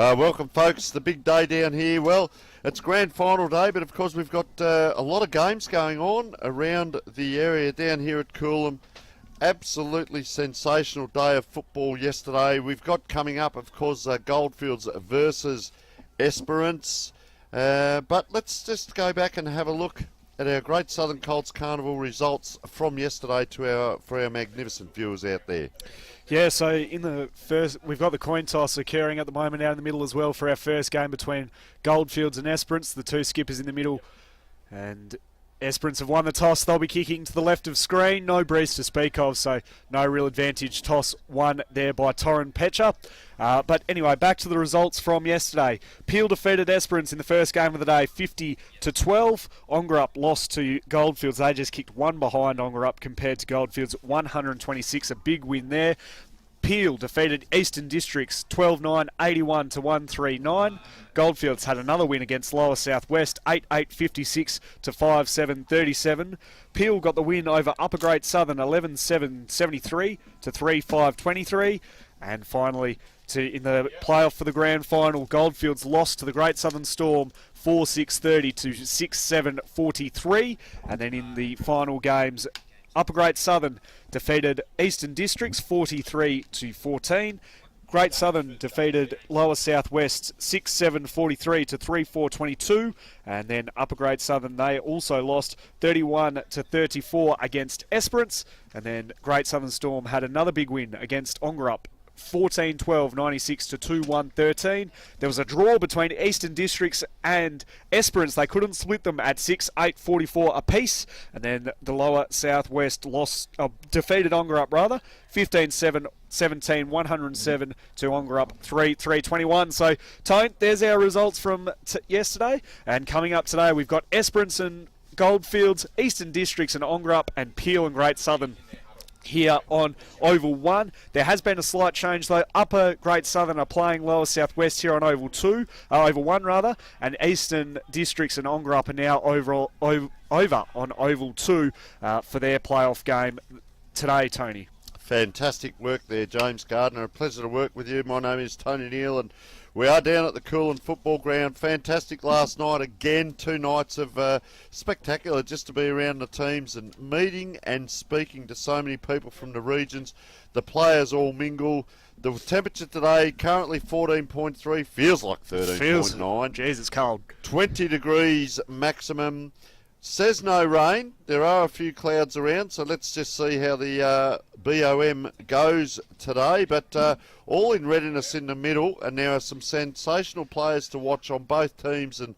Welcome, folks. The big day down here. Well, it's grand final day, but of course we've got a lot of games going on around the area down here at Coolum. Absolutely sensational day of football yesterday. We've got coming up, of course, Goldfields versus Esperance. But let's just go back and have a look at our Great Southern Colts Carnival results from yesterday for our magnificent viewers out there. Yeah, so in the first, we've got the coin toss occurring at the moment out in the middle as well for our first game between Goldfields and Esperance, the two skippers in the middle. And Esperance have won the toss. They'll be kicking to the left of screen. No breeze to speak of, so no real advantage. Toss won there by Torrin Petcher. But anyway, back to the results from yesterday. Peel defeated Esperance in the first game of the day, 50-12. Ongerup lost to Goldfields. They just kicked one behind Ongerup compared to Goldfields, 126. A big win there. Peel defeated Eastern Districts 12-9, 81-139. Goldfields had another win against Lower Southwest, 8-8, 56 to 5-7, 37. Peel got the win over Upper Great Southern, 11-7, 73 to 3-5, 23. And finally, in the playoff for the grand final, Goldfields lost to the Great Southern Storm 4-6, 30 to 6-7, 43. And then in the final games, Upper Great Southern defeated Eastern Districts 43-14. Great Southern defeated Lower Southwest 6-7, 43 to 3-4, 22. And then Upper Great Southern, they also lost 31-34 against Esperance. And then Great Southern Storm had another big win against Ongerup, 14-12, 96 to 2-1, 13. There was a draw between Eastern Districts and Esperance. They couldn't split them at 6-8, 44 apiece. And then the Lower Southwest defeated Ongerup, 15-7, 17, 107 to Ongerup, 3-21. So, Tone, there's our results from yesterday. And coming up today, we've got Esperance and Goldfields, Eastern Districts and Ongerup, and Peel and Great Southern here on Oval 1. There has been a slight change though. Upper Great Southern are playing Lower Southwest here on Oval 1 and Eastern Districts and Ongerup are now over on Oval 2 for their playoff game today, Tony. Fantastic work there, James Gardner. A pleasure to work with you. My name is Tony Neal, and we are down at the Coolum Football Ground. Fantastic last night. Again, 2 nights of spectacular just to be around the teams and meeting and speaking to so many people from the regions. The players all mingle. The temperature today, currently 14.3, feels like 13.9. Jeez, it's cold. 20 degrees maximum. Says no rain. There are a few clouds around, so let's just see how the BOM goes today. But all in readiness in the middle, and there are some sensational players to watch on both teams. And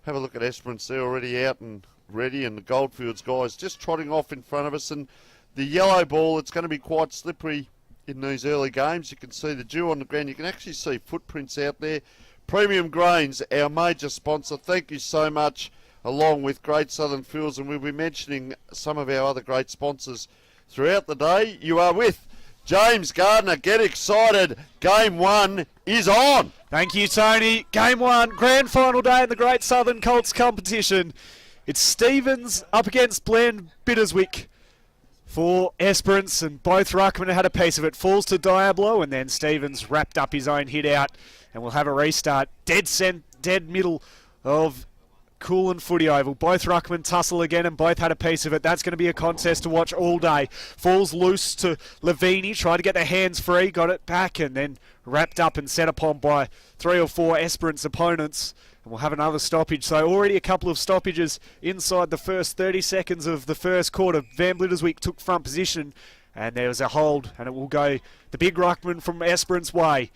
have a look at Esperance. They're already out and ready, and the Goldfields guys just trotting off in front of us. And the yellow ball, it's going to be quite slippery in these early games. You can see the dew on the ground. You can actually see footprints out there. Premium Grains, our major sponsor. Thank you so much, along with Great Southern Fuels, and we'll be mentioning some of our other great sponsors throughout the day. You are with James Gardner. Get excited. Game 1 is on. Thank you, Tony. Game 1, grand final day in the Great Southern Colts competition. It's Stevens up against Bland Bitterswick for Esperance, and both ruckmen had a piece of it. Falls to Diablo, and then Stevens wrapped up his own hit out, and we'll have a restart. Dead middle of Coolum Footy Oval. Both ruckmen tussle again, and both had a piece of it. That's going to be a contest to watch all day. Falls loose to Lavini, tried to get their hands free, got it back, and then wrapped up and set upon by 3 or 4 Esperance opponents. And we'll have another stoppage. So already a couple of stoppages inside the first 30 seconds of the first quarter. Van Blitterswyk took front position, and there was a hold, and it will go the big ruckman from Esperance way.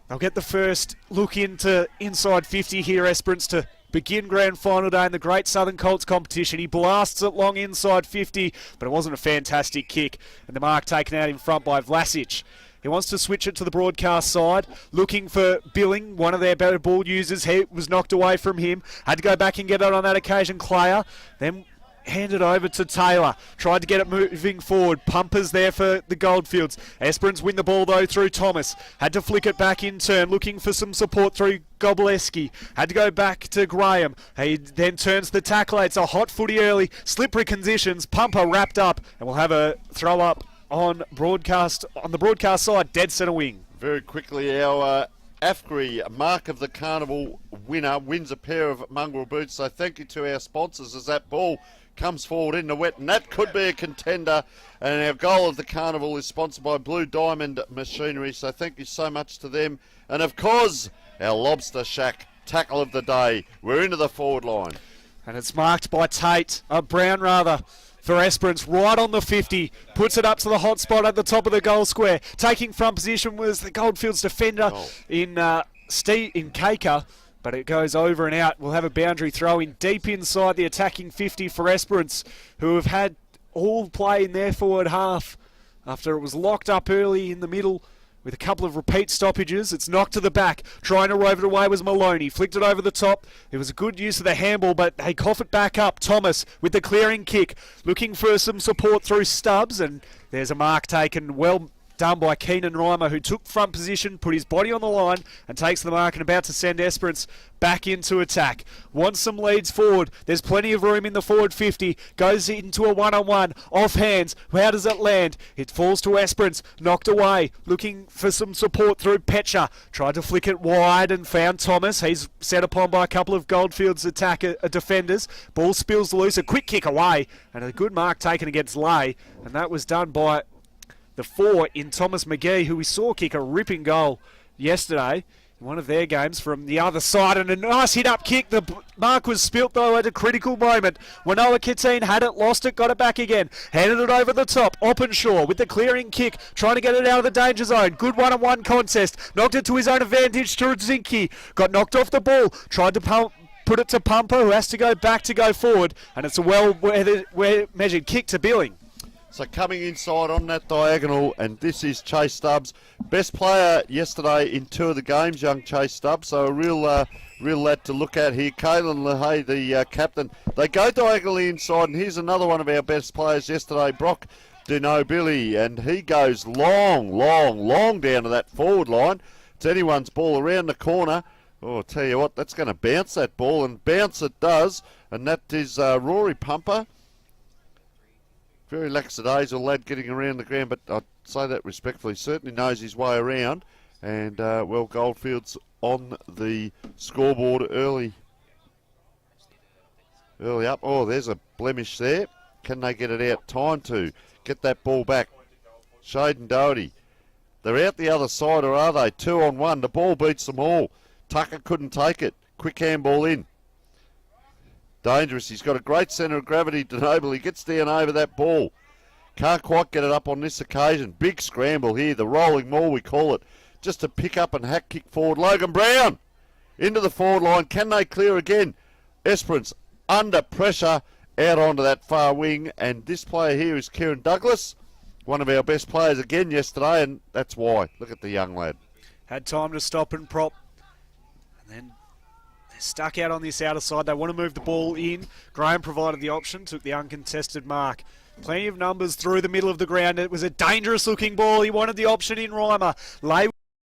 They'll get the first look into inside 50 here, Esperance, to begin grand final day in the Great Southern Colts competition. He blasts it long inside 50, but it wasn't a fantastic kick. And the mark taken out in front by Vlasic. He wants to switch it to the broadcast side, looking for Billing, one of their better ball users. He was knocked away from him. Had to go back and get it on that occasion, Clayer. Then handed over to Taylor. Tried to get it moving forward. Pumpers there for the Goldfields. Esperance win the ball though through Thomas. Had to flick it back in turn, looking for some support through Goboleski. Had to go back to Graham. He then turns the tackle. It's a hot footy early. Slippery conditions. Pumper wrapped up, and we'll have a throw up on the broadcast side, dead centre wing. Very quickly, our Afgri, Mark of the Carnival winner, wins a pair of mongrel boots. So thank you to our sponsors as that ball comes forward in the wet, and that could be a contender. And our goal of the Carnival is sponsored by Blue Diamond Machinery, so thank you so much to them. And of course, our Lobster Shack tackle of the day. We're into the forward line. And it's marked by Brown rather, for Esperance, right on the 50. Puts it up to the hot spot at the top of the goal square. Taking front position was the Goldfields defender in Caker. But it goes over and out. We'll have a boundary throw in deep inside the attacking 50 for Esperance, who have had all play in their forward half after it was locked up early in the middle with a couple of repeat stoppages. It's knocked to the back. Trying to rove it away was Maloney. Flicked it over the top. It was a good use of the handball, but they cough it back up. Thomas with the clearing kick, looking for some support through Stubbs, and there's a mark taken. Well done by Keenan Reimer, who took front position, put his body on the line and takes the mark, and about to send Esperance back into attack. Wants some leads forward. There's plenty of room in the forward 50. Goes into a one-on-one. Off hands. How does it land? It falls to Esperance. Knocked away. Looking for some support through Petcher. Tried to flick it wide and found Thomas. He's set upon by a couple of Goldfields defenders. Ball spills loose. A quick kick away. And a good mark taken against Lay. And that was done by the 4 in Thomas McGee, who we saw kick a ripping goal yesterday in one of their games from the other side, and a nice hit-up kick. The mark was spilt, though, at a critical moment. Wanoa Katine had it, lost it, got it back again. Handed it over the top. Openshaw with the clearing kick, trying to get it out of the danger zone. Good one-on-one contest. Knocked it to his own advantage to Zinke. Got knocked off the ball. Tried to put it to Pumper, who has to go back to go forward, and it's a well-measured kick to Billing. So coming inside on that diagonal, and this is Chase Stubbs, best player yesterday in 2 of the games, young Chase Stubbs. So a real lad to look at here. Kalen LaHaye, the captain. They go diagonally inside, and here's another one of our best players yesterday, Brock Denobili, and he goes long down to that forward line. It's anyone's ball around the corner. Oh, I'll tell you what, that's going to bounce that ball, and bounce it does, and that is Rory Pumper. Very lackadaisical lad getting around the ground, but I'd say that respectfully. Certainly knows his way around. And, well, Goldfields on the scoreboard early up. Oh, there's a blemish there. Can they get it out? Time to get that ball back. Shaden Doherty. They're out the other side, or are they? 2-on-1. The ball beats them all. Tucker couldn't take it. Quick handball in. Dangerous. He's got a great centre of gravity, Denoble. He gets down over that ball. Can't quite get it up on this occasion. Big scramble here. The rolling maul, we call it. Just to pick up and hack kick forward. Logan Brown into the forward line. Can they clear again? Esperance under pressure out onto that far wing. And this player here is Kieran Douglas, one of our best players again yesterday, and that's why. Look at the young lad. Had time to stop and prop. And then stuck out on this outer side. They want to move the ball in. Graham provided the option, took the uncontested mark. Plenty of numbers through the middle of the ground. It was a dangerous looking ball. He wanted the option in Reimer. Lay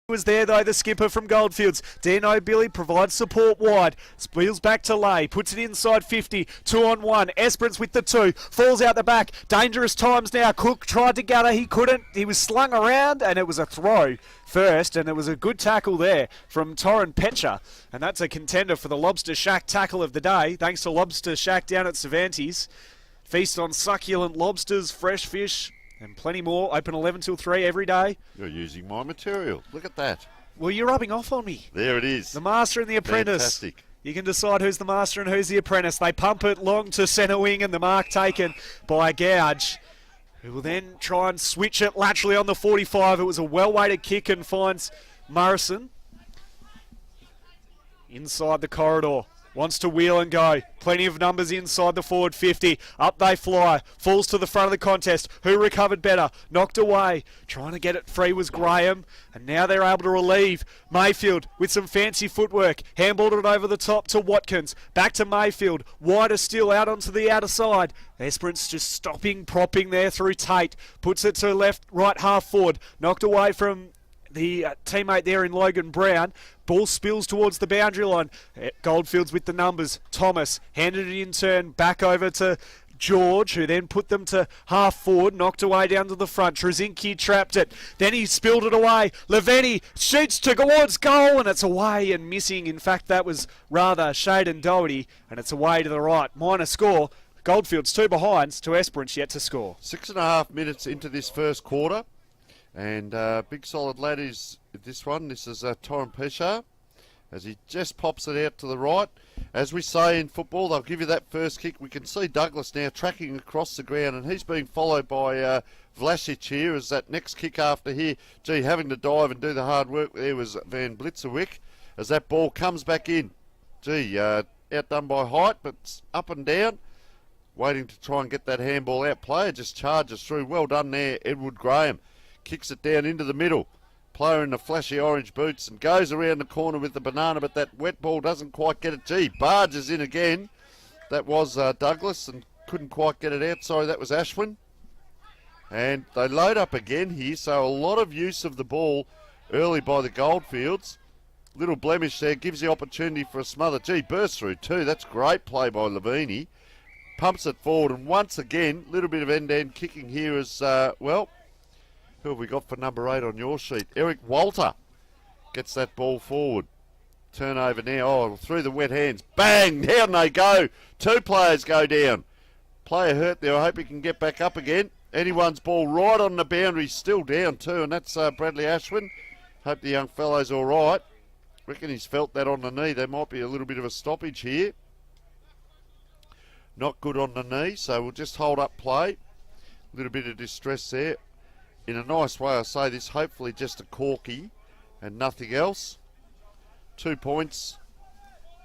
was there though, the skipper from Goldfields. Dino Billy provides support wide. Spills back to Lay. Puts it inside 50. 2-on-1. Esperance with the 2. Falls out the back. Dangerous times now. Cook tried to gutter. He couldn't. He was slung around, and it was a throw first, and it was a good tackle there from Torrin Petcher, and that's a contender for the Lobster Shack tackle of the day, thanks to Lobster Shack down at Cervantes. Feast on succulent lobsters, fresh fish, and plenty more. Open 11 till 3 every day. You're using my material. Look at that. Well, you're rubbing off on me. There it is. The master and the apprentice. Fantastic. You can decide who's the master and who's the apprentice. They pump it long to centre wing, and the mark taken by Gouge, who will then try and switch it laterally on the 45. It was a well-weighted kick and finds Morrison inside the corridor. Wants to wheel and go. Plenty of numbers inside the forward 50. Up they fly. Falls to the front of the contest. Who recovered better? Knocked away. Trying to get it free was Graham. And now they're able to relieve. Mayfield with some fancy footwork. Handballed it over the top to Watkins. Back to Mayfield. Wider still out onto the outer side. Esperance just stopping, propping there through Tate. Puts it to right half forward. Knocked away from the teammate there in Logan Brown. Ball spills towards the boundary line. Goldfields with the numbers. Thomas handed it in turn back over to George, who then put them to half forward, knocked away down to the front. Trzynski trapped it. Then he spilled it away. Leveni shoots towards goal, and it's away and missing. In fact, that was rather Shaden Doherty, and it's away to the right. Minor score. Goldfields 2 behinds to Esperance yet to score. 6.5 minutes into this first quarter. And big solid lad is this one. This is Torren Pesha, as he just pops it out to the right. As we say in football, they'll give you that first kick. We can see Douglas now tracking across the ground, and he's being followed by Vlasic here as that next kick after here. Gee, having to dive and do the hard work there was Van Blitzerwick as that ball comes back in. Gee, outdone by height, but it's up and down. Waiting to try and get that handball out. Player just charges through. Well done there, Edward Graham. Kicks it down into the middle. Player in the flashy orange boots and goes around the corner with the banana, but that wet ball doesn't quite get it. Gee, barges in again. That was Douglas and couldn't quite get it out. Sorry, that was Ashwin. And they load up again here, so a lot of use of the ball early by the Goldfields. Little blemish there, gives the opportunity for a smother. Gee, burst through too. That's great play by Leveni. Pumps it forward, and once again, a little bit of end-to-end kicking here as, well, who have we got for number 8 on your sheet? Eric Walter gets that ball forward. Turnover now, through the wet hands. Bang, down they go. 2 players go down. Player hurt there, I hope he can get back up again. Anyone's ball right on the boundary, still down too, and that's Bradley Ashwin. Hope the young fellow's all right. Reckon he's felt that on the knee. There might be a little bit of a stoppage here. Not good on the knee, so we'll just hold up play. A little bit of distress there. In a nice way, I say this, hopefully just a corky and nothing else. 2 points.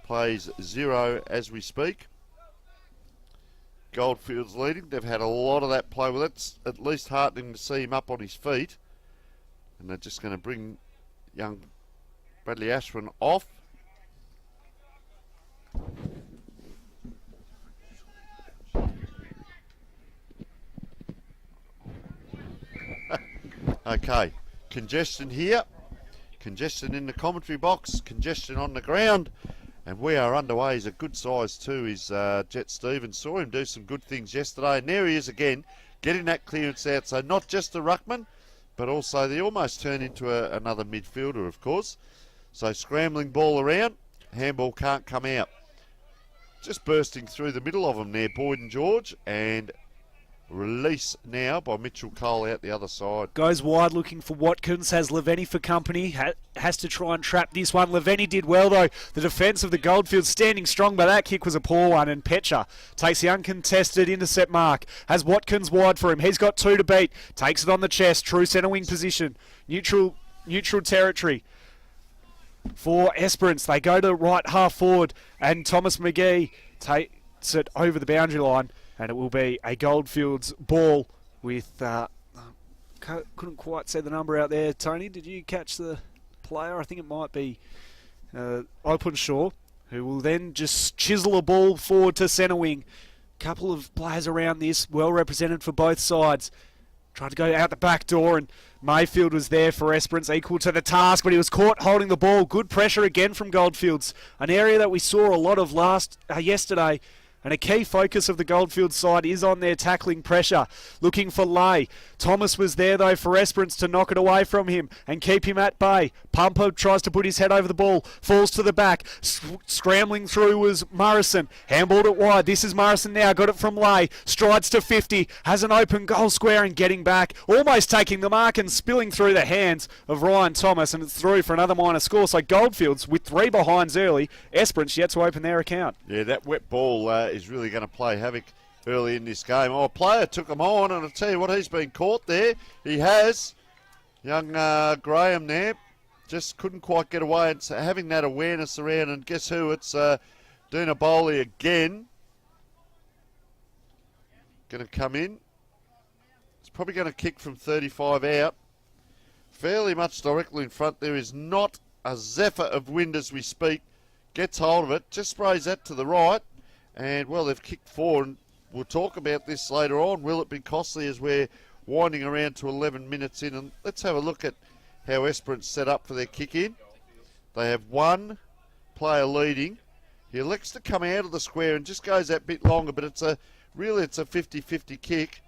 Plays 0 as we speak. Goldfields leading. They've had a lot of that play. Well, that's at least heartening to see him up on his feet. And they're just going to bring young Bradley Ashwin off. Okay, congestion here, congestion in the commentary box, congestion on the ground, and we are underway. He's a good size too, is Jet Stevens. Saw him do some good things yesterday, and there he is again, getting that clearance out. So not just a ruckman, but also they almost turn into another midfielder, of course. So scrambling ball around, handball can't come out. Just bursting through the middle of them there, Boyd and George, and release now by Mitchell Cole out the other side. Goes wide looking for Watkins, has Leveni for company, has to try and trap this one. Leveni did well though. The defence of the Goldfields standing strong, but that kick was a poor one, and Petcher takes the uncontested intercept mark. Has Watkins wide for him. He's got 2 to beat. Takes it on the chest. True centre wing position. Neutral territory for Esperance. They go to right half forward, and Thomas McGee takes it over the boundary line. And it will be a Goldfields ball with, couldn't quite say the number out there. Tony, did you catch the player? I think it might be Openshaw, who will then just chisel a ball forward to centre wing. Couple of players around this, well represented for both sides. Tried to go out the back door, and Mayfield was there for Esperance, equal to the task, but he was caught holding the ball. Good pressure again from Goldfields, an area that we saw a lot of yesterday. And a key focus of the Goldfields side is on their tackling pressure. Looking for Lay. Thomas was there, though, for Esperance to knock it away from him and keep him at bay. Pumper tries to put his head over the ball. Falls to the back. Scrambling through was Morrison. Handballed it wide. This is Morrison now. Got it from Lay. Strides to 50. Has an open goal square and getting back. Almost taking the mark and spilling through the hands of Ryan Thomas. And it's through for another minor score. So Goldfields with 3 behinds early. Esperance yet to open their account. Yeah, that wet ball is really going to play havoc early in this game. Oh, a player took him on, and I'll tell you what, he's been caught there. He has. Young Graham there just couldn't quite get away, and so having that awareness around, and guess who? It's Dina Bowley again. Going to come in. It's probably going to kick from 35 out. Fairly much directly in front. There is not a zephyr of wind as we speak. Gets hold of it, just sprays that to the right. And, well, they've kicked 4, and we'll talk about this later on. Will it be costly as we're winding around to 11 minutes in? And let's have a look at how Esperance set up for their kick-in. They have 1 player leading. He elects to come out of the square and just goes that bit longer, but it's a Really, it's a 50-50 kick.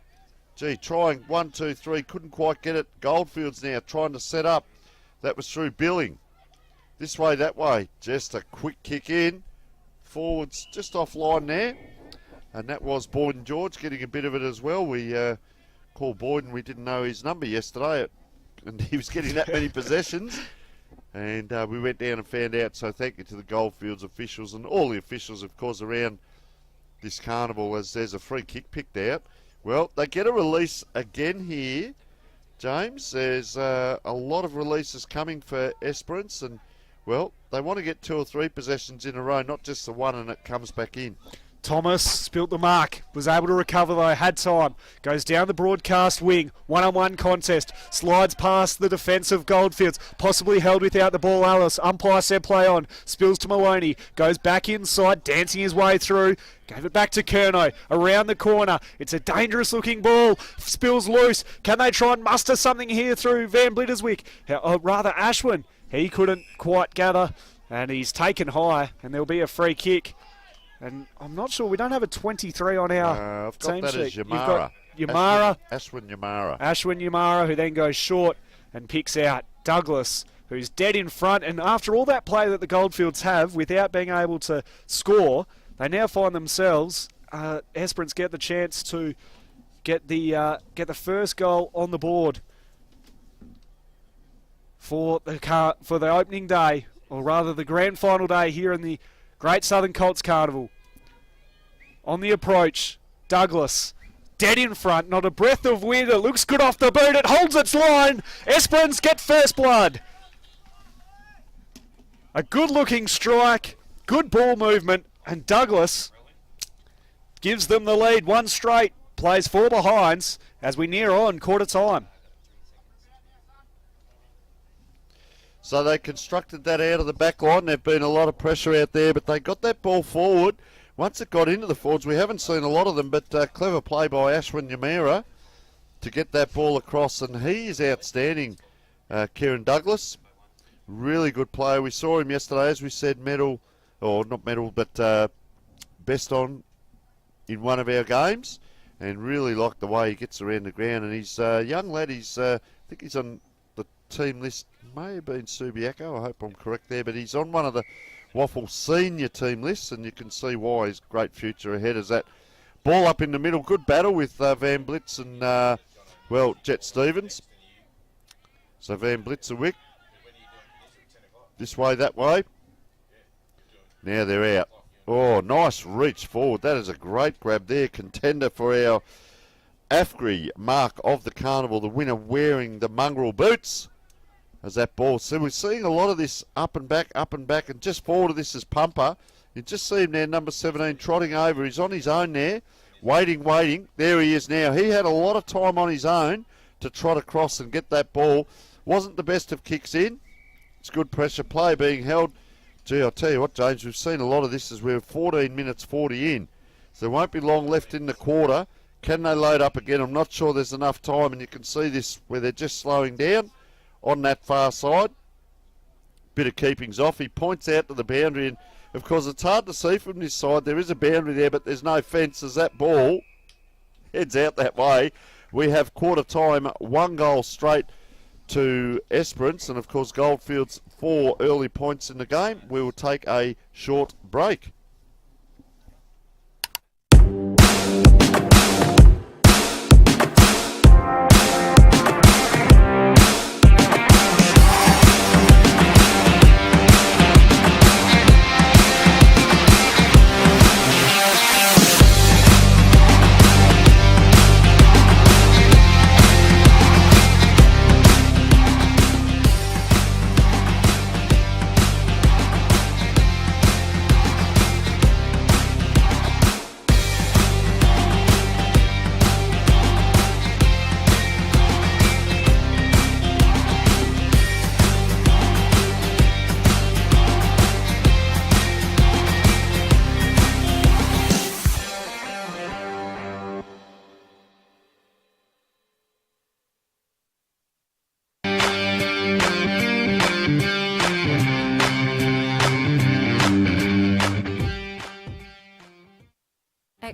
Gee, trying 1, 2, 3, couldn't quite get it. Goldfields now trying to set up. That was through Billing. This way, that way. Just a quick kick in. Forwards just offline there. And that was Boyden George getting a bit of it as well. We called Boyden. We didn't know his number yesterday. And he was getting that many possessions. And we went down and found out. So thank you to the Goldfields officials and all the officials, of course, around this carnival as there's a free kick picked out. Well, they get a release again here, James. There's a lot of releases coming for Esperance, and, well, they want to get 2 or 3 possessions in a row, not just the one, and it comes back in. Thomas spilt the mark, was able to recover though, had time, goes down the broadcast wing, one-on-one contest, slides past the defence of Goldfields, possibly held without the ball. Alice, umpire said play on, spills to Maloney, goes back inside, dancing his way through, gave it back to Kerno, around the corner, it's a dangerous looking ball, spills loose, can they try and muster something here through Van Blitterswyk, or rather Ashwin, he couldn't quite gather, and he's taken high, and there'll be a free kick. And I'm not sure, we don't have a 23 on our I've got team that sheet. as You've got Yamara. Yamara. Ashwin Yamara. Ashwin Yamara, who then goes short and picks out Douglas, who's dead in front. And after all that play that the Goldfields have, without being able to score, they now find themselves, Esperance get the chance to get the first goal on the board for the opening day, or rather the grand final day here in the Great Southern Colts Carnival. On the approach, Douglas, dead in front, not a breath of wind, it looks good off the boot, it holds its line, Esperance get first blood. A good looking strike, good ball movement, and Douglas gives them the lead, 1 straight, plays 4 behinds as we near on quarter time. So they constructed that out of the back line. There've been a lot of pressure out there, but they got that ball forward. Once it got into the forwards, we haven't seen a lot of them, but clever play by Ashwin Yamira to get that ball across, and he is outstanding, Kieran Douglas. Really good player. We saw him yesterday, as we said, best on in one of our games, and really like the way he gets around the ground. And he's a young lad. I think he's on the team list. May have been Subiaco. I hope I'm correct there, but he's on one of the Waffle senior team lists, and you can see why he's great future ahead as that ball up in the middle. Good battle with Van Blitz and, Jet Stevens. So Van Blitzewick. This way, that way. Now they're out. Oh, nice reach forward. That is a great grab there. Contender for our AFGRI mark of the carnival. The winner wearing the mongrel boots. As that ball. So we're seeing a lot of this up and back, and just forward of this is Pumper. You just see him there, number 17, trotting over. He's on his own there, waiting. There he is now. He had a lot of time on his own to trot across and get that ball. Wasn't the best of kicks in. It's good pressure play being held. Gee, I'll tell you what, James, we've seen a lot of this as we're 14 minutes 40 in. So there won't be long left in the quarter. Can they load up again? I'm not sure there's enough time, and you can see this where they're just slowing down. On that far side, bit of keepings off. He points out to the boundary, and of course it's hard to see from this side. There is a boundary there, but there's no fence as that ball heads out that way. We have quarter time, 1 goal straight to Esperance, and of course Goldfields 4 early points in the game. We will take a short break.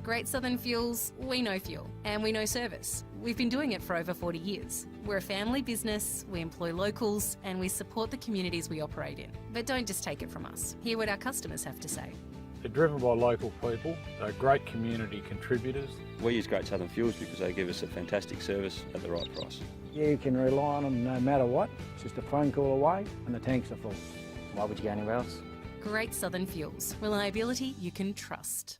At Great Southern Fuels, we know fuel and we know service. We've been doing it for over 40 years. We're a family business, we employ locals, and we support the communities we operate in. But don't just take it from us. Hear what our customers have to say. They're driven by local people, they're great community contributors. We use Great Southern Fuels because they give us a fantastic service at the right price. You can rely on them no matter what. It's just a phone call away and the tanks are full. Why would you go anywhere else? Great Southern Fuels. Reliability you can trust.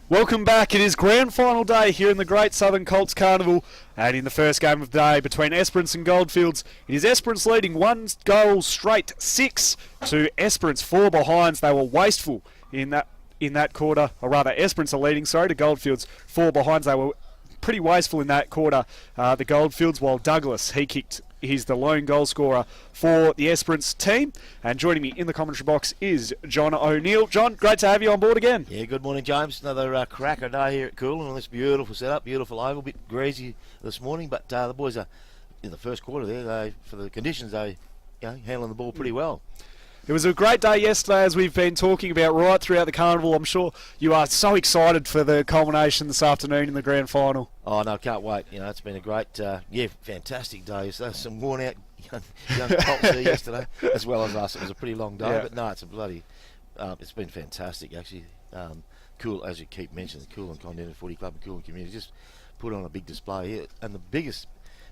Welcome back. It is grand final day here in the Great Southern Colts Carnival, and in the first game of the day between Esperance and Goldfields, it is Esperance leading 1 goal straight, 6 to Esperance 4 behinds. They were wasteful in that quarter, or rather Esperance are leading, to Goldfields 4 behinds. They were pretty wasteful in that quarter, the Goldfields, while Douglas, he's the lone goal scorer for the Esperance team. And joining me in the commentary box is John O'Neill. John, great to have you on board again. Yeah, good morning, James. Another cracker day here at Coolin on this beautiful setup, beautiful oval, bit greasy this morning, but the boys are in the first quarter there. For the conditions, they handling the ball pretty well. It was a great day yesterday, as we've been talking about right throughout the carnival. I'm sure you are so excited for the culmination this afternoon in the grand final. Oh no, can't wait. It's been a great, fantastic day. So some worn out young Colts there yesterday, as well as us. It was a pretty long day, but no, it's a bloody. It's been fantastic actually. Cool, as you keep mentioning, the Coolin Continental Footy Club and Coolin community just put on a big display here, and the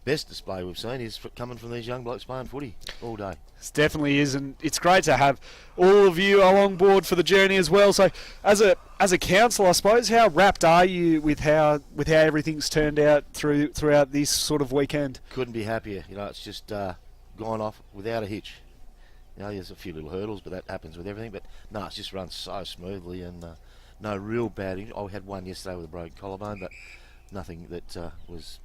best display we've seen is coming from these young blokes playing footy all day. It definitely is, and it's great to have all of you along board for the journey as well. So, as a council, I suppose, how wrapped are you with how everything's turned out throughout this sort of weekend? Couldn't be happier. It's just gone off without a hitch. There's a few little hurdles, but that happens with everything. But no, it's just run so smoothly, and no real bad injury. I had one yesterday with a broken collarbone, but nothing that was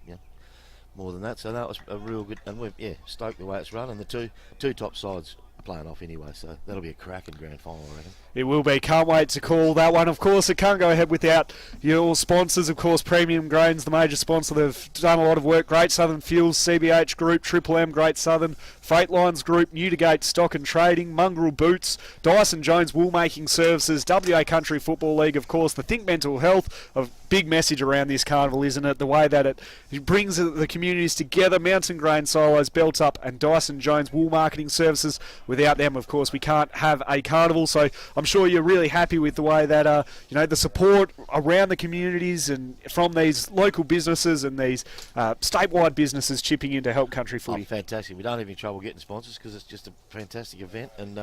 more than that. So that was a real good, and we're stoked the way it's run, and the two top sides are playing off anyway, so that'll be a cracking grand final, I reckon. It will be. Can't wait to call that one. Of course, it can't go ahead without your sponsors. Of course, Premium Grains, the major sponsor. They've done a lot of work. Great Southern Fuels, CBH Group, Triple M, Great Southern, Freight Lines Group, Newdigate Stock and Trading, Mongrel Boots, Dyson Jones Woolmaking Services, WA Country Football League, of course, the Think Mental Health. A big message around this carnival, isn't it? The way that it brings the communities together. Mountain Grain Silos, Belt Up, and Dyson Jones Wool Marketing Services. Without them, of course, we can't have a carnival. So I'm sure you're really happy with the way that the support around the communities and from these local businesses and these statewide businesses chipping in to help country footy. Oh, fantastic. We don't have any trouble getting sponsors because it's just a fantastic event, and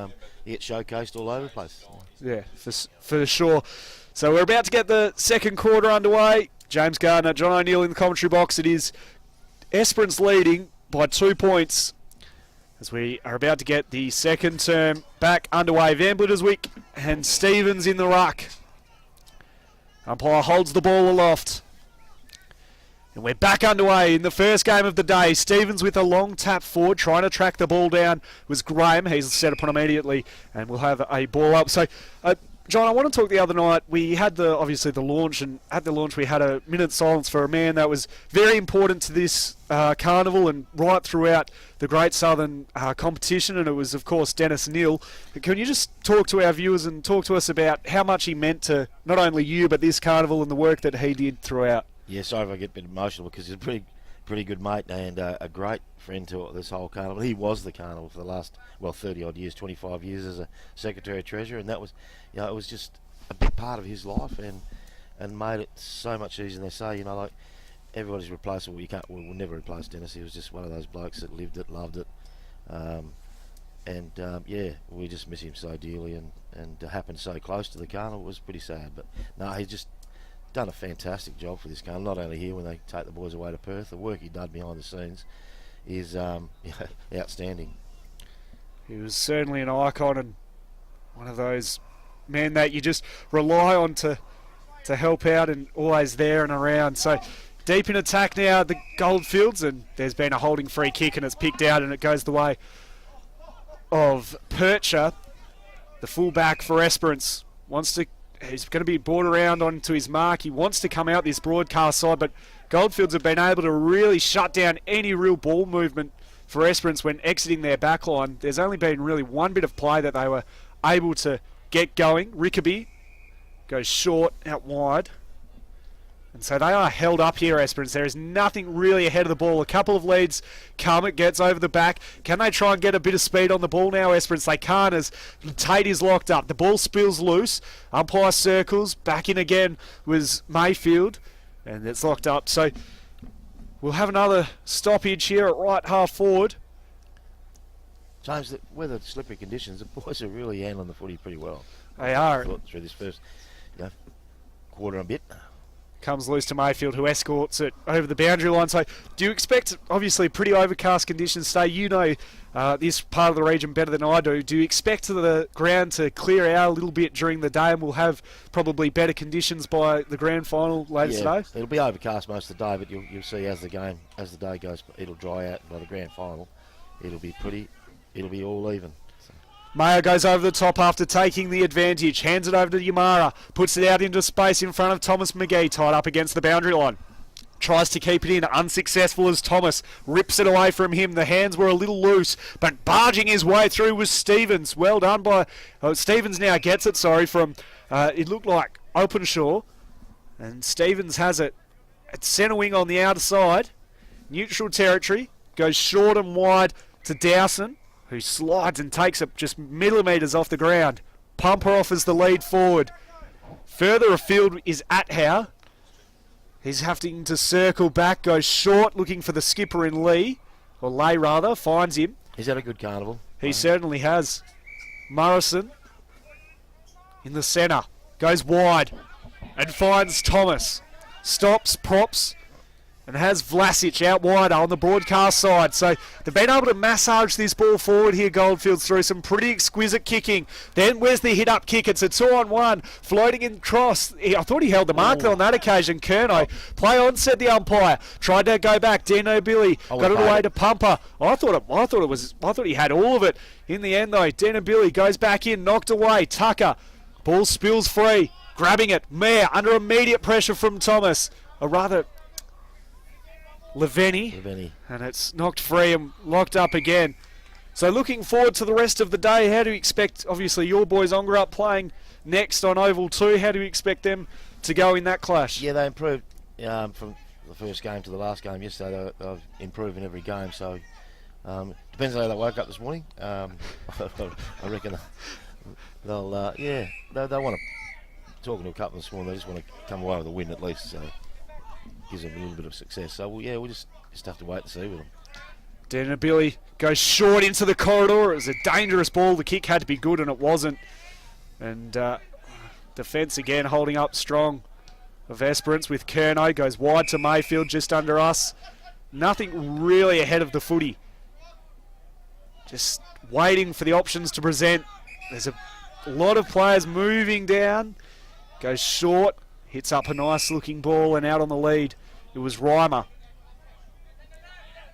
you get showcased all over the place. Yeah, for sure. So we're about to get the second quarter underway. James Gardner, John O'Neill in the commentary box. It is Esperance leading by 2 points as we are about to get the second term back underway. Van Blitterswyk and Stevens in the ruck. Umpire holds the ball aloft. And we're back underway in the first game of the day. Stevens with a long tap forward, trying to track the ball down, was Graham. He's set upon immediately, and we'll have a ball up. So, John, I want to talk the other night. We had obviously the launch, and at the launch we had a minute's silence for a man that was very important to this carnival and right throughout the Great Southern competition, and it was, of course, Dennis Neal. Can you just talk to our viewers and talk to us about how much he meant to not only you but this carnival and the work that he did throughout? Yeah, sorry if I get a bit emotional because he's a pretty good mate and a great friend to this whole carnival. He was the carnival for the last 30 odd years, 25 years as a secretary treasurer, and that was it was just a big part of his life and made it so much easier than they say. Like everybody's replaceable. We'll never replace Dennis. He was just one of those blokes that lived it, loved it, we just miss him so dearly, and to happen so close to the carnival was pretty sad. But no, he just done a fantastic job for this carnival, not only here when they take the boys away to Perth. The work he done behind the scenes is outstanding. He was certainly an icon and one of those men that you just rely on to to help out and always there and around. So deep in attack now at the Goldfields, and there's been a holding free kick and it's picked out and it goes the way of Percher. The fullback for Esperance he's going to be brought around onto his mark. He wants to come out this broadcast side, but Goldfields have been able to really shut down any real ball movement for Esperance when exiting their back line. There's only been really one bit of play that they were able to get going. Rickaby goes short, out wide. And so they are held up here, Esperance. There is nothing really ahead of the ball. A couple of leads come. It gets over the back. Can they try and get a bit of speed on the ball now, Esperance? They can't as Tate is locked up. The ball spills loose. Umpire circles. Back in again was Mayfield. And it's locked up. So we'll have another stoppage here at right half forward. James, with the slippery conditions, the boys are really handling the footy pretty well. They are. Through this first quarter and a bit. Comes loose to Mayfield, who escorts it over the boundary line. So do you expect, obviously, pretty overcast conditions today? You know this part of the region better than I do. Do you expect the ground to clear out a little bit during the day and we'll have probably better conditions by the grand final later today? It'll be overcast most of the day, but you'll see as the day goes, it'll dry out by the grand final. It'll be all even. Mayo goes over the top after taking the advantage. Hands it over to Yamara. Puts it out into space in front of Thomas McGee. Tied up against the boundary line. Tries to keep it in. Unsuccessful as Thomas rips it away from him. The hands were a little loose, but barging his way through was Stevens. Well done by... Stevens now gets it, from... it looked like Openshaw. And Stevens has it at centre wing on the outer side. Neutral territory. Goes short and wide to Dowson, who slides and takes it just millimetres off the ground. Pumper offers the lead forward. Further afield is Athow. He's having to circle back, goes short, looking for the skipper in Lee, or Lay rather, finds him. He's had a good carnival. He certainly has. Morrison in the centre, goes wide and finds Thomas. Stops, props, and has Vlasic out wider on the broadcast side. So they've been able to massage this ball forward here, Goldfields, through some pretty exquisite kicking. Then where's the hit-up kick? It's a 2-on-1, floating in cross. I thought he held the mark on that occasion. Kerno, play on, said the umpire. Tried to go back. Dino Billy got it away to Pumper. I thought he had all of it. In the end, though, Dino Billy goes back in, knocked away. Tucker, ball spills free, grabbing it. Mayer under immediate pressure from Thomas, or rather Leveni, and it's knocked free and locked up again. So looking forward to the rest of the day. How do you expect, obviously, your boys Ongerup playing next on Oval 2, how do you expect them to go in that clash? Yeah, they improved from the first game to the last game yesterday. They've improved in every game, so depends on how they woke up this morning. I reckon they'll want to, talking to a couple this morning, they just want to come away with a win at least, so gives them a little bit of success. So we'll just have to wait and see with them. Dana Billy goes short into the corridor. It was a dangerous ball. The kick had to be good and it wasn't. And defence again holding up strong of Esperance with Kerno. Goes wide to Mayfield just under us. Nothing really ahead of the footy. Just waiting for the options to present. There's a lot of players moving down. Goes short. Hits up a nice looking ball and out on the lead. It was Reimer.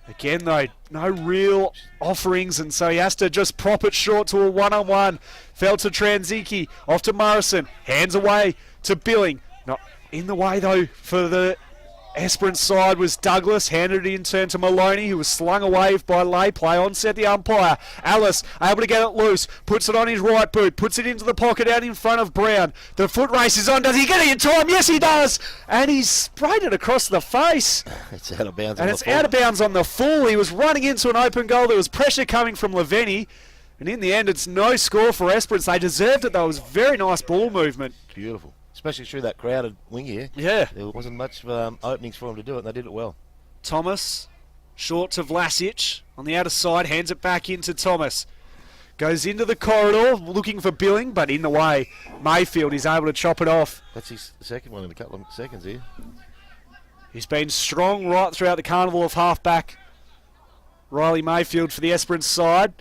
Again though, no real offerings, and so he has to just prop it short to a one-on-one. Fell to Tranziki, off to Morrison, hands away to Billing. Not in the way though for the Esperance side was Douglas, handed it in turn to Maloney, who was slung away by Lay. Play on, said the umpire. Alice able to get it loose, puts it on his right boot, puts it into the pocket out in front of Brown. The foot race is on. Does he get it in time? Yes, he does. And he's sprayed it across the face. It's out of bounds. And it's out of bounds on the full. He was running into an open goal. There was pressure coming from Leveni. And in the end, it's no score for Esperance. They deserved it, though. It was very nice ball movement. Beautiful. Especially through that crowded wing here. Yeah. There wasn't much openings for them to do it, and they did it well. Thomas, short to Vlasic. On the outer side, hands it back into Thomas. Goes into the corridor, looking for Billing, but in the way. Mayfield is able to chop it off. That's his second one in a couple of seconds here. He's been strong right throughout the carnival of halfback. Riley Mayfield for the Esperance side.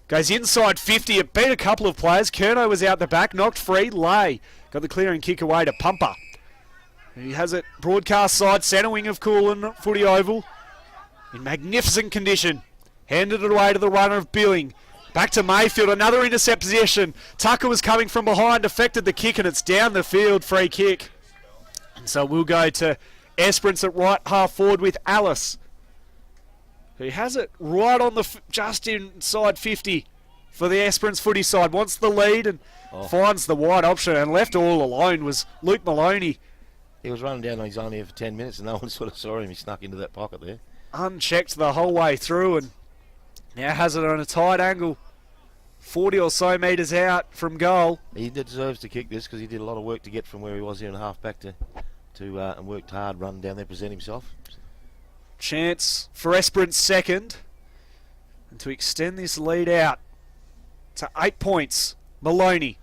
Goes inside 50. It beat a couple of players. Kerno was out the back, knocked free. Lay got the clearing kick away to Pumper. He has it broadcast side, centre wing of Coolin, footy oval. In magnificent condition. Handed it away to the runner of Billing. Back to Mayfield, another intercept possession. Tucker was coming from behind, affected the kick, and it's down the field, free kick. And so we'll go to Esperance at right half forward with Alice, who has it right on the just inside 50 for the Esperance footy side. Wants the lead and finds the wide option, and left all alone was Luke Maloney. He was running down on his own here for 10 minutes and no one sort of saw him. He snuck into that pocket there. Unchecked the whole way through, and now has it on a tight angle, 40 or so metres out from goal. He deserves to kick this because he did a lot of work to get from where he was here and a half back to and worked hard, run down there, present himself. Chance for Esperance second, and to extend this lead out to 8 points. Maloney.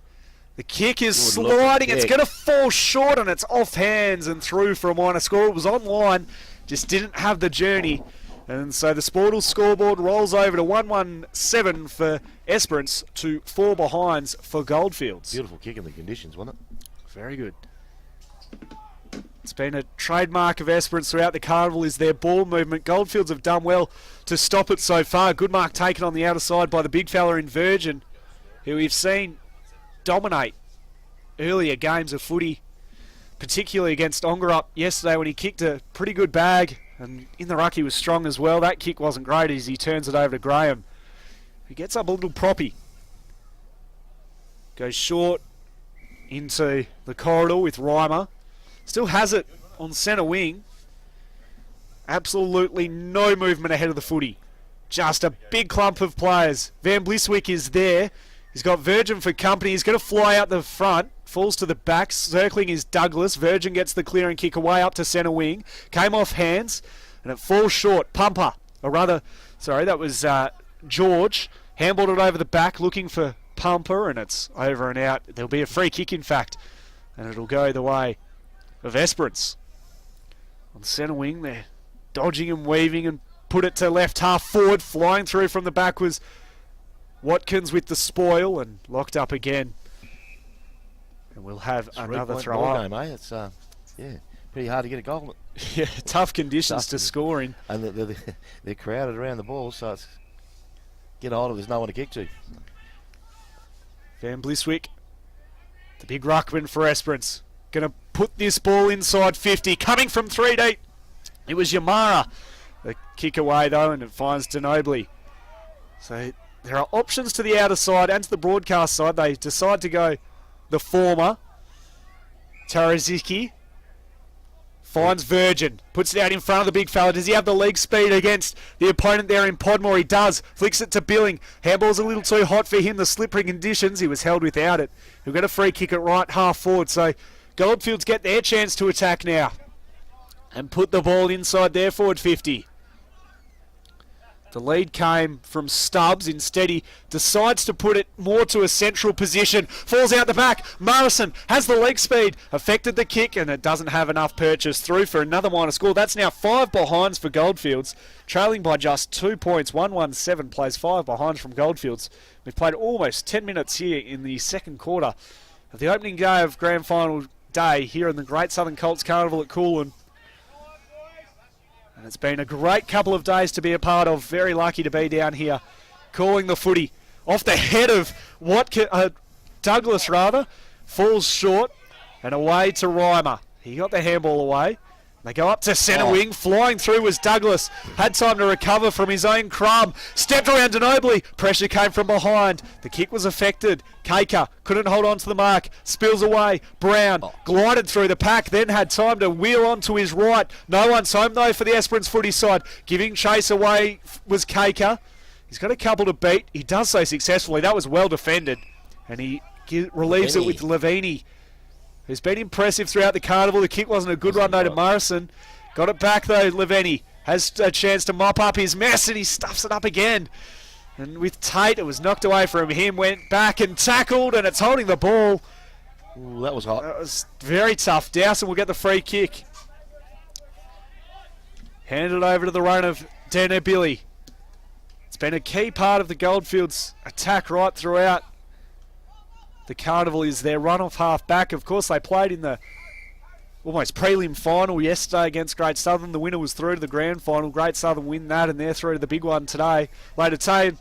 The kick is sliding. It's going to fall short, and it's off hands and through for a minor score. It was online, just didn't have the journey. And so the Sportal scoreboard rolls over to 117 for Esperance to 4 behinds for Goldfields. Beautiful kick in the conditions, wasn't it? Very good. It's been a trademark of Esperance throughout the carnival is their ball movement. Goldfields have done well to stop it so far. Good mark taken on the outer side by the big fella in Virgin, who we've seen dominate earlier games of footy, particularly against Ongerup yesterday when he kicked a pretty good bag, and in the ruck he was strong as well. That kick wasn't great as he turns it over to Graham. He gets up a little proppy. Goes short into the corridor with Reimer. Still has it on centre wing. Absolutely no movement ahead of the footy. Just a big clump of players. Van Bliswick is there. He's got Virgin for company. He's going to fly out the front. Falls to the back. Circling is Douglas. Virgin gets the clearing kick away up to centre wing. Came off hands. And it falls short. Pumper. Or rather, sorry, that was George. Handballed it over the back looking for Pumper. And it's over and out. There'll be a free kick, in fact. And it'll go the way of Esperance. On centre wing, they're dodging and weaving and put it to left half forward. Flying through from the back was Watkins with the spoil and locked up again. And we'll have another throw up. Game, eh? It's pretty hard to get a goal. Yeah, tough conditions to score in. And they're crowded around the ball, so it's get hold of. There's no one to kick to. Van Bliswick, the big ruckman for Esperance, going to put this ball inside 50, coming from 3 deep. It was Yamara. The kick away though, and it finds Denobly. So there are options to the outer side and to the broadcast side. They decide to go the former. Taraziki finds Virgin, puts it out in front of the big fella. Does he have the leg speed against the opponent there in Podmore? He does. Flicks it to Billing. Handball's a little too hot for him. The slippery conditions. He was held without it. He'll get a free kick at right half forward. So Goldfields get their chance to attack now and put the ball inside their forward 50. The lead came from Stubbs. Instead, he decides to put it more to a central position. Falls out the back. Morrison has the leg speed. Affected the kick, and it doesn't have enough purchase through for another minor score. That's now 5 behinds for Goldfields, trailing by just 2 points. 117 plays 5 behinds from Goldfields. We've played almost 10 minutes here in the second quarter of the opening day of Grand Final day here in the Great Southern Colts Carnival at Coolin. And it's been a great couple of days to be a part of. Very lucky to be down here calling the footy. Off the head of Douglas, rather. Falls short and away to Reimer. He got the handball away. They go up to centre wing. Flying through was Douglas. Had time to recover from his own crumb. Stepped around Denobly. Pressure came from behind. The kick was affected. Kaker couldn't hold on to the mark. Spills away. Brown glided through the pack. Then had time to wheel on to his right. No one's home though for the Esperance footy side. Giving chase away was Kaker. He's got a couple to beat. He does so successfully. That was well defended. And he relieves it with Levini, who's been impressive throughout the carnival. The kick wasn't a good run though to Morrison. Got it back though, Leveni. Has a chance to mop up his mess, and he stuffs it up again. And with Tate, it was knocked away from him. Went back and tackled, and it's holding the ball. Ooh, that was hot. That was very tough. Dowson will get the free kick. Handed over to the run of Dana Billy. It's been a key part of the Goldfields attack right throughout. The carnival is their run-off half-back. Of course, they played in the almost prelim final yesterday against Great Southern. The winner was through to the grand final. Great Southern win that, and they're through to the big one today. Later today,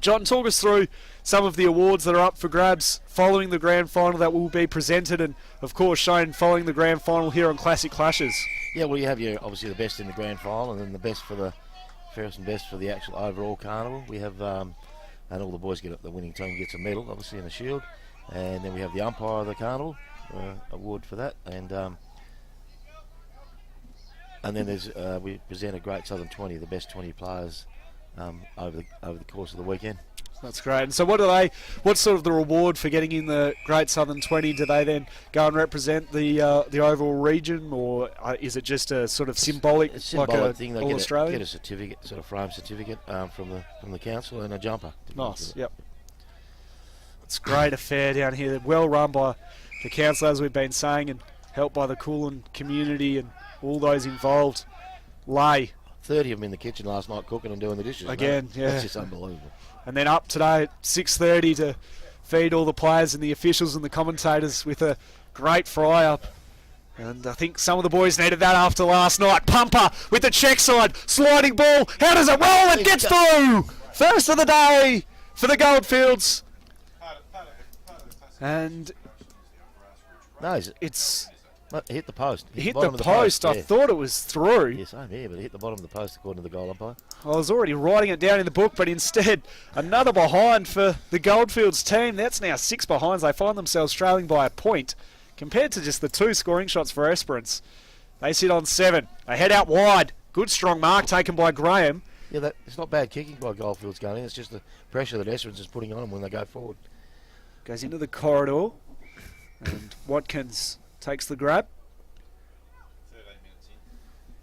John, talk us through some of the awards that are up for grabs following the grand final that will be presented and, of course, shown following the grand final here on Classic Clashes. Yeah, well, you have obviously the best in the grand final, and then the best for the fairest and best for the actual overall carnival. We have, and all the boys the winning team gets a medal, obviously, and a shield, and then we have the umpire of the carnival award for that, and then there's we present a Great Southern 20, the best 20 players over the course of the weekend. That's great. And so what's sort of the reward for getting in the Great Southern 20? Do they then go and represent the overall region, or is it just a sort of symbolic thing? They All-Australian? get a certificate, sort of frame certificate from the council, and a jumper. Nice, yep. It's a great affair down here, well run by the council, as we've been saying, and helped by the Coolin community and all those involved. 30 of them in the kitchen last night cooking and doing the dishes. Again, yeah. That's just unbelievable. And then up today at 6:30 to feed all the players and the officials and the commentators with a great fry-up. And I think some of the boys needed that after last night. Pumper with the check side, sliding ball. How does it roll? It gets through! First of the day for the Goldfields. And it's... It hit the post. Hit the post. I thought it was through. Yes, same here, but it hit the bottom of the post according to the goal umpire. I was already writing it down in the book, but instead, another behind for the Goldfields team. That's now 6 behinds. They find themselves trailing by a point compared to just the 2 scoring shots for Esperance. They sit on 7. They head out wide. Good strong mark taken by Graham. Yeah, it's not bad kicking by Goldfields going in. It's just the pressure that Esperance is putting on them when they go forward. Goes into the corridor, and Watkins takes the grab.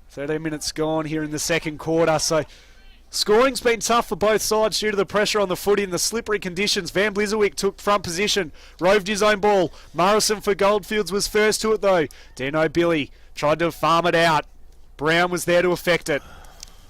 13 minutes gone here in the second quarter. So scoring's been tough for both sides due to the pressure on the footy and the slippery conditions. Van Blizzerwick took front position, roved his own ball. Morrison for Goldfields was first to it though. Dino Billy tried to farm it out. Brown was there to affect it.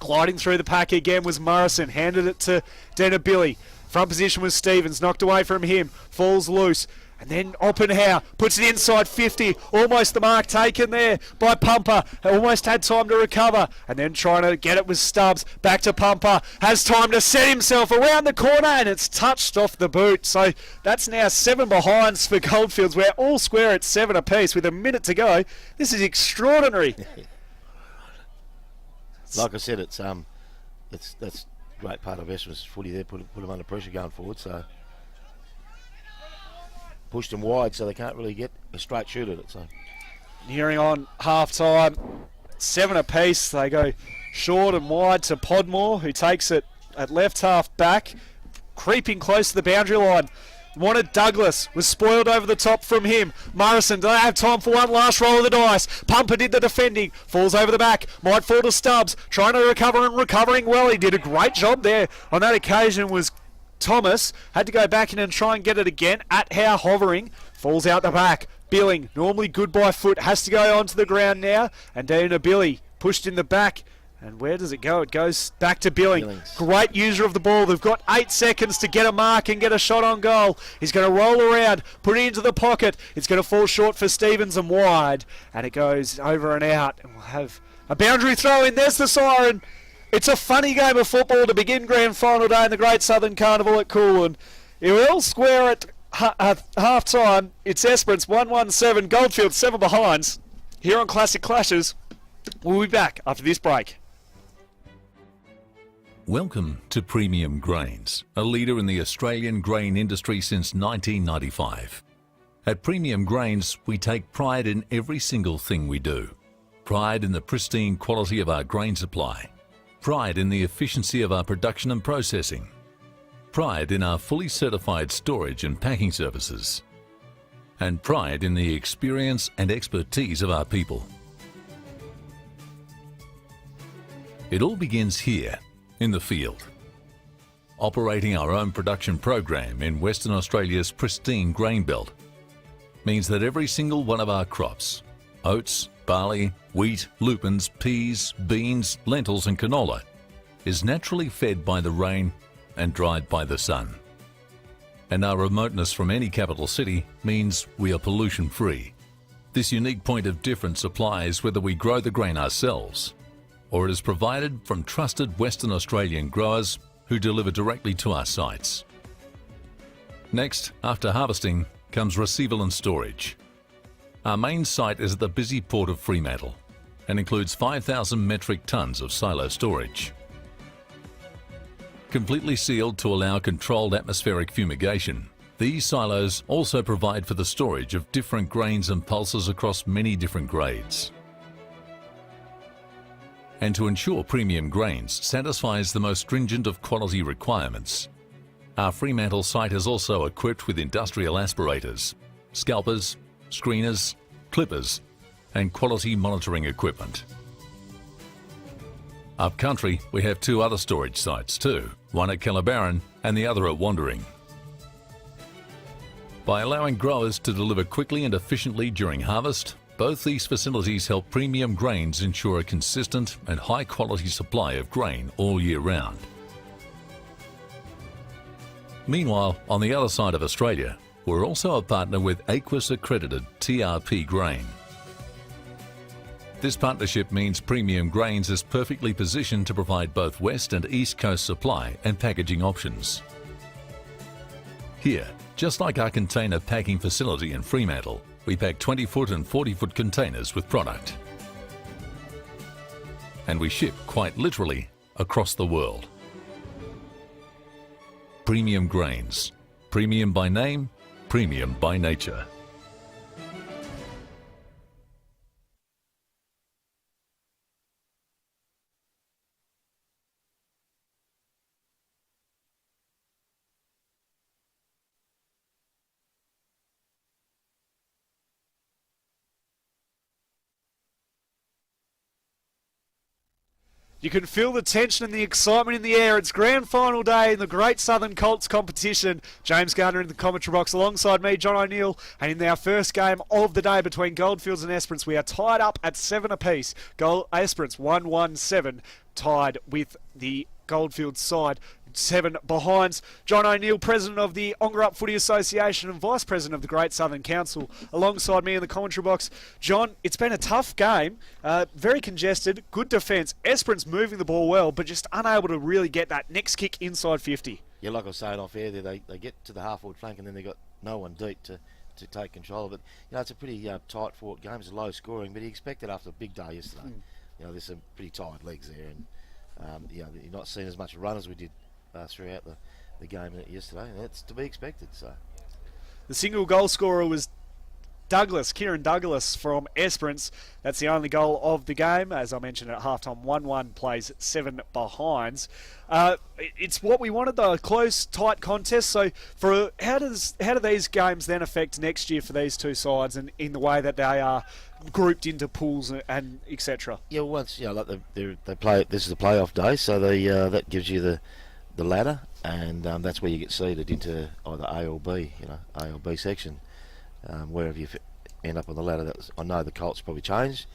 Gliding through the pack again was Morrison. Handed it to Dino Billy. Front position was Stevens. Knocked away from him. Falls loose. And then Oppenhauer puts it inside 50. Almost the mark taken there by Pumper. Almost had time to recover. And then trying to get it with Stubbs. Back to Pumper. Has time to set himself around the corner. And it's touched off the boot. So that's now 7 behinds for Goldfields. We're all square at 7 apiece with a minute to go. This is extraordinary. Like I said, that's a great part of Esperance's footy there. Put them under pressure going forward. So pushed them wide so they can't really get a straight shoot at it. So nearing on half time, 7 apiece. They go short and wide to Podmore, who takes it at left half back, creeping close to the boundary line. Wanted Douglas, was spoiled over the top from him. Morrison, do they have time for one last roll of the dice? Pumper did the defending, falls over the back, might fall to Stubbs, trying to recover and recovering well. He did a great job there. On that occasion was Thomas, had to go back in and try and get it again. At Howe hovering, falls out the back. Billing, normally good by foot, has to go onto the ground now. And Dana Billy pushed in the back. And where does it go? It goes back to Billing. Billings. Great user of the ball. They've got 8 seconds to get a mark and get a shot on goal. He's going to roll around, put it into the pocket. It's going to fall short for Stevens and wide. And it goes over and out. And we'll have a boundary throw in. There's the siren. It's a funny game of football to begin grand final day in the Great Southern Carnival at Coolin. We're all square at half time. It's Esperance 1-1-7, Goldfield 7 behinds. Here on Classic Clashes. We'll be back after this break. Welcome to Premium Grains, a leader in the Australian grain industry since 1995. At Premium Grains, we take pride in every single thing we do. Pride in the pristine quality of our grain supply. Pride in the efficiency of our production and processing. Pride in our fully certified storage and packing services. And pride in the experience and expertise of our people. It all begins here, in the field. Operating our own production program in Western Australia's pristine grain belt means that every single one of our crops, oats, barley, wheat, lupins, peas, beans, lentils and canola, is naturally fed by the rain and dried by the sun. And our remoteness from any capital city means we are pollution free. This unique point of difference applies whether we grow the grain ourselves or it is provided from trusted Western Australian growers who deliver directly to our sites. Next, after harvesting, comes receival and storage. Our main site is at the busy port of Fremantle and includes 5,000 metric tonnes of silo storage. Completely sealed to allow controlled atmospheric fumigation, these silos also provide for the storage of different grains and pulses across many different grades. And to ensure premium grains satisfies the most stringent of quality requirements, our Fremantle site is also equipped with industrial aspirators, scalpers, screeners, clippers, and quality monitoring equipment. Up country, we have 2 other storage sites too, one at Calabaran and the other at Wandering. By allowing growers to deliver quickly and efficiently during harvest, both these facilities help premium grains ensure a consistent and high quality supply of grain all year round. Meanwhile, on the other side of Australia, we're also a partner with Aquis accredited TRP grain. This partnership means Premium Grains is perfectly positioned to provide both West and East Coast supply and packaging options. Here, just like our container packing facility in Fremantle, we pack 20-foot and 40-foot containers with product. And we ship quite literally across the world. Premium Grains. Premium by name, premium by nature. You can feel the tension and the excitement in the air. It's grand final day in the Great Southern Colts competition. James Gardner in the commentary box alongside me, John O'Neill. And in our first game of the day between Goldfields and Esperance, we are tied up at 7 apiece. Esperance 1-1-7, tied with the Goldfields side. 7 behinds. John O'Neill, President of the Ongerup Footy Association and Vice President of the Great Southern Council, alongside me in the commentary box. John, it's been a tough game, very congested, good defence. Esperance moving the ball well, but just unable to really get that next kick inside 50. Yeah, like I was saying off air there, they get to the half-forward flank and then they've got no one deep to take control of it. You know, it's a pretty tight fought game. It's low scoring, but you expect it after a big day yesterday. You know, there's some pretty tight legs there, and you know, you're not seeing as much run as we did throughout the game yesterday, and that's to be expected. So the single goal scorer was Kieran Douglas from Esperance. That's the only goal of the game. As I mentioned at halftime, 1-1 plays 7 behinds. It's what we wanted, though, a close, tight contest. So how do these games then affect next year for these two sides, and in the way that they are grouped into pools and etc.? Yeah, well, once you know, like they play. This is the playoff day, so that gives you the ladder, and that's where you get seeded into either A or B, A or B section. Wherever you end up on the ladder, I know the Colts probably change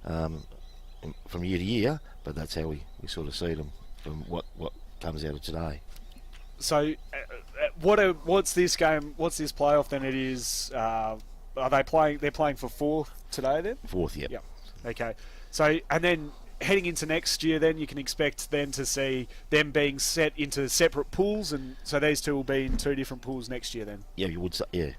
from year to year, but that's how we sort of seed them from what comes out of today. So, what's this game? What's this playoff then? It is. Are they playing? They're playing for 4th today then. 4th, yeah. Yep. Okay. So, and then heading into next year, then you can expect then to see them being set into separate pools, and so these two will be in 2 different pools next year. Then. Yeah, you would say. Yeah,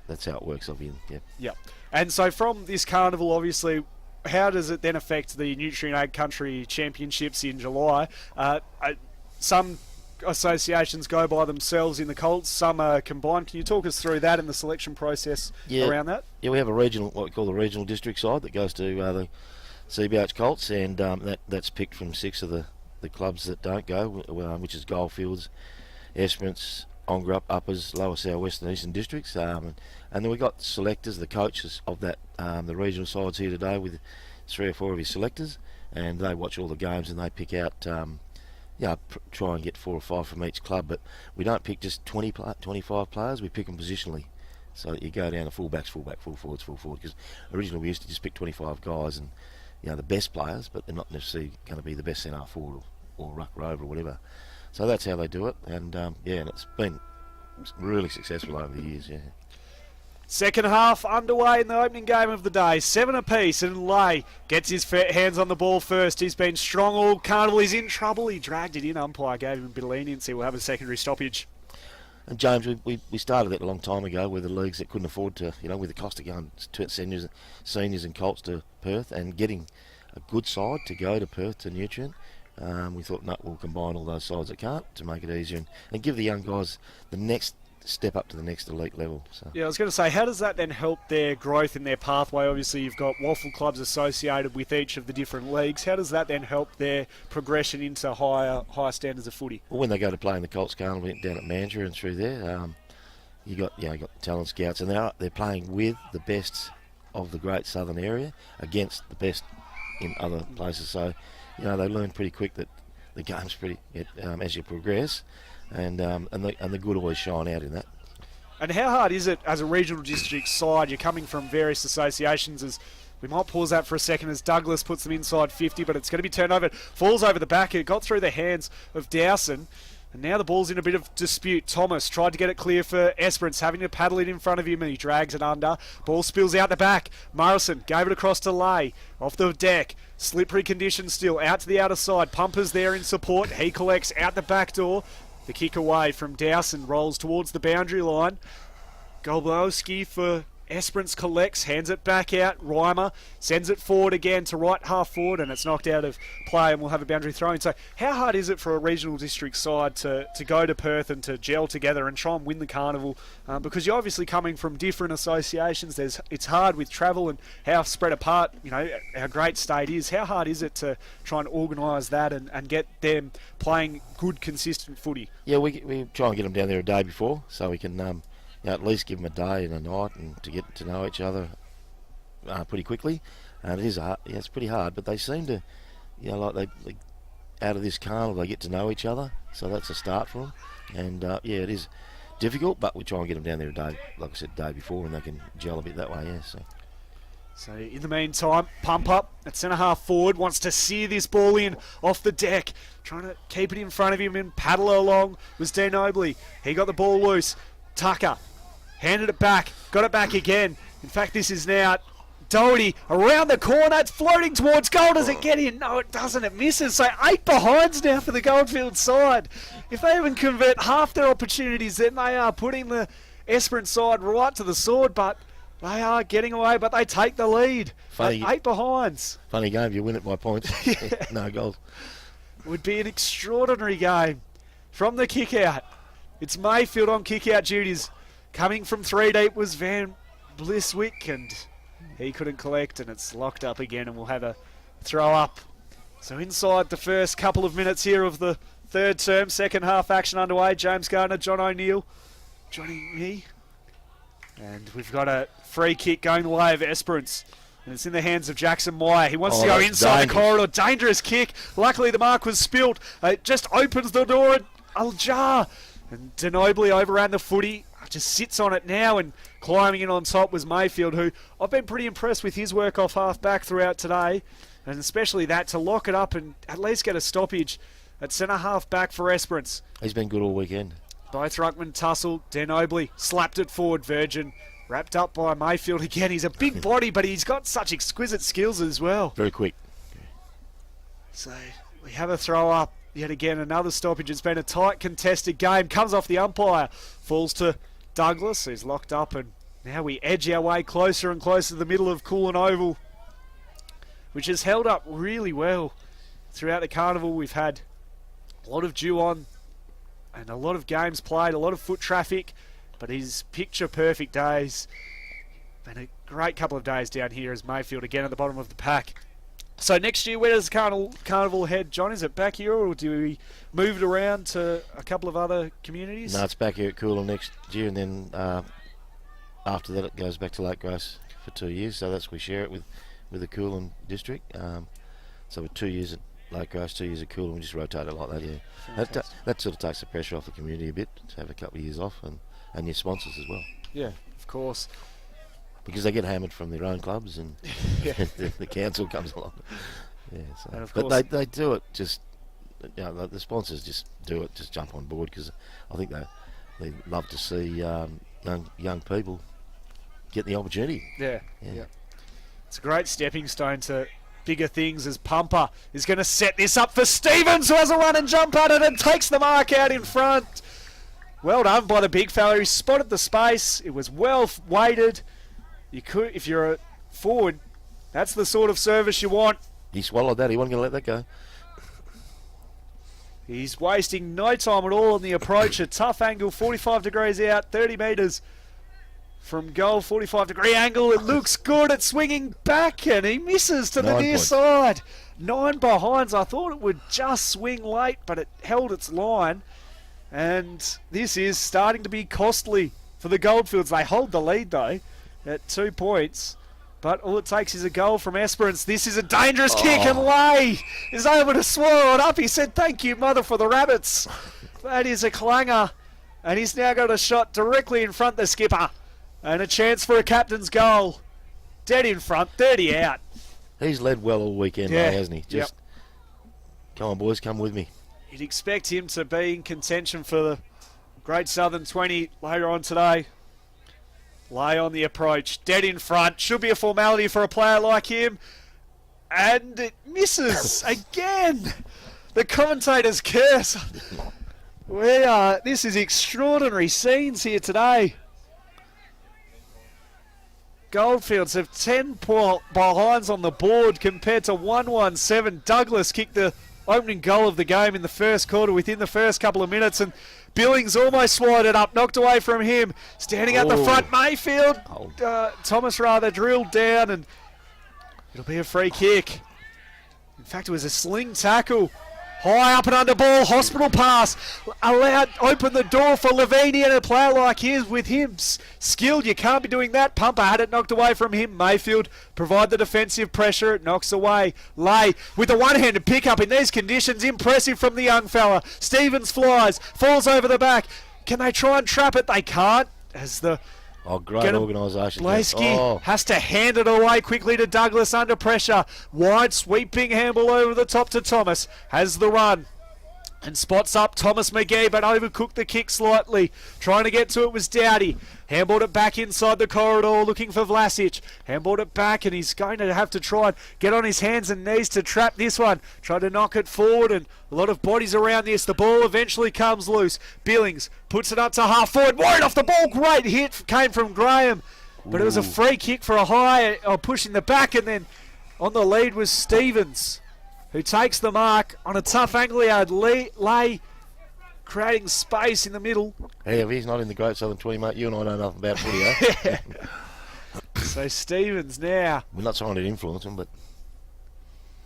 that's how it works. Obviously. Yeah. Yep. And so from this carnival, obviously, how does it then affect the Nutrient Ag Country Championships in July? Some associations go by themselves in the Colts, some are combined. Can you talk us through that and the selection process around that? Yeah, we have a regional, what we call the regional district side, that goes to the CBH Colts, and that's picked from 6 of the clubs that don't go, which is Goldfields, Esperance, Ongerup, Uppers, Lower South West and Eastern districts, and then we got selectors, the coaches of that, the regional sides here today with 3 or 4 of his selectors, and they watch all the games and they pick out, try and get 4 or 5 from each club, but we don't pick just 25 players, we pick them positionally. So that you go down to fullbacks, full forwards, because originally we used to just pick 25 guys and the best players, but they're not necessarily going to be the best centre forward or ruck rover or whatever. So that's how they do it, and and it's been really successful over the years. Yeah. Second half underway in the opening game of the day. 7 apiece, and Lay gets his hands on the ball first. He's been strong all carnival. He's in trouble. He dragged it in. Umpire gave him a bit of leniency. We'll have a secondary stoppage. And James, we started that a long time ago with the leagues that couldn't afford to, with the cost of going to seniors and Colts to Perth and getting a good side to go to Perth to Nutrient. We thought, no, we'll combine all those sides that can't to make it easier and give the young guys the next step up to the next elite level. So. Yeah, I was going to say, how does that then help their growth in their pathway? Obviously, you've got waffle clubs associated with each of the different leagues. How does that then help their progression into higher standards of footy? Well, when they go to play in the Colts Carnival down at Mandurah and through there, you got talent scouts, and they're playing with the best of the Great Southern area against the best in other places. So, they learn pretty quick that the game's pretty as you progress. And the good always shine out in that. And how hard is it as a regional district side? You're coming from various associations. As we might pause that for a second as Douglas puts them inside 50, but it's going to be turned over. Falls over the back. It got through the hands of Dowson. And now the ball's in a bit of dispute. Thomas tried to get it clear for Esperance, having to paddle it in front of him, and he drags it under. Ball spills out the back. Morrison gave it across to Lay. Off the deck. Slippery conditions still. Out to the outer side. Pumpers there in support. He collects out the back door. The kick away from Dowson rolls towards the boundary line. Golbowski for Esperance collects, hands it back out. Reimer sends it forward again to right half forward, and it's knocked out of play, and we'll have a boundary throw in. So how hard is it for a regional district side to go to Perth and to gel together and try and win the carnival? Because you're obviously coming from different associations. It's hard with travel and how spread apart our great state is. How hard is it to try and organise that and get them playing good, consistent footy? Yeah, we try and get them down there a day before so we can at least give them a day and a night and to get to know each other pretty quickly. And it is it's pretty hard, but they seem to, like they out of this carnival they get to know each other, so that's a start for them. And it is difficult, but we try and get them down there a day, like I said, day before, and they can gel a bit that way. Yeah. So in the meantime, Pump Up at centre half forward wants to sear this ball in off the deck, trying to keep it in front of him and paddle along was Dean Obley. He got the ball loose. Tucker handed it back, got it back again. In fact, this is now Doherty around the corner. It's floating towards goal. Does it get in? No, it doesn't. It misses. So 8 behinds now for the Goldfield side. If they even convert half their opportunities, then they are putting the Esperance side right to the sword. But they are getting away, but they take the lead. Funny, 8 behinds. Funny game. You win it by points. Yeah. No goals. Would be an extraordinary game from the kick out. It's Mayfield on kick out duties. Coming from 3 deep was Van Blisswick, and he couldn't collect, and it's locked up again, and we'll have a throw up. So inside the first couple of minutes here of the third term, second half action underway. James Gardner, John O'Neill joining me. And we've got a free kick going the way of Esperance. And it's in the hands of Jackson Meyer. He wants to go inside the corridor. Dangerous kick. Luckily the mark was spilt. It just opens the door ajar. And Denobly overran the footy. Just sits on it now, and climbing in on top was Mayfield, who I've been pretty impressed with his work off half back throughout today, and especially that to lock it up and at least get a stoppage at centre half back for Esperance. He's been good all weekend. Both ruckman tussled. Denobly slapped it forward. Virgin wrapped up by Mayfield again. He's a big body, but he's got such exquisite skills as well. Very quick. So we have a throw up. Yet again, another stoppage. It's been a tight, contested game. Comes off the umpire. Falls to Douglas, who's locked up, and now we edge our way closer and closer to the middle of Coolin Oval, which has held up really well throughout the carnival. We've had a lot of dew on and a lot of games played, a lot of foot traffic, but his picture-perfect days. Been a great couple of days down here as Mayfield again at the bottom of the pack. So next year, where does Carnival head, John? Is it back here, or do we move it around to a couple of other communities? No, it's back here at Coolin next year, and then after that it goes back to Lake Grace for 2 years. So we share it with the Coolin district. So with 2 years at Lake Grace, 2 years at Coolin, we just rotate it like that. Yeah, that sort of takes the pressure off the community a bit to have a couple of years off, and your sponsors as well. Yeah, of course. Because they get hammered from their own clubs, and the council comes along. Yeah, so. And of but course they do it just. The sponsors just do it, just jump on board, because I think they love to see young people get the opportunity. Yeah. Yeah. It's a great stepping stone to bigger things as Pumper is going to set this up for Stevens, who has a run and jump at it and takes the mark out in front. Well done by the big fella. He spotted the space. It was well weighted. You could, if you're a forward, that's the sort of service you want. He swallowed that. He wasn't going to let that go. He's wasting no time at all on the approach. A tough angle, 45 degrees out, 30 metres from goal, 45-degree angle. It looks good at swinging back, and he misses to the 9 near points. side. 9 behinds. I thought it would just swing late, but it held its line. And this is starting to be costly for the Goldfields. They hold the lead, though, at 2 points. But all it takes is a goal from Esperance. This is a dangerous kick, and Lay is able to swallow it up. He said, "Thank you, mother, for the rabbits." That is a clanger. And he's now got a shot directly in front of the skipper. And a chance for a captain's goal. Dead in front, 30 out. He's led well all weekend, Yeah. hasn't he? Just come on, boys, come with me. You'd expect him to be in contention for the Great Southern 20 later on today. Lay on the approach, dead in front. Should be a formality for a player like him. And it misses again. The commentator's curse. This is extraordinary scenes here today. Goldfields have 10 behinds on the board compared to 117. Douglas kicked the opening goal of the game in the first quarter within the first couple of minutes, and Billings almost swallowed it up, knocked away from him. Standing at the front, Mayfield, Thomas rather drilled down, and it'll be a free kick. In fact, it was a sling tackle. High up and under ball, hospital pass. Open the door for Lavinia, and a player like his, with him skilled, you can't be doing that. Pumper had it knocked away from him. Mayfield provide the defensive pressure, it knocks away. Lay with a one-handed pick-up in these conditions, impressive from the young fella. Stevens flies, falls over the back. Can they try and trap it? They can't, as the Great organisation. Blaskey has to hand it away quickly to Douglas under pressure. Wide sweeping handball over the top to Thomas. Has the run and spots up Thomas McGee, but overcooked the kick slightly. Trying to get to it was Dowdy. Handballed it back inside the corridor, looking for Vlasic. Handballed it back, and he's going to have to try and get on his hands and knees to trap this one. Try to knock it forward, and a lot of bodies around this. The ball eventually comes loose. Billings puts it up to half forward. Wide off the ball. Great hit came from Graham. But it was a free kick for a high, pushing the back, and then on the lead was Stevens, who takes the mark on a tough angle. He had Lay creating space in the middle. Hey, if he's not in the Great Southern 20, mate, you and I know nothing about footy, eh? So Stevens now We're not trying to influence him, but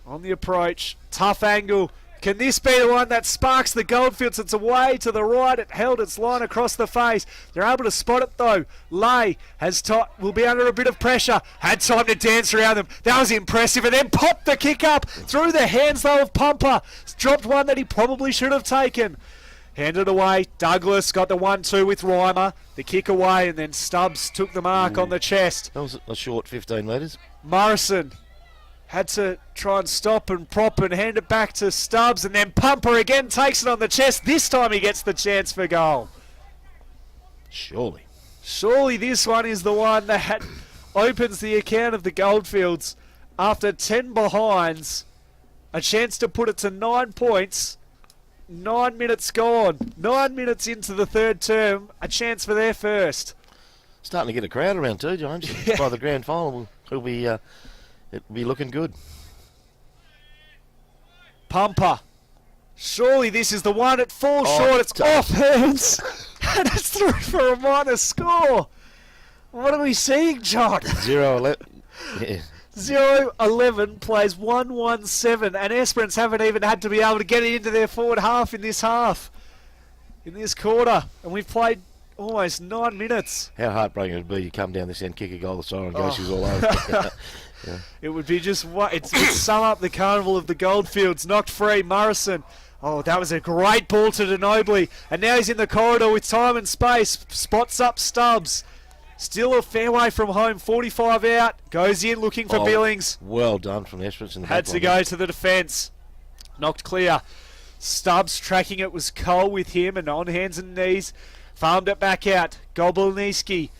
on the approach. Tough angle. Can this be the one that sparks the Goldfields? It's away to the right. It held its line across the face. They're able to spot it though. Lay will be under a bit of pressure. Had time to dance around them. That was impressive. And then popped the kick up through the hands though of Pumper. Dropped one that he probably should have taken. Handed away. Douglas got the 1-2 with Reimer. The kick away, and then Stubbs took the mark on the chest. that was a short 15 metres. Morrison had to try and stop and prop and hand it back to Stubbs, and then Pumper again takes it on the chest. This time he gets the chance for goal. Surely this one is the one that opens the account of the Goldfields. After 10 behinds, a chance to put it to 9 points. 9 minutes gone. 9 minutes into the third term, a chance for their first. Starting to get a crowd around too, James. By the grand final, it'll be looking good. Pumper. Surely this is the one. It falls short. It's off hands. And it's through for a minor score. What are we seeing, John? 0-11. Yeah. 0-11 plays 1-1-7, and Esperance haven't even had to be able to get it into their forward half in this quarter. And we've played almost 9 minutes. How heartbreaking it would be you come down this end, kick a goal, the siren goes, she's all over. Yeah. It would be just it's sum up the carnival of the Goldfields. Knocked free, Morrison. Oh, that was a great ball to Denobly. And now he's in the corridor with time and space. Spots up Stubbs. Still a fair way from home. 45 out. Goes in looking for Billings. Well done from Esperance. Had to go to the defence. Knocked clear. Stubbs tracking it was Cole with him and on hands and knees. Farmed it back out. Gobolniski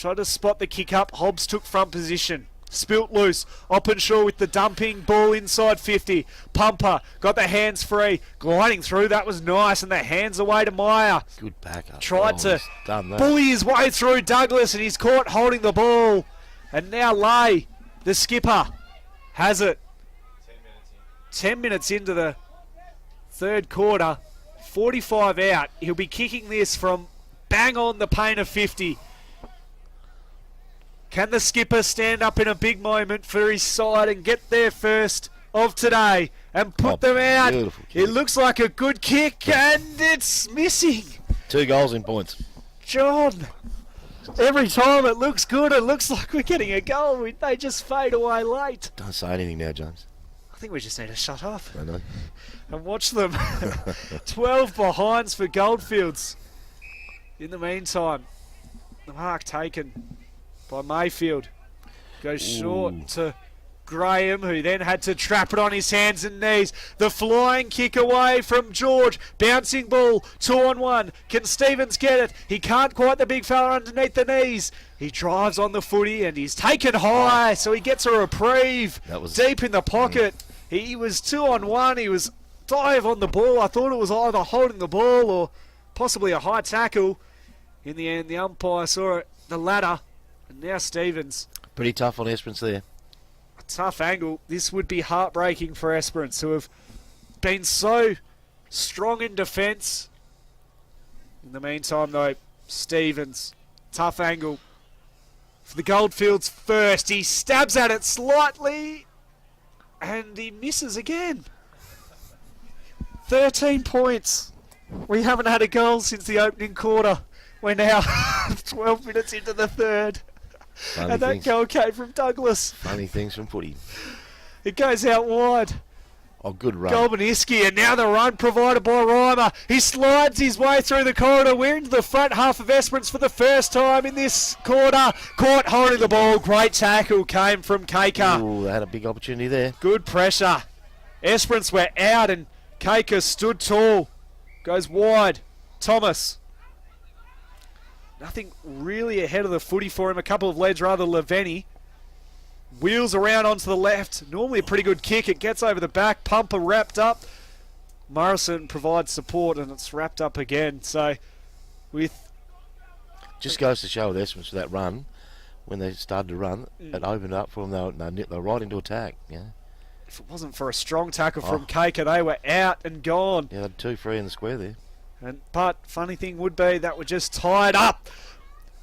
Tried to spot the kick up. Hobbs took front position. Spilt loose. Openshaw with the dumping ball inside 50. Pumper got the hands free. Gliding through. That was nice. And the hands away to Meyer. Good backup. Tried to he's done that. bully his way through Douglas, and he's caught holding the ball. And now Lay, the skipper, has it. 10 minutes into the third quarter. 45 out. He'll be kicking this from bang on the paint of 50. Can the skipper stand up in a big moment for his side and get their first of today and put them out? It looks like a good kick, and it's missing. 2 goals in points. John, every time it looks good, it looks like we're getting a goal. They just fade away late. Don't say anything now, James. I think we just need to shut up I know. and watch them. 12 behinds for Goldfields. In the meantime, the mark taken by Mayfield. Goes short to Graham, who then had to trap it on his hands and knees. The flying kick away from George. Bouncing ball, 2-on-1. Can Stevens get it? He can't quite, the big fella underneath the knees. He drives on the footy and he's taken high, so he gets a reprieve. That was deep in the pocket. He was 2-on-1. He was dive on the ball. I thought it was either holding the ball or possibly a high tackle. In the end, the umpire saw it, the ladder. And now Stevens. Pretty tough on Esperance there. A tough angle. This would be heartbreaking for Esperance, who have been so strong in defence. In the meantime, though, Stevens. Tough angle for the Goldfields first. He stabs at it slightly. And he misses again. 13 points. We haven't had a goal since the opening quarter. We're now 12 minutes into the third. Funny and that things. goal came from Douglas. Funny things from footy. It goes out wide. Oh, good run. Golbaniski, and now the run provided by Reimer. He slides his way through the corridor. We're into the front half of Esperance for the first time in this quarter. Caught holding the ball. Great tackle came from Kaker. Ooh, they had a big opportunity there. Good pressure. Esperance were out and Kaker stood tall. Goes wide. Thomas. Nothing really ahead of the footy for him. A couple of leads rather. Leveni wheels around onto the left. Normally a pretty good kick. It gets over the back. Pumper wrapped up. Morrison provides support and it's wrapped up again. So with... Just goes to show with Esperance for that run. When they started to run, it opened up for them. They were right into attack. Yeah. If it wasn't for a strong tackle from Kaker, they were out and gone. Yeah, they had 2 free in the square there. But funny thing would be that were just tied up.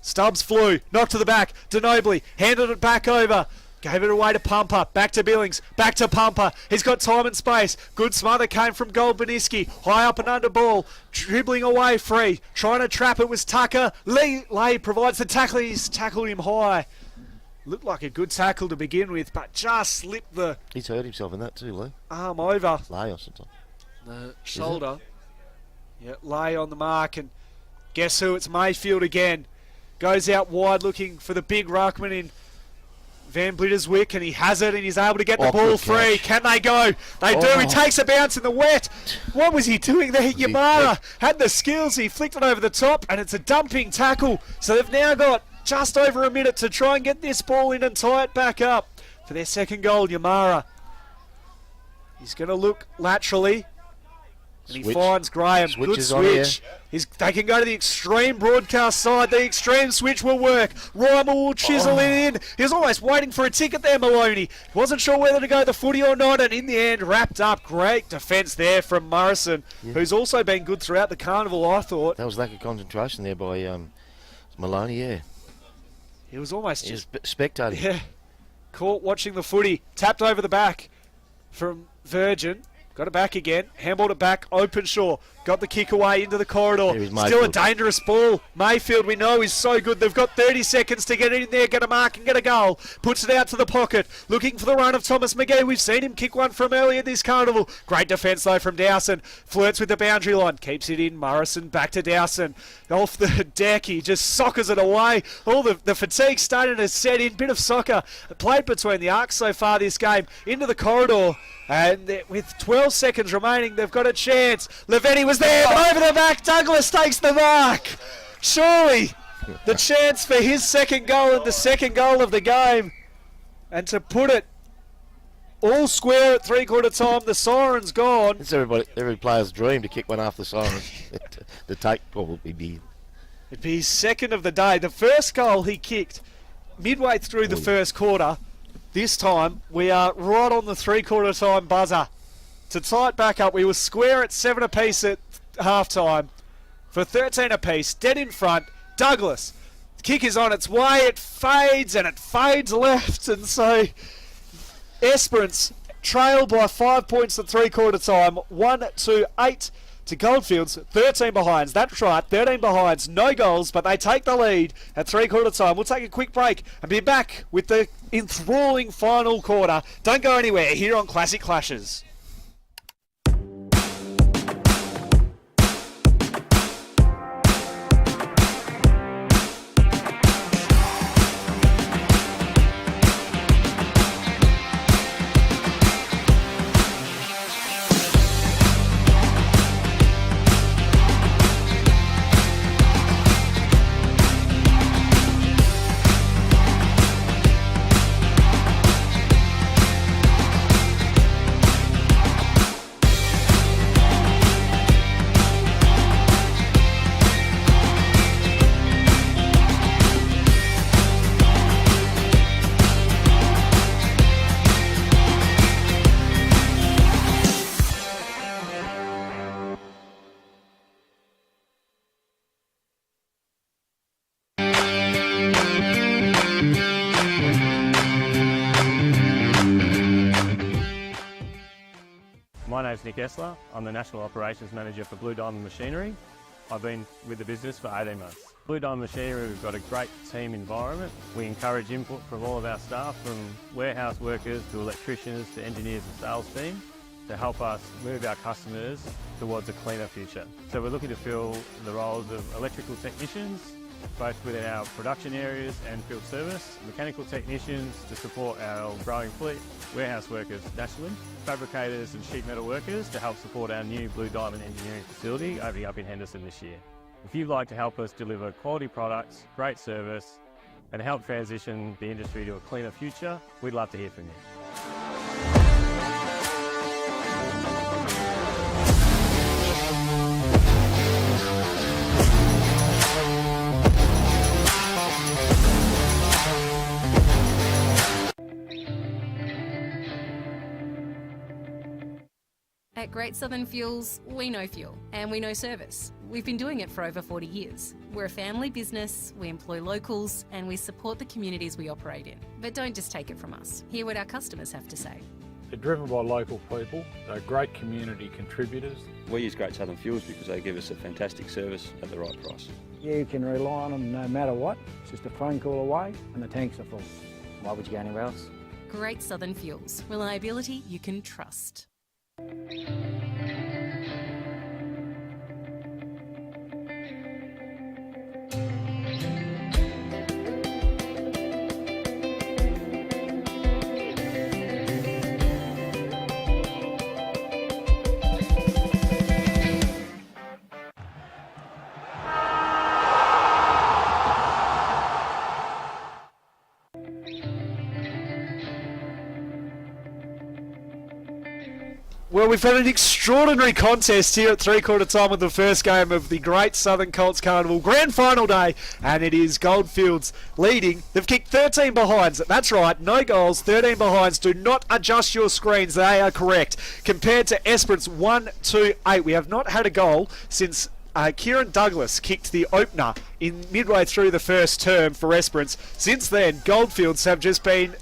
Stubbs flew, knocked to the back. Denobly handed it back over. Gave it away to Pumper. Back to Billings. Back to Pumper. He's got time and space. Good smother came from Golbaniski. High up and under ball. Dribbling away free. Trying to trap it was Tucker. Lay provides the tackle. He's tackled him high. Looked like a good tackle to begin with, but just slipped the He's hurt himself in that too, Lee. arm over. Lay or something. The shoulder. Yeah, Lay on the mark, and guess who? It's Mayfield again. Goes out wide looking for the big ruckman in Van Blitterswyk, and he has it, and he's able to get the ball free. Can they go? They do. He takes a bounce in the wet. What was he doing there? Yamara had the skills. He flicked it over the top, and it's a dumping tackle. So they've now got just over a minute to try and get this ball in and tie it back up for their second goal. Yamara. He's going to look laterally. And he finds Graham. Good switch. They can go to the extreme broadcast side. The extreme switch will work. Reimer will chisel it in. He was almost waiting for a ticket there, Maloney. Wasn't sure whether to go the footy or not, and in the end, wrapped up. Great defence there from Morrison, who's also been good throughout the carnival, I thought. That was lack of concentration there by Maloney, yeah. He was almost just spectating. Yeah. Caught watching the footy. Tapped over the back from Virgin. Got it back again. Handballed it back. Openshaw. Got the kick away into the corridor. Still a dangerous ball. Mayfield, we know, is so good. They've got 30 seconds to get in there, get a mark and get a goal. Puts it out to the pocket. Looking for the run of Thomas McGee. We've seen him kick one from earlier this carnival. Great defence, though, from Dowson. Flirts with the boundary line. Keeps it in. Morrison back to Dowson. Off the deck. He just soccers it away. All the fatigue starting to set in. Bit of soccer played between the arcs so far this game. Into the corridor. And with 12 seconds remaining, they've got a chance. Leveni was there, over the back. Douglas takes the mark. Surely The chance for his second goal and the second goal of the game. And to put it all square at three-quarter time, the siren's gone. It's every player's dream to kick one after the siren. The take probably be. It'd be his second of the day. The first goal he kicked midway through the first quarter. This time, we are right on the three-quarter time buzzer. To tie it back up, we were square at 7 apiece at half-time. For 13 apiece, dead in front, Douglas. The kick is on its way, it fades, and it fades left, and so Esperance trail by 5 points at three-quarter time, 1-8 to Goldfields, 13 behinds. That's right, 13 behinds, no goals, but they take the lead at three-quarter time. We'll take a quick break and be back with the enthralling final quarter. Don't go anywhere here on Classic Clashes. My name's Nick Essler. I'm the National Operations Manager for Blue Diamond Machinery. I've been with the business for 18 months. Blue Diamond Machinery, we've got a great team environment. We encourage input from all of our staff, from warehouse workers to electricians to engineers and sales team, to help us move our customers towards a cleaner future. So we're looking to fill the roles of electrical technicians, both within our production areas and field service, mechanical technicians to support our growing fleet, warehouse workers nationally, fabricators and sheet metal workers to help support our new Blue Diamond engineering facility opening up in Henderson this year. If you'd like to help us deliver quality products, great service and help transition the industry to a cleaner future, we'd love to hear from you. At Great Southern Fuels, we know fuel and we know service. We've been doing it for over 40 years. We're a family business, we employ locals and we support the communities we operate in. But don't just take it from us. Hear what our customers have to say. They're driven by local people. They're great community contributors. We use Great Southern Fuels because they give us a fantastic service at the right price. You can rely on them no matter what. It's just a phone call away and the tanks are full. Why would you go anywhere else? Great Southern Fuels. Reliability you can trust. Well, we've had an extraordinary contest here at three-quarter time of the first game of the Great Southern Colts Carnival Grand Final Day, and it is Goldfields leading. They've kicked 13 behinds. That's right, no goals, 13 behinds. Do not adjust your screens, they are correct. Compared to Esperance 1-8. We have not had a goal since Kieran Douglas kicked the opener in midway through the first term for Esperance. Since then, Goldfields have just been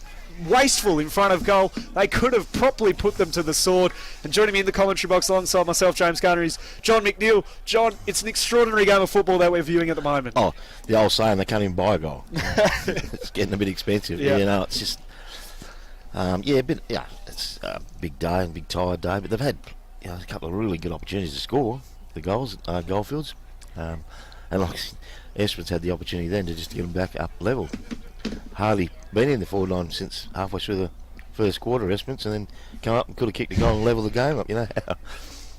wasteful in front of goal. They could have properly put them to the sword. And joining me in the commentary box alongside myself, James Garner, is John McNeil. John, it's an extraordinary game of football that we're viewing at the moment. Oh, the old saying, they can't even buy a goal. It's getting a bit expensive. Yeah. You know, it's just, it's a big day and big tired day, but they've had a couple of really good opportunities to score the goals at Goldfields. And like Esperance had the opportunity then to just get them back up level. Hardly been in the forward line since halfway through the first quarter, Esperance, and then come up and could have kicked the goal and level the game up. You know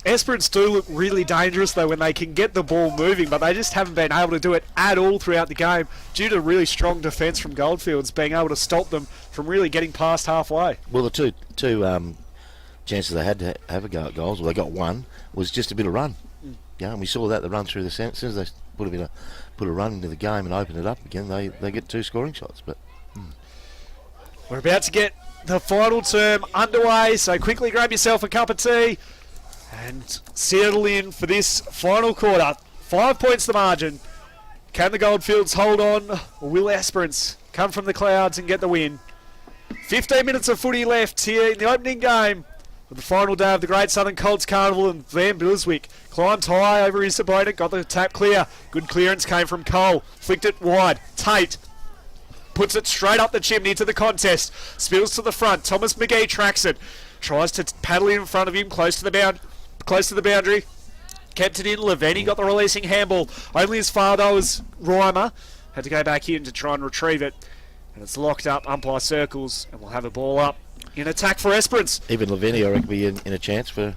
Esperance do look really dangerous though when they can get the ball moving, but they just haven't been able to do it at all throughout the game due to really strong defence from Goldfields being able to stop them from really getting past halfway. Well, the two chances they had to have a go at goals, well, they got one, was just a bit of run. Yeah, and we saw that, the run through the centre. As soon as they put a run into the game and open it up again, they get 2 scoring shots. But we're about to get the final term underway, so quickly grab yourself a cup of tea and settle in for this final quarter. 5 points the margin. Can the Goldfields hold on, or will Esperance come from the clouds and get the win? 15 minutes of footy left here in the opening game of the final day of the Great Southern Colts Carnival, and Van Bilswick climbed high over his opponent, got the tap clear. Good clearance came from Cole, flicked it wide. Tate puts it straight up the chimney to the contest, spills to the front. Thomas McGee tracks it, tries to paddle in front of him, close to the boundary. Kept it in. Leveni got the releasing handball. Only as far though as Reimer had to go back in to try and retrieve it, and it's locked up. Umpire circles, and we'll have a ball up in attack for Esperance. even Leveni, I reckon, be in a chance for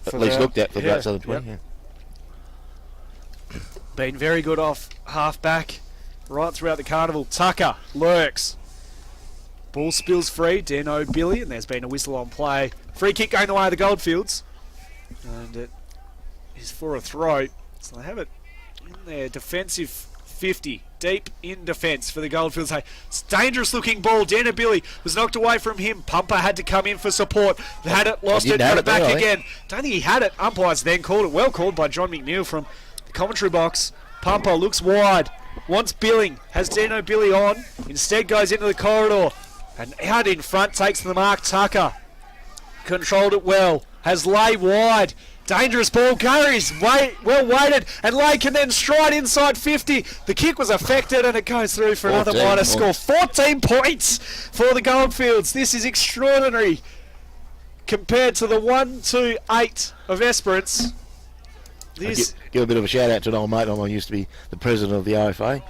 at least looked at for Great Southern 20. Yep. Been very good off half back right throughout the carnival. Tucker lurks. Ball spills free. Dano Billy, and there's been a whistle on play. Free kick going the way of the Goldfields, and it is for a throw. So they have it in their defensive 50, deep in defence for the Goldfields. Hey, it's dangerous looking ball. Dana Billy was knocked away from him. Pumper had to come in for support. They had it, lost it, got it back again. Don't think he had it. Umpires then called it. Well called by John McNeil from the commentary box. Pumper looks wide, wants Billing, has Dano Billy on, instead goes into the corridor, and out in front takes the mark. Tucker controlled it well, has Lay wide. Dangerous ball carries, well weighted, and Lay can then stride inside 50. The kick was affected, and it goes through for another minor score. 14 points for the Goldfields. This is extraordinary compared to the 1-2-8 of Esperance. Give a bit of a shout out to an old mate. I used to be the president of the OFA.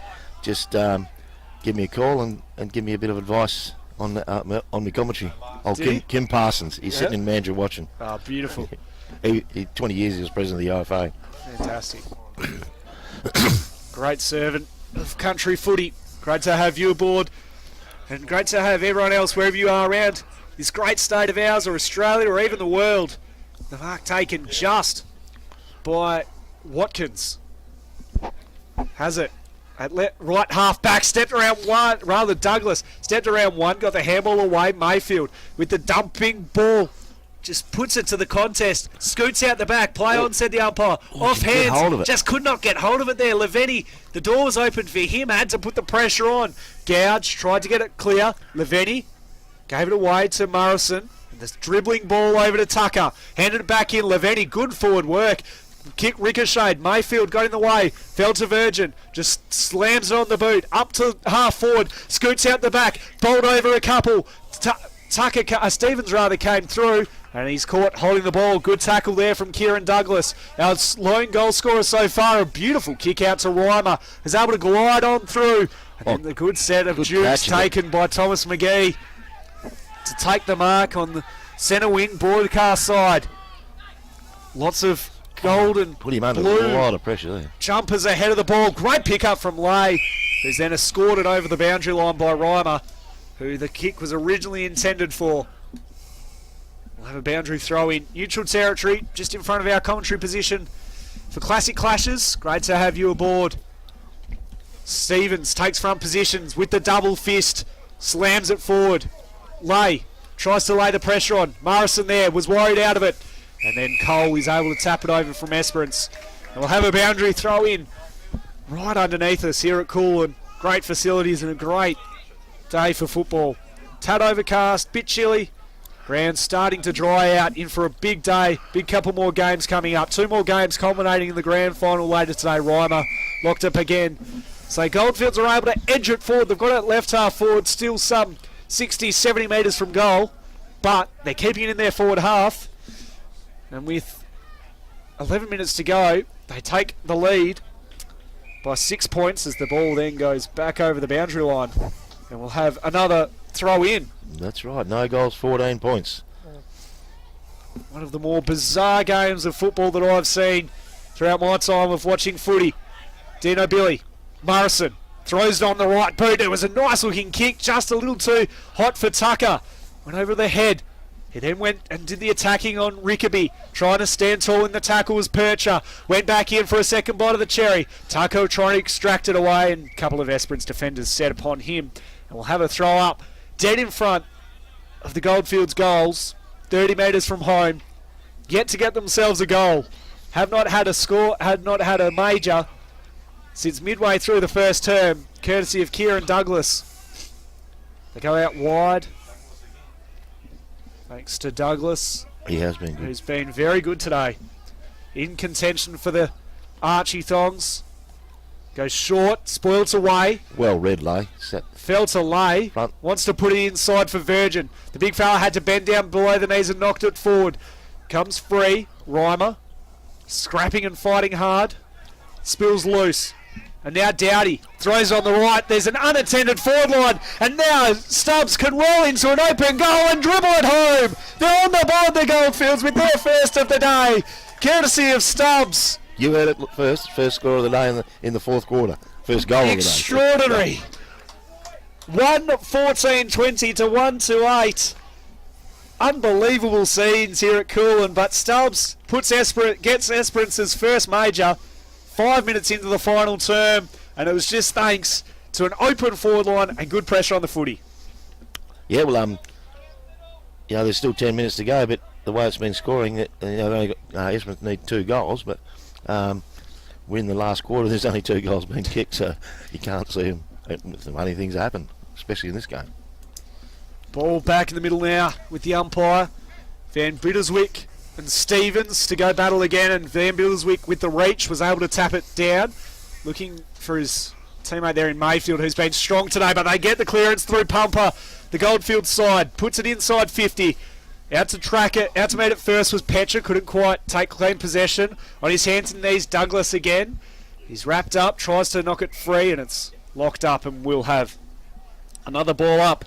Just give me a call and give me a bit of advice on my commentary. Kim Parsons. He's sitting in Mandurah watching. Oh, beautiful. He 20 years he was president of the OFA. Fantastic. Great servant of country footy. Great to have you aboard, and great to have everyone else wherever you are around this great state of ours, or Australia, or even the world. The mark taken just by Watkins. Has it at right half back, stepped around one, rather Douglas stepped around one, got the handball away. Mayfield with the dumping ball, just puts it to the contest, scoots out the back, play on, said the umpire, off hands, just could not get hold of it there. Leveni, the door was open for him, had to put the pressure on. Gouge tried to get it clear. Leveni gave it away to Morrison. This dribbling ball over to Tucker, handed it back in. Leveni, good forward work. Kick ricocheted. Mayfield got in the way. Fell to Virgin. Just slams it on the boot. Up to half forward. Scoots out the back. Bowled over a couple. Stevens rather came through, and he's caught holding the ball. Good tackle there from Kieran Douglas. Our lone goal scorer so far. A beautiful kick out to Reimer. Is able to glide on through. And then the good set of dukes taken by Thomas McGee to take the mark on the centre wing broadcast side. Lots of gold and put him under blue a lot of pressure there. Jumpers ahead of the ball. Great pick up from Lay, who's then escorted over the boundary line by Reimer, who the kick was originally intended for. We'll have a boundary throw in neutral territory, just in front of our commentary position for Classic Clashes. Great to have you aboard. Stevens takes front positions with the double fist, slams it forward. Lay tries to lay the pressure on. Morrison there was worried out of it, and then Cole is able to tap it over from Esperance. And we'll have a boundary throw in right underneath us here at Coolin. Great facilities and a great day for football. Tad overcast, bit chilly. Ground starting to dry out, in for a big day. Big couple more games coming up. 2 more games culminating in the grand final later today. Reimer locked up again. So Goldfields are able to edge it forward. They've got it left half forward, still some 60, 70 metres from goal, but they're keeping it in their forward half. And with 11 minutes to go, they take the lead by 6 points as the ball then goes back over the boundary line. And we'll have another throw in. That's right. No goals, 14 points. One of the more bizarre games of football that I've seen throughout my time of watching footy. Dino Billy, Morrison throws it on the right boot. It was a nice looking kick, just a little too hot for Tucker. Went over the head. He then went and did the attacking on Rickaby, trying to stand tall in the tackle was Percher. Went back in for a second bite of the cherry. Tucker trying to extract it away, and a couple of Esperance defenders set upon him. And we'll have a throw up dead in front of the Goldfields goals, 30 metres from home. Yet to get themselves a goal. Have not had a score, had not had a major since midway through the first term, courtesy of Kieran Douglas. They go out wide. Thanks to Douglas. He has been good. Who's been very good today. In contention for the Archie Thongs. Goes short, spoils away. Well read, Lay. Fell to Lay. Front. Wants to put it inside for Virgin. The big fella had to bend down below the knees and knocked it forward. Comes free. Reimer. Scrapping and fighting hard. Spills loose. And now Dowdy throws on the right. There's an unattended forward line. And now Stubbs can roll into an open goal and dribble it home. They're on the board, the Goldfields, with their first of the day. Courtesy of Stubbs. You heard it first score of the day in the fourth quarter. First goal of the day. Extraordinary. 1-14-20 to 1-8. Unbelievable scenes here at Coolin, but Stubbs gets Esperance's first major 5 minutes into the final term, and it was just thanks to an open forward line and good pressure on the footy. Yeah, well, there's still 10 minutes to go, but the way it's been scoring, Esperance need 2 goals, but we're in the last quarter. There's only 2 goals being kicked, so you can't see them. Funny things happen, especially in this game. Ball back in the middle now with the umpire. Van Bitterswick and Stevens to go battle again, and Van Bitterswick with the reach was able to tap it down. Looking for his teammate there in Mayfield, who's been strong today, but they get the clearance through Pumper. The Goldfield side puts it inside 50. Out to track it, out to meet it first was Petra, couldn't quite take clean possession. On his hands and knees, Douglas again. He's wrapped up, tries to knock it free, and it's locked up, and we'll have another ball up.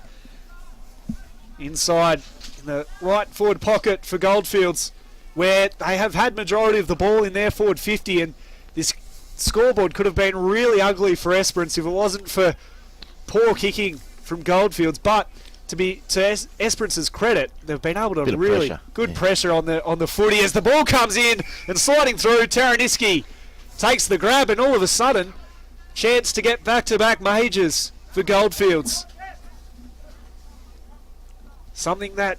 Inside in the right forward pocket for Goldfields, where they have had majority of the ball in their forward 50, and this scoreboard could have been really ugly for Esperance if it wasn't for poor kicking from Goldfields. But to Esperance's credit, they've been able to really good pressure on the footy as the ball comes in and sliding through. Taraniski takes the grab, and all of a sudden, chance to get back-to-back majors for Goldfields. Something that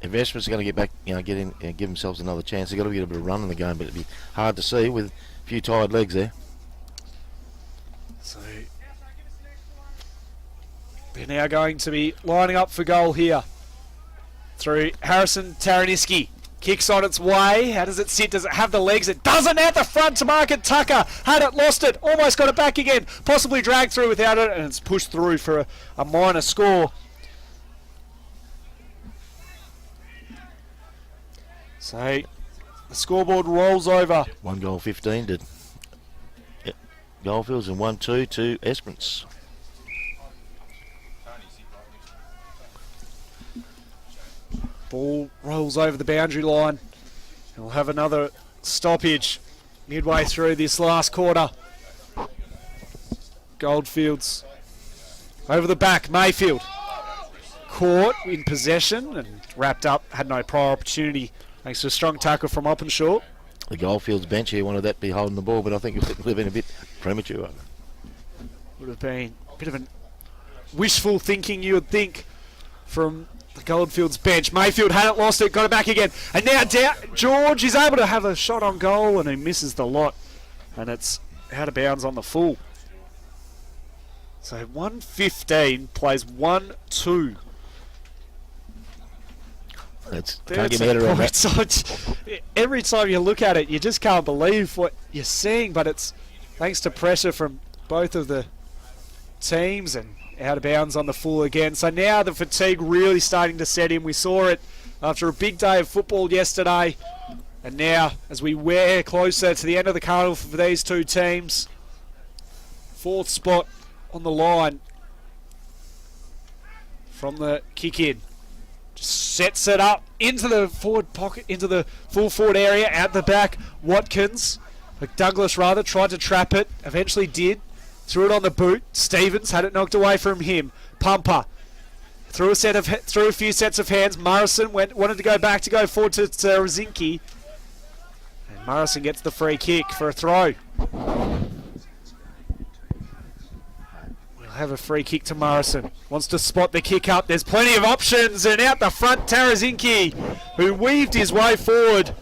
If Esperance are going to get back, get in and give themselves another chance, they've got to get a bit of run in the game, but it'd be hard to see with a few tired legs there. So they're now going to be lining up for goal here through Harrison Taraniski. Kicks on its way. How does it sit? Does it have the legs? It doesn't. At the front to mark it. Tucker had it, lost it, almost got it back again. Possibly dragged through without it, and it's pushed through for a minor score. So the scoreboard rolls over. 1 goal 15 to Goldfields and 1-2 to Esperance. Ball rolls over the boundary line. And we'll have another stoppage midway through this last quarter. Goldfields over the back. Mayfield caught in possession and wrapped up. Had no prior opportunity thanks to a strong tackle from Openshaw. The Goldfields bench here wanted that to be holding the ball, but I think it would have been a bit premature. Would have been a bit of a wishful thinking, you would think, from the Goldfields bench. Mayfield had it, lost it, got it back again. And now George is able to have a shot on goal, and he misses the lot. And it's out of bounds on the full. So 1-15 plays 1-2. Can't get my head around that. Every time you look at it, you just can't believe what you're seeing, but it's thanks to pressure from both of the teams and out of bounds on the full again. So now the fatigue really starting to set in. We saw it after a big day of football yesterday, and now as we wear closer to the end of the carnival for these two teams, 4th spot on the line from the kick in. Just sets it up into the forward pocket, into the full forward area, at the back. Douglas rather, tried to trap it, eventually did. Threw it on the boot. Stevens had it knocked away from him. Pumper threw a few sets of hands. Morrison wanted to go forward to Rosinski. And Morrison gets the free kick for a throw. We'll have a free kick to Morrison. Wants to spot the kick up. There's plenty of options. And out the front, Tarazinski, who weaved his way forward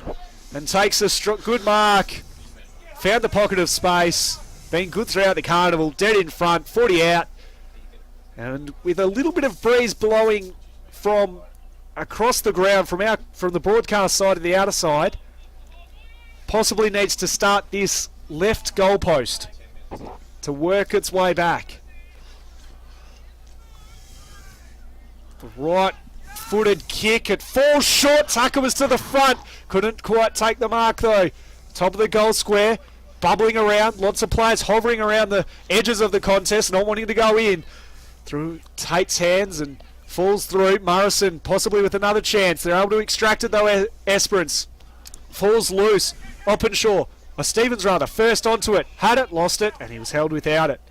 and takes a good mark. Found the pocket of space. Been good throughout the carnival. Dead in front. 40 out. And with a little bit of breeze blowing from across the ground from the broadcast side to the outer side, possibly needs to start this left goalpost to work its way back. The right-footed kick. It falls short. Tucker was to the front. Couldn't quite take the mark though. Top of the goal square. Bubbling around. Lots of players hovering around the edges of the contest, not wanting to go in. Through Tate's hands and falls through. Morrison possibly with another chance. They're able to extract it though, Esperance. Falls loose. Openshaw, Stevens rather, first onto it. Had it, lost it, and he was held without it.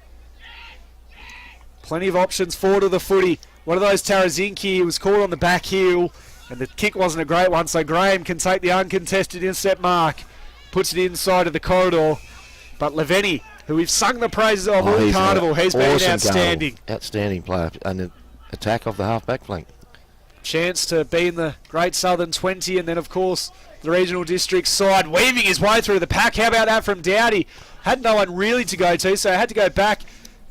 Plenty of options forward of the footy. One of those Tarazinski was caught on the back heel, and the kick wasn't a great one, so Graham can take the uncontested intercept mark. Puts it inside of the corridor. But Leveni, who we've sung the praises of all carnival, he's been outstanding. Outstanding player, and an attack off the half-back flank. Chance to be in the Great Southern 20, and then of course the regional district side weaving his way through the pack. How about that from Dowdy? Had no one really to go to, so had to go back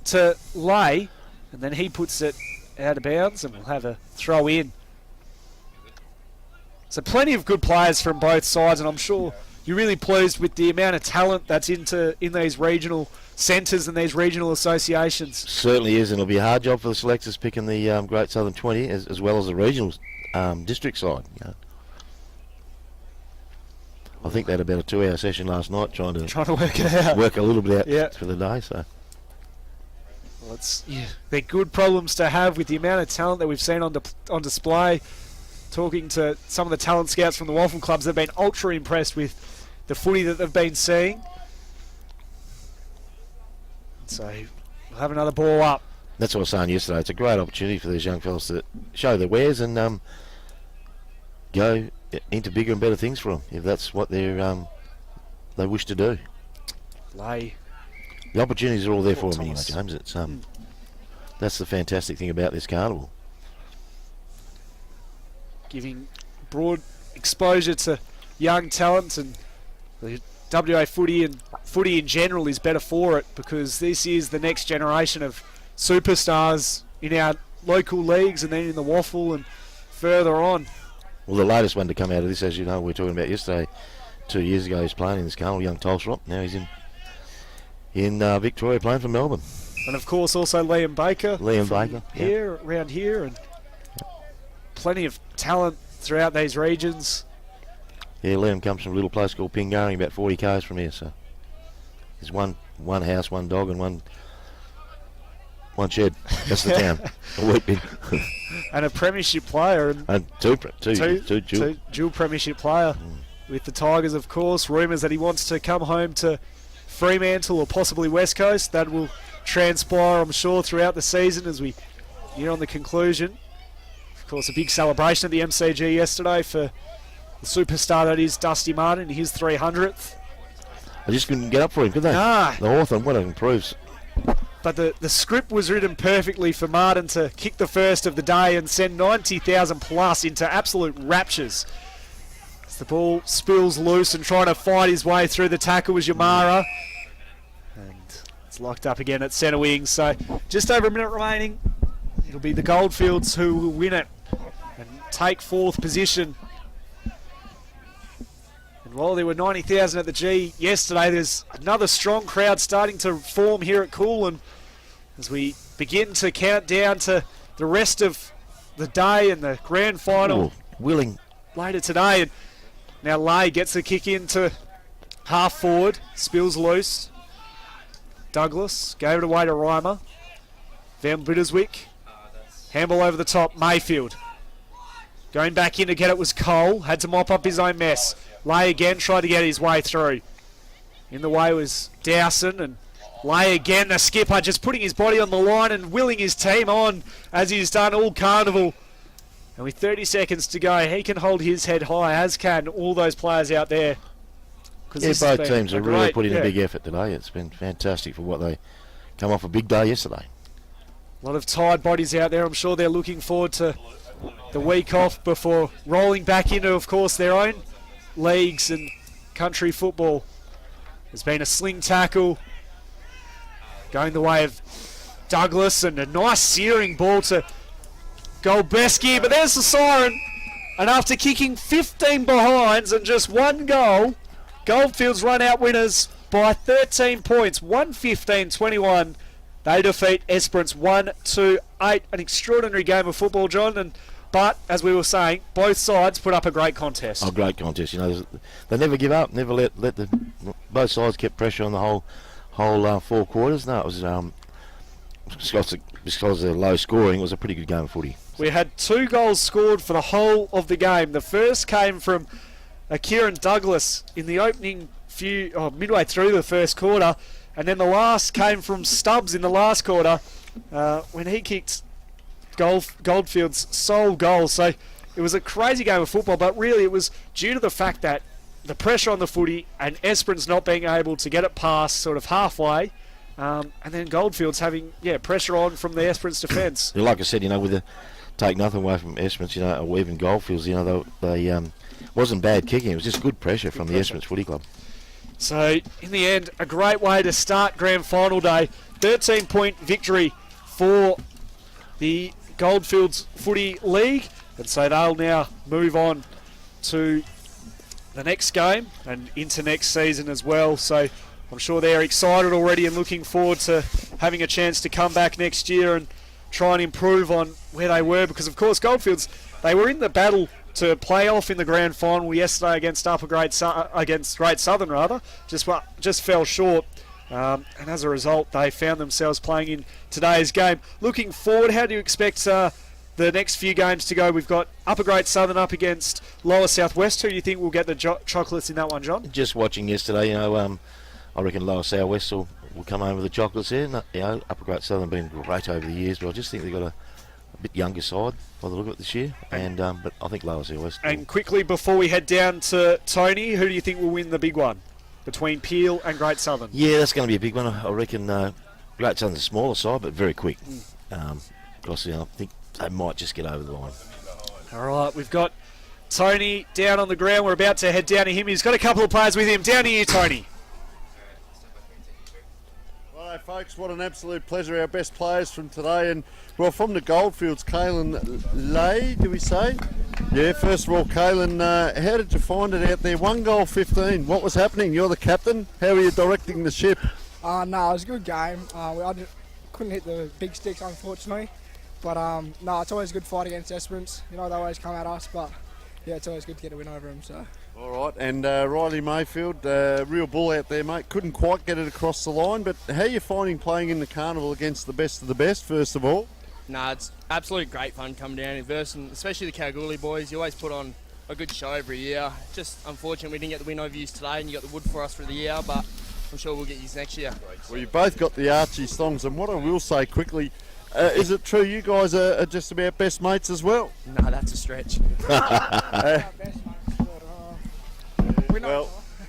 to Lay, and then he puts it out of bounds, and we'll have a throw in. So plenty of good players from both sides, and I'm sure you're really pleased with the amount of talent that's in these regional centres and these regional associations. Certainly is, and it'll be a hard job for the selectors picking the Great Southern 20 as well as the regional district side. You know. I think they had about a 2-hour session last night trying to work it out. Work a little bit out for the day. So well, they're good problems to have with the amount of talent that we've seen on display. Talking to some of the talent scouts from the Waffle Clubs, they've been ultra impressed with the footy that they've been seeing. So we'll have another ball up. That's what I was saying yesterday. It's a great opportunity for these young fellas to show their wares and go into bigger and better things for them, if that's what they wish to do. The opportunities are all there for them anyway, James. It's that's the fantastic thing about this carnival. Giving broad exposure to young talent, and the WA footy and footy in general is better for it, because this is the next generation of superstars in our local leagues and then in the Waffle and further on. Well, the latest one to come out of this, as you know, we were talking about yesterday, 2 years ago, he's playing in this carnival, young Tolsrop. Now he's in Victoria playing for Melbourne. And of course also Liam Baker. Around here, and plenty of talent throughout these regions. Yeah, Liam comes from a little place called Pingarring, about 40 k's from here. So there's one house, one dog, and one shed. That's the town. A wheat bin. And a premiership player. And two dual premiership player with the Tigers, of course. Rumours that he wants to come home to Fremantle or possibly West Coast. That will transpire, I'm sure, throughout the season as we near on the conclusion. Of course, a big celebration at the MCG yesterday for the superstar that is Dusty Martin, his 300th. I just couldn't get up for him, could they? Nah. The Hawthorn, what it improves. But the script was written perfectly for Martin to kick the first of the day and send 90,000 plus into absolute raptures. As the ball spills loose and trying to fight his way through the tackle was Yamara. And it's locked up again at centre wing. So just over a minute remaining. It'll be the Goldfields who will win it and take fourth position. And while there were 90,000 at the G yesterday, there's another strong crowd starting to form here at Coolin as we begin to count down to the rest of the day and the grand final. Willing later today. And now Lay gets the kick into half forward, spills loose. Douglas gave it away to Reimer. Van Bitterswick. Handball over the top, Mayfield. Going back in to get it was Cole. Had to mop up his own mess. Lay again, tried to get his way through. In the way was Dowson, and Lay again, the skipper, just putting his body on the line and willing his team on as he's done all carnival. And with 30 seconds to go, he can hold his head high, as can all those players out there. Yeah, both teams have really put in a big effort today. It's been fantastic for what they come off a big day yesterday. A lot of tired bodies out there. I'm sure they're looking forward to the week off before rolling back into, of course, their own leagues and country football. There's been a sling tackle going the way of Douglas, and a nice searing ball to Golbeski, but there's the siren. And after kicking 15 behinds and just one goal, Goldfields run out winners by 13 points, 115-21. They defeat Esperance 1-8. An extraordinary game of football, John. But, as we were saying, both sides put up a great contest. Oh, great contest. You know, they never give up, never let both sides kept pressure on the whole 4 quarters. No, it was because of the low scoring, it was a pretty good game of footy. We had 2 goals scored for the whole of the game. The first came from Kieran Douglas in the opening midway through the first quarter, and then the last came from Stubbs in the last quarter when he kicked Goldfield's sole goal. So it was a crazy game of football, but really it was due to the fact that the pressure on the footy and Esperance not being able to get it past sort of halfway, and then Goldfields having pressure on from the Esperance defence. Like I said, with the take nothing away from Esperance, or even Goldfields, they wasn't bad kicking. It was just good pressure from the Esperance Footy Club. So in the end, a great way to start grand final day. 13-point victory for the Goldfields Footy League, and so they'll now move on to the next game and into next season as well. So I'm sure they're excited already and looking forward to having a chance to come back next year and try and improve on where they were, because of course Goldfields, they were in the battle to play off in the grand final yesterday against Great Southern rather, just fell short. And as a result, they found themselves playing in today's game. Looking forward, how do you expect the next few games to go? We've got Upper Great Southern up against Lower Southwest. Who do you think will get the chocolates in that one, John? Just watching yesterday, I reckon Lower Southwest will come home with the chocolates there. Upper Great Southern been great over the years, but I just think they've got a bit younger side by the look of it this year. But I think Lower Southwest. And quickly, before we head down to Tony, who do you think will win the big one between Peel and Great Southern? Yeah, that's going to be a big one. I reckon Great Southern's a smaller side, but very quick. Because I think they might just get over the line. All right, we've got Tony down on the ground. We're about to head down to him. He's got a couple of players with him. Down to you, Tony. Well, folks, what an absolute pleasure. Our best players from today. And, well, from the Goldfields, Kaylin Lay, do we say? Yeah, first of all, Kaylin, how did you find it out there? 1 goal, 15. What was happening? You're the captain. How are you directing the ship? No, it was a good game. I couldn't hit the big sticks, unfortunately. But, no, it's always a good fight against Esperance. They always come at us, but, yeah, it's always good to get a win over them. So. All right, and Riley Mayfield, real bull out there, mate. Couldn't quite get it across the line, but how are you finding playing in the Carnival against the best of the best, first of all? Nah, it's absolute great fun coming down in verse, and especially the Kalgoorlie boys. You always put on a good show every year. Just unfortunate we didn't get the win over you today, and you got the wood for us for the year, but I'm sure we'll get you next year. Well, you both got the Archie thongs, and what I will say quickly, is it true you guys are just about best mates as well? No, that's a stretch.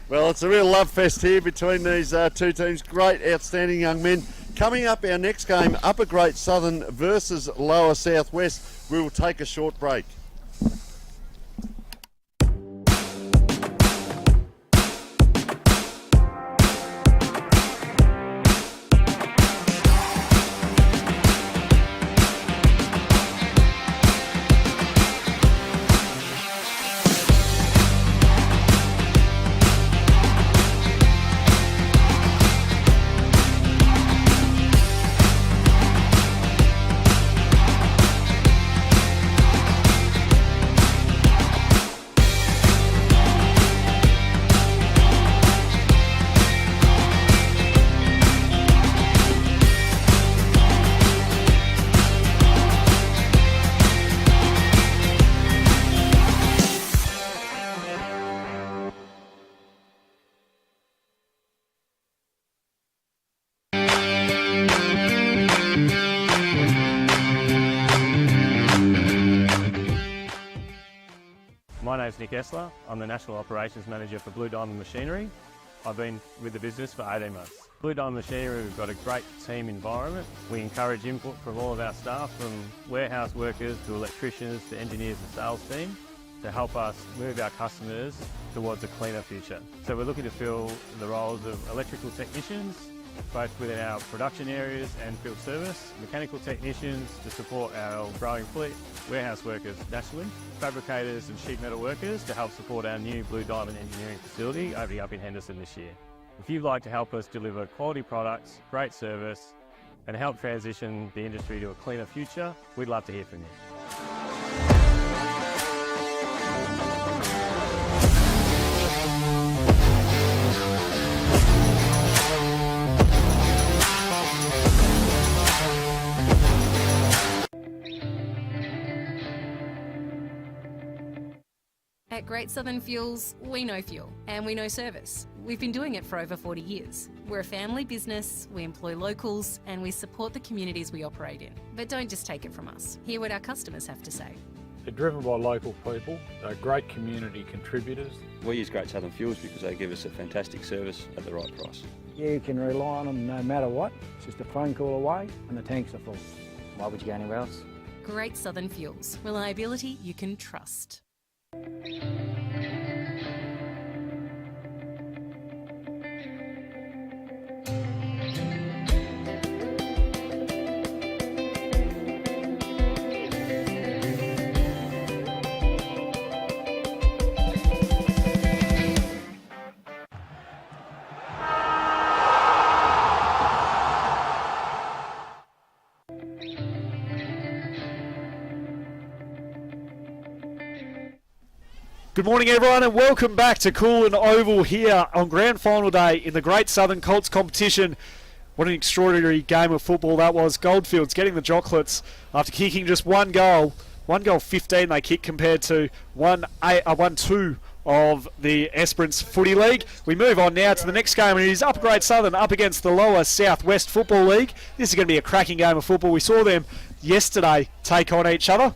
Well, it's a real love fest here between these two teams. Great, outstanding young men. Coming up, our next game, Upper Great Southern versus Lower Southwest. We will take a short break. name's Nick Essler. I'm the National Operations Manager for Blue Diamond Machinery. I've been with the business for 18 months. Blue Diamond Machinery, we've got a great team environment. We encourage input from all of our staff, from warehouse workers to electricians to engineers and sales team, to help us move our customers towards a cleaner future. So we're looking to fill the roles of electrical technicians, both within our production areas and field service, mechanical technicians to support our growing fleet, warehouse workers nationally, fabricators and sheet metal workers to help support our new Blue Diamond engineering facility opening up in Henderson this year. If you'd like to help us deliver quality products, great service and help transition the industry to a cleaner future, we'd love to hear from you. At Great Southern Fuels, we know fuel and we know service. We've been doing it for over 40 years. We're a family business, we employ locals and we support the communities we operate in. But don't just take it from us. Hear what our customers have to say. They're driven by local people. They're great community contributors. We use Great Southern Fuels because they give us a fantastic service at the right price. You can rely on them no matter what. It's just a phone call away and the tanks are full. Why would you go anywhere else? Great Southern Fuels. Reliability you can trust. Good morning everyone and welcome back to Coolin Oval here on Grand Final Day in the Great Southern Colts competition. What an extraordinary game of football that was. Goldfields getting the chocolates after kicking just one goal. 1-15 they kicked compared to 1-2 of the Esperance Footy League. We move on now to the next game, and it is Upper Great Southern up against the Lower Southwest Football League. This is going to be a cracking game of football. We saw them yesterday take on each other.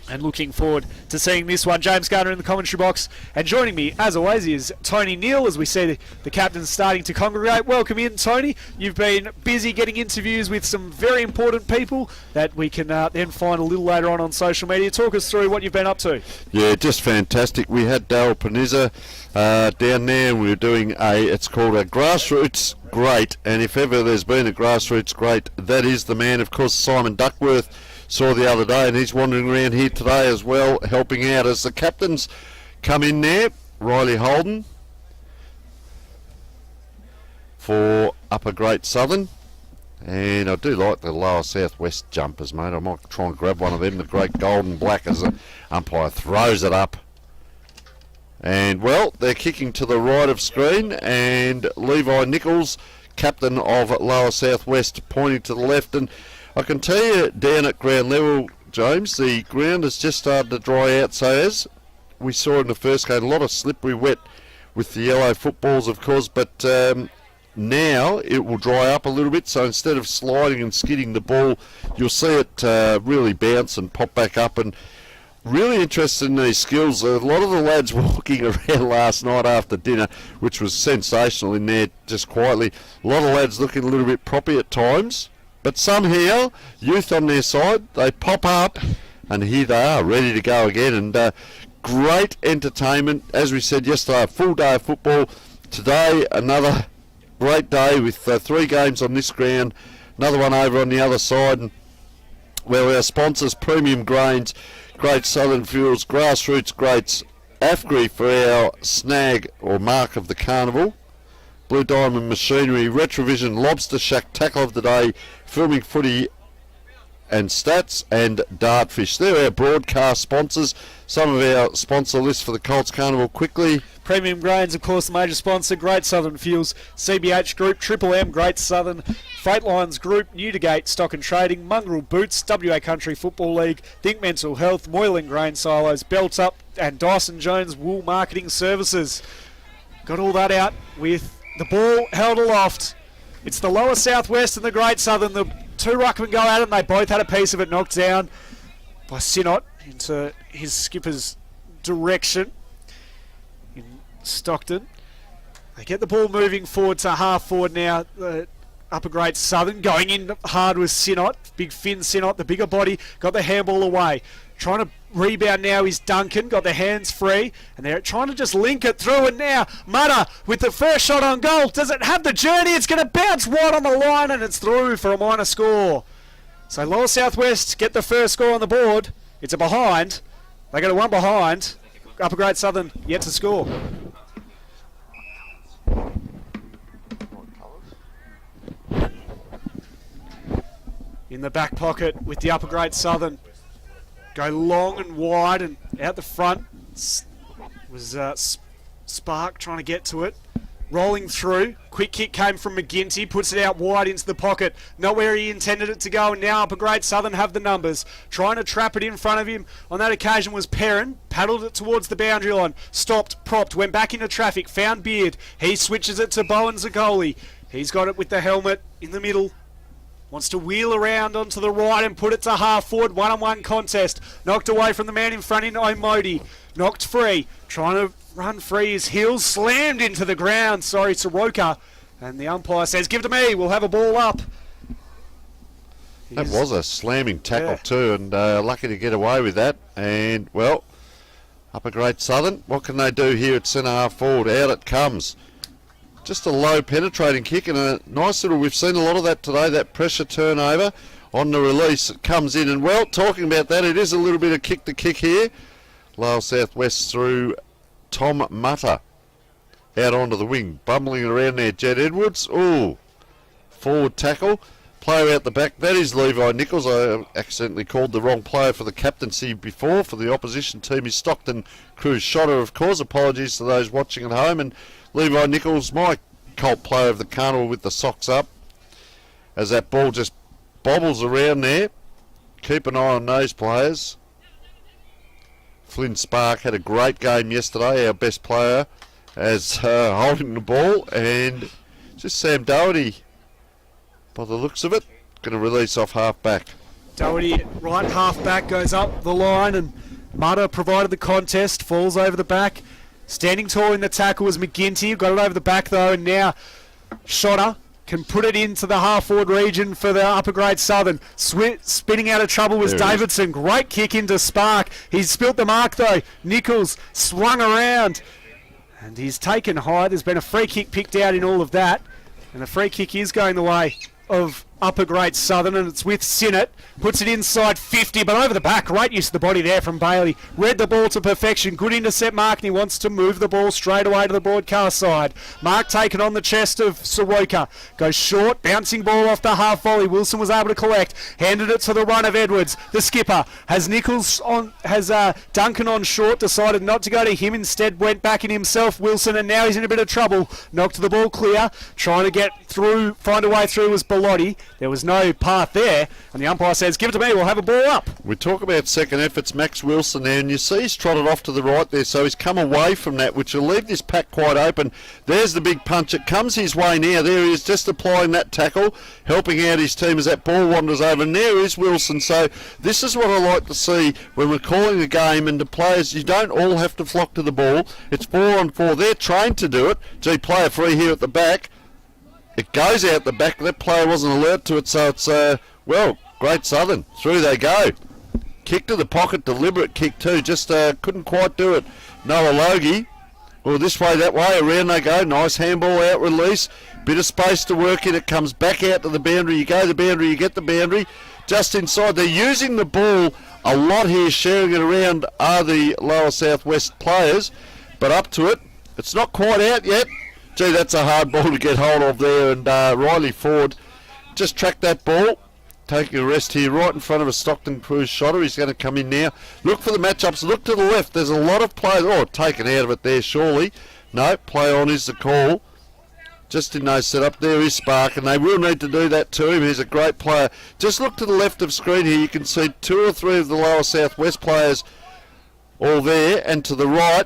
And looking forward to seeing this one. James Garner in the commentary box. And joining me, as always, is Tony Neal, as we see the captains starting to congregate. Welcome in, Tony. You've been busy getting interviews with some very important people that we can then find a little later on social media. Talk us through what you've been up to. Yeah, just fantastic. We had Dale Panizza down there, and we were doing it's called a Grassroots Great. And if ever there's been a Grassroots Great, that is the man, of course, Simon Duckworth. Saw the other day, and he's wandering around here today as well, helping out as the captains come in there. Riley Holden for Upper Great Southern, and I do like the Lower Southwest jumpers, mate. I might try and grab one of them, the great gold and black, as the umpire throws it up. And well, they're kicking to the right of screen, and Levi Nichols, captain of Lower Southwest, pointing to the left. And I can tell you, down at ground level, James, the ground has just started to dry out. So as we saw in the first game, a lot of slippery wet with the yellow footballs, of course, but now it will dry up a little bit. So instead of sliding and skidding the ball, you'll see it really bounce and pop back up. And really interested in these skills. A lot of the lads walking around last night after dinner, which was sensational in there, just quietly. A lot of lads looking a little bit proppy at times. But somehow, youth on their side, they pop up, and here they are, ready to go again. And great entertainment. As we said yesterday, a full day of football. Today, another great day with 3 games on this ground, another one over on the other side. And where our sponsors, Premium Grains, Great Southern Fuels, Grassroots Greats, AFGRI for our snag or mark of the carnival, Blue Diamond Machinery, Retrovision, Lobster Shack, Tackle of the Day, Filming Footy and Stats, and Dartfish. They're our broadcast sponsors. Some of our sponsor lists for the Colts Carnival quickly. Premium Grains, of course, the major sponsor. Great Southern Fuels, CBH Group, Triple M, Great Southern, Freight Lines Group, Newdigate Stock and Trading, Mongrel Boots, WA Country Football League, Think Mental Health, Moylan Grain Silos, Belts Up, and Dyson Jones Wool Marketing Services. Got all that out with the ball held aloft. It's the Lower Southwest and the Great Southern. The 2 ruckmen go at it, and they both had a piece of it knocked down by Sinot into his skipper's direction in Stockton. They get the ball moving forward to half forward now. Upper grade Southern going in hard with Sinnott. Big Finn Sinnott, the bigger body, got the handball away. Trying to rebound now is Duncan, got the hands free, and they're trying to just link it through, and now Mutter with the first shot on goal. Does it have the journey? It's going to bounce wide on the line, and it's through for a minor score. So Lower Southwest get the first score on the board. It's a behind. They got a one behind. Upper grade Southern yet to score. In the back pocket with the upper grade Southern. Go long and wide and out the front. Was Spark trying to get to it. Rolling through. Quick kick came from McGinty. Puts it out wide into the pocket. Not where he intended it to go. And now upper grade Southern have the numbers. Trying to trap it in front of him. On that occasion was Perrin. Paddled it towards the boundary line. Stopped, propped, went back into traffic. Found Beard. He switches it to Bowen Zagoli. He's got it with the helmet in the middle. Wants to wheel around onto the right and put it to half forward. One-on-one contest. Knocked away from the man in front in Omodi. Knocked free. Trying to run free. His heels slammed into the ground. Sorry, Soroka. And the umpire says, give it to me. We'll have a ball up. That was a slamming tackle too, and lucky to get away with that. And, well, upper grade Southern, what can they do here at centre half forward? Out it comes. Just a low penetrating kick and a nice little, we've seen a lot of that today, that pressure turnover on the release. It comes in, and well, talking about that, it is a little bit of kick to kick here. Lower Southwest through Tom Mutter out onto the wing, bumbling around there. Jed Edwards, ooh, forward tackle. Player out the back, that is Levi Nichols. I accidentally called the wrong player for the captaincy before. For the opposition team is Stockton Cruz Shotter, of course. Apologies to those watching at home. And Levi Nichols, my Colt player of the Carnival, with the socks up. As that ball just bobbles around there. Keep an eye on those players. Flynn Spark had a great game yesterday, our best player, as holding the ball. And just Sam Doherty, by the looks of it, going to release off half back. Doherty, right half back, goes up the line, and Mutter provided the contest, falls over the back. Standing tall in the tackle was McGinty, got it over the back though, and now Shotter can put it into the half-forward region for the upper grade Southern. Spinning out of trouble was Davidson. Great kick into Spark. He's spilt the mark though. Nichols swung around, and he's taken high. There's been a free kick picked out in all of that, and the free kick is going the way of upper grade Southern, and it's with Sinnott. Puts it inside 50, but over the back. Great use of the body there from Bailey. Read the ball to perfection. Good intercept, Mark, and he wants to move the ball straight away to the broadcast side. Mark taken on the chest of Soroka. Goes short, bouncing ball off the half volley. Wilson was able to collect. Handed it to the run of Edwards. The skipper has Nichols on, has Duncan on short. Decided not to go to him. Instead went back in himself, Wilson, and now he's in a bit of trouble. Knocked the ball clear. Trying to get through, find a way through was Bellotti. There was no path there, and the umpire says, give it to me, we'll have a ball up. We talk about second efforts, Max Wilson there, and you see he's trotted off to the right there, so he's come away from that, which will leave this pack quite open. There's the big punch. It comes his way now. There he is, just applying that tackle, helping out his team as that ball wanders over, and there is Wilson. So this is what I like to see when we're calling the game, and the players, you don't all have to flock to the ball. It's 4-on-4. They're trained to do it. Gee, player free here at the back. It goes out the back. That player wasn't alert to it, so it's, well, great Southern. Through they go. Kick to the pocket, deliberate kick too. Just couldn't quite do it. Noah Logie. Well, this way, that way, around they go. Nice handball out release. Bit of space to work in. It comes back out to the boundary. You go the boundary, you get the boundary. Just inside. They're using the ball a lot here. Sharing it around are the Lower Southwest players. But up to it. It's not quite out yet. Gee, that's a hard ball to get hold of there, and Riley Ford just tracked that ball, taking a rest here right in front of a Stockton Cruz Shotter. He's going to come in now. Look for the matchups. Look to the left. There's a lot of players. Oh, taken out of it there, surely. No, play on is the call. Just in no setup. There is Spark, and they will need to do that to him. He's a great player. Just look to the left of screen here. You can see 2 or 3 of the Lower Southwest players all there, and to the right.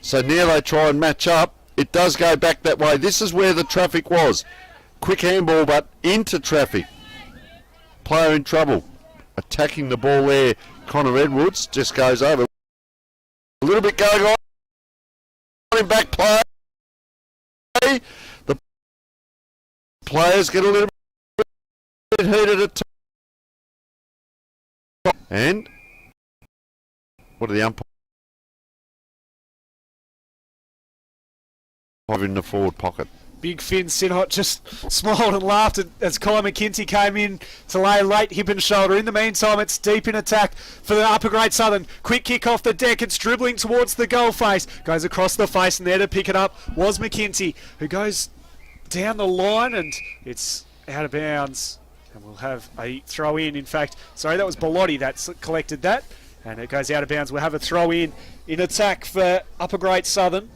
So now they try and match up. It does go back that way. This is where the traffic was. Quick handball, but into traffic. Player in trouble. Attacking the ball there. Connor Edwards just goes over. A little bit going on in back play. The players get a little bit heated at times. And what are the umpires in the forward pocket? Big Finn Sinhot just smiled and laughed as Colin McKenzie came in to lay late hip and shoulder. In the meantime, it's deep in attack for the Upper Great Southern. Quick kick off the deck. It's dribbling towards the goal face. Goes across the face, and there to pick it up was McKenzie, who goes down the line, and it's out of bounds. And we'll have a throw in. In fact, sorry, that was Bellotti that collected that, and it goes out of bounds. We'll have a throw in attack for Upper Great Southern.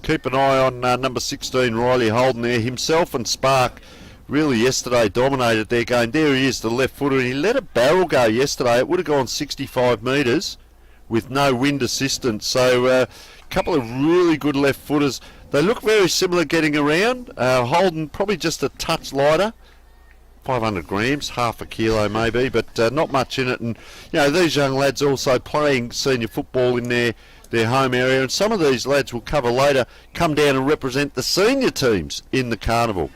Keep an eye on number 16, Riley Holden there. Himself and Spark really yesterday dominated their game. There he is, the left footer, and he let a barrel go yesterday. It would have gone 65 metres with no wind assistance. So a couple of really good left footers. They look very similar getting around. Holden probably just a touch lighter. 500 grams, half a kilo maybe, but not much in it. And you know, these young lads also playing senior football in their home area, and some of these lads will cover later, come down and represent the senior teams in the Carnival.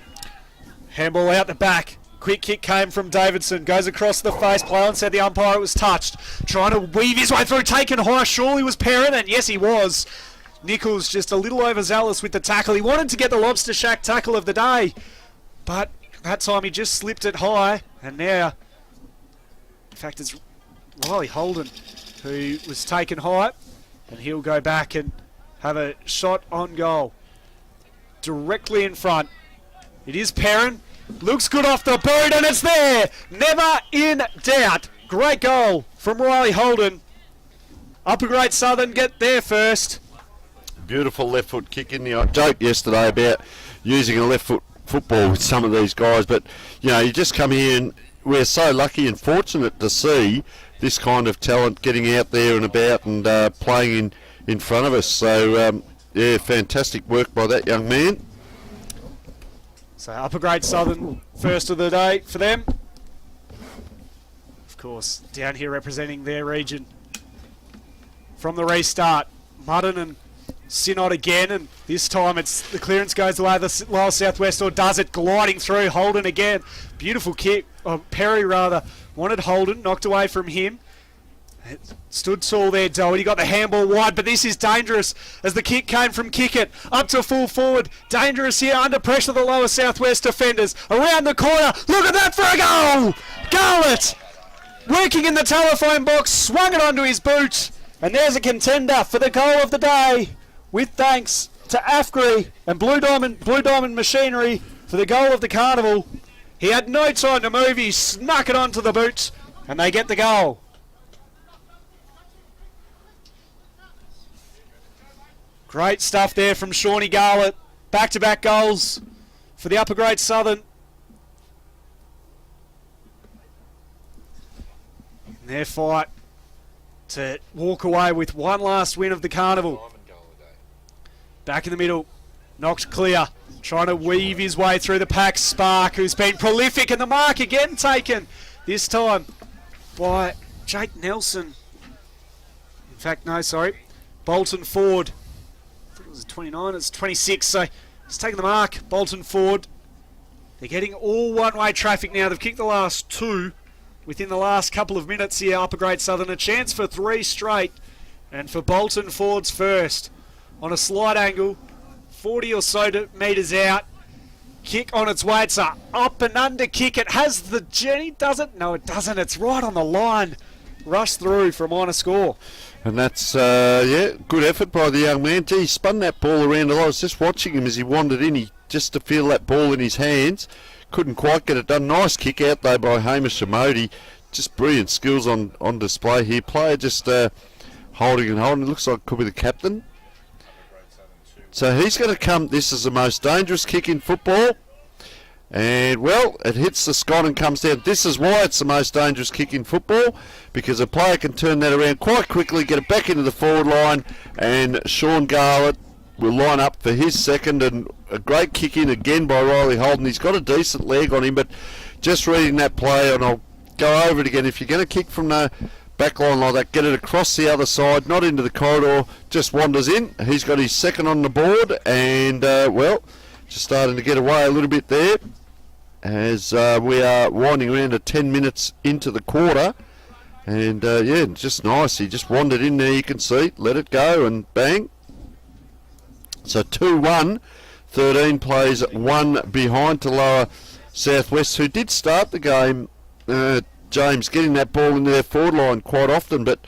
Handball out the back. Quick kick came from Davidson. Goes across the face. Plowin said the umpire was touched. Trying to weave his way through. Taken high. Surely was Perrin, and yes, he was. Nichols just a little overzealous with the tackle. He wanted to get the Lobster Shack tackle of the day, but that time he just slipped it high, and now, in fact, it's Riley Holden who was taken high. And he'll go back and have a shot on goal. Directly in front. It is Perrin. Looks good off the boot, and it's there. Never in doubt. Great goal from Riley Holden. Upper Great Southern get there first. Beautiful left foot kick in the eye. Joke yesterday about using a left foot football with some of these guys, but you know, you just come here and we're so lucky and fortunate to see this kind of talent getting out there and about and playing in front of us. So, yeah, fantastic work by that young man. So Upper Great Southern, first of the day for them. Of course, down here representing their region. From the restart, Mudden and Sinot again, and this time it's the clearance goes away the lower southwest, or does it, gliding through. Holden again, beautiful kick, Perry rather, wanted Holden, knocked away from him. It stood tall there, Doherty, got the handball wide, but this is dangerous as the kick came from Kickett, up to full forward, dangerous here, under pressure the lower southwest defenders, around the corner, look at that for a goal! Garlett, working in the telephone box, swung it onto his boot, and there's a contender for the goal of the day. With thanks to AFGRI and Blue Diamond Machinery for the goal of the Carnival. He had no time to move, he snuck it onto the boot, and they get the goal. Great stuff there from Shawnee Garlett. Back-to-back goals for the Upper Great Southern. And their fight to walk away with one last win of the Carnival. Back in the middle, knocked clear, trying to weave his way through the pack. Spark, who's been prolific, and the mark again taken, this time by Jake Nelson. In fact, no, sorry, Bolton Ford. I thought it was 29, it's 26, so he's taken the mark. Bolton Ford. They're getting all one-way traffic now. They've kicked the last two within the last couple of minutes here. Upper Great Southern, a chance for 3 straight, and for Bolton Ford's first. On a slight angle, 40 or so metres out. Kick on its way. It's a up and under kick. It has the journey, does it? No, it doesn't. It's right on the line. Rush through for a minor score. And that's, yeah, good effort by the young man. Gee, he spun that ball around a lot. I was just watching him as he wandered in. Just to feel that ball in his hands. Couldn't quite get it done. Nice kick out, though, by Hamish Shamodi. Just brilliant skills on display here. Player just holding and holding. It looks like could be the captain. So he's going to come. This is the most dangerous kick in football. And, well, it hits the scot and comes down. This is why it's the most dangerous kick in football, because a player can turn that around quite quickly, get it back into the forward line, and Sean Garlett will line up for his second. And a great kick in again by Riley Holden. He's got a decent leg on him, but just reading that play, and I'll go over it again. If you're going to kick from the back line like that, get it across the other side, not into the corridor, just wanders in. He's got his second on the board, and, well, just starting to get away a little bit there as we are winding around to 10 minutes into the quarter. And, yeah, just nice. He just wandered in there, you can see, let it go, and bang. So 2-1, 13 plays 1 behind to Lower Southwest, who did start the game, James, getting that ball in their forward line quite often, but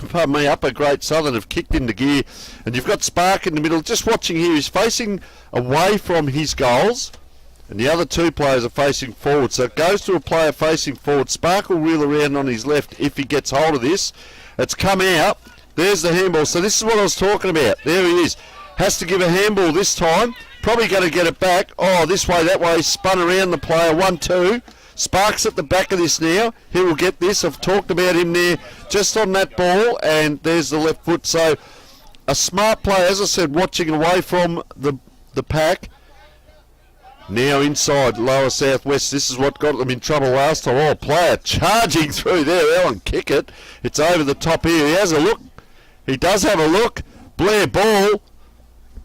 pardon me, Upper Great Southern have kicked into gear. And you've got Spark in the middle. Just watching here, he's facing away from his goals, and the other two players are facing forward. So it goes to a player facing forward. Spark will reel around on his left if he gets hold of this. It's come out. There's the handball. So this is what I was talking about. There he is. Has to give a handball this time. Probably going to get it back. Oh, this way, that way. Spun around the player. 1-2. Sparks at the back of this now. He will get this. I've talked about him there just on that ball, and there's the left foot. So a smart player, as I said, watching away from the pack. Now inside Lower Southwest. This is what got them in trouble last time. Oh, player charging through there. Ellen kick it. It's over the top here. He has a look. He does have a look. Blair ball.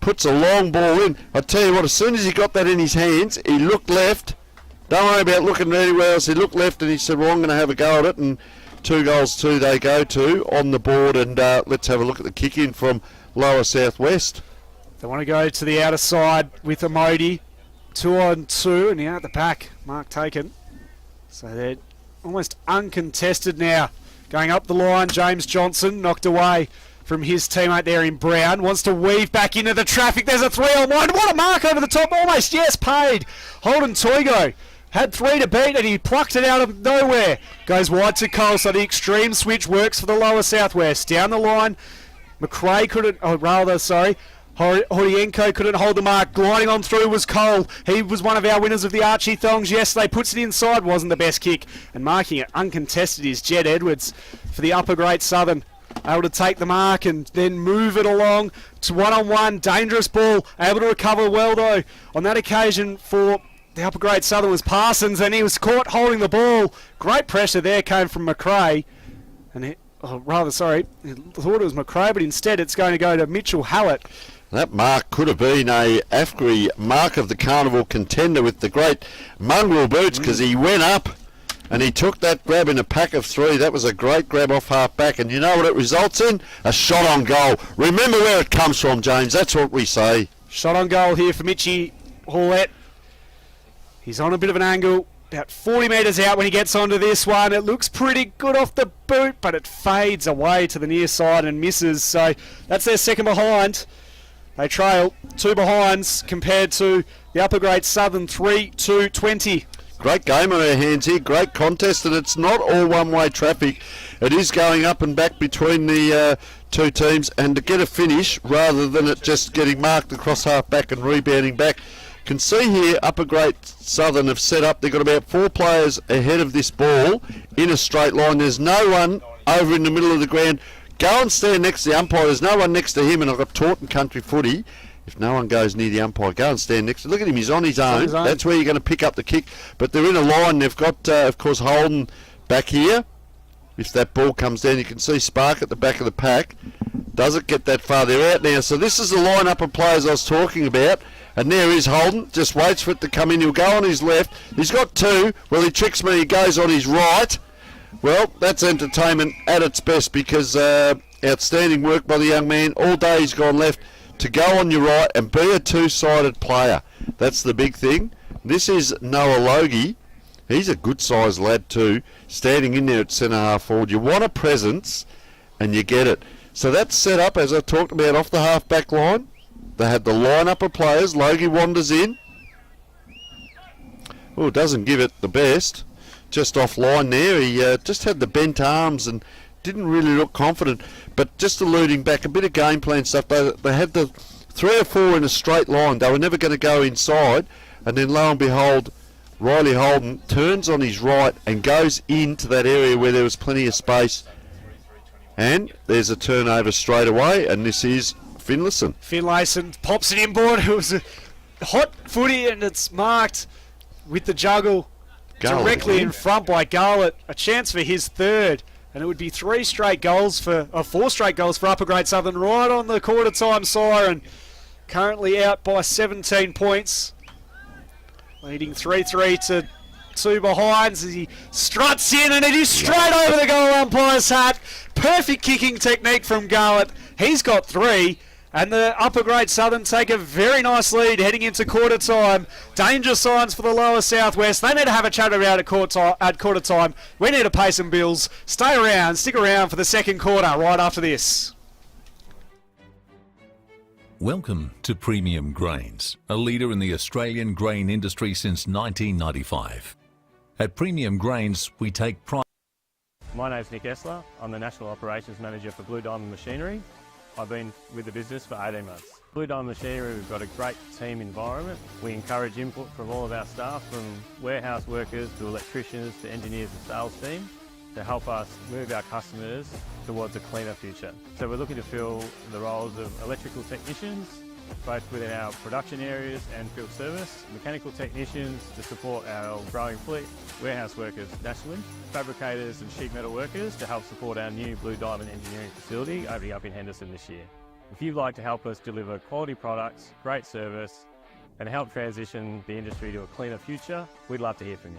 Puts a long ball in. I tell you what, as soon as he got that in his hands, he looked left. Don't worry about looking anywhere else. He looked left and he said, well, I'm going to have a go at it. And 2-2 they go to on the board. And let's have a look at the kick in from Lower Southwest. They want to go to the outer side with Amodi. 2-on-2, and out the back, mark taken. So they're almost uncontested now. Going up the line, James Johnson knocked away from his teammate there in Brown. Wants to weave back into the traffic. There's a 3-on-1. What a mark over the top. Almost, yes, paid. Holden Toigo had 3 to beat, and he plucked it out of nowhere. Goes wide to Cole, so the extreme switch works for the Lower Southwest. Down the line, McRae couldn't, Horienko couldn't hold the mark. Gliding on through was Cole. He was one of our winners of the Archie Thongs yesterday. Puts it inside. Wasn't the best kick. And marking it uncontested is Jed Edwards for the Upper Great Southern. Able to take the mark and then move it along to 1-on-1. Dangerous ball. Able to recover well, though. On that occasion for the Upper Great Southern was Parsons, and he was caught holding the ball. Great pressure there came from McRae. And I thought it was McRae, but instead it's going to go to Mitchell Hallett. That mark could have been a AFGRI mark of the Carnival contender with the great mongrel boots, because he went up and he took that grab in a pack of 3. That was a great grab off half back, and you know what it results in? A shot on goal. Remember where it comes from, James. That's what we say. Shot on goal here for Mitchie Hallett. He's on a bit of an angle, about 40 metres out when he gets onto this one. It looks pretty good off the boot, but it fades away to the near side and misses. So that's their second behind. They trail 2 behinds compared to the Upper Great Southern 3-20. Great game on our hands here, great contest, and it's not all one-way traffic. It is going up and back between the two teams, and to get a finish rather than it just getting marked across half back and rebounding back. Can see here Upper Great Southern have set up. They've got about 4 players ahead of this ball in a straight line. There's no one over in the middle of the ground. Go and stand next to the umpire. There's no one next to him, and I've got taught in country footy. If no one goes near the umpire, go and stand next to him. Look at him, he's on his own. That's where you're going to pick up the kick. But they're in a line. They've got, of course, Holden back here. If that ball comes down, you can see Spark at the back of the pack. Does it get that far? They're out now. So this is the line-up of players I was talking about. And there is Holden. Just waits for it to come in. He'll go on his left. He's got 2. Well, he tricks me. He goes on his right. Well, that's entertainment at its best, because outstanding work by the young man. All day he's gone left to go on your right and be a 2-sided player. That's the big thing. This is Noah Logie. He's a good-sized lad too, standing in there at centre-half forward. You want a presence, and you get it. So that's set up, as I talked about, off the half-back line. They had the line-up of players. Logie wanders in. Oh, doesn't give it the best. Just offline there. He just had the bent arms and didn't really look confident. But just alluding back, a bit of game plan stuff. They had the 3 or 4 in a straight line. They were never going to go inside. And then lo and behold, Riley Holden turns on his right and goes into that area where there was plenty of space. And there's a turnover straight away. And this is Finlayson. Finlayson pops it inboard. It was a hot footy, and it's marked with the juggle. Directly in front by Garlett. A chance for his 3rd. And it would be 4 straight goals for Upper Grade Southern right on the quarter time siren. Currently out by 17 points. Leading 3-3 to 2 behinds as he struts in, and it is straight over the goal umpire's hat. Perfect kicking technique from Garlett. He's got 3. And the Upper Grade Southern take a very nice lead heading into quarter time. Danger signs for the Lower Southwest. They need to have a chat around at quarter time. We need to pay some bills. Stick around for the second quarter right after this. Welcome to Premium Grains, a leader in the Australian grain industry since 1995. At Premium Grains, we take pride. My name's Nick Essler. I'm the National Operations Manager for Blue Diamond Machinery. I've been with the business for 18 months. Blue Diamond Machinery, we've got a great team environment. We encourage input from all of our staff, from warehouse workers to electricians to engineers and sales team, to help us move our customers towards a cleaner future. So we're looking to fill the roles of electrical technicians, both within our production areas and field service, mechanical technicians to support our growing fleet, warehouse workers nationally, fabricators and sheet metal workers to help support our new Blue Diamond engineering facility opening up in Henderson this year. If you'd like to help us deliver quality products, great service, and help transition the industry to a cleaner future, we'd love to hear from you.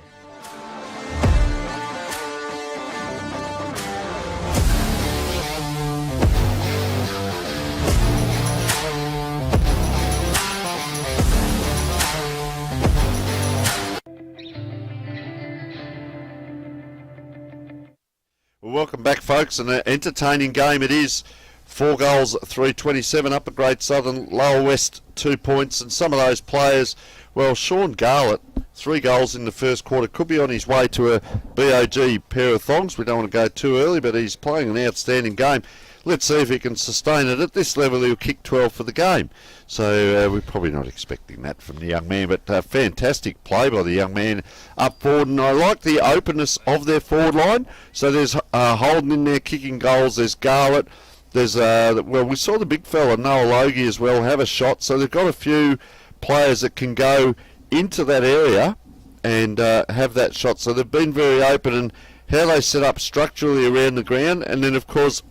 Well, welcome back, folks. An entertaining game it is. 4 goals, 3-27. Upper Grade Southern, Lower West 2 points. And some of those players, well, Sean Garlett, 3 goals in the first quarter, could be on his way to a BOG pair of thongs. We don't want to go too early, but he's playing an outstanding game. Let's see if he can sustain it. At this level, he'll kick 12 for the game. So we're probably not expecting that from the young man, but fantastic play by the young man up forward. And I like the openness of their forward line. So there's Holden in there kicking goals. There's Garlett. There's well, we saw the big fella Noah Logie as well have a shot. So they've got a few players that can go into that area and have that shot. So they've been very open, and how they set up structurally around the ground. And then, of course,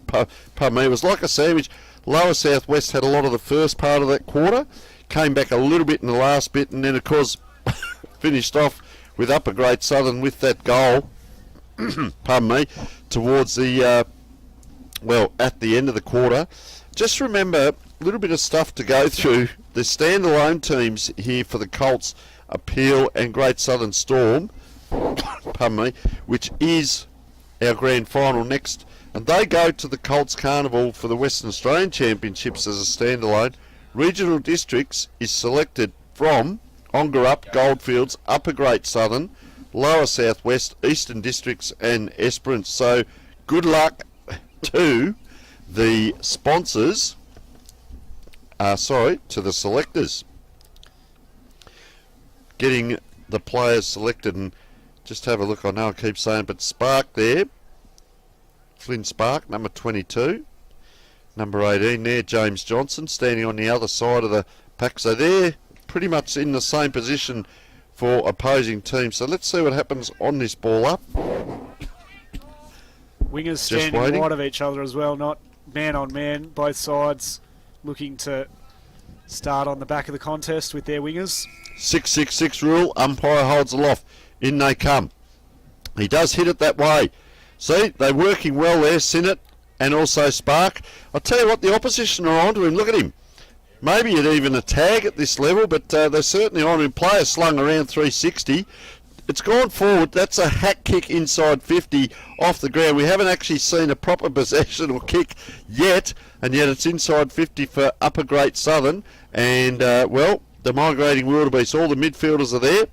pardon me, it was like a sandwich. Lower Southwest had a lot of the first part of that quarter, came back a little bit in the last bit, and then, of course, finished off with Upper Grade Southern with that goal, pardon me, towards the, well, at the end of the quarter. Just remember, a little bit of stuff to go through. The standalone teams here for the Colts, Appeal and Great Southern Storm, pardon me, which is our grand final next. And they go to the Colts Carnival for the Western Australian Championships as a standalone. Regional districts is selected from Ongerup, Goldfields, Upper Great Southern, Lower Southwest, Eastern Districts and Esperance. So good luck to the sponsors, to the selectors, getting the players selected. And just have a look, I know I keep saying, but Spark there, Flynn Spark, number 22. Number 18 there, James Johnson, standing on the other side of the pack. So they're pretty much in the same position for opposing teams. So let's see what happens on this ball up. Wingers standing wide of each other as well, not man on man. Both sides looking to start on the back of the contest with their wingers. 6-6-6 rule, umpire holds aloft. In they come. He does hit it that way. See, they're working well there, Sinnott and also Spark. I'll tell you what, the opposition are onto him. Look at him. Maybe it's even a tag at this level, but they're certainly on him. Player slung around 360. It's gone forward. That's a hack kick inside 50 off the ground. We haven't actually seen a proper possession or kick yet, and yet it's inside 50 for Upper Great Southern. And, well, the migrating wildebeest, all the midfielders are there.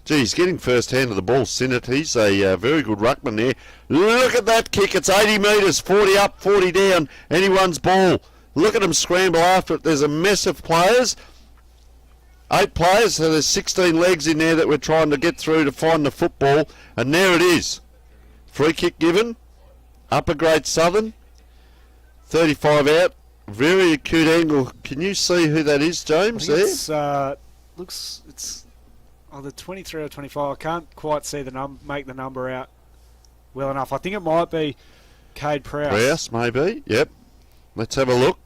Gee, he's getting first hand of the ball, Sinnott. He's a very good ruckman there. Look at that kick. It's 80 metres, 40 up, 40 down. Anyone's ball. Look at them scramble after it. There's a mess of players. 8 players, so there's 16 legs in there that we're trying to get through to find the football. And there it is. Free kick given. Upper Grade Southern. 35 out. Very acute angle. Can you see who that is, James? There? It's either 23 or 25. I can't quite see make the number out well enough. I think it might be Cade Prowse. Prowse, maybe. Yep. Let's have a look.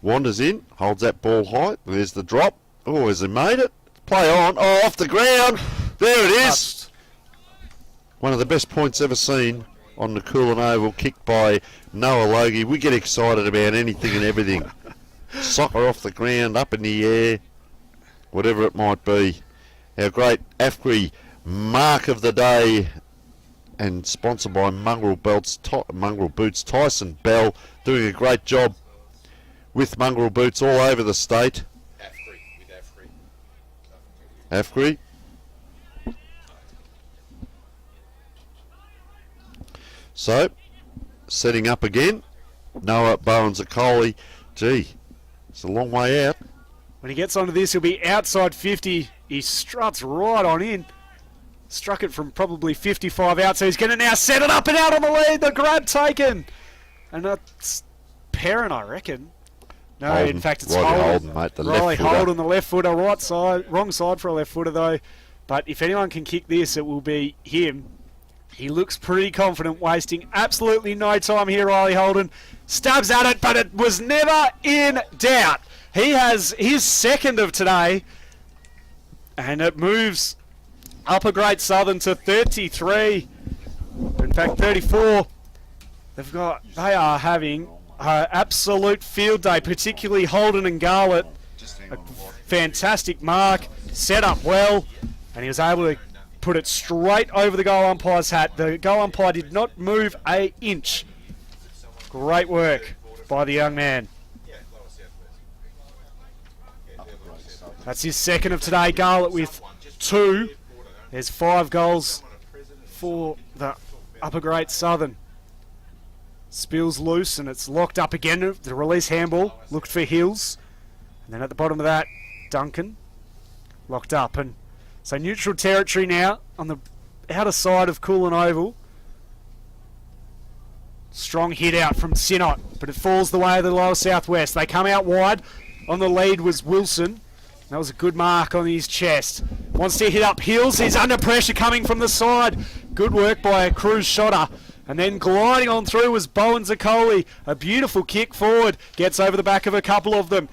Wanders in, holds that ball high. There's the drop. Oh, has he made it? Play on. Oh, off the ground. There it is. One of the best points ever seen on the Coolan Oval, kicked by Noah Logie. We get excited about anything and everything. Soccer off the ground, up in the air, whatever it might be. Our great AFCRI mark of the day, and sponsored by Mongrel Boots. Tyson Bell doing a great job with Mongrel Boots all over the state. AFCRI. So, setting up again. Noah Bowens-Akoli. Gee, it's a long way out. When he gets onto this, he'll be outside 50. He struts right on in. Struck it from probably 55 out, so he's going to now set it up and out on the lead. The grab taken. And that's Perrin, I reckon. No, Holden. in fact, it's Riley Holden. Holden, mate, the Riley left footer. Holden, the left footer, right side, wrong side for a left footer though. But if anyone can kick this, it will be him. He looks pretty confident, wasting absolutely no time here, Riley Holden. Stabs at it, but it was never in doubt. He has his second of today, and it moves Upper Great Southern to 33. In fact, 34. They are having an absolute field day, particularly Holden and Garlett. A fantastic mark, set up well, and he was able to put it straight over the goal umpire's hat. The goal umpire did not move an inch. Great work by the young man. That's his second of today. Garlett with 2. There's 5 goals for the Upper Great Southern. Spills loose and it's locked up again. The release handball looked for Hills. And then at the bottom of that, Duncan locked up. And so neutral territory now on the outer side of Coolan Oval. Strong hit out from Sinnott, but it falls the way of the lower southwest. They come out wide. On the lead was Wilson. That was a good mark on his chest. Wants to hit up Hills. He's under pressure coming from the side. Good work by a Cruz shotter. And then gliding on through was Bowens-Akoli. A beautiful kick forward. Gets over the back of a couple of them.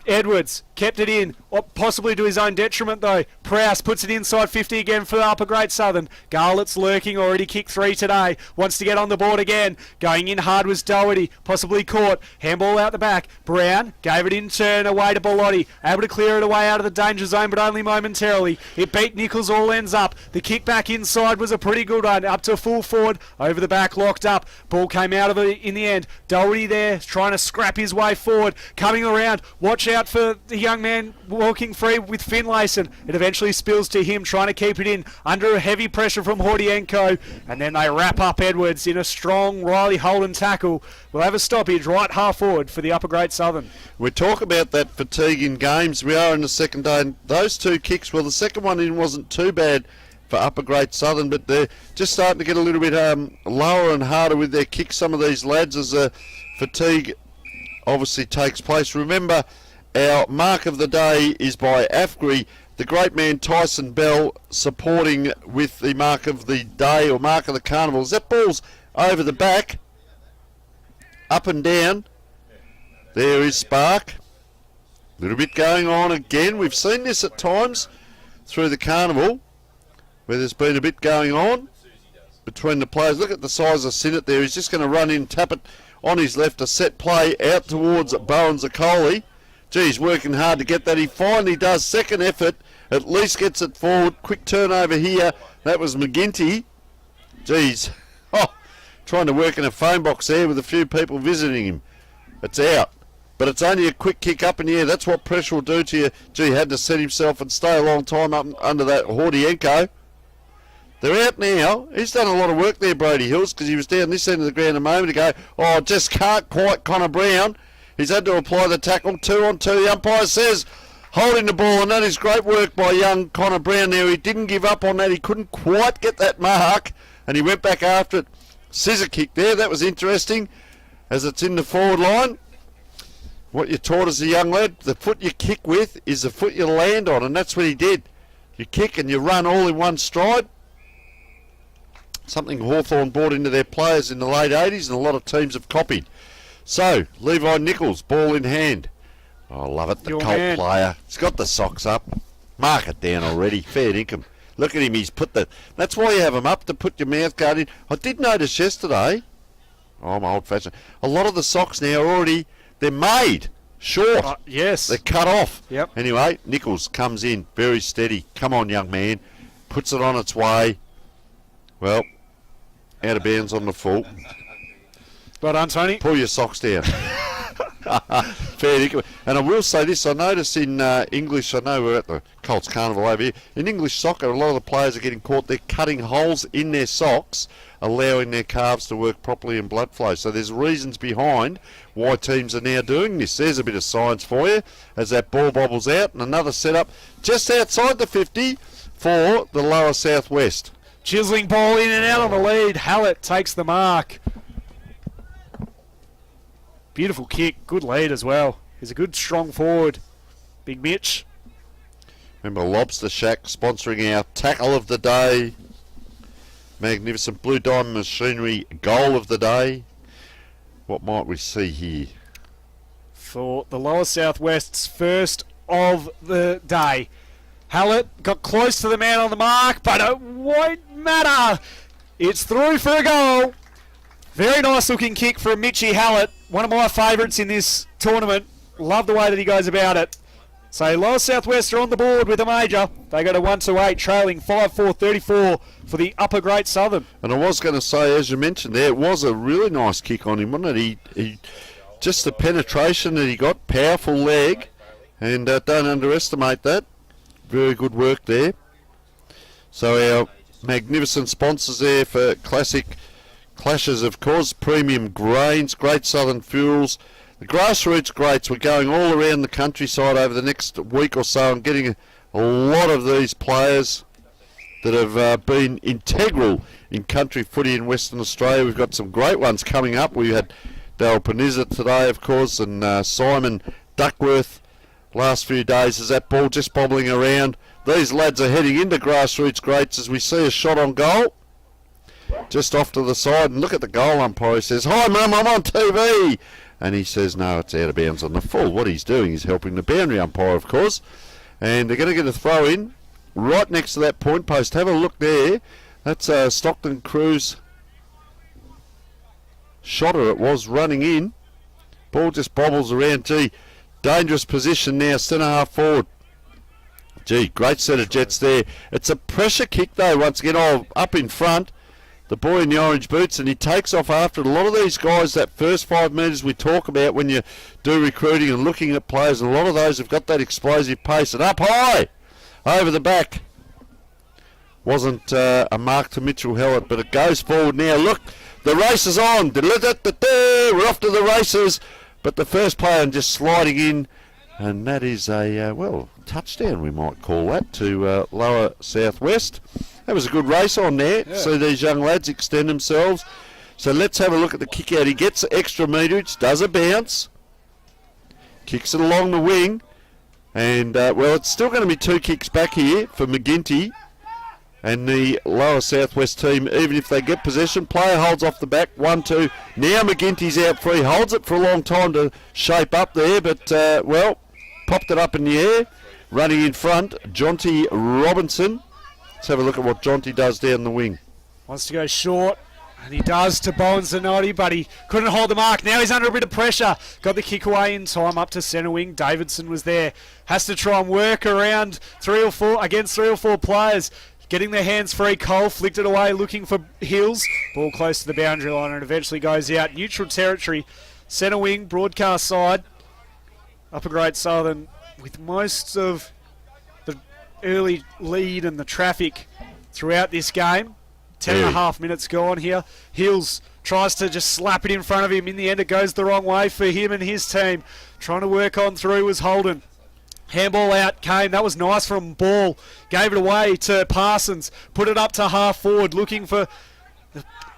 Edwards kept it in, possibly to his own detriment though. Prowse puts it inside 50 again for the Upper Great Southern. Garlett's lurking, already kicked 3 today. Wants to get on the board again. Going in hard was Doherty, possibly caught. Handball out the back. Brown gave it in turn away to Bellotti. Able to clear it away out of the danger zone, but only momentarily. It beat Nichols, all ends up. The kick back inside was a pretty good one. Up to full forward, over the back, locked up. Ball came out of it in the end. Doherty there, trying to scrap his way forward. Coming around, watch out for the young man walking free with Finlayson. It eventually spills to him, trying to keep it in under heavy pressure from Hordienko, and then they wrap up Edwards in a strong Riley Holden tackle. We'll have a stoppage right half forward for the Upper Great Southern. We talk about that fatigue in games. We are in the second day, and those 2 kicks, well, the second one in wasn't too bad for Upper Great Southern, but they're just starting to get a little bit lower and harder with their kicks, some of these lads, as fatigue obviously takes place. Remember, our mark of the day is by AFCRI. The great man Tyson Bell supporting with the mark of the day, or mark of the carnival. As that ball's over the back, up and down. There is Spark. A little bit going on again. We've seen this at times through the carnival, where there's been a bit going on between the players. Look at the size of Sinnott there. He's just going to run in, tap it on his left, a set play out towards Bowens-Akoli. He's working hard to get that. He finally does. Second effort, at least gets it forward. Quick turnover here. That was McGinty. Geez. Trying to work in a phone box there with a few people visiting him. It's out. But it's only a quick kick up in the air. That's what pressure will do to you. He had to set himself and stay a long time up under that Hordienko. They're out now. He's done a lot of work there, Brody Hills, because he was down this end of the ground a moment ago. Just can't quite Connor Brown. He's had to apply the tackle. 2 on 2. The umpire says holding the ball, and that is great work by young Connor Brown there. He didn't give up on that. He couldn't quite get that mark, and he went back after it. Scissor kick there. That was interesting, as it's in the forward line. What you're taught as a young lad, the foot you kick with is the foot you land on, and that's what he did. You kick and you run all in one stride. Something Hawthorn brought into their players in the late 80s, and a lot of teams have copied. So, Levi Nichols, ball in hand. Oh, I love it, the Your Colt man. player. He's got the socks up. Mark it down already, fair dinkum. Look at him, he's put the... That's why you have him up, to put your mouth guard in. I did notice yesterday, I'm old-fashioned, a lot of the socks now are already, they're made short. Yes. They're cut off. Yep. Anyway, Nichols comes in, very steady. Come on, young man. Puts it on its way. Well, out of bounds on the full. Well done, Tony. Pull your socks down. Fair dinkum. And I will say this, I notice in English, I know we're at the Colts Carnival over here, in English soccer, a lot of the players are getting caught, they're cutting holes in their socks, allowing their calves to work properly in blood flow. So there's reasons behind why teams are now doing this. There's a bit of science for you as that ball bobbles out, and another setup just outside the 50 for the lower southwest. Chiseling ball in and out on the lead. Hallett takes the mark. Beautiful kick. Good lead as well. He's a good, strong forward. Big Mitch. Remember Lobster Shack sponsoring our tackle of the day. Magnificent Blue Diamond Machinery goal of the day. What might we see here? For the lower southwest's first of the day. Hallett got close to the man on the mark, but it won't matter. It's through for a goal. Very nice looking kick from Mitchie Hallett. One of my favourites in this tournament. Love the way that he goes about it. So Lower Southwest are on the board with a major. They go to 1-8, trailing 5-4-34 for the Upper Great Southern. And I was going to say, as you mentioned there, it was a really nice kick on him, wasn't it? He just the penetration that he got, powerful leg, and don't underestimate that. Very good work there. So our magnificent sponsors there for classic clashes, of course, Premium Grains, Great Southern Fuels. The grassroots greats were going all around the countryside over the next week or so and getting a lot of these players that have been integral in country footy in Western Australia. We've got some great ones coming up. We had Darryl Panizza today, of course, and Simon Duckworth last few days. As that ball just bobbling around, these lads are heading into grassroots greats as we see a shot on goal. Just off to the side, and look at the goal umpire. He says, "Hi Mum, I'm on TV." And he says, no, it's out of bounds on the full. What he's doing is helping the boundary umpire, of course. And they're going to get a throw in right next to that point post. Have a look there. That's Stockton Cruz shotter. It was running in. Ball just bobbles around. Gee, dangerous position now, centre half forward. Gee, great set of jets there. It's a pressure kick though, once again, up in front. The boy in the orange boots, and he takes off after it. A lot of these guys, that first 5 metres we talk about when you do recruiting and looking at players, and a lot of those have got that explosive pace. And up high, over the back. Wasn't a mark to Mitchell Hallett, but it goes forward now. Look, the race is on. We're off to the races. But the first player just sliding in, and that is a, touchdown we might call that, to Lower Southwest. That was a good race on there. Yeah. See these young lads extend themselves. So let's have a look at the kick out. He gets extra meterage, does a bounce, kicks it along the wing, and it's still going to be 2 kicks back here for McGinty and the Lower Southwest team. Even if they get possession, player holds off the back, 1-2. Now McGinty's out free, holds it for a long time to shape up there, but popped it up in the air. Running in front, Jonty Robinson. Let's have a look at what Jonty does down the wing. Wants to go short, and he does to Bowen Zanotti, but he couldn't hold the mark. Now he's under a bit of pressure. Got the kick away in time up to centre wing. Davidson was there. Has to try and work around 3 or 4 against 3 or 4 players. Getting their hands free. Cole flicked it away, looking for Hills. Ball close to the boundary line and eventually goes out. Neutral territory. Centre wing, broadcast side. Upper Great Southern with most of the early lead and the traffic throughout this game. 10.5 minutes gone here. Hills tries to just slap it in front of him. In the end, it goes the wrong way for him and his team. Trying to work on through was Holden. Handball out came. That was nice from Ball. Gave it away to Parsons. Put it up to half forward, looking for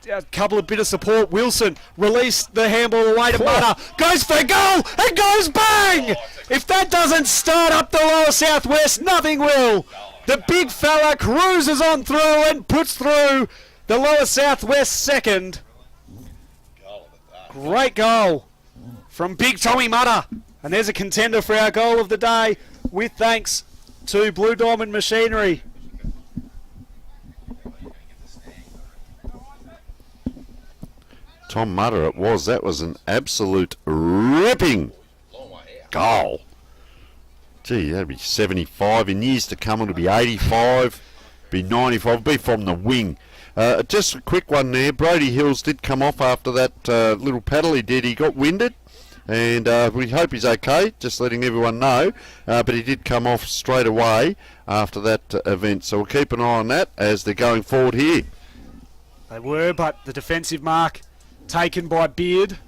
a couple of bit of support. Wilson released the handball away to Munner. Goes for goal and goes bang! If that doesn't start up the Lower Southwest, nothing will. The big fella cruises on through and puts through The Lower Southwest second. Great goal from Big Tommy Mutter. And there's a contender for our goal of the day, with thanks to Blue Diamond Machinery. Tom Mutter it was. That was an absolute ripping goal. Gee, that'd be 75 in years to come. It'll be 85, be 95, be from the wing. Just a quick one there. Brody Hills did come off after that little paddle he did. He got winded, and we hope he's okay, just letting everyone know. But he did come off straight away after that event. So we'll keep an eye on that as they're going forward here. They were, but the defensive mark taken by Beard.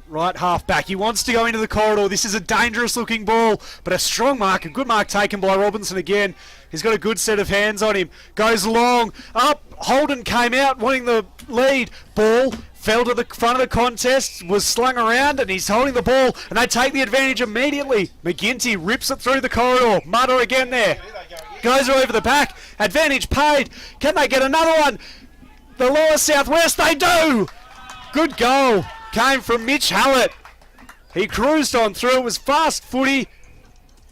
Right half back. He wants to go into the corridor. This is a dangerous looking ball, but a strong mark, a good mark taken by Robinson again. He's got a good set of hands on him. Goes long. Up. Holden came out wanting the lead. Ball fell to the front of the contest, was slung around, and he's holding the ball, and they take the advantage immediately. McGinty rips it through the corridor. Mutter again there. Goes over the back. Advantage paid. Can they get another one? The Lower Southwest, they do! Good goal. Came from Mitch Hallett. He cruised on through. It was fast footy,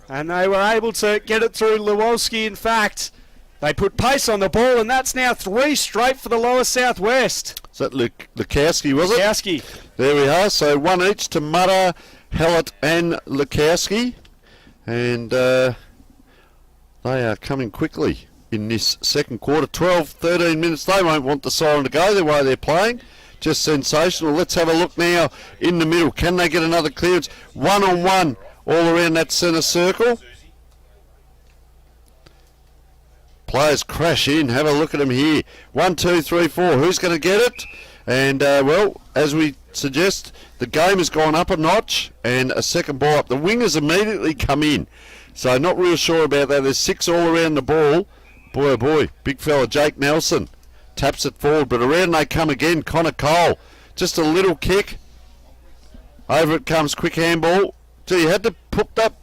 and they were able to get it through Lewolski. In fact, they put pace on the ball, and that's now 3 straight for the Lower Southwest. Is that Lukowski, was it? Lukowski. There we are. So 1 each to Mutter, Hallett and Lukowski. And they are coming quickly in this second quarter. 12, 13 minutes. They won't want the siren to go the way they're playing. Just sensational. Let's have a look now in the middle. Can they get another clearance? 1-on-1 all around that centre circle. Players crash in. Have a look at them here. 1, 2, 3, 4. Who's going to get it? And, well, as we suggest, the game has gone up a notch and a second ball up. The wingers immediately come in. So not real sure about that. There's 6 all around the ball. Boy, oh boy. Big fella Jake Nelson taps it forward, but around they come again. Connor Cole, just a little kick. Over it comes, quick handball. Gee, you had to put that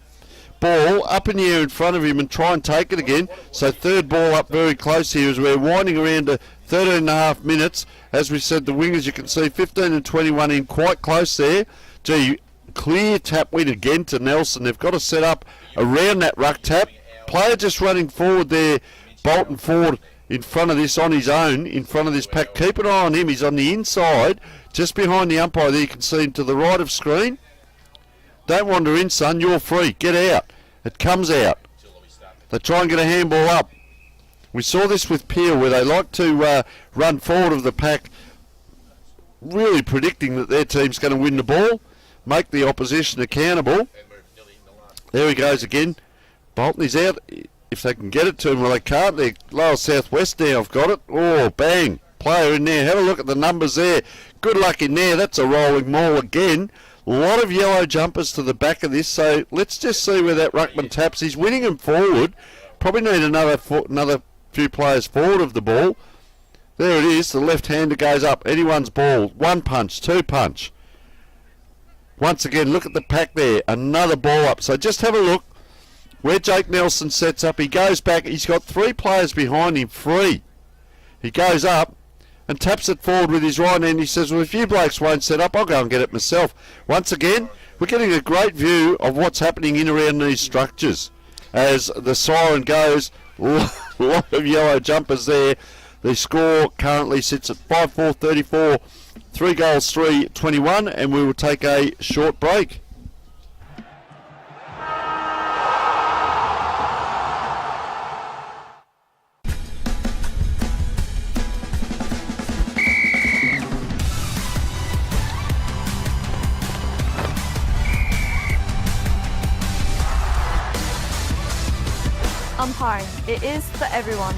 ball up in the air in front of him and try and take it again. So third ball up very close here as we're winding around to 13 and a half minutes. As we said, the wingers, you can see 15 and 21 in, quite close there. Gee, clear tap win again to Nelson. They've got to set up around that ruck tap. Player just running forward there, Bolton forward in front of this on his own, in front of this pack. Keep an eye on him. He's on the inside, just behind the umpire there. You can see him to the right of screen. Don't wander in, son. You're free. Get out. It comes out. They try and get a handball up. We saw this with Peel, where they like to run forward of the pack, really predicting that their team's going to win the ball, make the opposition accountable. There he goes again. Bolton is out. If they can get it to him, well, they can't. They're Lower Southwest now. I've got it. Oh, bang. Player in there. Have a look at the numbers there. Good luck in there. That's a rolling maul again. A lot of yellow jumpers to the back of this. So let's just see where that ruckman taps. He's winning them forward. Probably need another few players forward of the ball. There it is. The left-hander goes up. Anyone's ball. 1 punch, 2 punch. Once again, look at the pack there. Another ball up. So just have a look. Where Jake Nelson sets up, he goes back. He's got 3 players behind him, free. He goes up and taps it forward with his right hand. He says, well, if you blokes won't set up, I'll go and get it myself. Once again, we're getting a great view of what's happening in around these structures. As the siren goes, a lot of yellow jumpers there. The score currently sits at 5-4-34, 3 goals, 3-21, and we will take a short break. Umpiring, it is for everyone.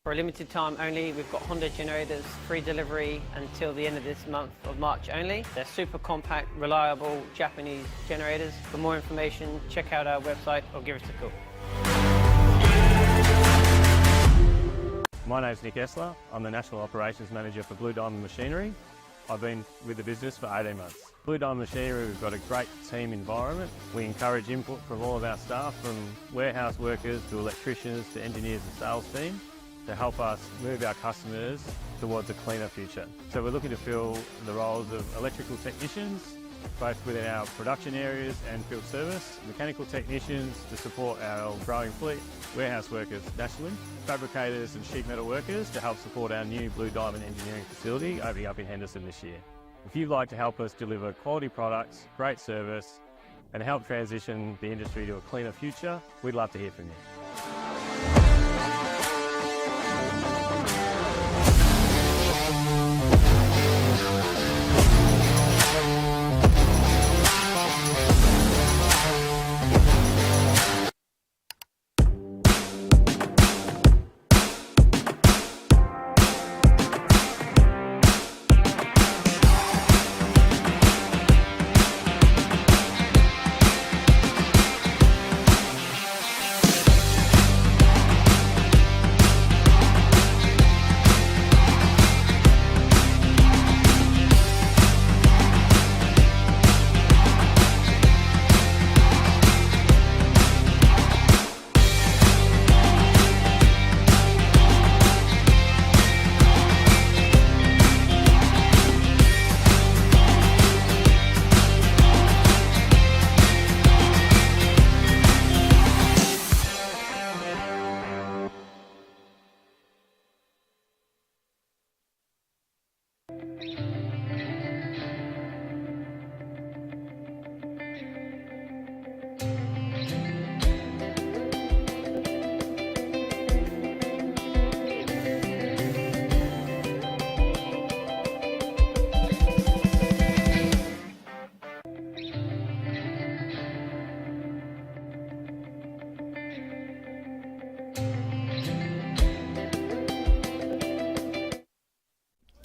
For a limited time only, we've got Honda generators, free delivery until the end of this month of March only. They're super compact, reliable Japanese generators. For more information, check out our website or give us a call. My name's Nick Essler. I'm the National Operations Manager for Blue Diamond Machinery. I've been with the business for 18 months. Blue Diamond Machinery, we've got a great team environment. We encourage input from all of our staff, from warehouse workers to electricians to engineers and sales team, to help us move our customers towards a cleaner future. So we're looking to fill the roles of electrical technicians, both within our production areas and field service, mechanical technicians to support our growing fleet, warehouse workers nationally, fabricators and sheet metal workers to help support our new Blue Diamond engineering facility opening up in Henderson this year. If you'd like to help us deliver quality products, great service and help transition the industry to a cleaner future, we'd love to hear from you.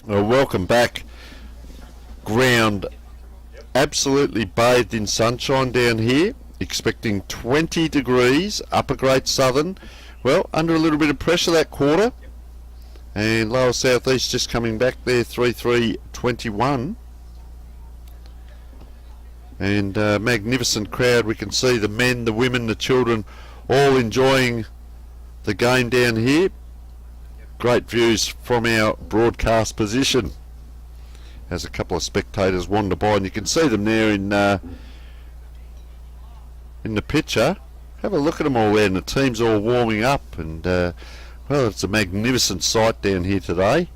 Well, welcome back. Ground absolutely bathed in sunshine down here. Expecting 20 degrees, upper Great Southern. Well, under a little bit of pressure that quarter. And lower southeast just coming back there, 3-3-21. And magnificent crowd. We can see the men, the women, the children all enjoying the game down here. Great views from our broadcast position as a couple of spectators wander by, and you can see them there in the picture. Have a look at them all there, and the team's all warming up, and well, it's a magnificent sight down here today.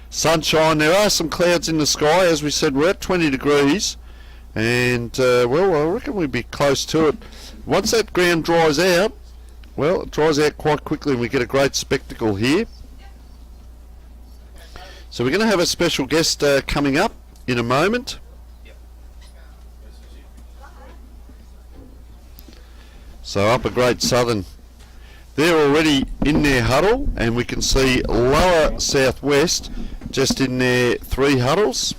Sunshine, there are some clouds in the sky. As we said, we're at 20 degrees, and well, I reckon we'll be close to it. Once that ground dries out, well, it dries out quite quickly and we get a great spectacle here. So we're going to have a special guest coming up in a moment. So Upper Great Southern, they're already in their huddle, and we can see Lower Southwest just in their 3 huddles.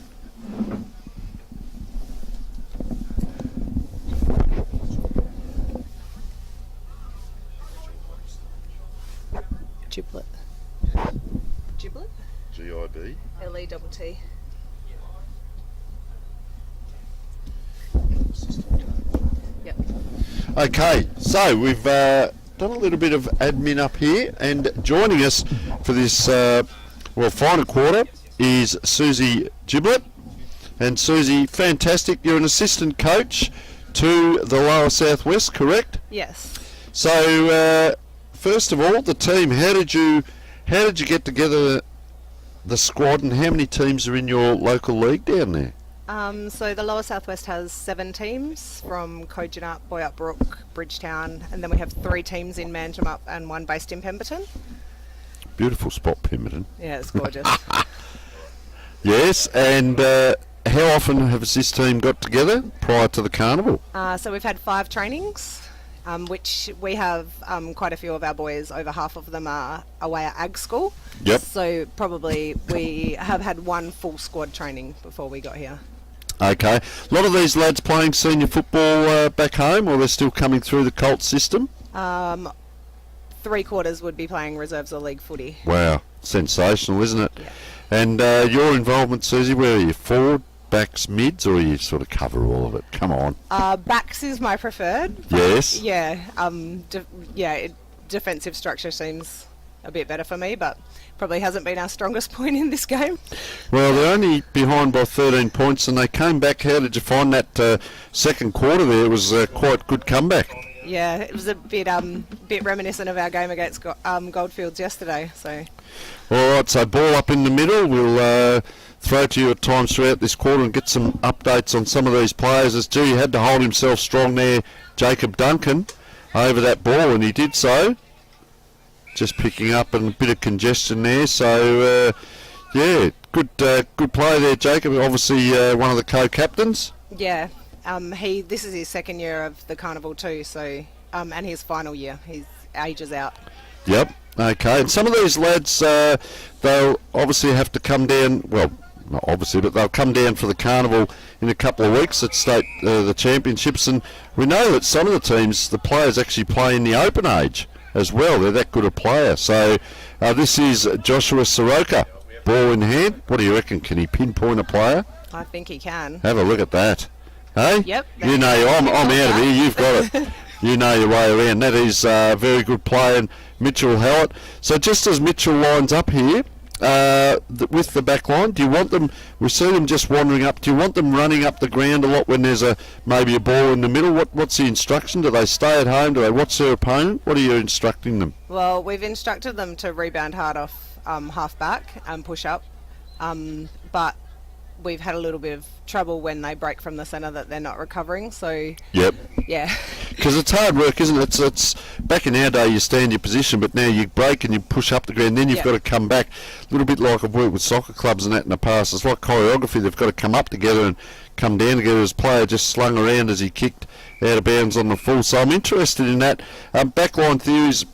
Giblet. Giblet? G-I-B. L-E-T-T. Yep. Okay, so we've done a little bit of admin up here, and joining us for this final quarter is Susie Giblet. And Susie, fantastic, you're an assistant coach to the Lower Southwest, correct? Yes. So first of all, the team, how did you get together the squad, and how many teams are in your local league down there? So the Lower Southwest has 7 teams from Kojonup, Boyup Brook, Bridgetown, and then we have 3 teams in Manjimup and 1 based in Pemberton. Beautiful spot, Pemberton. Yeah, it's gorgeous. Yes, and how often has this team got together prior to the carnival? So we've had 5 trainings, which we have quite a few of our boys, over half of them are away at ag school. Yep. So probably we have had 1 full squad training before we got here. Okay. A lot of these lads playing senior football back home, or they're still coming through the Colts system? 3/4 would be playing reserves or league footy. Wow. Sensational, isn't it? Yeah. And your involvement, Susie, where are you? Forward, backs, mids, or you sort of cover all of it? Come on. Backs is my preferred. but Yes. Yeah. Defensive structure seems a bit better for me, but probably hasn't been our strongest point in this game. Well, they're only behind by 13 points, and they came back. How did you find that second quarter there? It was quite good comeback. Yeah, it was a bit reminiscent of our game against Goldfields yesterday. So. All right, so ball up in the middle. We'll throw to you at times throughout this quarter and get some updates on some of these players. As G had to hold himself strong there, Jacob Duncan, over that ball, and he did so. Just picking up a bit of congestion there. So, yeah, good play there, Jacob. Obviously, one of the co-captains. Yeah, this is his second year of the carnival too. So, and his final year. His age is out. Yep. Okay. And some of these lads, they'll obviously have to come down. Well, not obviously, but they'll come down for the carnival in a couple of weeks at state the championships. And we know that some of the teams, the players actually play in the open age as well. They're that good a player. So this is Joshua Soroka, ball in hand. What do you reckon? Can he pinpoint a player? I think he can. Have a look at that. Hey? Yep. You know, I'm out of here. You've got it. You know your way around. That is a very good play. And Mitchell Howard. So just as Mitchell lines up here with the back line, do you want them, we see them just wandering up, do you want them running up the ground a lot when there's maybe a ball in the middle? What's the instruction? Do they stay at home? Do they watch their opponent? What are you instructing them? Well, we've instructed them to rebound hard off half back and push up, but we've had a little bit of trouble when they break from the centre that they're not recovering. So yep, yeah, because it's hard work, isn't it? It's back in our day you stand your position, but now you break and you push up the ground, then you've got to come back. A little bit like I've worked with soccer clubs and that in the past. It's like choreography. They've got to come up together and come down together. As player just slung around as he kicked out of bounds on the full. So I'm interested in that. Backline theories,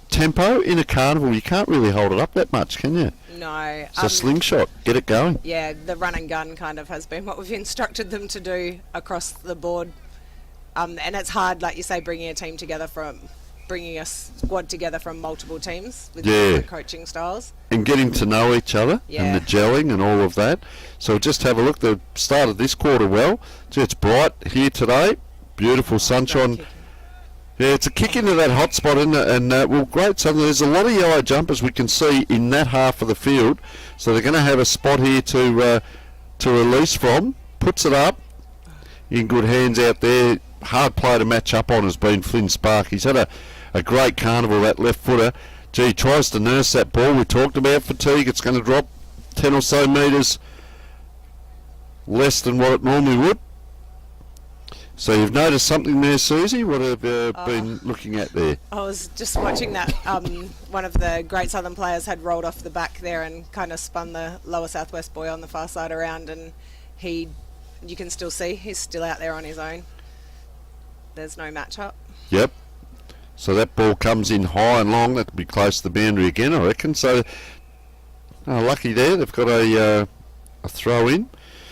tempo in a carnival, you can't really hold it up that much, can you? No. It's a slingshot. Get it going. Yeah, the run and gun kind of has been what we've instructed them to do across the board. And it's hard, like you say, bringing a squad together from multiple teams with different coaching styles. And getting to know each other and the gelling and all of that. So just have a look. They've started this quarter well. Gee, it's bright here today. Beautiful sunshine. Yeah, it's a kick into that hot spot, isn't it? And, well, great. So there's a lot of yellow jumpers we can see in that half of the field. So they're going to have a spot here to release from. Puts it up. In good hands out there. Hard play to match up on has been Flynn Spark. He's had a great carnival, that left footer. Gee, tries to nurse that ball. We talked about fatigue. It's going to drop 10 or so metres less than what it normally would. So you've noticed something there, Susie? What have you been looking at there? I was just watching that one of the Great Southern players had rolled off the back there and kind of spun the Lower Southwest boy on the far side around, and you can still see he's still out there on his own. There's no match-up. Yep. So that ball comes in high and long. That'll be close to the boundary again, I reckon. So lucky there. They've got a throw in.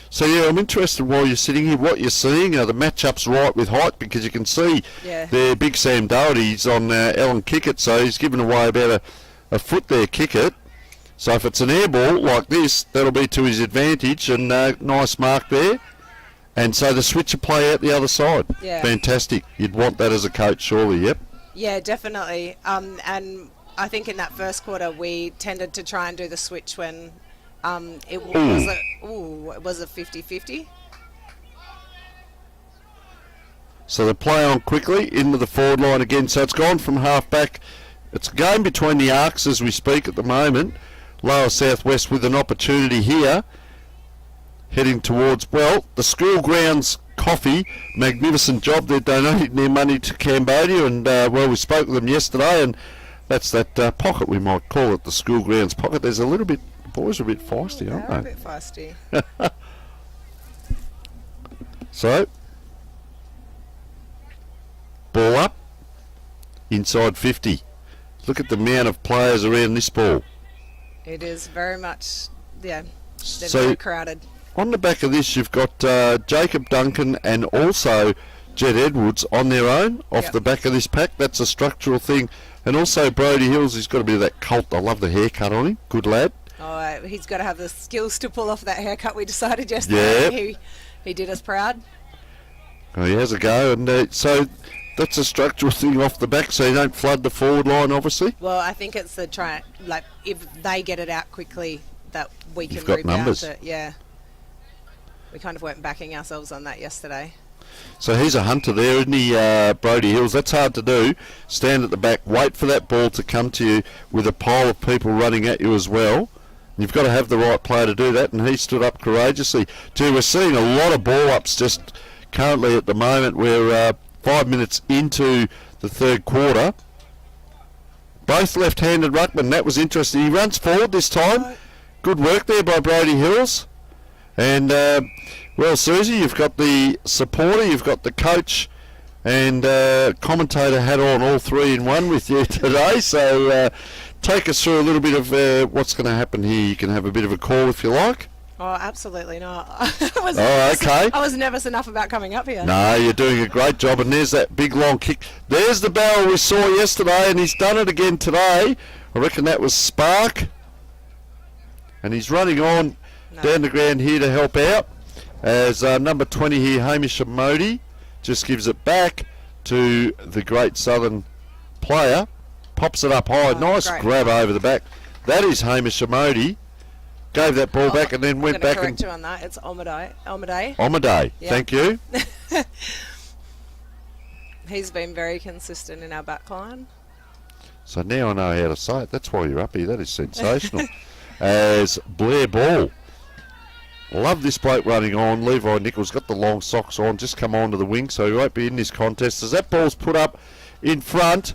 So yeah, I'm interested while you're sitting here, what you're seeing. The matchup's right with height, because you can see there, Big Sam Doherty's on Alan Kickett, so he's given away about a foot there, Kickett. So if it's an air ball like this, that'll be to his advantage, and nice mark there. And so the switcher play out the other side. Yeah. Fantastic. You'd want that as a coach, surely, yep. Yeah, definitely. And I think in that first quarter we tended to try and do the switch when it was a 50-50. So they play on quickly into the forward line again. So it's gone from half back. It's a game between the arcs as we speak at the moment. Lower Southwest with an opportunity here. Heading towards, well, the school grounds coffee. Magnificent job. They're donating their money to Cambodia. And, well, we spoke with them yesterday. And that's that pocket, we might call it, the school grounds pocket. There's a little bit, the boys are a bit feisty, aren't they? A bit feisty. So, ball up, inside 50. Look at the amount of players around this ball. It is very much, they're So, very crowded. On the back of this, you've got Jacob Duncan and also Jed Edwards on their own off the back of this pack. That's a structural thing. And also Brody Hills, he's got a bit of that Colt. I love the haircut on him. Good lad. Oh, he's got to have the skills to pull off that haircut we decided yesterday. Yep. He did us proud. Well, he has a go, and so that's a structural thing off the back, so you don't flood the forward line, obviously. Well, I think it's the if they get it out quickly, that we can You've got rebound numbers. it. Yeah. We kind of weren't backing ourselves on that yesterday. So he's a hunter there, isn't he, Brody Hills? That's hard to do. Stand at the back, wait for that ball to come to you with a pile of people running at you as well. You've got to have the right player to do that, and he stood up courageously. Gee, we're seeing a lot of ball-ups just currently at the moment. We're 5 minutes into the third quarter. Both left-handed ruckmen. That was interesting. He runs forward this time. Good work there by Brody Hills. And, well, Susie, you've got the supporter, you've got the coach and commentator hat on, all three in one with you today. So take us through a little bit of what's going to happen here. You can have a bit of a call if you like. Oh, absolutely not. Okay. I was nervous enough about coming up here. No, you're doing a great job, and there's that big long kick. There's the barrel we saw yesterday, and he's done it again today. I reckon that was Spark. And he's running on down the ground here to help out. As number 20 here, Hamish Modi, just gives it back to the Great Southern player. Pops it up high. Nice grab over the back. That is Hamish Modi. Gave that ball back and then went back correct and... you on that. It's Omaday. Omaday, Yep. thank you. He's been very consistent in our back line. So now I know how to say it. That's why you're up here. That is sensational. As Blair Ball. Love this bloke running on. Levi Nichols got the long socks on. Just come on to the wing, so he won't be in this contest. As that ball's put up in front,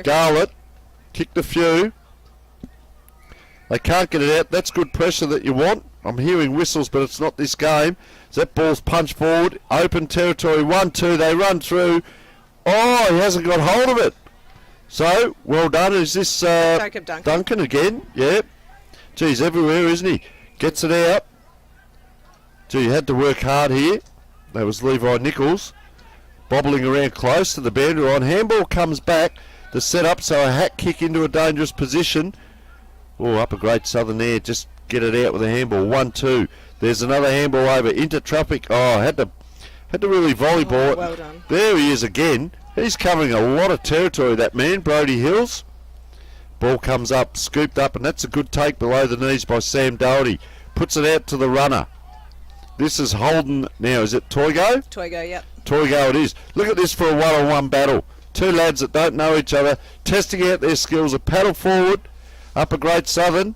Garlett kicked a few. They can't get it out. That's good pressure that you want. I'm hearing whistles, but it's not this game. As that ball's punched forward. Open territory, 1-2. They run through. Oh, he hasn't got hold of it. So, well done. Is this Jacob Duncan again? Yeah. Geez, everywhere, isn't he? Gets it out. Gee, you had to work hard here. That was Levi Nichols. Bobbling around close to the boundary line. Handball comes back. The set up, so a hack kick into a dangerous position. Oh, up a Great Southern there. Just get it out with a handball. 1-2. There's another handball over into traffic. Oh, had to really volleyball it. Well done. There he is again. He's covering a lot of territory, that man, Brody Hills. Ball comes up, scooped up, and that's a good take below the knees by Sam Doherty. Puts it out to the runner. This is Holden now. Is it Toigo? Toigo, yep. Toigo it is. Look at this for a one-on-one battle. Two lads that don't know each other, testing out their skills. A paddle forward, up a Great Southern.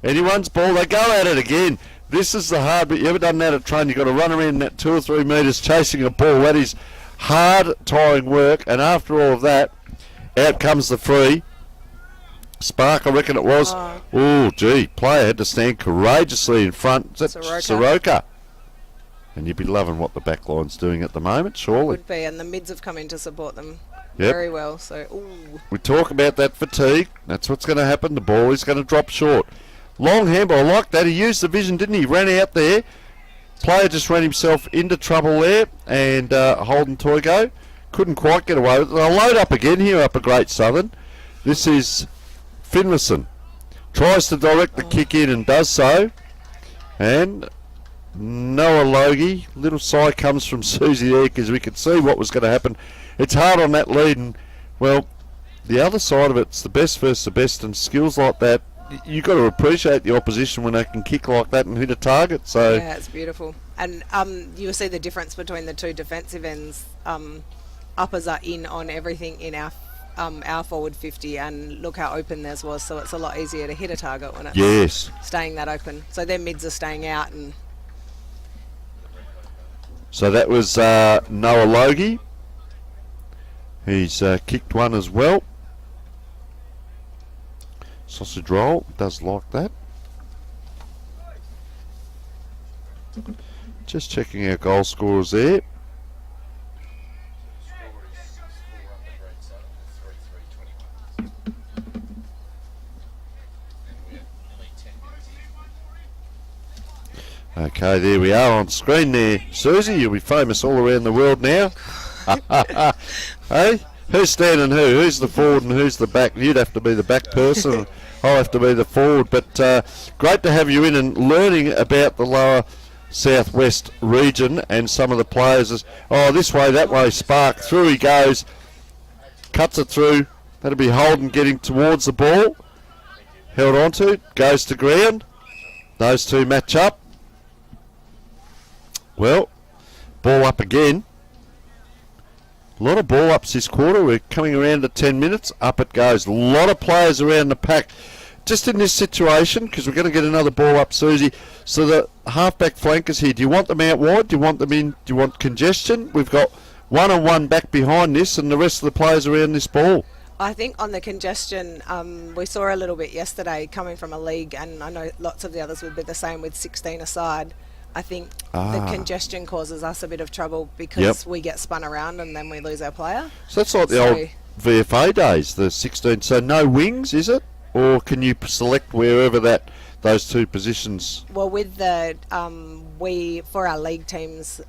Anyone's ball, they go at it again. This is the hard bit. You ever done that at train? You've got to run around that 2 or 3 metres chasing a ball. That is hard, tiring work. And after all of that, out comes the free. Spark, I reckon it was. Oh, gee. Player had to stand courageously in front. Is that Soroka? And you'd be loving what the back line's doing at the moment, surely. Would be, and the mids have come in to support them Yep. very well. So, ooh. We talk about that fatigue. That's what's going to happen. The ball is going to drop short. Long handball, I like that. He used the vision, didn't he? Ran out there. Player just ran himself into trouble there. And Holden Toigo couldn't quite get away with it. They'll load up again here up a Great Southern. This is Finlayson. Tries to direct the kick in and does so. And Noah Logie. Little sigh comes from Susie there because we could see what was going to happen. It's hard on that lead. And, well, the other side of it's the best versus the best, and skills like that, you've got to appreciate the opposition when they can kick like that and hit a target. So yeah, it's beautiful. And you'll see the difference between the two defensive ends. Uppers are in on everything in our forward 50, and look how open theirs was, so it's a lot easier to hit a target when it's staying that open. So their mids are staying out. And so that was Noah Logie. He's kicked one as well. Sausage roll, does like that. Just checking our goal scorers there. Okay, there we are on screen there. Susie, you'll be famous all around the world now. Hey, who's standing who? Who's the forward and who's the back? You'd have to be the back person. I'll have to be the forward. But great to have you in and learning about the lower southwest region and some of the players. This way, that way, Spark. Through he goes. Cuts it through. That'll be Holden getting towards the ball. Held on to. Goes to ground. Those two match up. Well, ball up again. A lot of ball ups this quarter. We're coming around to 10 minutes. Up it goes. A lot of players around the pack. Just in this situation, because we're going to get another ball up, Susie. So the half-back flankers here, do you want them out wide? Do you want them in? Do you want congestion? We've got one-on-one back behind this and the rest of the players around this ball. I think on the congestion, we saw a little bit yesterday coming from a league, and I know lots of the others would be the same with 16 aside. I think the congestion causes us a bit of trouble because we get spun around and then we lose our player. So that's like the old VFA days, the 16. So no wings, is it? Or can you select wherever those two positions? Well, with the for our league teams,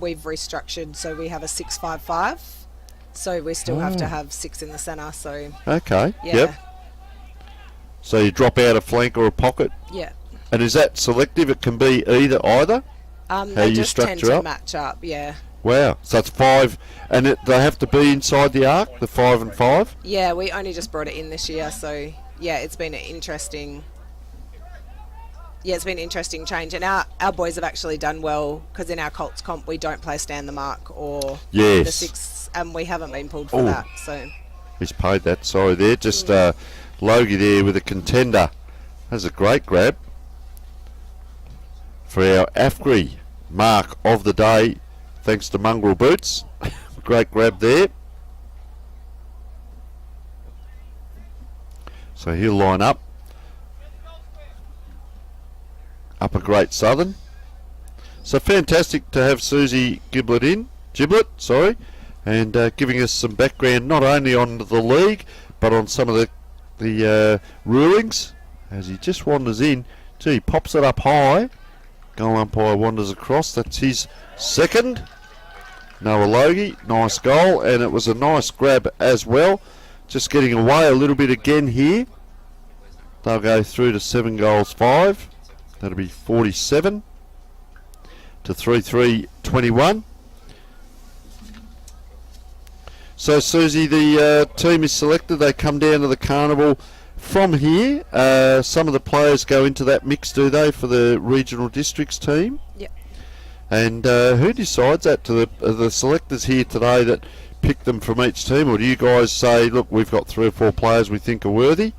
we've restructured so we have a 6-5-5. So we still have to have 6 in the centre. So okay, yeah. Yep. So you drop out a flank or a pocket. Yeah. And is that selective? It can be either. They just tend to match up. Yeah. Wow. So it's 5, and they have to be inside the arc, the 5 and 5. Yeah, we only just brought it in this year, so yeah, it's been an interesting. Yeah, it's been an interesting change, and our boys have actually done well because in our Colts comp we don't play stand the mark or the 6, and we haven't been pulled for that. So he's paid that. Sorry, there. Just Logie there with a contender. That's a great grab for our AFGRI mark of the day, thanks to Mongrel Boots. Great grab there. So he'll line up. Up a Great Southern. So fantastic to have Susie Giblet, and giving us some background not only on the league, but on some of the rulings. As he just wanders in, he pops it up high. Goal umpire wanders across. That's his second. Noah Logie, nice goal, and it was a nice grab as well. Just getting away a little bit again here. They'll go through to 7 goals 5. That'll be 47 to 3-3-21. So Susie, the team is selected. They come down to the carnival from here. Some of the players go into that mix, do they, for the regional districts team? Yep. And who decides that? To the selectors here today that pick them from each team, or do you guys say, look, we've got 3 or 4 players we think are worthy?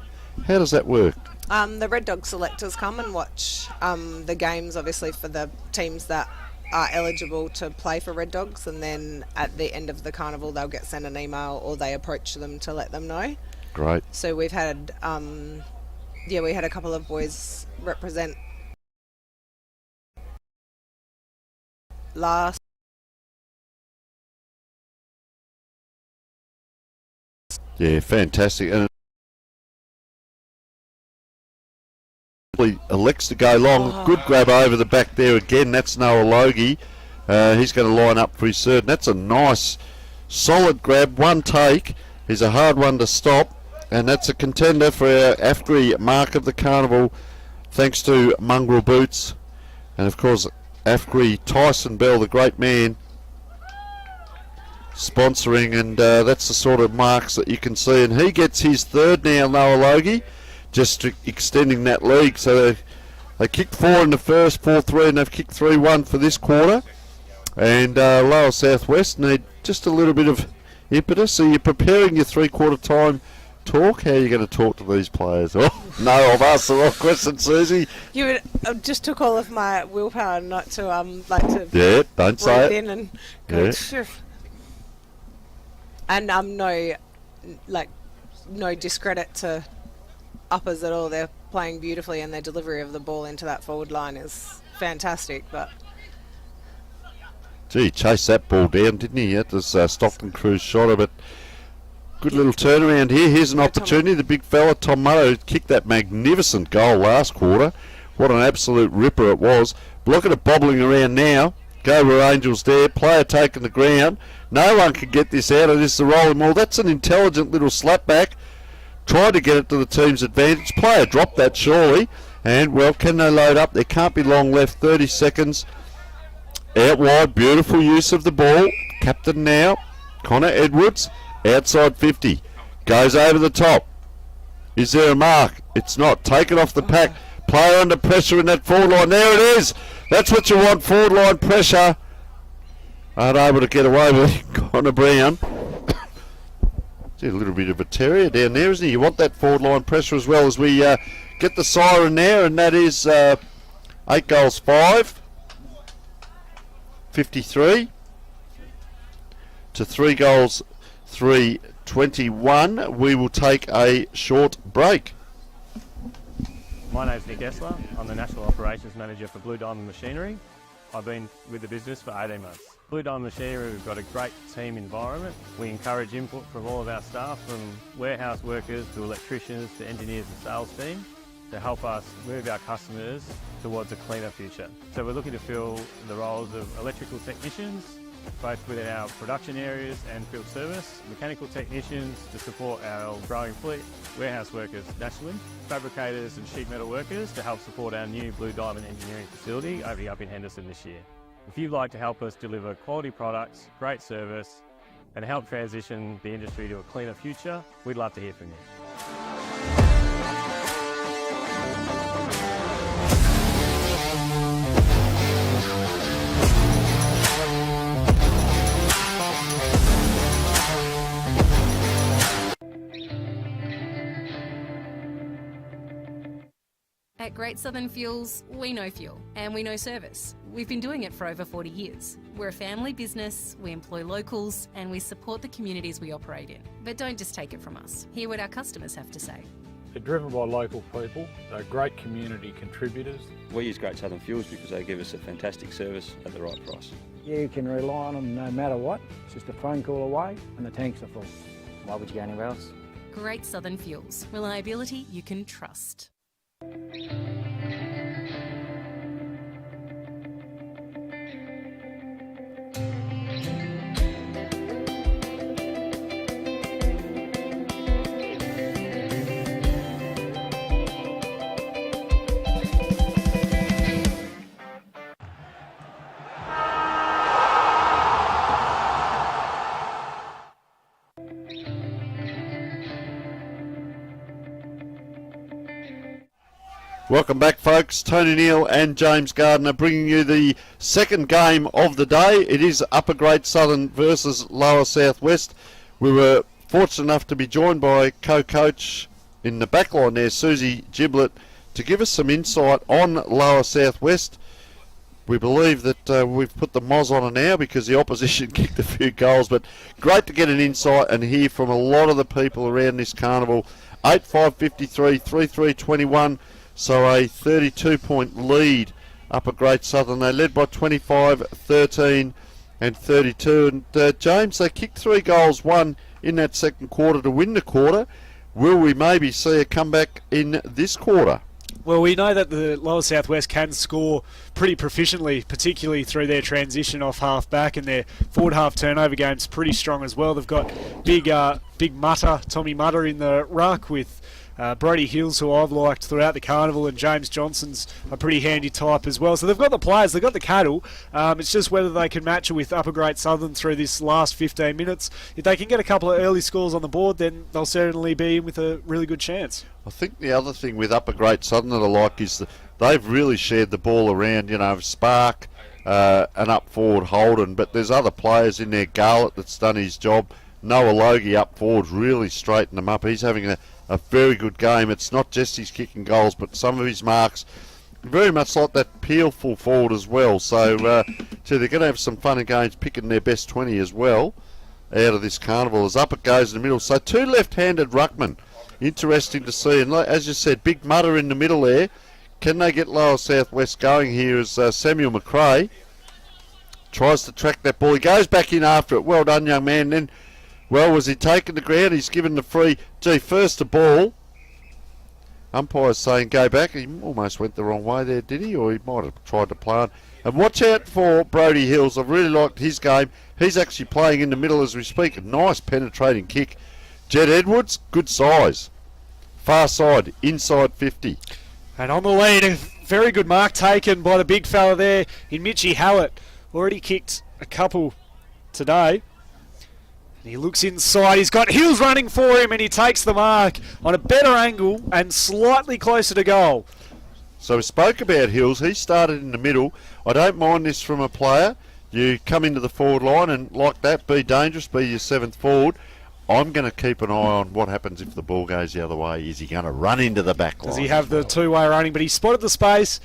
How does that work? The Red Dog selectors come and watch the games, obviously, for the teams that are eligible to play for Red Dogs, and then at the end of the carnival they'll get sent an email or they approach them to let them know. Great. So we've had, we had a couple of boys represent last. Yeah, fantastic. And elects to go long. Good grab over the back there again. That's Noah Logie. He's going to line up for his third. And that's a nice, solid grab. One take is a hard one to stop. And that's a contender for our AFGRI mark of the carnival, thanks to Mongrel Boots. And of course, AFGRI Tyson Bell, the great man, sponsoring. And that's the sort of marks that you can see. And he gets his third now, Noah Logie, just extending that league. So they kicked 4 in the first, 4-3, and they've kicked 3-1 for this quarter. And Lower Southwest need just a little bit of impetus. So you're preparing your 3/4 time talk. How are you going to talk to these players? Oh, no, I've asked the wrong question, Susie. You just took all of my willpower not to don't say it. In and go, and no discredit to uppers at all. They're playing beautifully, and their delivery of the ball into that forward line is fantastic. But gee, chased that ball down, didn't he? That was Stockton Cruz shot of it. Good little turnaround here. Here's an opportunity. The big fella, Tom Murray, kicked that magnificent goal last quarter. What an absolute ripper it was. Look at it bobbling around now. Go where Angels there. Player taking the ground. No one can get this out of this. The rolling ball. That's an intelligent little slap back tried to get it to the team's advantage. Player dropped that surely. And, well, can they load up? There can't be long left. 30 seconds. Out wide. Beautiful use of the ball. Captain now. Connor Edwards. Outside 50. Goes over the top. Is there a mark? It's not. Taken off the pack. Player under pressure in that forward line. There it is. That's what you want. Forward line pressure. Aren't able to get away with it. Connor Brown. A little bit of a terrier down there, isn't he? You want that forward line pressure as well as we get the siren there, and that is 8 goals 5. 53 to 3 goals 3 21. We will take a short break. My name's Nick Essler. I'm the National Operations Manager for Blue Diamond Machinery. I've been with the business for 18 months. Blue Diamond Machinery, we've got a great team environment. We encourage input from all of our staff, from warehouse workers to electricians to engineers and sales team, to help us move our customers towards a cleaner future. So we're looking to fill the roles of electrical technicians, both within our production areas and field service, mechanical technicians to support our growing fleet, warehouse workers nationally, fabricators and sheet metal workers to help support our new Blue Diamond engineering facility opening up in Henderson this year. If you'd like to help us deliver quality products, great service, and help transition the industry to a cleaner future, we'd love to hear from you. At Great Southern Fuels, we know fuel and we know service. We've been doing it for over 40 years. We're a family business, we employ locals, and we support the communities we operate in. But don't just take it from us. Hear what our customers have to say. They're driven by local people. They're great community contributors. We use Great Southern Fuels because they give us a fantastic service at the right price. You can rely on them no matter what. It's just a phone call away and the tanks are full. Why would you go anywhere else? Great Southern Fuels. Reliability you can trust. Welcome back, folks. Tony Neal and James Gardner bringing you the second game of the day. It is Upper Great Southern versus Lower Southwest. We were fortunate enough to be joined by co-coach in the backline there, Susie Giblett, to give us some insight on Lower Southwest. We believe that we've put the moz on it now because the opposition kicked a few goals, but great to get an insight and hear from a lot of the people around this carnival. 8-5-53, 3-3-21. So a 32-point lead, Upper Great Southern. They led by 25, 13 and 32. And James, they kicked 3 goals, 1 in that second quarter to win the quarter. Will we maybe see a comeback in this quarter? Well, we know that the Lower Southwest can score pretty proficiently, particularly through their transition off half-back, and their forward half turnover game's pretty strong as well. They've got big Mutter, Tommy Mutter in the ruck with Brody Hills, who I've liked throughout the carnival, and James Johnson's a pretty handy type as well. So they've got the players, they've got the cattle. It's just whether they can match it with Upper Great Southern through this last 15 minutes. If they can get a couple of early scores on the board, then they'll certainly be in with a really good chance. I think the other thing with Upper Great Southern that I like is that they've really shared the ball around, Spark and up forward Holden, but there's other players in there. Garlett that's done his job. Noah Logie up forward really straightened them up. He's having a very good game. It's not just his kicking goals, but some of his marks. Very much like that Peel full forward as well. So they're going to have some fun and games picking their best 20 as well out of this carnival as up it goes in the middle. So 2 left-handed ruckmen. Interesting to see. And as you said, big Mutter in the middle there. Can they get Lower Southwest going here as Samuel McRae tries to track that ball. He goes back in after it. Well done, young man. Then, well, was he taking the ground? He's given the free. Gee, first the ball. Umpire's saying go back. He almost went the wrong way there, did he? Or he might have tried to plant. And watch out for Brody Hills. I've really liked his game. He's actually playing in the middle as we speak. A nice penetrating kick. Jed Edwards, good size. Far side, inside 50. And on the lead, a very good mark taken by the big fella there in Mitchie Hallett. Already kicked a couple today. And he looks inside. He's got Hills running for him, and he takes the mark on a better angle and slightly closer to goal. So we spoke about Hills. He started in the middle. I don't mind this from a player. You come into the forward line and like that, be dangerous, be your 7th forward. I'm going to keep an eye on what happens if the ball goes the other way. Is he going to run into the back line? Does he have the two-way running? But he spotted the space.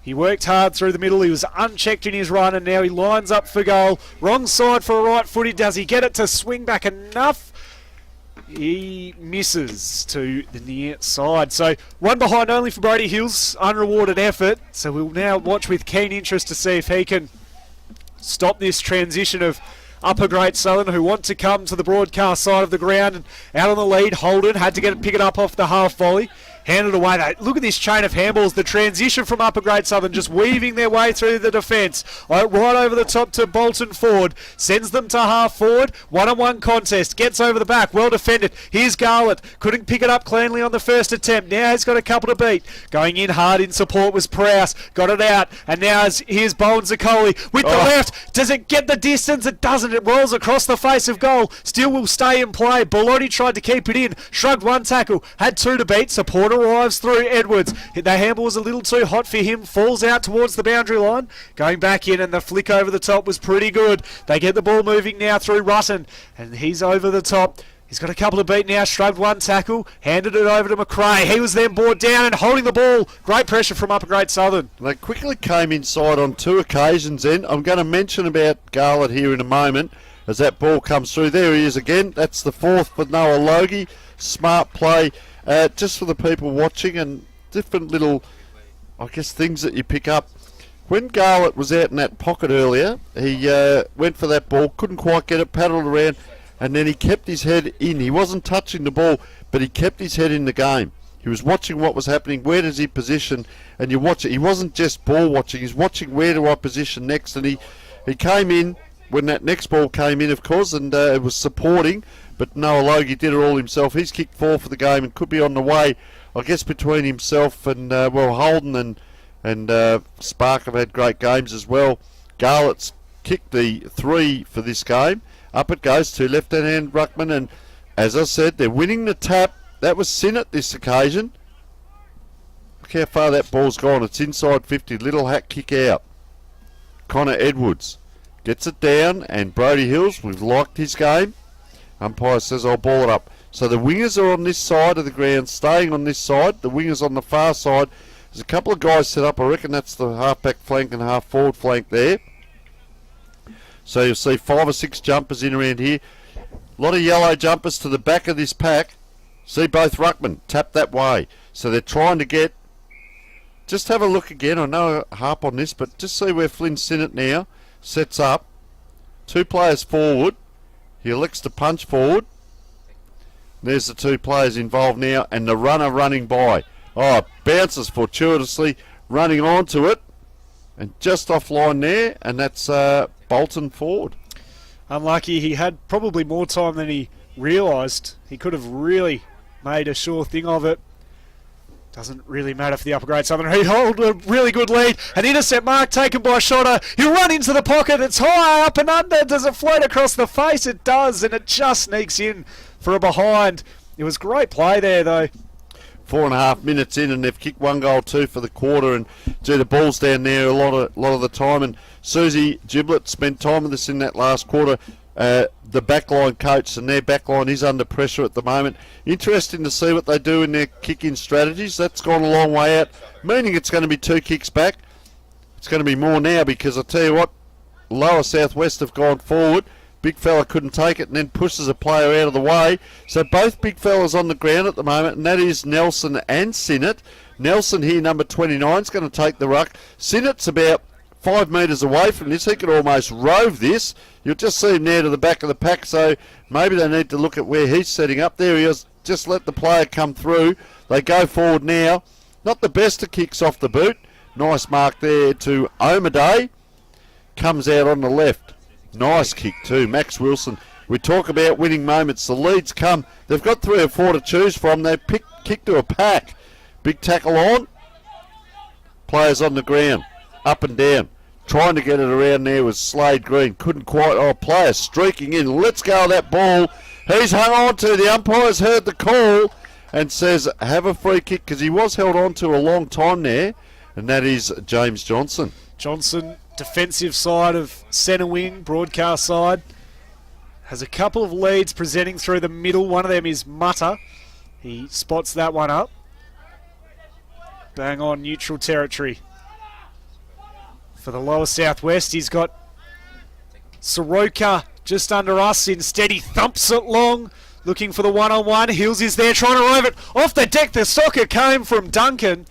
He worked hard through the middle. He was unchecked in his run, and now he lines up for goal. Wrong side for a right footy. Does he get it to swing back enough? He misses to the near side. So one behind only for Brody Hills. Unrewarded effort. So we'll now watch with keen interest to see if he can stop this transition of Upper Great Southern, who want to come to the broadcast side of the ground. And out on the lead, Holden had to pick it up off the half volley. Handed away. Look at this chain of handballs. The transition from Upper Great Southern just weaving their way through the defence. Right over the top to Bolton Ford. Sends them to half forward. One-on-one contest. Gets over the back. Well defended. Here's Garlett. Couldn't pick it up cleanly on the first attempt. Now he's got a couple to beat. Going in hard in support was Prowse. Got it out. And now here's Bowen Zaccoli with the left. Does it get the distance? It doesn't. It rolls across the face of goal. Still will stay in play. Bellotti tried to keep it in. Shrugged one tackle. Had 2 to beat. Support arrives through Edwards. The handball was a little too hot for him. Falls out towards the boundary line. Going back in, and the flick over the top was pretty good. They get the ball moving now through Rutten, and he's over the top. He's got a couple to beat now. Shrugged one tackle. Handed it over to McRae. He was then brought down and holding the ball. Great pressure from Upper Great Southern. They quickly came inside on 2 occasions then. I'm going to mention about Garlett here in a moment as that ball comes through. There he is again. That's the 4th for Noah Logie. Smart play. Just for the people watching and different little, I guess, things that you pick up. When Garlett was out in that pocket earlier, he went for that ball, couldn't quite get it, paddled around, and then he kept his head in. He wasn't touching the ball, but he kept his head in the game. He was watching what was happening, where does he position, and you watch it. He wasn't just ball watching, he's watching where do I position next, and he came in when that next ball came in, of course, and it was supporting. But Noah Logie did it all himself. He's kicked 4 for the game and could be on the way, I guess, between himself and, Holden and Spark have had great games as well. Garlett's kicked the 3 for this game. Up it goes to left-hand ruckman, and as I said, they're winning the tap. That was Sinnott this occasion. Look how far that ball's gone. It's inside 50. Little hat kick out. Connor Edwards gets it down, and Brody Hills, we've liked his game. Umpire says I'll ball it up. So the wingers are on this side of the ground, staying on this side. The wingers on the far side. There's a couple of guys set up. I reckon that's the half-back flank and half-forward flank there. So you'll see 5 or 6 jumpers in around here. A lot of yellow jumpers to the back of this pack. See both ruckmen tap that way. So they're trying to get... Just have a look again. I know I harp on this, but just see where Flynn Sinnott now sets up. 2 players forward. He elects to punch forward. There's the 2 players involved now, and the runner running by. Oh, bounces fortuitously, running onto it, and just offline there, and that's Bolton Ford. Unlucky, he had probably more time than he realised. He could have really made a sure thing of it. Doesn't really matter for the Upper Grade Southern. He hold a really good lead. An intercept mark taken by Shotter. He'll run into the pocket. It's high up and under. Does it float across the face? It does, and it just sneaks in for a behind. It was great play there, though. 4.5 minutes in, and they've kicked 1 goal, 2 for the quarter, and the ball's down there a lot of the time. And Susie Giblett spent time with us in that last quarter. The backline coach, and their backline is under pressure at the moment. Interesting to see what they do in their kick-in strategies. That's gone a long way out, meaning it's going to be 2 kicks back. It's going to be more now because I tell you what, Lower Southwest have gone forward. Big fella couldn't take it and then pushes a player out of the way. So both big fellas on the ground at the moment, and that is Nelson and Sinnott. Nelson here, number 29, is going to take the ruck. Sinnott's about 5 metres away from this. He could almost rove this. You'll just see him there to the back of the pack, so maybe they need to look at where he's setting up. There he is. Just let the player come through. They go forward now. Not the best of kicks off the boot. Nice mark there to Omaday. Comes out on the left. Nice kick too. Max Wilson We talk about winning moments. The leads come. They've got 3 or 4 to choose from. They kick to a pack. Big tackle on. Players on the ground. Up and down. Trying to get it around there was Slade Green. Couldn't quite. Oh, player streaking in. Let's go with that ball. He's hung on to. The umpire's heard the call and says have a free kick because he was held on to a long time there. And that is James Johnson. Johnson, defensive side of centre wing, broadcast side. Has a couple of leads presenting through the middle. One of them is Mutter. He spots that one up. Bang on neutral territory. For the lower southwest, he's got Soroka just under us. Instead, he thumps it long, looking for the one-on-one. Hills is there, trying to rove it off the deck. The soccer came from Duncan,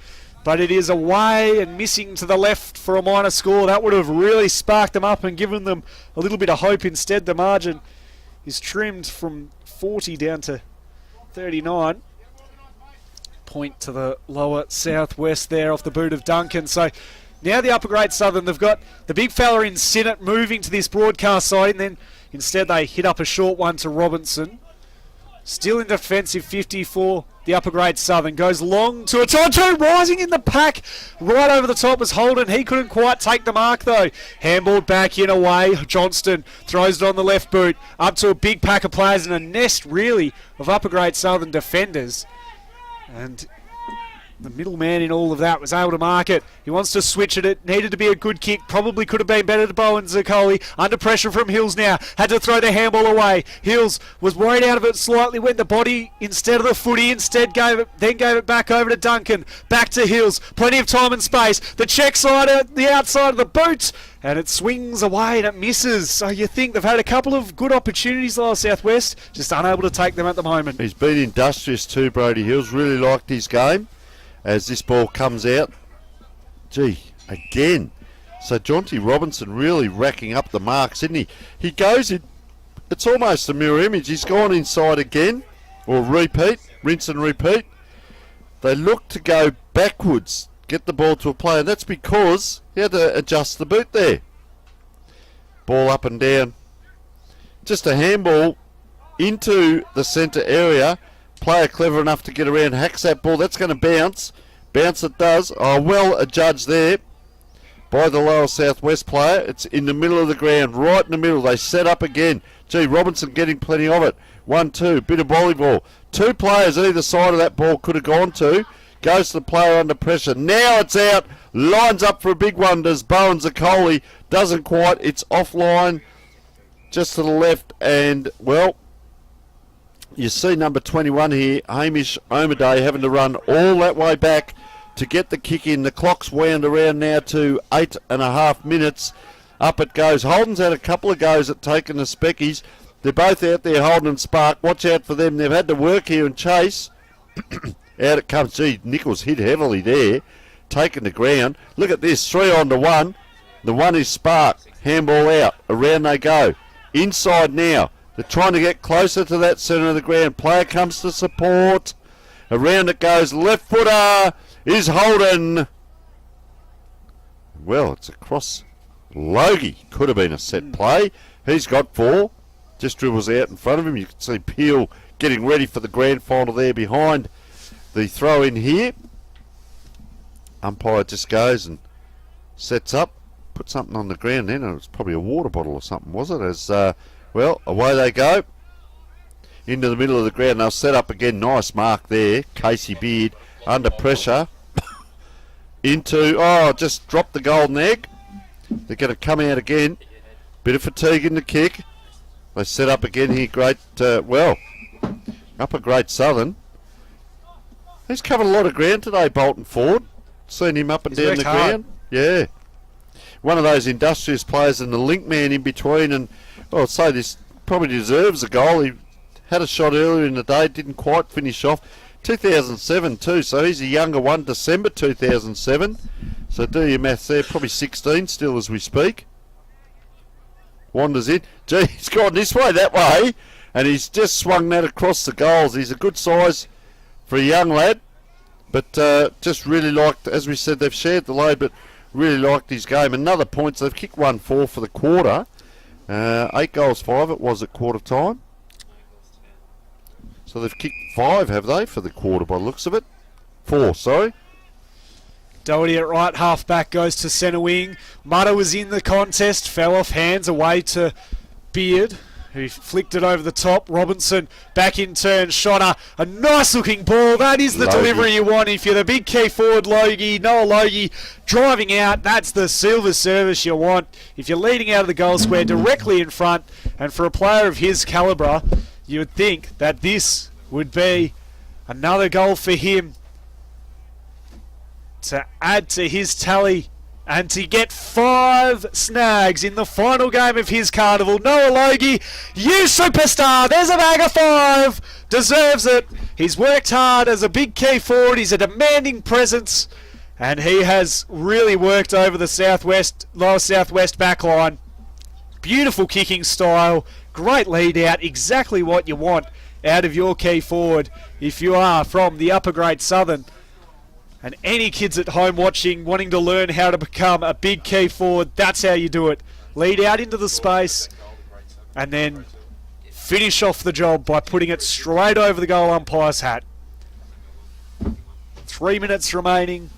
but it is away and missing to the left for a minor score. That would have really sparked them up and given them a little bit of hope. Instead, the margin is trimmed from 40 down to 39. Point to the lower southwest there off the boot of Duncan. So now the upper grade Southern, they've got the big fella in Sinnott moving to this broadcast side, and then instead they hit up a short one to Robinson. Still in defensive 50 for the upper grade Southern. Goes long to a Tonto, rising in the pack. Right over the top was Holden. He couldn't quite take the mark though. Handballed back in away. Johnston throws it on the left boot. Up to a big pack of players and a nest really of upper grade Southern defenders. And the middleman in all of that was able to mark it. He wants to switch it. It needed to be a good kick. Probably could have been better to Bowen Zaccoli. Under pressure from Hills now. Had to throw the handball away. Hills was worried out of it slightly. Went the body instead of the footy. Instead gave it back over to Duncan. Back to Hills. Plenty of time and space. The check side at the outside of the boot. And it swings away and it misses. So you think they've had a couple of good opportunities lower southwest. Just unable to take them at the moment. He's been industrious too, Brody Hills. Really liked his game. As this ball comes out, gee, again. So Jonty Robinson really racking up the marks, isn't he? He goes in, it's almost a mirror image. He's gone inside again, or repeat, rinse and repeat. They look to go backwards, get the ball to a player, and that's because he had to adjust the boot there. Ball up and down. Just a handball into the centre area. Player clever enough to get around, hacks that ball. That's going to bounce. Bounce it does. Oh, well adjudged there by the lower southwest player. It's in the middle of the ground, right in the middle. They set up again. Gee, Robinson getting plenty of it. 1-2, bit of volleyball. 2 players either side of that ball could have gone to. Goes to the player under pressure. Now it's out. Lines up for a big one. Does Bowen Zaccoli. Doesn't quite. It's offline. Just to the left. And, well, you see number 21 here, Hamish Omaday, having to run all that way back to get the kick in. The clock's wound around now to 8.5 minutes. Up it goes. Holden's had a couple of goes at taking the speckies. They're both out there, Holden and Spark. Watch out for them. They've had to work here and chase. Out it comes. Gee, Nichols hit heavily there. Taking the ground. Look at this. 3 on to 1. The one is Spark. Handball out. Around they go. Inside now. They're trying to get closer to that centre of the ground. Player comes to support. Around it goes. Left footer is Holden. Well, it's across Logie. Could have been a set play. He's got 4. Just dribbles out in front of him. You can see Peel getting ready for the grand final there behind the throw in here. Umpire just goes and sets up. Put something on the ground then. It was probably a water bottle or something, was it? As well, away they go. Into the middle of the ground. They'll set up again. Nice mark there. Casey Beard under pressure. Just dropped the golden egg. They're going to come out again. Bit of fatigue in the kick. They set up again here. Great, upper Great Southern. He's covered a lot of ground today, Bolton Ford. Seen him up and down the ground. Yeah. One of those industrious players and the link man in between, and I'd say this probably deserves a goal. He had a shot earlier in the day, didn't quite finish off. 2007 too, so he's a younger one, December 2007. So do your maths there, probably 16 still as we speak. Wanders in. Gee, he's gone this way, that way, and he's just swung that across the goals. He's a good size for a young lad, but just really liked, as we said, they've shared the load, but really liked his game. Another point, so they've kicked 1-4 for the quarter. 8 goals, 5 it was at quarter time. So they've kicked 5, have they, for the quarter by the looks of it? 4, sorry. Doherty at right half back goes to centre wing. Mutter was in the contest, fell off hands away to Beard, who flicked it over the top. Robinson back in turn, shot a nice looking ball. That is the delivery you want if you're the big key forward. Noah Logie driving out. That's the silver service you want if you're leading out of the goal square directly in front. And for a player of his calibre, you would think that this would be another goal for him to add to his tally and to get 5 snags in the final game of his carnival. Noah Logie, you superstar. There's a bag of 5. Deserves it. He's worked hard as a big key forward. He's a demanding presence. And he has really worked over the lower southwest back line. Beautiful kicking style. Great lead out. Exactly what you want out of your key forward if you are from the upper grade Southern. And any kids at home watching, wanting to learn how to become a big key forward, that's how you do it. Lead out into the space and then finish off the job by putting it straight over the goal umpire's hat. 3 minutes remaining.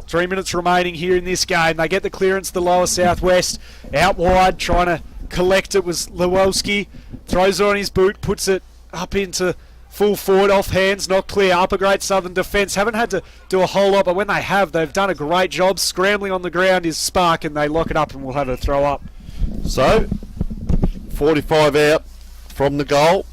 3 minutes remaining here in this game. They get the clearance, the lower southwest. Out wide, trying to collect it was Lewalski. Throws it on his boot, puts it up into full forward, off hands, not clear. Upper grade Southern defence haven't had to do a whole lot, but when they have, they've done a great job. Scrambling on the ground is Spark, and they lock it up and will have a throw up. So, 45 out from the goal.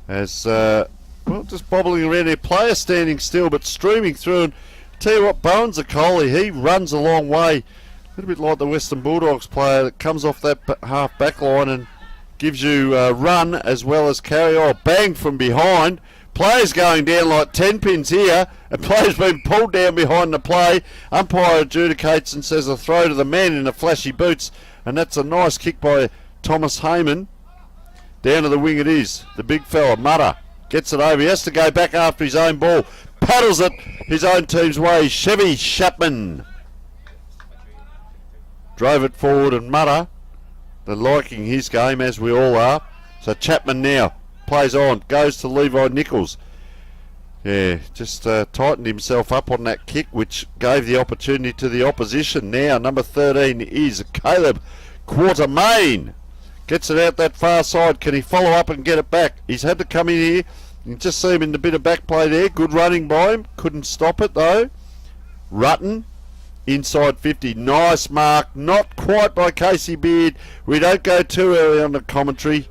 As, just bobbling around there. Player standing still, but streaming through. And tell you what, Bowen's a collie. He runs a long way. A little bit like the Western Bulldogs player that comes off that half back line and gives you a run as well as carry. Oh, bang from behind. Players going down like 10 pins here, and players being pulled down behind the play. Umpire adjudicates and says a throw to the man in the flashy boots, and that's a nice kick by Thomas Heyman. Down to the wing it is. The big fella, Mutter, gets it over. He has to go back after his own ball. Paddles it his own team's way. Chevy Chapman drove it forward, and Mutter, they're liking his game, as we all are. So Chapman now plays on, goes to Levi Nichols. Yeah, just tightened himself up on that kick, which gave the opportunity to the opposition. Now, number 13 is Caleb Quartermain. Gets it out that far side. Can he follow up and get it back? He's had to come in here. You can just see him in the bit of back play there. Good running by him. Couldn't stop it, though. Rutten. Inside 50, nice mark, not quite by Casey Beard. We don't go too early on the commentary.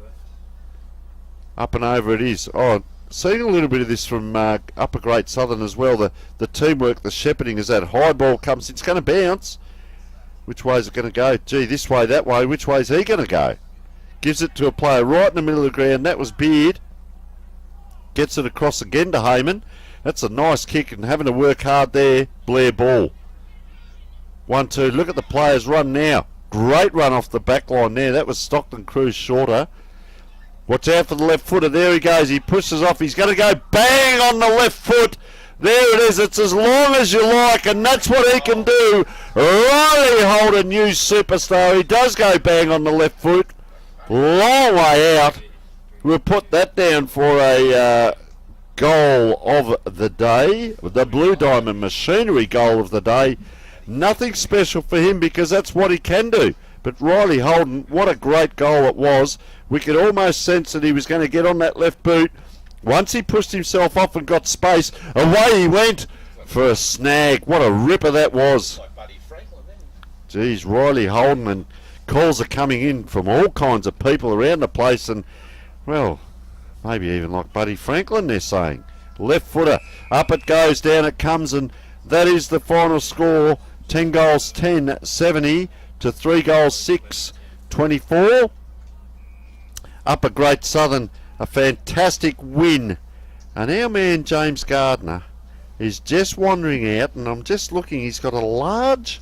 Up and over it is. Oh, seeing a little bit of this from Upper Great Southern as well. The teamwork, the shepherding as that high ball comes. It's going to bounce. Which way is it going to go? Gee, this way, that way. Which way is he going to go? Gives it to a player right in the middle of the ground. That was Beard. Gets it across again to Heyman. That's a nice kick and having to work hard there. Blair Ball. 1-2. Look at the players run now. Great run off the back line there. That was Stockton Cruz shorter. Watch out for the left footer. There he goes. He pushes off. He's going to go bang on the left foot. There it is. It's as long as you like, and that's what he can do. Riley Holden, new superstar. He does go bang on the left foot. Long way out. We'll put that down for a goal of the day. The Blue Diamond Machinery goal of the day. Nothing special for him because that's what he can do. But Riley Holden, what a great goal it was. We could almost sense that he was going to get on that left boot. Once he pushed himself off and got space, away he went for a snag. What a ripper that was. Geez, Riley Holden, and calls are coming in from all kinds of people around the place, and, well, maybe even like Buddy Franklin, they're saying. Left footer, up it goes, down it comes, and that is the final score. 10 goals 10, 70 to 3 goals 6, 24. Upper Great Southern, a fantastic win. And our man James Gardner is just wandering out, and I'm just looking, he's got a large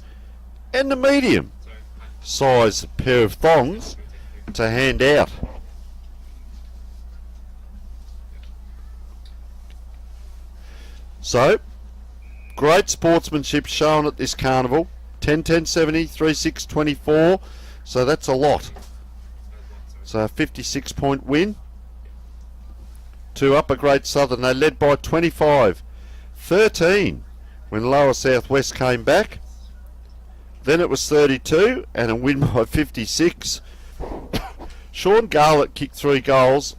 and a medium size pair of thongs to hand out. So, great sportsmanship shown at this carnival. 10-10-70, 3-6-24. So that's a lot. So a 56-point win to Upper Great Southern. They led by 25-13 when Lower Southwest came back. Then it was 32 and a win by 56. Sean Garlett kicked 3 goals.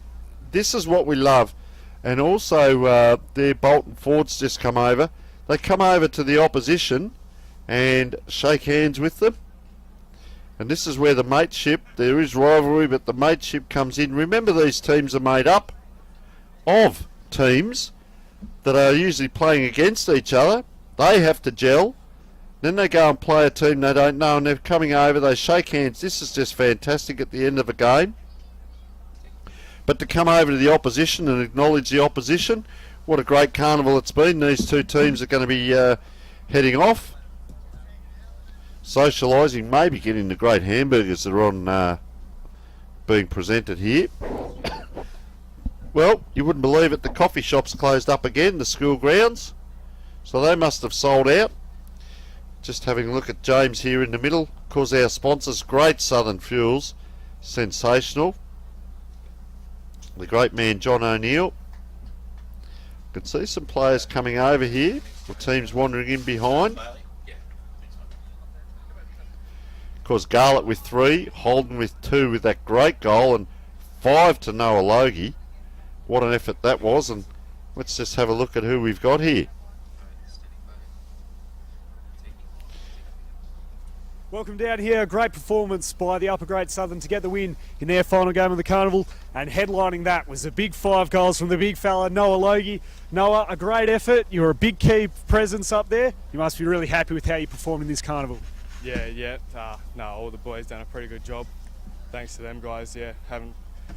This is what we love. And also their Bolton Fords just come over. They come over to the opposition and shake hands with them. And this is where the mateship, there is rivalry, but the mateship comes in. Remember, these teams are made up of teams that are usually playing against each other. They have to gel. Then they go and play a team they don't know, and they're coming over. They shake hands. This is just fantastic at the end of a game. But to come over to the opposition and acknowledge the opposition, what a great carnival it's been. These two teams are going to be heading off, socialising, maybe getting the great hamburgers that are on being presented here. Well, you wouldn't believe it, the coffee shop's closed up again, the school grounds, so they must have sold out. Just having a look at James here in the middle. Of course, our sponsors, Great Southern Fuels, sensational. The great man John O'Neill. Can see some players coming over here, or teams wandering in behind. Of course, Garlett with 3, Holden with 2 with that great goal, and 5 to Noah Logie. What an effort that was, and let's just have a look at who we've got here. Welcome down here. A great performance by the Upper Great Southern to get the win in their final game of the carnival, and headlining that was the big 5 goals from the big fella Noah Logie. Noah, a great effort. You were a big key presence up there. You must be really happy with how you performed in this carnival. Yeah. No, all the boys done a pretty good job. Thanks to them guys.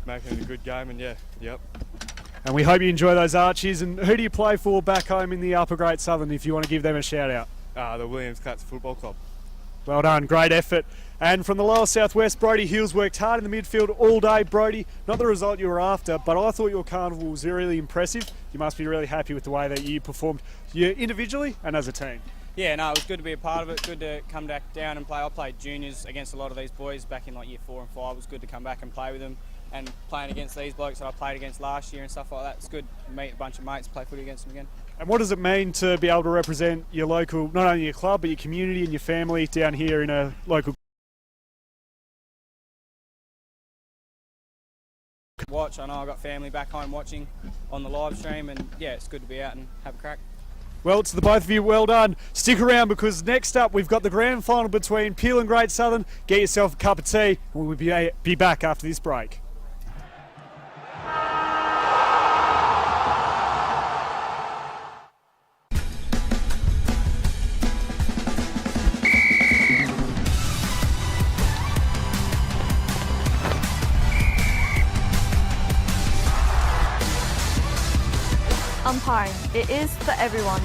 Making it a good game, and yep. And we hope you enjoy those Archies. And who do you play for back home in the Upper Great Southern, if you want to give them a shout out? The Williams Cats Football Club. Well done, great effort. And from the lower southwest, Brody Hills worked hard in the midfield all day. Brody, not the result you were after, but I thought your carnival was really impressive. You must be really happy with the way that you performed individually and as a team. Yeah, no, it was good to be a part of it. Good to come back down and play. I played juniors against a lot of these boys back in like year 4 and 5. It was good to come back and play with them. And playing against these blokes that I played against last year and stuff like that, it's good to meet a bunch of mates, play footy against them again. And what does it mean to be able to represent your local, not only your club, but your community and your family down here in a local? Watch, I know I've got family back home watching on the live stream, and yeah, it's good to be out and have a crack. Well, to the both of you, well done. Stick around, because next up we've got the grand final between Peel and Great Southern. Get yourself a cup of tea, and we'll be back after this break. Umpiring, it is for everyone.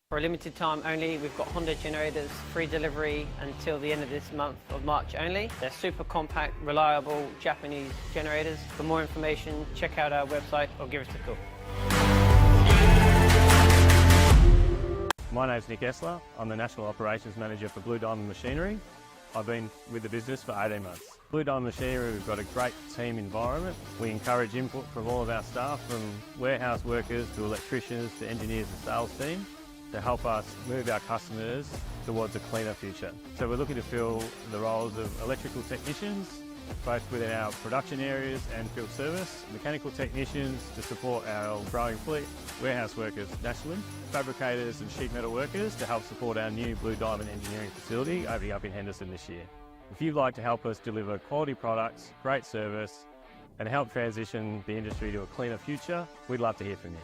For a limited time only, we've got Honda generators, free delivery until the end of this month of March only. They're super compact, reliable Japanese generators. For more information, check out our website or give us a call. My name's Nick Essler. I'm the National Operations Manager for Blue Diamond Machinery. I've been with the business for 18 months. Blue Diamond Machinery, we've got a great team environment. We encourage input from all of our staff, from warehouse workers to electricians to engineers and sales team, to help us move our customers towards a cleaner future. So we're looking to fill the roles of electrical technicians, both within our production areas and field service, mechanical technicians to support our growing fleet, warehouse workers nationally, fabricators and sheet metal workers to help support our new Blue Diamond engineering facility opening up in Henderson this year. If you'd like to help us deliver quality products, great service, and help transition the industry to a cleaner future, we'd love to hear from you.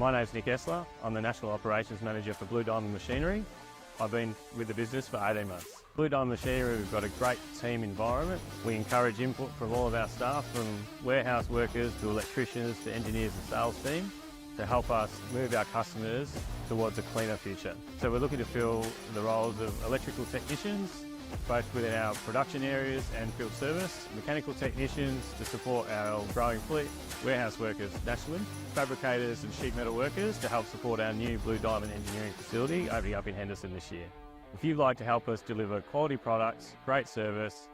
My name's Nick Essler. I'm the National Operations Manager for Blue Diamond Machinery. I've been with the business for 18 months. Blue Diamond Machinery, we've got a great team environment. We encourage input from all of our staff, from warehouse workers to electricians to engineers and sales team, to help us move our customers towards a cleaner future. So we're looking to fill the roles of electrical technicians, both within our production areas and field service, mechanical technicians to support our growing fleet, warehouse workers nationally, fabricators and sheet metal workers to help support our new Blue Diamond engineering facility opening up in Henderson this year. If you'd like to help us deliver quality products, great service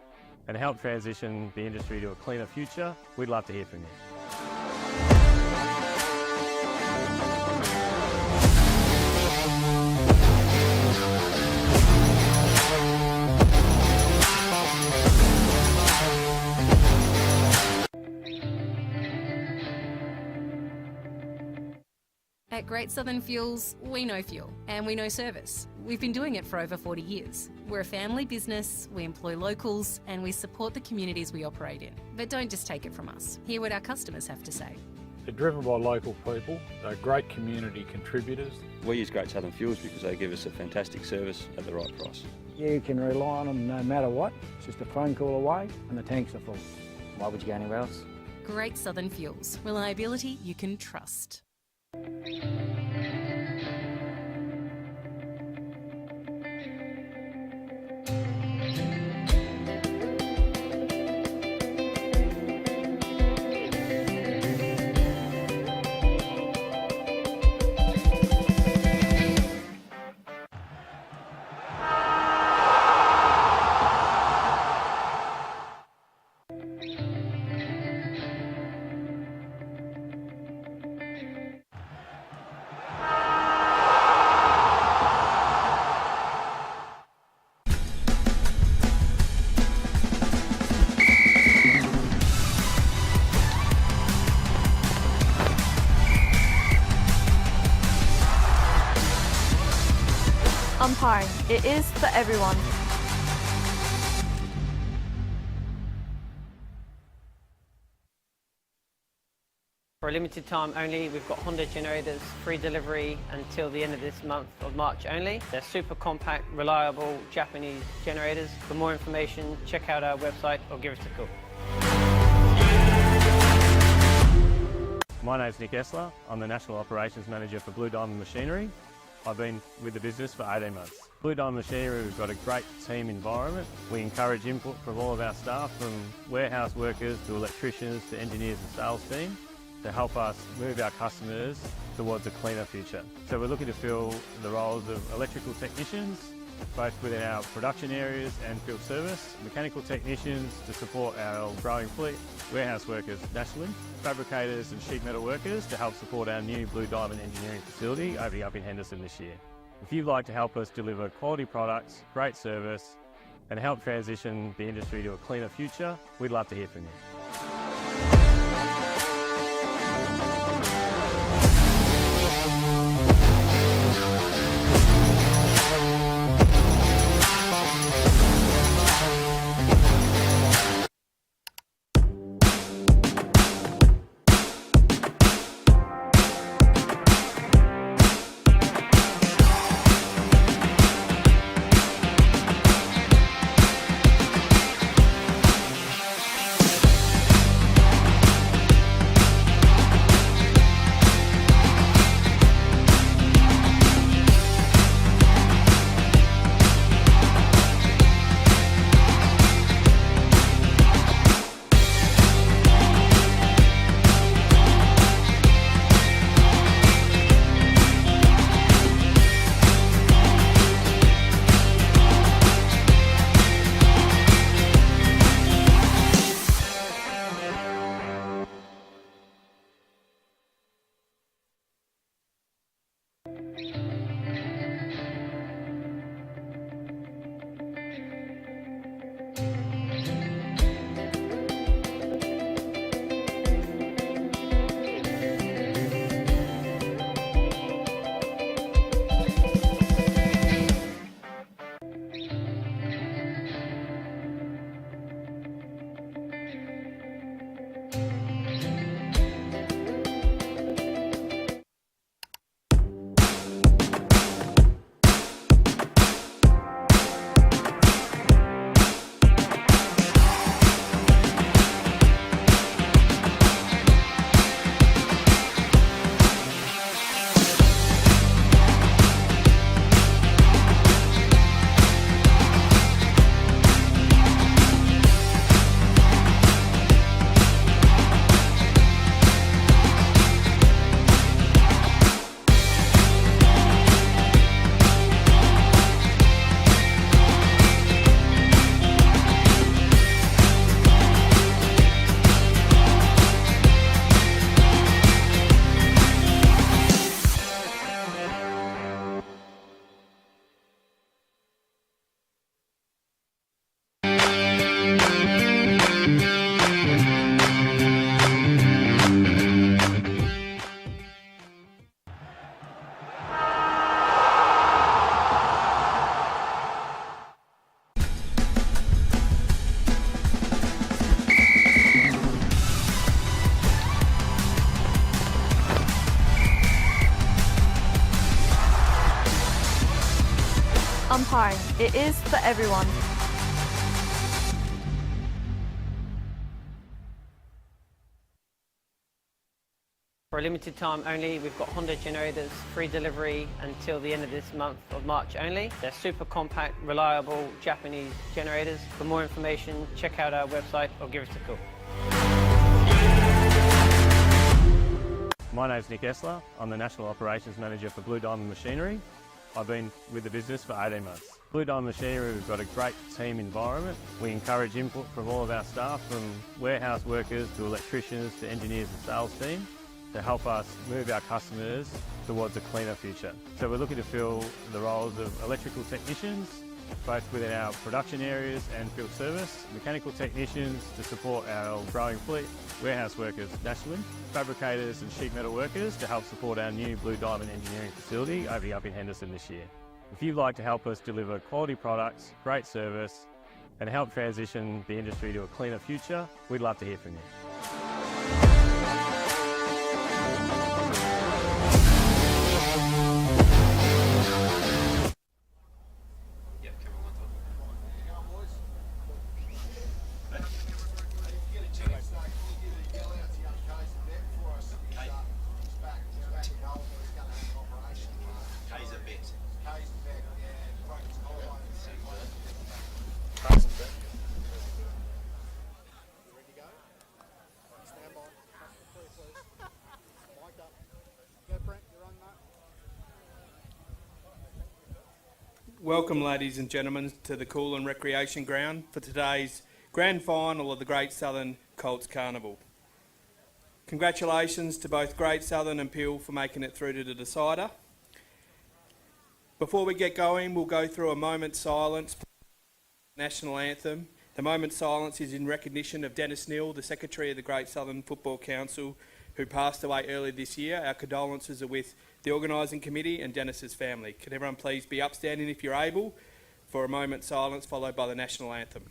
and help transition the industry to a cleaner future, we'd love to hear from you. At Great Southern Fuels, we know fuel and we know service. We've been doing it for over 40 years. We're a family business, we employ locals and we support the communities we operate in. But don't just take it from us. Hear what our customers have to say. They're driven by local people. They're great community contributors. We use Great Southern Fuels because they give us a fantastic service at the right price. You can rely on them no matter what. It's just a phone call away and the tanks are full. Why would you go anywhere else? Great Southern Fuels. Reliability you can trust. Umpiring, it is for everyone. For a limited time only, we've got Honda generators, free delivery until the end of this month of March only. They're super compact, reliable Japanese generators. For more information, check out our website or give us a call. My name's Nick Essler. I'm the National Operations Manager for Blue Diamond Machinery. I've been with the business for 18 months. Blue Diamond Machinery, we've got a great team environment. We encourage input from all of our staff, from warehouse workers to electricians to engineers and sales team, to help us move our customers towards a cleaner future. So we're looking to fill the roles of electrical technicians, both within our production areas and field service, mechanical technicians to support our growing fleet, warehouse workers nationally, fabricators and sheet metal workers to help support our new Blue Diamond engineering facility opening up in Henderson this year. If you'd like to help us deliver quality products, great service and help transition the industry to a cleaner future, we'd love to hear from you. Umpiring, it is for everyone. For a limited time only, we've got Honda generators, free delivery until the end of this month of March only. They're super compact, reliable Japanese generators. For more information, check out our website or give us a call. My name's Nick Essler. I'm the National Operations Manager for Blue Diamond Machinery. I've been with the business for 18 months. Blue Diamond Machinery, we've got a great team environment. We encourage input from all of our staff, from warehouse workers to electricians to engineers and sales team, to help us move our customers towards a cleaner future. So we're looking to fill the roles of electrical technicians, both within our production areas and field service, mechanical technicians to support our growing fleet, warehouse workers nationally, fabricators and sheet metal workers to help support our new Blue Diamond engineering facility opening up in Henderson this year. If you'd like to help us deliver quality products, great service, and help transition the industry to a cleaner future, we'd love to hear from you. Welcome, ladies and gentlemen, to the Cool and Recreation Ground for today's grand final of the Great Southern Colts Carnival. Congratulations to both Great Southern and Peel for making it through to the decider. Before we get going, we'll go through a moment's silence, national anthem. The moment's silence is in recognition of Dennis Neal, the Secretary of the Great Southern Football Council, who passed away earlier this year. Our condolences are with the organising committee and Dennis's family. Can everyone please be upstanding if you're able for a moment's silence followed by the national anthem.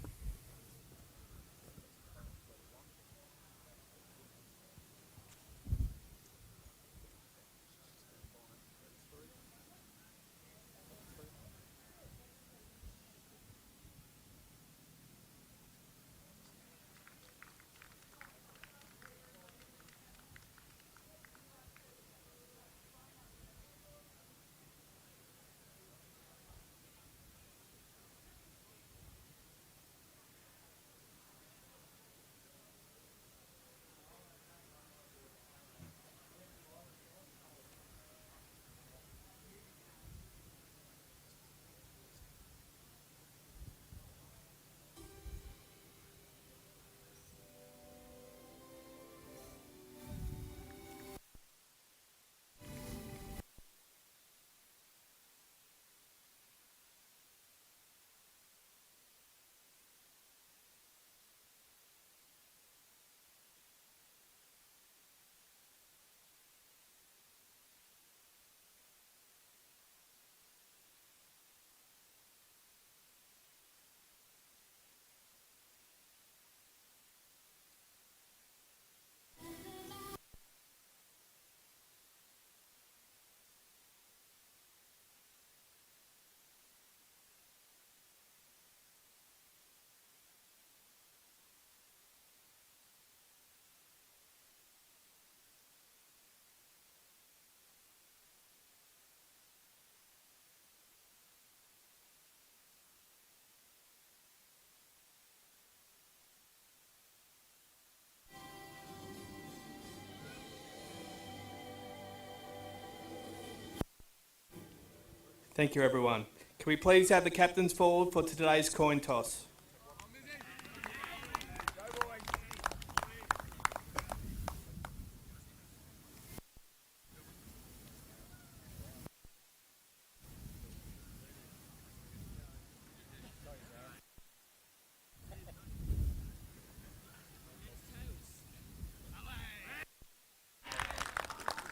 Thank you, everyone. Can we please have the captains forward for today's coin toss?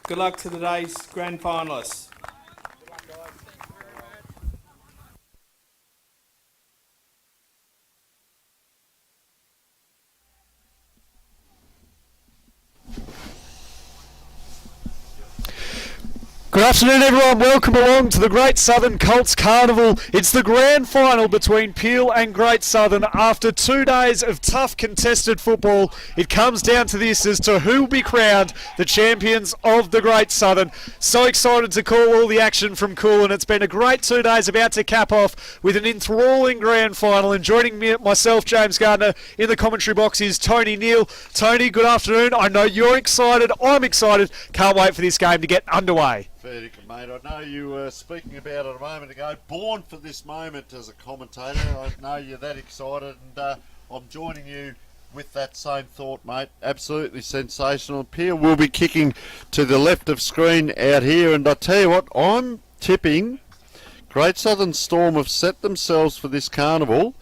Good luck to today's grand finalists. Good afternoon, everyone. Welcome along to the Great Southern Colts Carnival. It's the grand final between Peel and Great Southern. After 2 days of tough contested football, it comes down to this as to who will be crowned the champions of the Great Southern. So excited to call all the action from Coolin. It's been a great 2 days, about to cap off with an enthralling grand final. And joining me, myself, James Gardner, in the commentary box is Tony Neal. Tony, good afternoon. I know you're excited. I'm excited. Can't wait for this game to get underway. Fair dinkum, mate. I know you were speaking about it a moment ago. Born for this moment as a commentator. I know you're that excited, and I'm joining you with that same thought, mate. Absolutely sensational. Peel will be kicking to the left of screen out here, and I tell you what, I'm tipping Great Southern Storm have set themselves for this carnival.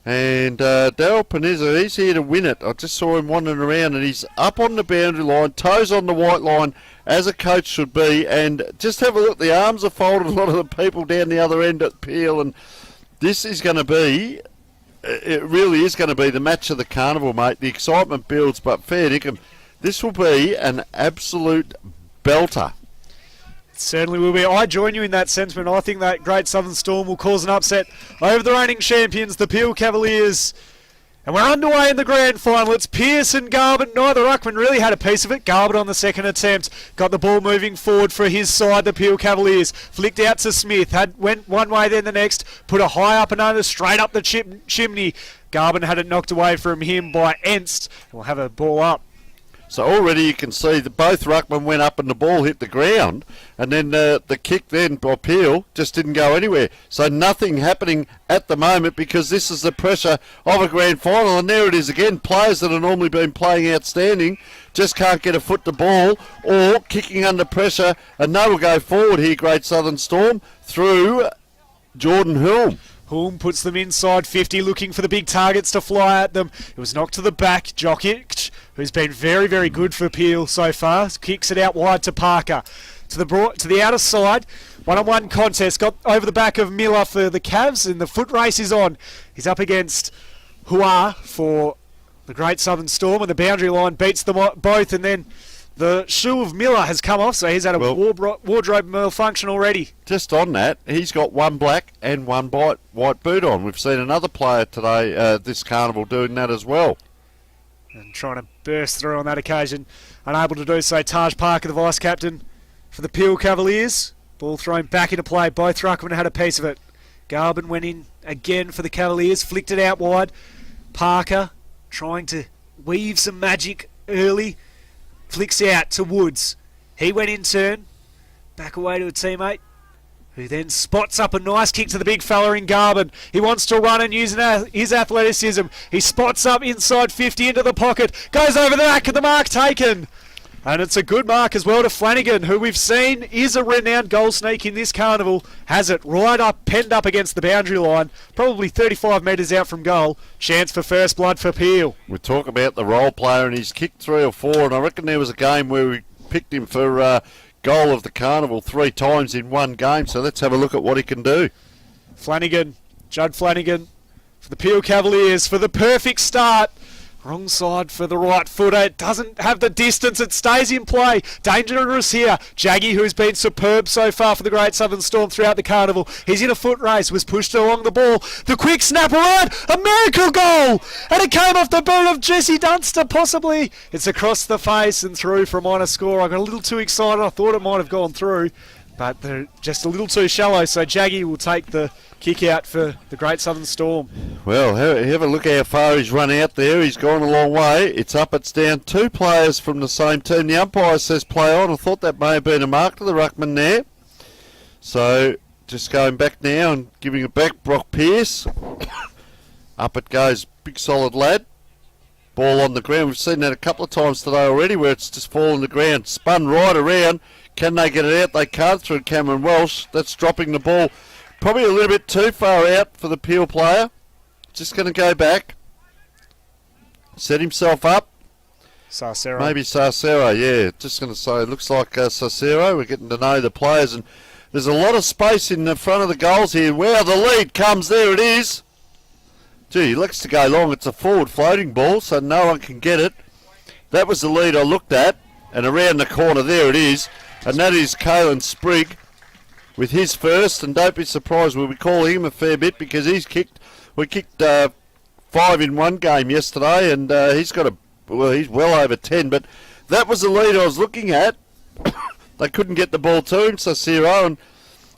And Daryl Panizza, he's here to win it. I just saw him wandering around, and he's up on the boundary line, toes on the white line, as a coach should be. And just have a look, the arms are folded, a lot of the people down the other end at Peel. And this is going to be, it really is going to be the match of the carnival, mate. The excitement builds, but fair dinkum, this will be an absolute belter. Certainly will be. I join you in that sentiment. I think that Great Southern Storm will cause an upset over the reigning champions, the Peel Cavaliers. And we're underway in the grand final. It's Pearce and Garbutt. Neither ruckman really had a piece of it. Garbutt on the second attempt got the ball moving forward for his side, the Peel Cavaliers. Flicked out to Smith. Went one way, then the next. Put a high up and under, straight up the chimney. Garbutt had it knocked away from him by Enst. We'll have a ball up. So already you can see that both ruckmen went up and the ball hit the ground, and then the kick then by Peel just didn't go anywhere. So nothing happening at the moment, because this is the pressure of a grand final, and there it is again. Players that have normally been playing outstanding just can't get a foot to ball, or kicking under pressure, and they will go forward here, Great Southern Storm, through Jordan Hulme. Hulme puts them inside 50, looking for the big targets to fly at them. It was knocked to the back. Jokic, who's been very, very good for Peel so far, kicks it out wide to Parker. To the outer side, one-on-one contest. Got over the back of Miller for the Cavs, and the foot race is on. He's up against Hua for the Great Southern Storm, and the boundary line beats them both, and then the shoe of Miller has come off, so he's had a wardrobe malfunction already. Just on that, he's got one black and one white boot on. We've seen another player today, this carnival, doing that as well. And trying to burst through on that occasion. Unable to do so, Taj Parker, the vice-captain for the Peel Cavaliers. Ball thrown back into play. Both ruckmen had a piece of it. Garbutt went in again for the Cavaliers, flicked it out wide. Parker trying to weave some magic early. Flicks out to Woods. He went in turn. Back away to a teammate, who then spots up a nice kick to the big fella in Garbutt. He wants to run and use his athleticism. He spots up inside 50 into the pocket. Goes over the back of the mark taken. And it's a good mark as well to Flanagan, who we've seen is a renowned goal sneak in this carnival. Has it right up, penned up against the boundary line, probably 35 metres out from goal. Chance for first blood for Peel. We talk about the role player, and he's kicked 3 or 4, and I reckon there was a game where we picked him for goal of the carnival 3 times in one game. So let's have a look at what he can do. Flanagan, Judd Flanagan for the Peel Cavaliers for the perfect start. Wrong side for the right footer. It doesn't have the distance. It stays in play. Dangerous here. Jaggy, who's been superb so far for the Great Southern Storm throughout the carnival. He's in a foot race. Was pushed along the ball. The quick snap around. A miracle goal. And it came off the boot of Jesse Dunster, possibly. It's across the face and through for a minor score. I got a little too excited. I thought it might have gone through, but they're just a little too shallow. So Jaggy will take the kick out for the Great Southern Storm. Well, have a look how far he's run out there. He's gone a long way. It's up, it's down. 2 players from the same team. The umpire says play on. I thought that may have been a mark to the ruckman there. So just going back now and giving it back. Brock Pearce. Up it goes. Big solid lad. Ball on the ground. We've seen that a couple of times today already, where it's just fallen the ground. Spun right around. Can they get it out? They can't through Cameron Welsh. That's dropping the ball. Probably a little bit too far out for the Peel player. Just going to go back. Set himself up. Sarcero. Maybe Sarcero, yeah. Just going to say, it looks like Sarcero. We're getting to know the players, and there's a lot of space in the front of the goals here. Wow, the lead comes. There it is. Gee, he likes to go long. It's a forward floating ball, so no one can get it. That was the lead I looked at, and around the corner, there it is. and that is Caelan Sprigg with his first. And don't be surprised, we'll be calling him a fair bit because we kicked 5 in one game yesterday, and he's well over 10. But that was the lead I was looking at. They couldn't get the ball to him, Cicero, and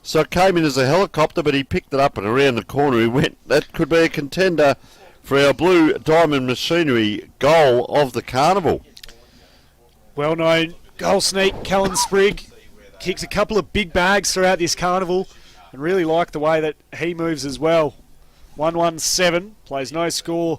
so it came in as a helicopter, but he picked it up and around the corner he went. That could be a contender for our Blue Diamond Machinery goal of the carnival. Well-known goal sneak, Caelan Sprigg, kicks a couple of big bags throughout this carnival and really like the way that he moves as well. 1-1-7, plays no score.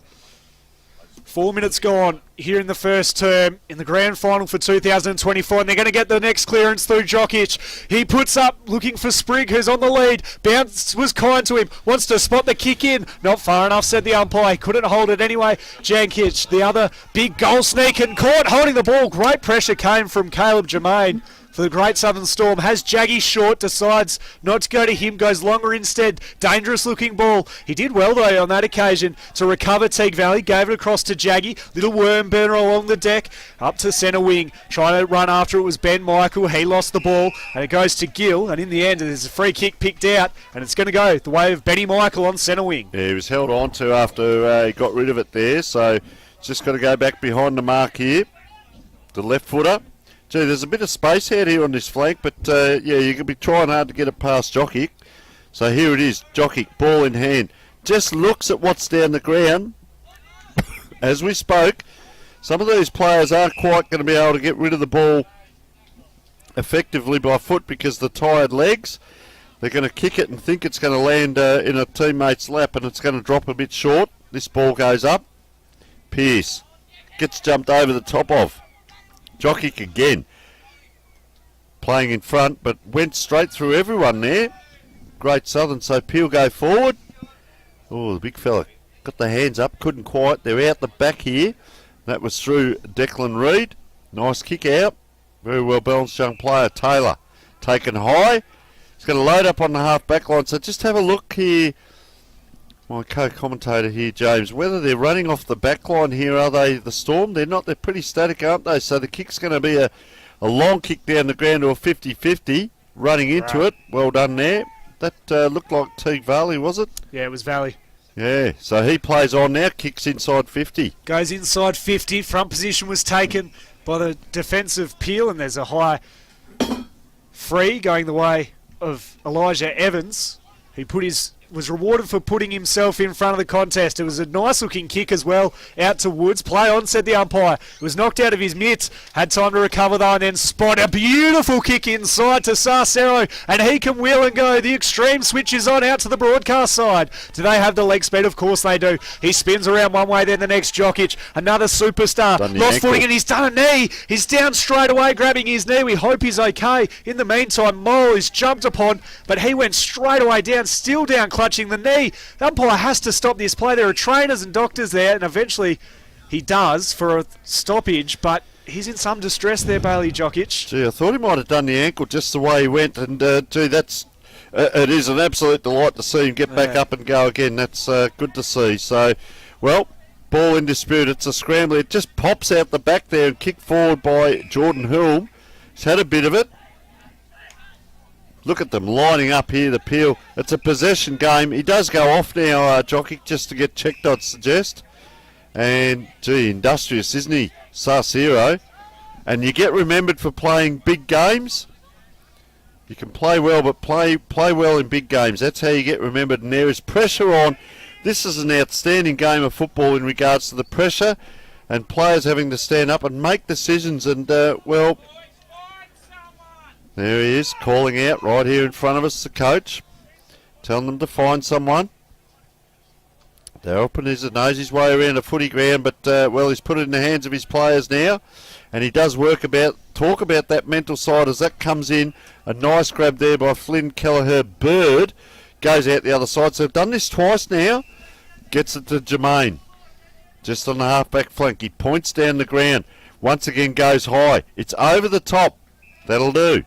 4 minutes gone here in the first term in the grand final for 2024, and they're going to get the next clearance through Jokic. He puts up looking for Sprigg, who's on the lead. Bounce was kind to him, wants to spot the kick in. Not far enough, said the umpire. Couldn't hold it anyway. Jankic, the other big goal sneak, and caught holding the ball. Great pressure came from Caleb Germain for the Great Southern Storm. Has Jaggy short, decides not to go to him, goes longer instead. Dangerous looking ball. He did well though on that occasion to recover Teague Valley, gave it across to Jaggy. Little worm burner along the deck, up to centre wing. Trying to run after it was Ben Michael. He lost the ball and it goes to Gill, and in the end there's a free kick picked out, and it's going to go the way of Benny Michael on centre wing. Yeah, he was held on to after he got rid of it there, so just got to go back behind the mark here. The left footer. Gee, there's a bit of space out here on this flank, but yeah, you could be trying hard to get it past Jokic. So here it is, Jokic, ball in hand. Just looks at what's down the ground. As we spoke, some of these players aren't quite going to be able to get rid of the ball effectively by foot because the tired legs. They're going to kick it and think it's going to land in a teammate's lap, and it's going to drop a bit short. This ball goes up. Pearce gets jumped over the top of. Jokic again, playing in front, but went straight through everyone there. Great Southern, so Peel go forward. Oh, the big fella got the hands up, couldn't quite. They're out the back here. That was through Declan Reid. Nice kick out. Very well balanced young player, Taylor. Taken high. He's going to load up on the half-back line, so just have a look here. My co-commentator here, James, whether they're running off the back line here, are they the Storm? They're not, they're pretty static, aren't they? So the kick's going to be a long kick down the ground to a 50-50, running into it. Well done there. That looked like Teague Valley, was it? Yeah, it was Valley. Yeah, so he plays on now, kicks inside 50. Goes inside 50, front position was taken by the defensive Peel, and there's a high free going the way of Elijah Evans. He was rewarded for putting himself in front of the contest. It was a nice looking kick as well, out to Woods. Play on, said the umpire. It was knocked out of his mitts. Had time to recover though, and then spot a beautiful kick inside to Sarcero, and he can wheel and go. The extreme switch is on out to the broadcast side. Do they have the leg speed? Of course they do. He spins around one way, then the next. Jokic, another superstar. Lost footing, and he's done a knee. He's down straight away, grabbing his knee. We hope he's okay. In the meantime, Mole is jumped upon, but he went straight away down, still down, clutching the knee. The umpire has to stop this play. There are trainers and doctors there, and eventually he does for a stoppage, but he's in some distress there, Bailey Jokic. Gee, I thought he might have done the ankle just the way he went, and gee, that's it is an absolute delight to see him get back up and go again. That's good to see. So, well, ball in dispute. It's a scramble. It just pops out the back there and kicked forward by Jordan Hulme. He's had a bit of it. Look at them lining up here, the Peel. It's a possession game. He does go off now, Jokic, just to get checked, I'd suggest. And, gee, industrious, isn't he, Sarcero? And you get remembered for playing big games. You can play well, but play well in big games. That's how you get remembered. And there is pressure on. This is an outstanding game of football in regards to the pressure and players having to stand up and make decisions. And, well, there he is, calling out right here in front of us, the coach, telling them to find someone. Darryl knows his way around a footy ground, but, well, he's put it in the hands of his players now, and he does talk about that mental side as that comes in. A nice grab there by Flynn Kelleher Bird, goes out the other side. So they've done this twice now, gets it to Jermaine, just on the half-back flank. He points down the ground, once again goes high. It's over the top. That'll do.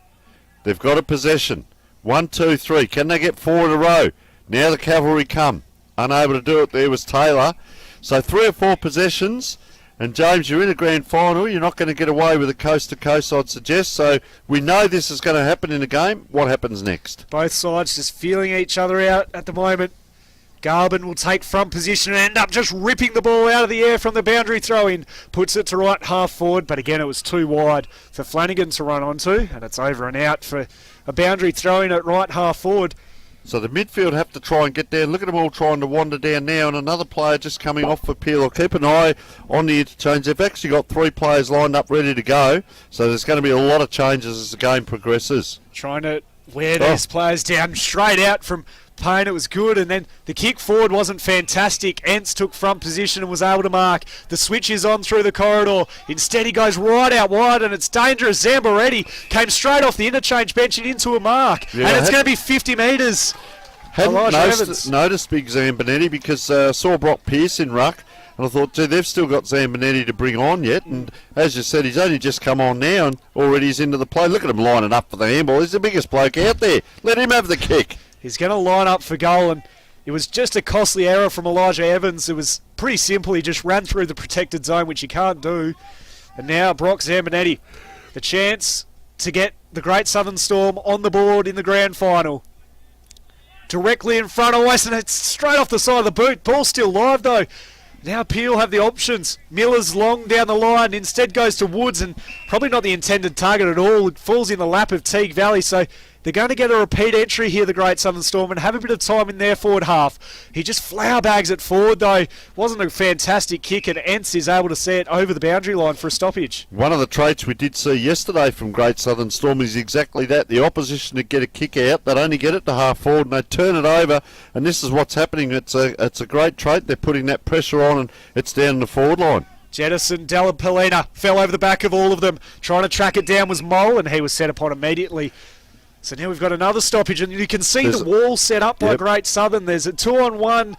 They've got a possession. 1, 2, 3. Can they get 4 in a row? Now the cavalry come. Unable to do it there was Taylor. So 3 or 4 possessions, And James, you're in a grand final. You're not going to get away with a coast-to-coast, I'd suggest. So we know this is going to happen in a game. What happens next? Both sides just feeling each other out at the moment. Garvin will take front position and end up just ripping the ball out of the air from the boundary throw-in. Puts it to right half forward, but again it was too wide for Flanagan to run onto, and it's over and out for a boundary throw-in at right half forward. So the midfield have to try and get down. Look at them all trying to wander down now, and another player just coming off for Peel. Keep an eye on the interchange. They've actually got 3 players lined up ready to go, so there's going to be a lot of changes as the game progresses. Trying to wear these players down straight out from Payne. It was good, and then the kick forward wasn't fantastic. Ents took front position and was able to mark. The switch is on through the corridor. Instead he goes right out wide, and it's dangerous. Zamboretti came straight off the interchange bench and into a mark, and it's going to be 50 metres. Hadn't noticed big Zambonetti because I saw Brock Pearce in ruck, and I thought, gee, they've still got Zambonetti to bring on yet. And as you said, he's only just come on now and already he's into the play. Look at him lining up for the handball. He's the biggest bloke out there. Let him have the kick. He's going to line up for goal, and it was just a costly error from Elijah Evans. It was pretty simple. He just ran through the protected zone, which he can't do. And now Brock Zambonetti, the chance to get the Great Southern Storm on the board in the grand final. Directly in front of West, and it's straight off the side of the boot. Ball still live, though. Now Peel have the options. Miller's long down the line, instead goes to Woods, and probably not the intended target at all. It falls in the lap of Teague Valley, so they're going to get a repeat entry here, the Great Southern Storm, and have a bit of time in their forward half. He just flower bags it forward, though. Wasn't a fantastic kick, and Ents is able to see it over the boundary line for a stoppage. One of the traits we did see yesterday from Great Southern Storm is exactly that. The opposition to get a kick out, they'd only get it to half forward, and they turn it over, and this is what's happening. It's a great trait. They're putting that pressure on, and it's down the forward line. Jettison, Della Polina fell over the back of all of them. Trying to track it down was Mole, and he was set upon immediately. So now we've got another stoppage, and you can see the wall set up by Great Southern. There's a 2-on-1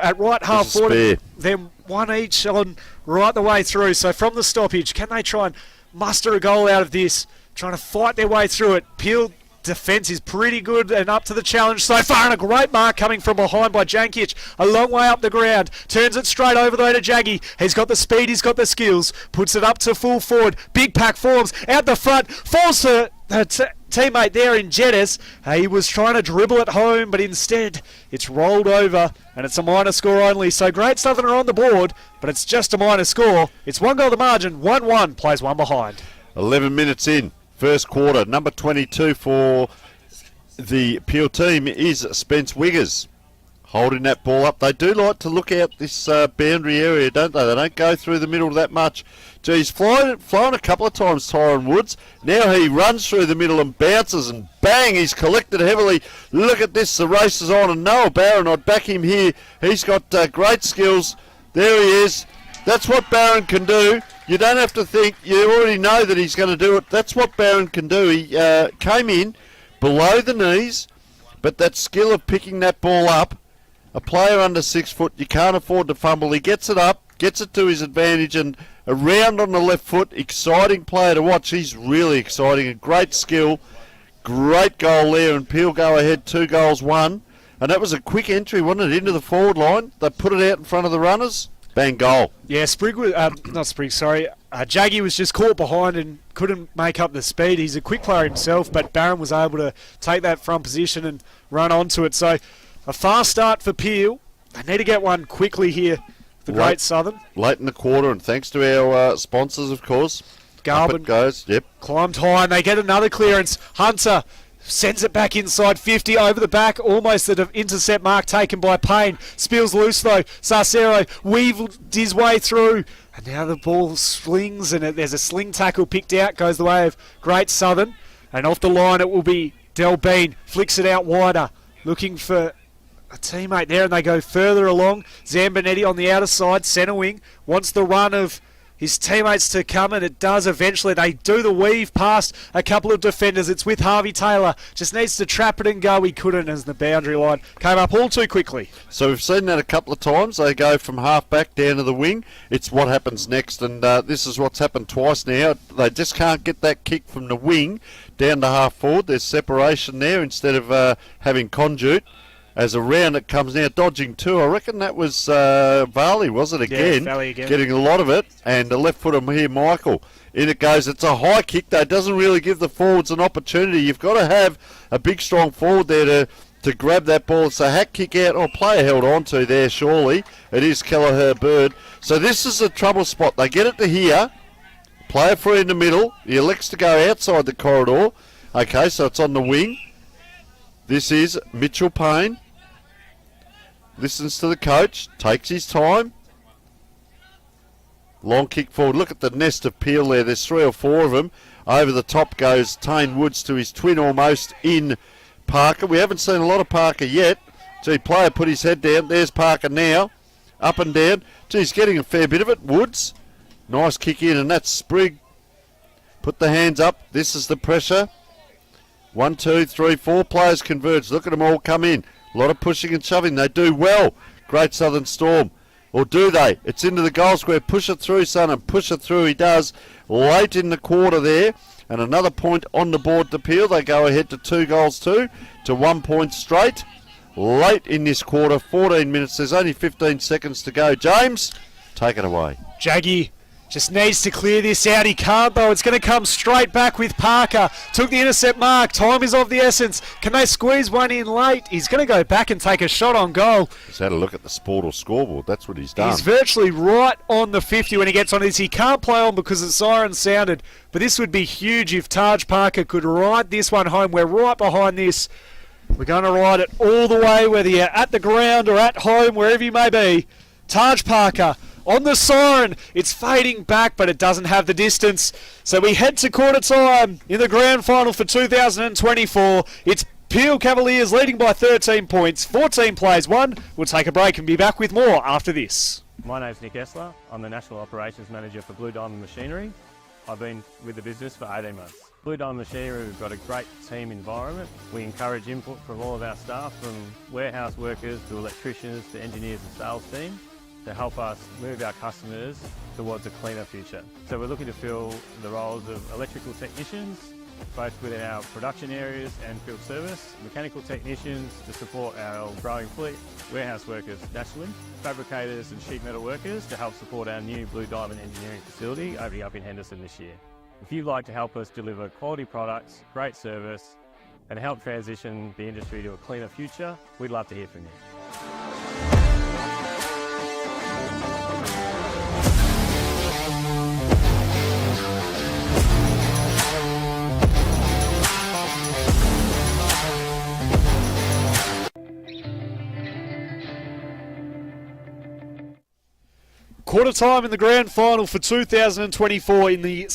at right half forward, then one each on right the way through. So from the stoppage, can they try and muster a goal out of this? Trying to fight their way through it. Peel defence is pretty good and up to the challenge so far, and a great mark coming from behind by Jankic. A long way up the ground. Turns it straight over though to Jaggy. He's got the speed, he's got the skills. Puts it up to full forward. Big pack forms out the front. Falls to teammate there in Jettis. He was trying to dribble it home, but instead it's rolled over, and it's a minor score only. So Great Southern are on the board, but it's just a minor score. It's 1 goal the margin, 1-1, plays one behind. 11 minutes in, first quarter. Number 22 for the Peel team is Spence Wiggers. Holding that ball up. They do like to look out this boundary area, don't they? They don't go through the middle that much. Geez, flown a couple of times, Tyron Woods. Now he runs through the middle and bounces, and bang, he's collected heavily. Look at this, the race is on, and Noah Barron, I'd back him here. He's got great skills. There he is. That's what Barron can do. You don't have to think. You already know that he's going to do it. That's what Barron can do. He came in below the knees, but that skill of picking that ball up, a player under 6 foot, you can't afford to fumble. He gets it up, gets it to his advantage, and around on the left foot. Exciting player to watch. He's really exciting. A great skill. Great goal there, and Peel go ahead 2-1. And that was a quick entry, wasn't it, into the forward line? They put it out in front of the runners. Bang, goal. Yeah, Jaggy was just caught behind and couldn't make up the speed. He's a quick player himself, but Barron was able to take that front position and run onto it. So a fast start for Peel. They need to get one quickly here, the Great Southern. Late in the quarter, and thanks to our sponsors, of course. Garvin goes, climbed high, and they get another clearance. Hunter sends it back inside 50, over the back, almost the intercept mark taken by Payne. Spills loose though. Sarcero weaved his way through, and now the ball slings, and there's a sling tackle picked out, goes the way of Great Southern, and off the line it will be Del Bean. Flicks it out wider, looking for a teammate there, and they go further along. Zambonetti on the outer side, centre wing, wants the run of his teammates to come, and it does eventually. They do the weave past a couple of defenders. It's with Harvey Taylor. Just needs to trap it and go. He couldn't, as the boundary line came up all too quickly. So we've seen that a couple of times. They go from half back down to the wing. It's what happens next, and this is what's happened twice now. They just can't get that kick from the wing down to half forward. There's separation there instead of having conduit. as around it comes now, dodging two. I reckon that was Varley, was it again? Yeah, Varley again. Getting a lot of it. And the left footer here, Michael. In it goes. It's a high kick, though. It doesn't really give the forwards an opportunity. You've got to have a big, strong forward there to grab that ball. It's a hack kick out. Player held on to there, surely. It is Kelleher Bird. So this is a trouble spot. They get it to here. Player free in the middle. He elects to go outside the corridor. Okay, so it's on the wing. This is Mitchell Payne. Listens to the coach. Takes his time. Long kick forward. Look at the nest of Peel there. There's 3 or 4 of them. Over the top goes Tane Woods to his twin almost in Parker. We haven't seen a lot of Parker yet. Gee, player put his head down. There's Parker now. Up and down. Gee, he's getting a fair bit of it. Woods. Nice kick in, and that's Sprigg. Put the hands up. This is the pressure. 1, 2, 3, 4 players converge. Look at them all come in. A lot of pushing and shoving. They do well. Great Southern Storm. Or do they? It's into the goal square. Push it through, son, and push it through. He does. Late in the quarter there. And another point on the board to Peel. They go ahead to 2 goals to 1 point straight. Late in this quarter, 14 minutes. There's only 15 seconds to go. James, take it away. Jaggy just needs to clear this out. He can't, though. It's going to come straight back with Parker. Took the intercept mark. Time is of the essence. Can they squeeze one in late? He's going to go back and take a shot on goal. He's had a look at the sport or scoreboard. That's what he's done. He's virtually right on the 50 when he gets on this. He can't play on because the siren sounded. But this would be huge if Taj Parker could ride this one home. We're right behind this. We're going to ride it all the way, whether you're at the ground or at home, wherever you may be. Taj Parker on the siren. It's fading back, but it doesn't have the distance. So we head to quarter time in the grand final for 2024. It's Peel Cavaliers leading by 13 points. 14 plays won. We'll take a break and be back with more after this. My name's Nick Essler. I'm the National Operations Manager for Blue Diamond Machinery. I've been with the business for 18 months. Blue Diamond Machinery, we've got a great team environment. We encourage input from all of our staff, from warehouse workers to electricians to engineers and sales team, to help us move our customers towards a cleaner future. So we're looking to fill the roles of electrical technicians, both within our production areas and field service, mechanical technicians to support our growing fleet, warehouse workers nationally, fabricators and sheet metal workers to help support our new Blue Diamond engineering facility opening up in Henderson this year. If you'd like to help us deliver quality products, great service, and help transition the industry to a cleaner future, we'd love to hear from you. Quarter time in the grand final for 2024 in the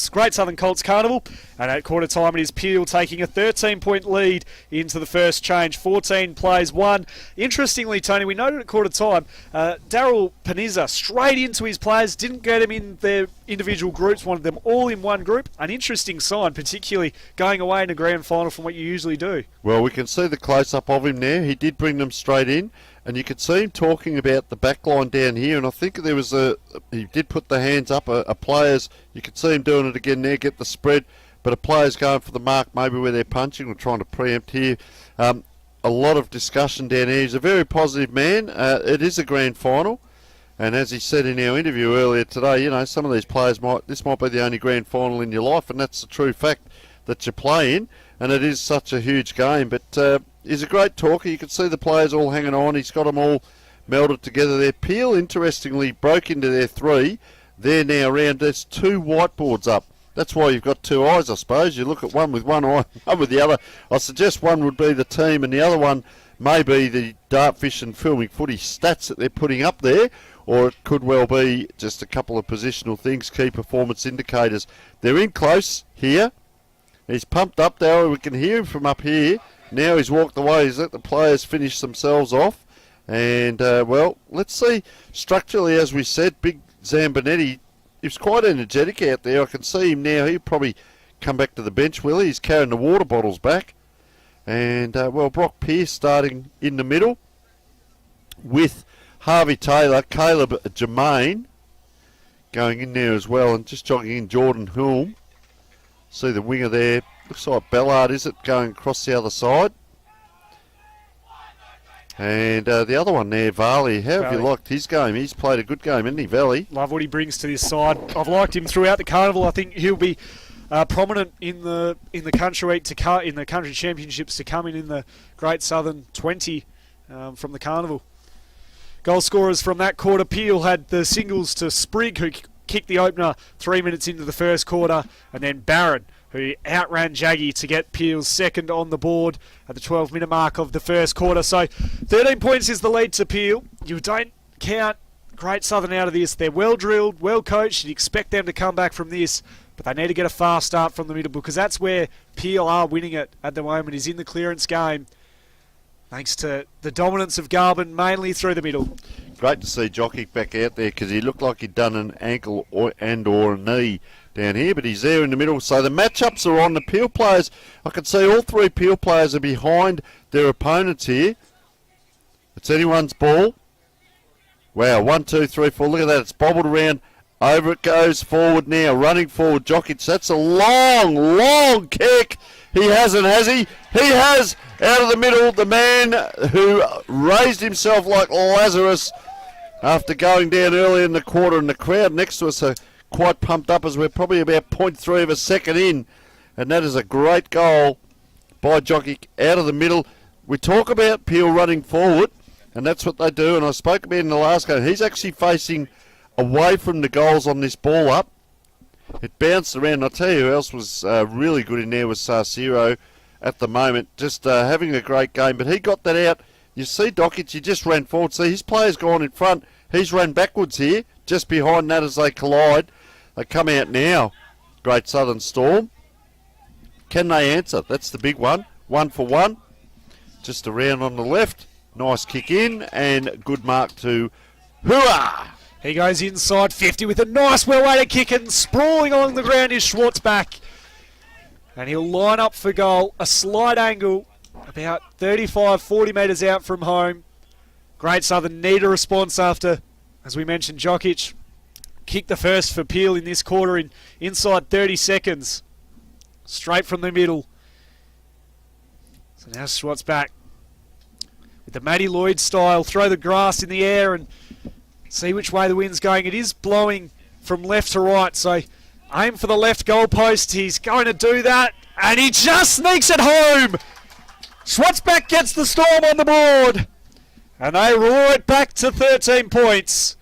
Great Southern Colts Carnival. And at quarter time it is Peel taking a 13-point lead into the first change. 14 plays won. Interestingly, Tony, we noted at quarter time, Daryl Panizza straight into his players, didn't get them in their individual groups, wanted them all in one group. An interesting sign, particularly going away in a grand final from what you usually do. Well, we can see the close-up of him there. He did bring them straight in. And you could see him talking about the back line down here, and I think there was he did put the hands up, a player's, you could see him doing it again there, get the spread, but a player's going for the mark, maybe where they're punching or trying to preempt here. A lot of discussion down here. He's a very positive man. It is a grand final, and as he said in our interview earlier today, you know, some of these players this might be the only grand final in your life, and that's the true fact that you play in, and it is such a huge game, but he's a great talker. You can see the players all hanging on. He's got them all melded together there. Peel, interestingly, broke into their 3. They're now around. There's 2 whiteboards up. That's why you've got 2 eyes, I suppose. You look at one with one eye, one with the other. I suggest one would be the team and the other one may be the Dartfish and Filming Footy stats that they're putting up there, or it could well be just a couple of positional things, key performance indicators. They're in close here. He's pumped up there. We can hear him from up here. Now he's walked away. He's let the players finish themselves off. And, well, let's see. Structurally, as we said, Big Zambonetti, he's quite energetic out there. I can see him now. He'll probably come back to the bench, will he? He's carrying the water bottles back. And, well, Brock Pearce starting in the middle with Harvey Taylor, Caleb Jermaine going in there as well. And just jogging in Jordan Hulme. See the winger there. Looks like Ballard, is it, going across the other side? And the other one there, Varley, how have you Varley. liked his game? He's played a good game, hasn't he, Valley? Love what he brings to this side. I've liked him throughout the carnival. I think he'll be prominent in the country week in the country championships to come in the Great Southern 20 from the carnival. Goal scorers from that quarter, Peel had the singles to Sprigg, who kicked the opener 3 minutes into the first quarter, and then Barron, who outran Jaggy to get Peel's second on the board at the 12-minute mark of the first quarter. So 13 points is the lead to Peel. You don't count Great Southern out of this. They're well drilled, well coached. You'd expect them to come back from this, but they need to get a fast start from the middle, because that's where Peel are winning it at the moment, is in the clearance game, thanks to the dominance of Garvin, mainly through the middle. Great to see Jockey back out there, because he looked like he'd done an ankle or a knee down here, but he's there in the middle. So the matchups are on. The Peel players, I can see all three Peel players are behind their opponents here. It's anyone's ball. Wow, 1, 2, 3, 4. Look at that. It's bobbled around. Over it goes forward now. Running forward, Jokic. That's a long, long kick. He hasn't, has he? He has. Out of the middle, the man who raised himself like Lazarus after going down early in the quarter, and the crowd next to us are quite pumped up, as we're probably about 0.3 of a second in, and that is a great goal by Jockey out of the middle. We talk about Peel running forward, and that's what they do, and I spoke about in the last game. He's actually facing away from the goals on this ball up. It bounced around. I'll tell you who else was really good in there was Sarcero at the moment, just having a great game, but he got that out. You see Dockett, he just ran forward. See, his player's gone in front. He's run backwards here, just behind that as they collide. They come out now, Great Southern Storm. Can they answer? That's the big one. 1 for 1. Just around on the left. Nice kick in, and good mark to Hooah! He goes inside 50 with a nice well-weighted kick, and sprawling along the ground is Schwartzbach. And he'll line up for goal. A slight angle, about 35, 40 metres out from home. Great Southern need a response after, as we mentioned, Jokic kicked the first for Peel in this quarter in inside 30 seconds. Straight from the middle. So now Schwartzbach with the Matty Lloyd style. Throw the grass in the air and see which way the wind's going. It is blowing from left to right, so aim for the left goal post. He's going to do that, and he just sneaks it home. Schwartzbach gets the Storm on the board, and they roar it back to 13 points.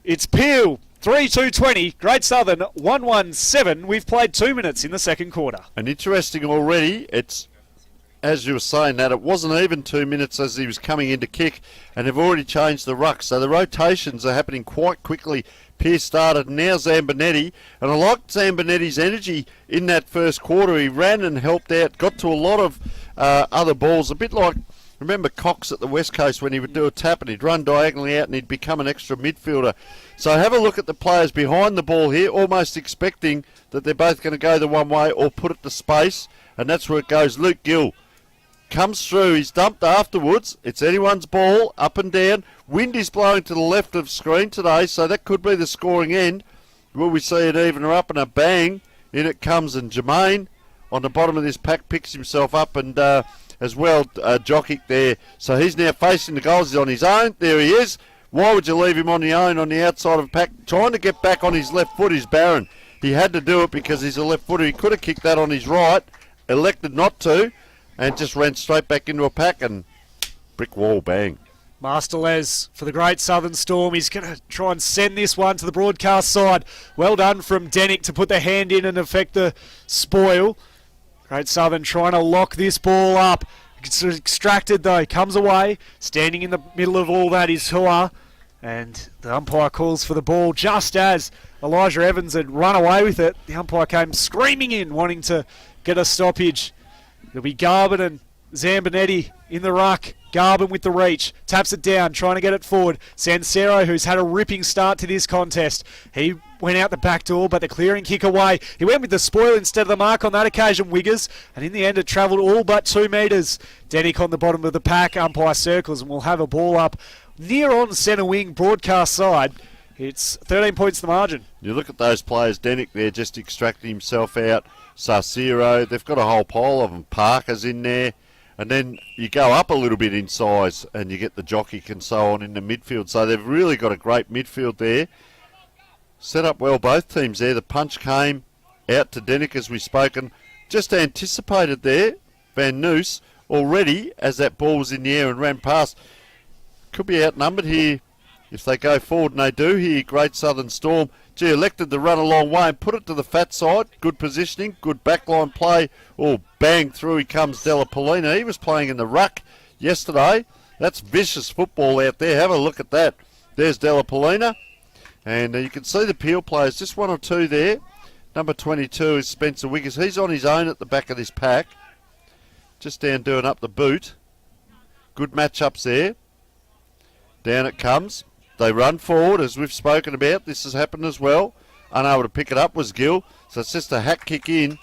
It's Peel 3-2-20, Great Southern 1-1-7. We've played 2 minutes in the second quarter. And interesting already, it's, as you were saying, that it wasn't even 2 minutes as he was coming in to kick, and they've already changed the ruck. So the rotations are happening quite quickly. Pierce started, now Zambonetti, and I liked Zambonetti's energy in that first quarter. He ran and helped out, got to a lot of other balls, a bit like, remember Cox at the West Coast when he would do a tap and he'd run diagonally out and he'd become an extra midfielder. So have a look at the players behind the ball here, almost expecting that they're both going to go the one way or put it to space, and that's where it goes. Luke Gill comes through, he's dumped afterwards. It's anyone's ball, up and down. Wind is blowing to the left of screen today, so that could be the scoring end. Will we see it even or up, and a bang, in it comes, and Jermaine on the bottom of this pack picks himself up, and as well Jokic there. So he's now facing the goals, he's on his own. There he is. Why would you leave him on the own on the outside of the pack? Trying to get back on his left foot is Barron. He had to do it because he's a left footer. He could have kicked that on his right, elected not to, and just ran straight back into a pack, and brick wall, bang. Masterles for the Great Southern Storm. He's going to try and send this one to the broadcast side. Well done from Denick to put the hand in and affect the spoil. Great Southern trying to lock this ball up. It's extracted though, comes away. Standing in the middle of all that is Hua. And the umpire calls for the ball just as Elijah Evans had run away with it. The umpire came screaming in, wanting to get a stoppage. It'll be Garvin and Zambonetti in the ruck. Garvin with the reach, taps it down, trying to get it forward. Sansero, who's had a ripping start to this contest. He went out the back door, but the clearing kick away. He went with the spoil instead of the mark on that occasion, Wiggers, and in the end it travelled all but 2 metres. Denick on the bottom of the pack, umpire circles, and we'll have a ball up near on centre wing, broadcast side. It's 13 points the margin. You look at those players, Denick there just extracting himself out. Sarcero, they've got a whole pile of them. Parker's in there. And then you go up a little bit in size and you get the jockey and so on in the midfield. So they've really got a great midfield there. Set up well, both teams there. The punch came out to Denick as we've spoken. Just anticipated there, Van Noos, already as that ball was in the air and ran past. Could be outnumbered here if they go forward, and they do here. Great Southern Storm. Gee, elected to run a long way and put it to the fat side. Good positioning, good backline play. Oh, bang, through he comes Della Paulina. He was playing in the ruck yesterday. That's vicious football out there. Have a look at that. There's Della Paulina. And you can see the Peel players, just one or two there. Number 22 is Spencer Wiggers. He's on his own at the back of this pack. Just down doing up the boot. Good matchups there. Down it comes. They run forward, as we've spoken about. This has happened as well. Unable to pick it up was Gill. So it's just a hack kick in.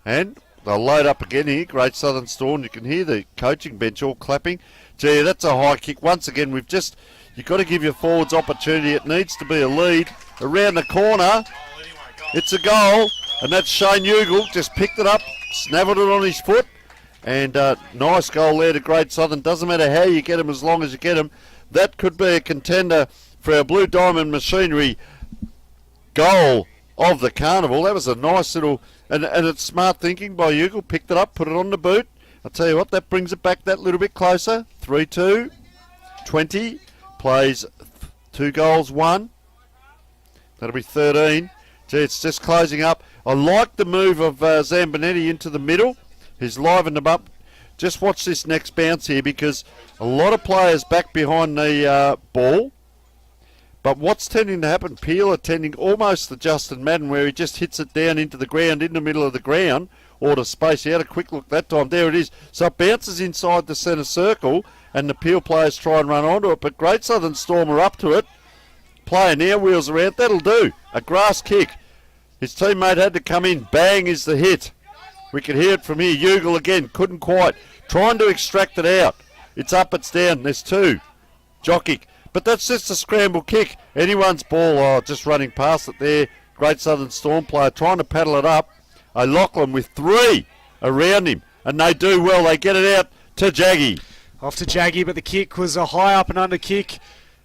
And they'll load up again here. Great Southern Storm. You can hear the coaching bench all clapping. Gee, that's a high kick. Once again, you've got to give your forwards opportunity. It needs to be a lead. Around the corner. It's a goal. And that's Shane Ugle. Just picked it up. Snaffled it on his foot. And nice goal there to Great Southern. Doesn't matter how you get him as long as you get him. That could be a contender for our Blue Diamond Machinery goal of the carnival. That was a nice little, and it's smart thinking by Ugle. Picked it up, put it on the boot. I'll tell you what, that brings it back that little bit closer. 3-2, 20, plays 2 goals, 1. That'll be 13. Gee, it's just closing up. I like the move of Zambonetti into the middle. He's livened them up. Just watch this next bounce here, because a lot of players back behind the ball. But what's tending to happen, Peel are tending almost to Justin Madden, where he just hits it down into the ground, in the middle of the ground, or to space. He had a quick look that time. There it is. So it bounces inside the centre circle, and the Peel players try and run onto it. But Great Southern Storm are up to it. Player now wheels around. That'll do. A grass kick. His teammate had to come in. Bang is the hit. We can hear it from here. Ugle again, couldn't quite. Trying to extract it out. It's up, it's down. There's 2. Jockey. But that's just a scramble kick. Anyone's ball, just running past it there. Great Southern Storm player trying to paddle it up. O'Loughlin with 3 around him. And they do well. They get it out to Jaggy. Off to Jaggy, but the kick was a high up and under kick.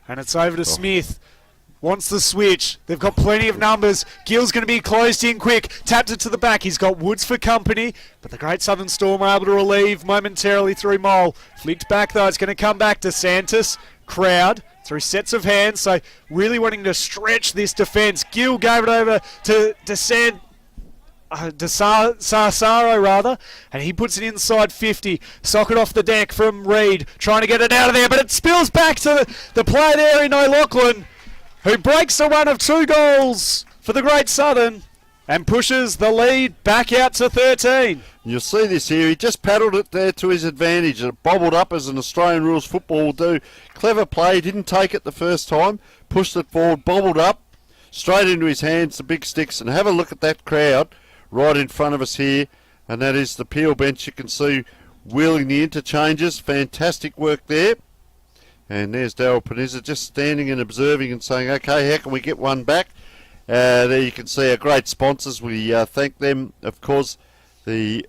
And it's over to Smith. Wants the switch. They've got plenty of numbers. Gill's going to be closed in quick. Tapped it to the back. He's got Woods for company. But the Great Southern Storm are able to relieve momentarily through Mole. Flicked back though. It's going to come back to Santos. Crowd through sets of hands. So really wanting to stretch this defence. Gill gave it over to Sarsaro rather, and he puts it inside 50. Socket off the deck from Reed. Trying to get it out of there, but it spills back to the player there in O'Loughlin, who breaks a run of 2 goals for the Great Southern and pushes the lead back out to 13. You'll see this here. He just paddled it there to his advantage. It bobbled up as an Australian rules football will do. Clever play. Didn't take it the first time. Pushed it forward. Bobbled up. Straight into his hands, the big sticks. And have a look at that crowd right in front of us here. And that is the Peel bench. You can see wheeling the interchanges. Fantastic work there. And there's Daryl Peniza just standing and observing and saying, okay, how can we get one back? There you can see our great sponsors. We thank them, of course, the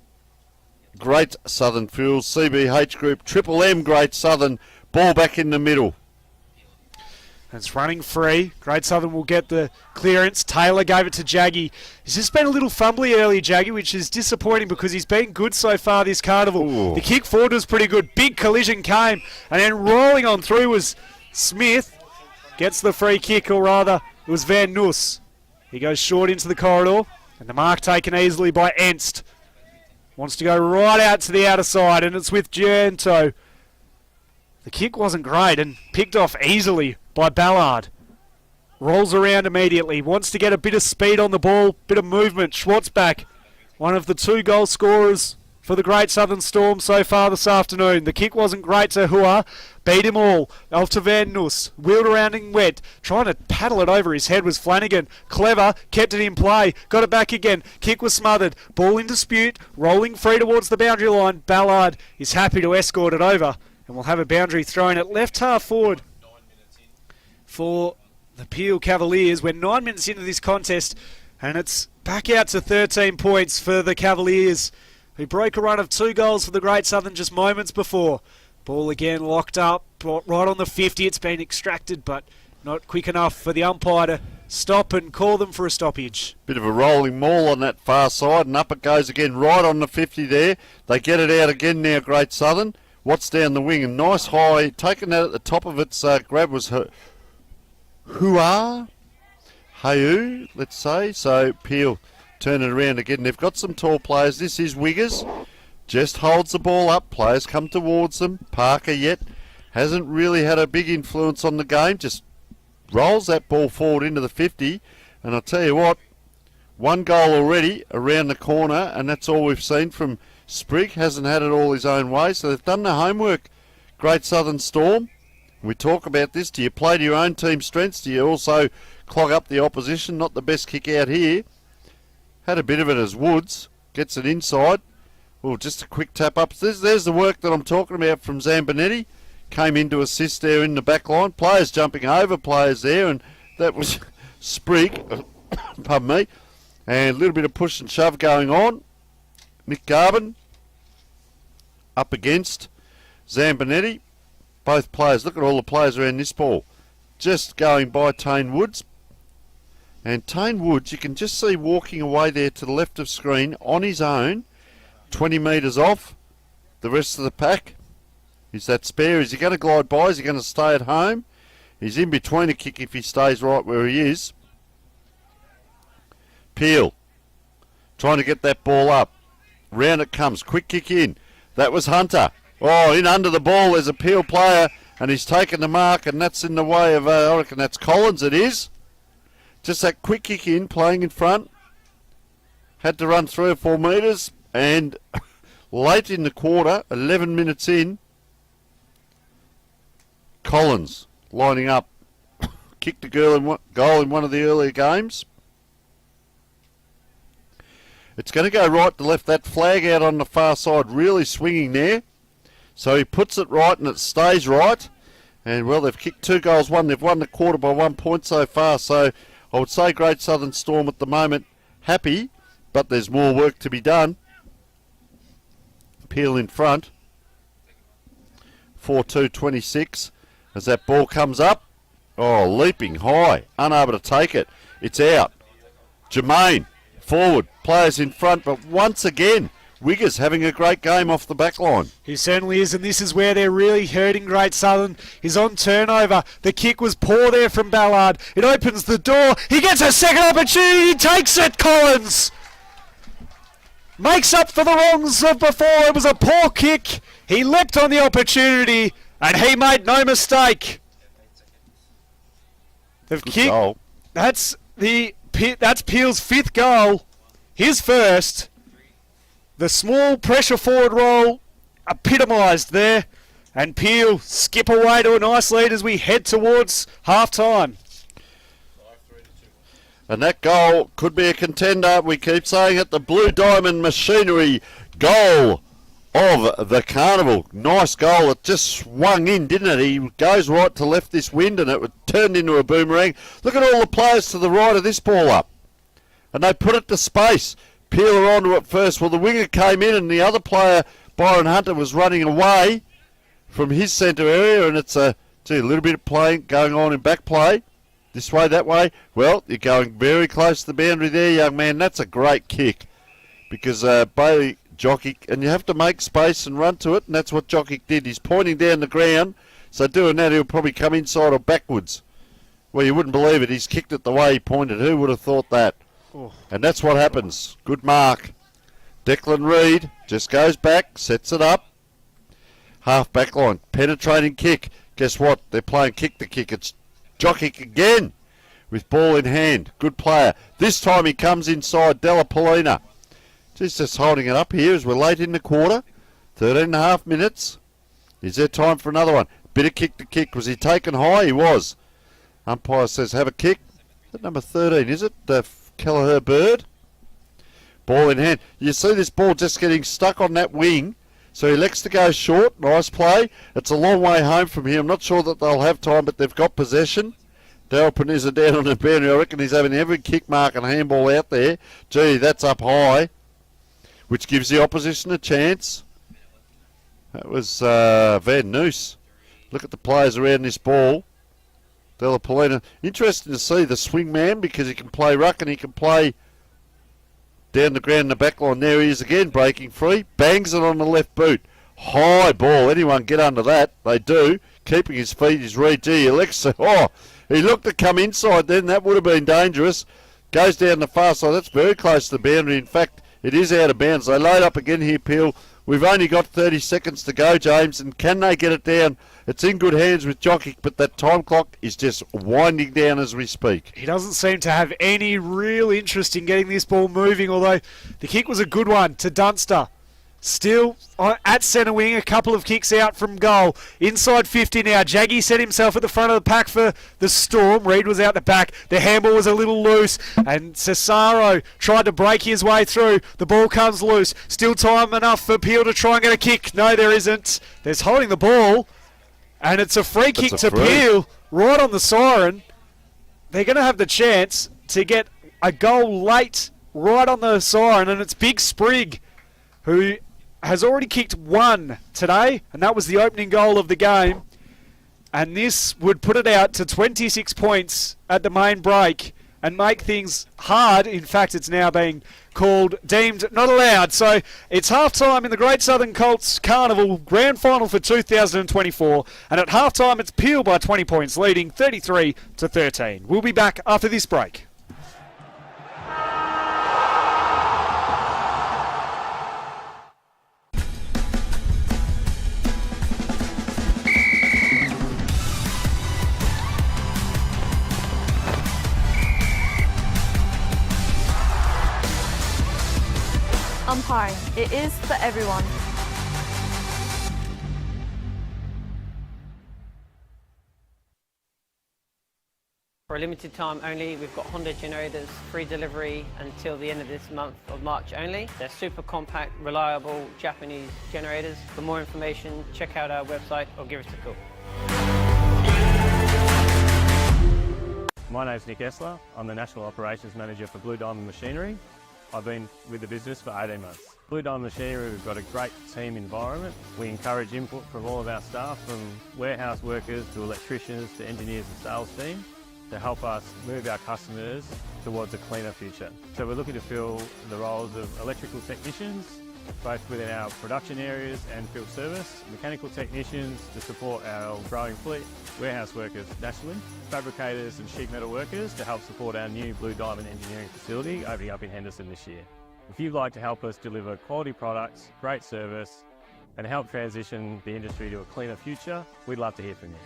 Great Southern Fuels, CBH Group, Triple M Great Southern, ball back in the middle. It's running free. Great Southern will get the clearance. Taylor gave it to Jaggy. He's just been a little fumbly early, Jaggy, which is disappointing because he's been good so far this carnival. Ooh. The kick forward was pretty good. Big collision came, and then rolling on through was Smith. Gets the free kick, or rather, it was Van Noos. He goes short into the corridor, and the mark taken easily by Enst. Wants to go right out to the outer side, and it's with Gianto. The kick wasn't great and picked off easily by Ballard. Rolls around immediately. Wants to get a bit of speed on the ball, bit of movement. Schwartzbach, one of the 2 goal scorers for the Great Southern Storm so far this afternoon. The kick wasn't great to Hua. Beat him all. Off to Van Noos. Wheeled around in wet. Trying to paddle it over his head was Flanagan. Clever. Kept it in play. Got it back again. Kick was smothered. Ball in dispute. Rolling free towards the boundary line. Ballard is happy to escort it over. And we'll have a boundary thrown at left half forward for the Peel Cavaliers. We're 9 minutes into this contest, and it's back out to 13 points for the Cavaliers. who broke a run of 2 goals for the Great Southern just moments before. Ball again locked up, right on the 50. It's been extracted, but not quick enough for the umpire to stop and call them for a stoppage. Bit of a rolling maul on that far side, and up it goes again, right on the 50 there. They get it out again now, Great Southern. What's down the wing? A nice high, taking that at the top of its grab was Hua, let's say. So Peel turn it around again. They've got some tall players. This is Wiggers. Just holds the ball up. Players come towards them. Parker yet hasn't really had a big influence on the game. Just rolls that ball forward into the 50. And I'll tell you what, 1 goal already around the corner, and that's all we've seen from Sprigg. Hasn't had it all his own way, so they've done their homework. Great Southern Storm. We talk about this. Do you play to your own team's strengths? Do you also clog up the opposition? Not the best kick out here. Had a bit of it as Woods. Gets it inside. Oh, just a quick tap up. There's the work that I'm talking about from Zambonetti. Came in to assist there in the back line. Players jumping over players there, and that was Sprigg. Pardon me. And a little bit of push and shove going on. Nick Garvin up against Zambonetti. Both players, look at all the players around this ball. Just going by Tane Woods. And Tane Woods, you can just see walking away there to the left of screen on his own, 20 metres off the rest of the pack. Is that spare? Is he going to glide by? Is he going to stay at home? He's in between a kick if he stays right where he is. Peel trying to get that ball up. Round it comes. Quick kick in. That was Hunter. Oh, in under the ball. There's a Peel player, and he's taken the mark, and that's in the way of, I reckon that's Collins, it is. Just that quick kick in, playing in front. Had to run 3 or 4 metres, and late in the quarter, 11 minutes in, Collins lining up. Kicked a goal in one of the earlier games. It's going to go right to left. That flag out on the far side really swinging there. So he puts it right and it stays right. And, well, they've kicked 2 goals, they've won the quarter by 1 point so far. So I would say Great Southern Storm at the moment happy, but there's more work to be done. Peel in front. 4-2-26 as that ball comes up. Oh, leaping high, unable to take it. It's out. Jermaine, forward, players in front, but once again, Wiggers having a great game off the back line. He certainly is, and this is where they're really hurting Great Southern. He's on turnover. The kick was poor there from Ballard. It opens the door. He gets a second opportunity. He takes it, Collins. Makes up for the wrongs of before. It was a poor kick. He leapt on the opportunity, and he made no mistake. They've kicked. Goal. That's Peel's 5th goal. His first. The small pressure forward role epitomised there. And Peel skip away to a nice lead as we head towards half-time. And that goal could be a contender. We keep saying it. The Blue Diamond Machinery goal of the Carnival. Nice goal. It just swung in, didn't it? He goes right to left this wind and it turned into a boomerang. Look at all the players to the right of this ball up. And they put it to space. Peeler onto it first. Well, the winger came in and the other player, Byron Hunter, was running away from his centre area, and it's a little bit of playing going on in back play. This way, that way. Well, you're going very close to the boundary there, young man. That's a great kick because Bailey Jokic, and you have to make space and run to it, and that's what Jokic did. He's pointing down the ground, so doing that, he'll probably come inside or backwards. Well, you wouldn't believe it. He's kicked it the way he pointed. Who would have thought that? Oh. And that's what happens. Good mark. Declan Reid just goes back, sets it up. Half back line. Penetrating kick. Guess what? They're playing kick the kick. It's Jokic again with ball in hand. Good player. This time he comes inside. Della Polina. Just holding it up here as we're late in the quarter. 13.5 minutes. Is there time for another one? Bit of kick to kick. Was he taken high? He was. Umpire says have a kick. Is that number 13, is it? Kelleher Bird. Ball in hand. You see this ball just getting stuck on that wing. So he elects to go short. Nice play. It's a long way home from here. I'm not sure that they'll have time, but they've got possession. Daryl Paniza down on the boundary. I reckon he's having every kick mark and handball out there. Gee, that's up high. which gives the opposition a chance. That was Van Noos. Look at the players around this ball. Della Polina. Interesting to see the swing man because he can play ruck and he can play down the ground in the back line. There he is again, breaking free. Bangs it on the left boot. High ball. Anyone get under that? They do. Keeping his feet is Reed G. Alexa. Oh, he looked to come inside then. That would have been dangerous. Goes down the far side. That's very close to the boundary. In fact, it is out of bounds. They load up again here, Peel. We've only got 30 seconds to go, James, and can they get it down? It's in good hands with Jokic, but that time clock is just winding down as we speak. He doesn't seem to have any real interest in getting this ball moving, although the kick was a good one to Dunster. Still at centre wing, a couple of kicks out from goal. Inside 50 now. Jaggy set himself at the front of the pack for the Storm. Reed was out the back. The handball was a little loose, and Cesaro tried to break his way through. The ball comes loose. Still time enough for Peel to try and get a kick. No, there isn't. There's holding the ball, and it's a free kick to Peel right on the siren. They're going to have the chance to get a goal late right on the siren, and it's Big Sprigg who has already kicked one today, and that was the opening goal of the game. And this would put it out to 26 points at the main break and make things hard. In fact, it's now being deemed not allowed. So it's half-time in the Great Southern Colts Carnival Grand Final for 2024. And at half-time, it's Peel by 20 points, leading 33-13. We'll be back after this break. Umpiring. It is for everyone. For a limited time only, we've got Honda generators, free delivery until the end of this month of March only. They're super compact, reliable Japanese generators. For more information, check out our website or give us a call. My name's Nick Essler. I'm the National Operations Manager for Blue Diamond Machinery. I've been with the business for 18 months. Blue Diamond Machinery, we've got a great team environment. We encourage input from all of our staff, from warehouse workers to electricians to engineers and sales team, to help us move our customers towards a cleaner future. So we're looking to fill the roles of electrical technicians, both within our production areas and field service, mechanical technicians to support our growing fleet, warehouse workers nationally, fabricators and sheet metal workers to help support our new Blue Diamond engineering facility opening up in Henderson this year. If you'd like to help us deliver quality products, great service, and help transition the industry to a cleaner future, we'd love to hear from you.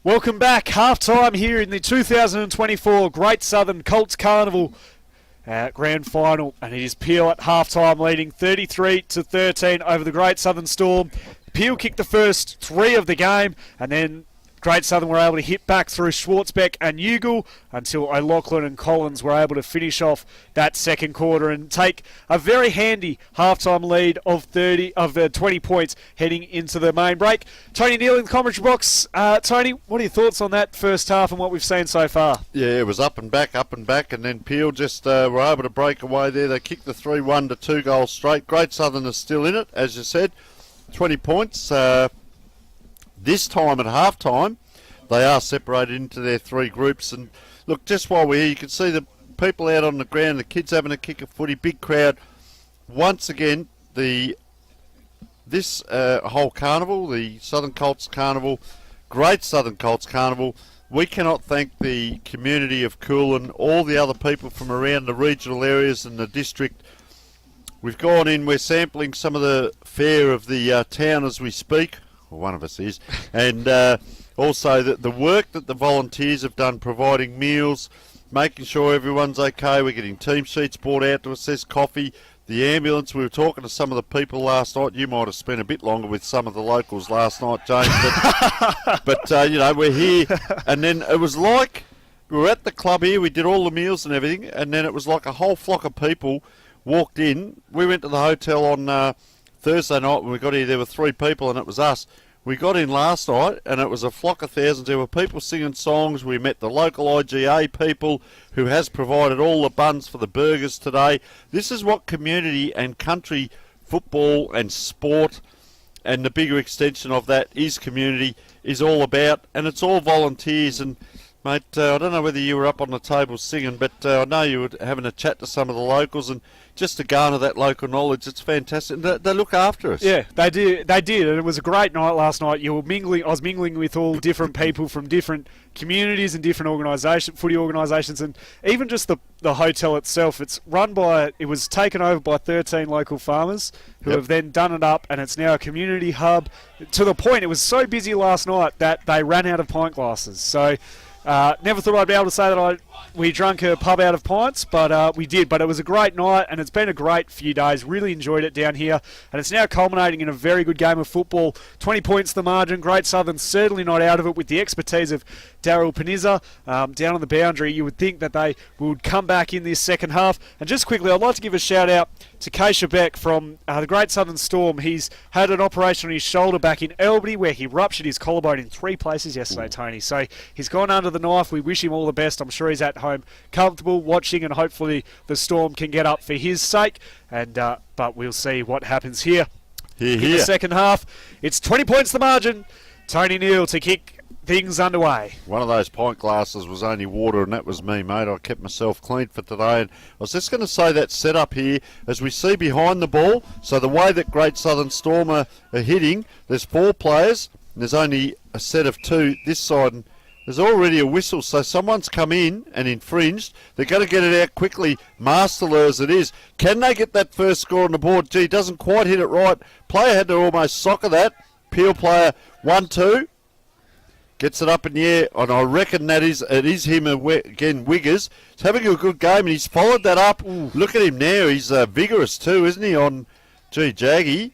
Welcome back. Half-time here in the 2024 Great Southern Colts Carnival Grand Final. And it is Peel at half-time leading 33-13 over the Great Southern Storm. Peel kicked the first three of the game, and then Great Southern were able to hit back through Schwartzbeck and Ugle until O'Loughlin and Collins were able to finish off that second quarter and take a very handy halftime lead of 20 points heading into the main break. Tony Neal in the commentary box. Tony, what are your thoughts on that first half and what we've seen so far? Yeah, it was up and back, and then Peel just were able to break away there. They kicked the 3-1 to 2 goals straight. Great Southern is still in it, as you said. 20 points. This time at half-time, they are separated into their 3 groups. And look, just while we're here, you can see the people out on the ground, the kids having a kick of footy, big crowd. Once again, this whole carnival, the Southern Colts Carnival, Great Southern Colts Carnival, we cannot thank the community of Coolin, all the other people from around the regional areas and the district. We've gone in, we're sampling some of the fare of the town as we speak. Well, one of us is. And also the work that the volunteers have done, providing meals, making sure everyone's okay. We're getting team sheets brought out to us, there's coffee. The ambulance, we were talking to some of the people last night. You might have spent a bit longer with some of the locals last night, James. But you know, we're here. And then it was like we were at the club here. We did all the meals and everything. And then it was like a whole flock of people walked in. We went to the hotel on Thursday night when we got here. There were 3 people and it was us. We got in last night and it was a flock of thousands. There were people singing songs. We met the local IGA people who has provided all the buns for the burgers today. This is what community and country football and sport, and the bigger extension of that is community, is all about. And it's all volunteers. And mate, I don't know whether you were up on the table singing, but I know you were having a chat to some of the locals, and just to garner that local knowledge, it's fantastic. They look after us. Yeah, they did, and it was a great night last night. I was mingling with all different people from different communities and different footy organisations, and even just the hotel itself. It was taken over by 13 local farmers who have then done it up, and it's now a community hub. To the point, it was so busy last night that they ran out of pint glasses. So. Never thought I'd be able to say that we drank a pub out of pints, but we did. But it was a great night, and it's been a great few days. Really enjoyed it down here, and it's now culminating in a very good game of football. 20 points the margin. Great Southern certainly not out of it with the expertise of Daryl Panizza down on the boundary. You would think that they would come back in this second half. And just quickly, I'd like to give a shout out to Keisha Beck from the Great Southern Storm. He's had an operation on his shoulder back in Albany where he ruptured his collarbone in 3 places yesterday, Tony. So he's gone under the knife. We wish him all the best. I'm sure he's at home comfortable watching, and hopefully the Storm can get up for his sake. And but we'll see what happens here. In the second half. It's 20 points the margin. Tony Neal to kick things underway. One of those pint glasses was only water, and that was me, mate. I kept myself clean for today. And I was just going to say that setup here, as we see behind the ball, so the way that Great Southern Storm are hitting, there's 4 players, and there's only a set of 2 this side, and there's already a whistle, so someone's come in and infringed. They're going to get it out quickly, masterly as it is. Can they get that first score on the board? Gee, doesn't quite hit it right. Player had to almost soccer that. Peel player 1-2. Gets it up in the air, and I reckon it is him again, Wiggers. He's having a good game, and he's followed that up. Ooh. Look at him now. He's vigorous too, isn't he, on Jaggy?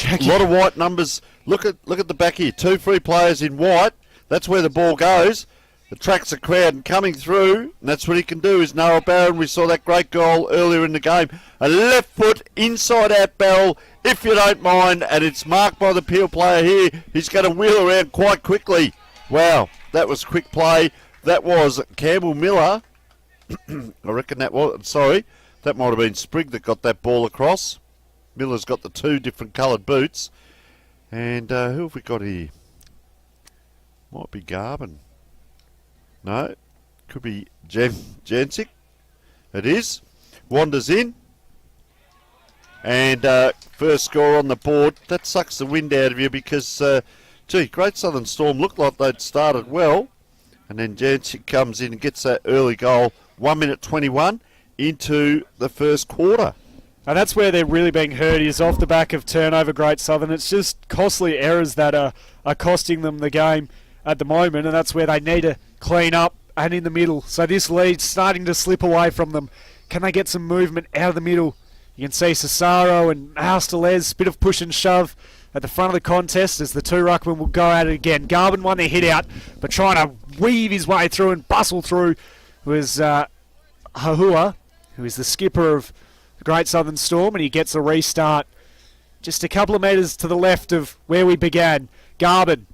A lot of white numbers. Look at the back here. 2 free players in white. That's where the ball goes. Attracts the crowd, and coming through, and that's what he can do, is Noah Barron. We saw that great goal earlier in the game. A left foot inside out barrel, if you don't mind, and it's marked by the Peel player here. He's going to wheel around quite quickly. Wow, that was quick play. That was Campbell Miller. I reckon that might have been Sprigg that got that ball across. Miller's got the 2 different coloured boots. And who have we got here? Might be Garvin. No, could be Jancic. It is. Wanders in. And first score on the board. That sucks the wind out of you because, Great Southern Storm looked like they'd started well. And then Jancic comes in and gets that early goal. 1 minute 21 into the first quarter. And that's where they're really being hurt, is off the back of turnover, Great Southern. It's just costly errors that are costing them the game at the moment, and that's where they need to clean up and in the middle. So this lead's starting to slip away from them. Can they get some movement out of the middle? You can see Cesaro and Alstelez, bit of push and shove. at the front of the contest as the two ruckmen will go at it again. Garvin won their hit out, but trying to weave his way through and bustle through was Hahua, who is the skipper of the Great Southern Storm, and he gets a restart just a couple of metres to the left of where we began. Garvin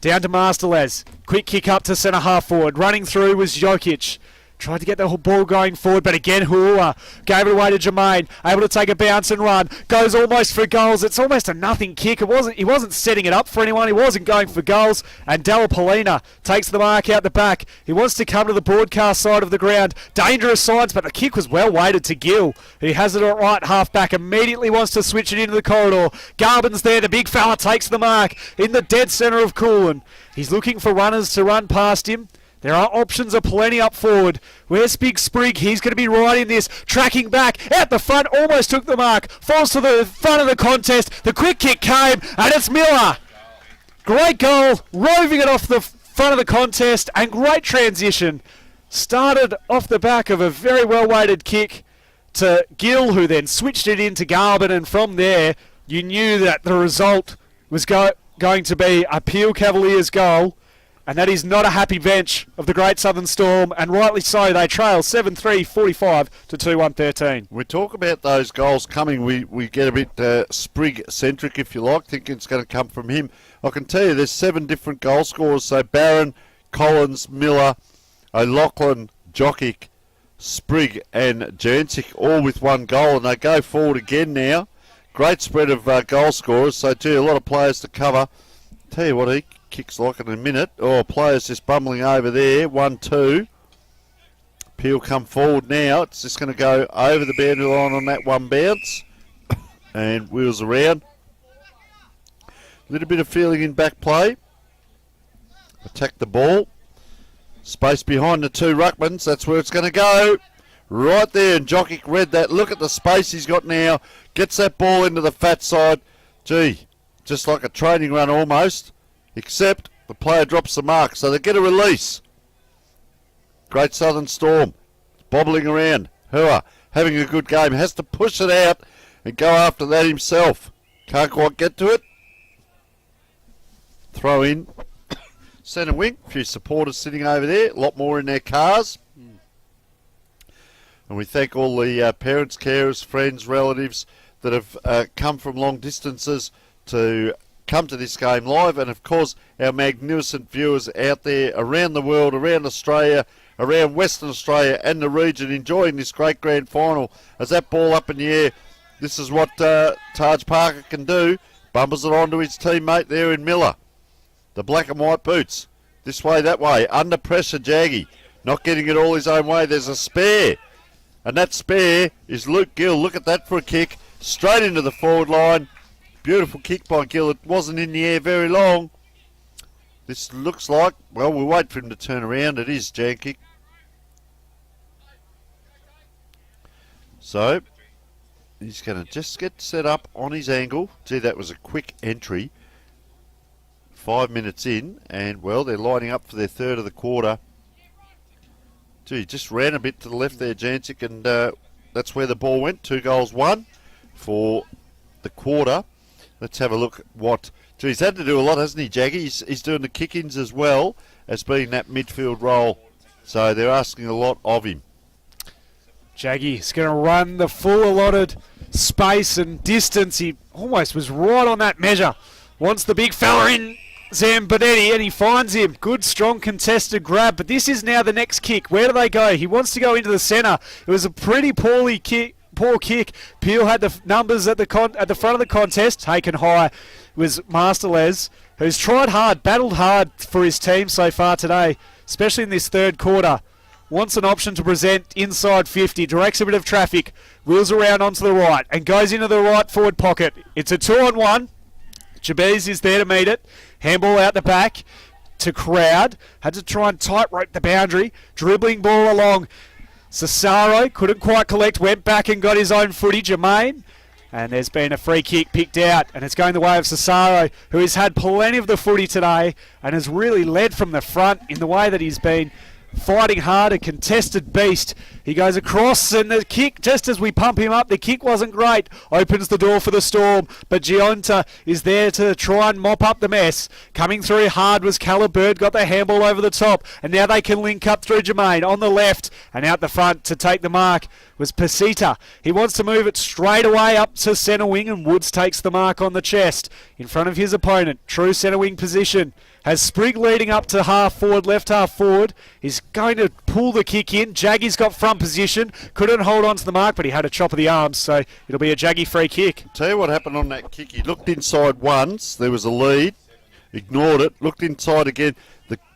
down to Masterles. Quick kick up to centre half forward. Running through was Jokic. Tried to get the ball going forward, but again Hua gave it away to Jermaine. Able to take a bounce and run. Goes almost for goals. It's almost a nothing kick. He wasn't setting it up for anyone. He wasn't going for goals. And Delapolina takes the mark out the back. He wants to come to the broadcast side of the ground. Dangerous signs, but the kick was well weighted to Gill. He has it at right half back. Immediately wants to switch it into the corridor. Garbin's there. The big fella takes the mark in the dead centre of Coolin. He's looking for runners to run past him. There are options aplenty up forward. Where's Big Sprigg? He's going to be right in this. Tracking back, out the front, almost took the mark. Falls to the front of the contest. The quick kick came, and it's Miller. Great goal, roving it off the front of the contest, and great transition. Started off the back of a very well-weighted kick to Gill, who then switched it into Garvin, and from there, you knew that the result was going to be a Peel Cavaliers goal. And that is not a happy bench of the Great Southern Storm, and rightly so. They trail 7-3, 45 to 2-1, 13. We talk about those goals coming. We get a bit Sprigg-centric, if you like, thinking it's going to come from him. I can tell you there's 7 different goal scorers. So Barron, Collins, Miller, O'Loughlin, Jokic, Sprigg and Jancic all with 1 goal, and they go forward again now. Great spread of goal scorers, so gee, a lot of players to cover. Tell you what, he kicks like in a minute. Oh, players just bumbling over there. 1-2. Peel come forward now. It's just going to go over the boundary line on that one bounce. And wheels around. A little bit of feeling in back play. Attack the ball. Space behind the 2 ruckmans. That's where it's going to go. Right there. And Jokic read that. Look at the space he's got now. Gets that ball into the fat side. Gee, just like a training run almost. Except the player drops the mark, so they get a release. Great Southern Storm, bobbling around. Hua having a good game, has to push it out and go after that himself. Can't quite get to it. Throw in centre wing. A few supporters sitting over there, a lot more in their cars. And we thank all the parents, carers, friends, relatives that have come from long distances to come to this game live, and of course our magnificent viewers out there around the world, around Australia, around Western Australia and the region, enjoying this great grand final. As that ball up in the air, this is what Taj Parker can do. Bumpers it onto his teammate there in Miller. The black and white boots, this way, that way, under pressure. Jaggy not getting it all his own way. There's a spare, and that spare is Luke Gill. Look at that for a kick straight into the forward line. Beautiful kick by Gill. It wasn't in the air very long. This looks like, well, we'll wait for him to turn around. It is Jancic. So, he's going to just get set up on his angle. Gee, that was a quick entry. 5 minutes in, and, well, they're lining up for their third of the quarter. Gee, just ran a bit to the left there, Jancic, and that's where the ball went. 2 goals, 1 for the quarter. Let's have a look at what... Gee, he's had to do a lot, hasn't he, Jaggy? He's doing the kick-ins as well as being that midfield role. So they're asking a lot of him. Jaggy's going to run the full allotted space and distance. He almost was right on that measure. Wants the big fella in, Zambonetti, and he finds him. Good, strong, contested grab. But this is now the next kick. Where do they go? He wants to go into the centre. It was a pretty poor kick. Peel had the numbers at the front of the contest. Taken high was Masterles, who's tried hard, battled hard for his team so far today, especially in this third quarter. Wants an option to present inside 50, directs a bit of traffic, wheels around onto the right, and goes into the right forward pocket. It's a 2-on-1. Chabiz is there to meet it. Handball out the back to Crowd. Had to try and tight rope the boundary. Dribbling ball along. Cesaro couldn't quite collect, went back and got his own footy. Jermaine, and there's been a free kick picked out, and it's going the way of Cesaro, who has had plenty of the footy today and has really led from the front in the way that he's been fighting hard, a contested beast. He goes across, and the kick, just as we pump him up, the kick wasn't great. Opens the door for the Storm, but Gionta is there to try and mop up the mess. Coming through hard was Calibird, got the handball over the top, and now they can link up through Jermaine on the left, and out the front to take the mark was Pasita. He wants to move it straight away up to centre wing, and Woods takes the mark on the chest in front of his opponent. True centre wing position. Has Sprigg leading up to half forward, left half forward. He's going to pull the kick in. Jaggy's got front position. Couldn't hold on to the mark, but he had a chop of the arms, so it'll be a Jaggy free kick. Tell you what happened on that kick. He looked inside once. There was a lead. Ignored it. Looked inside again.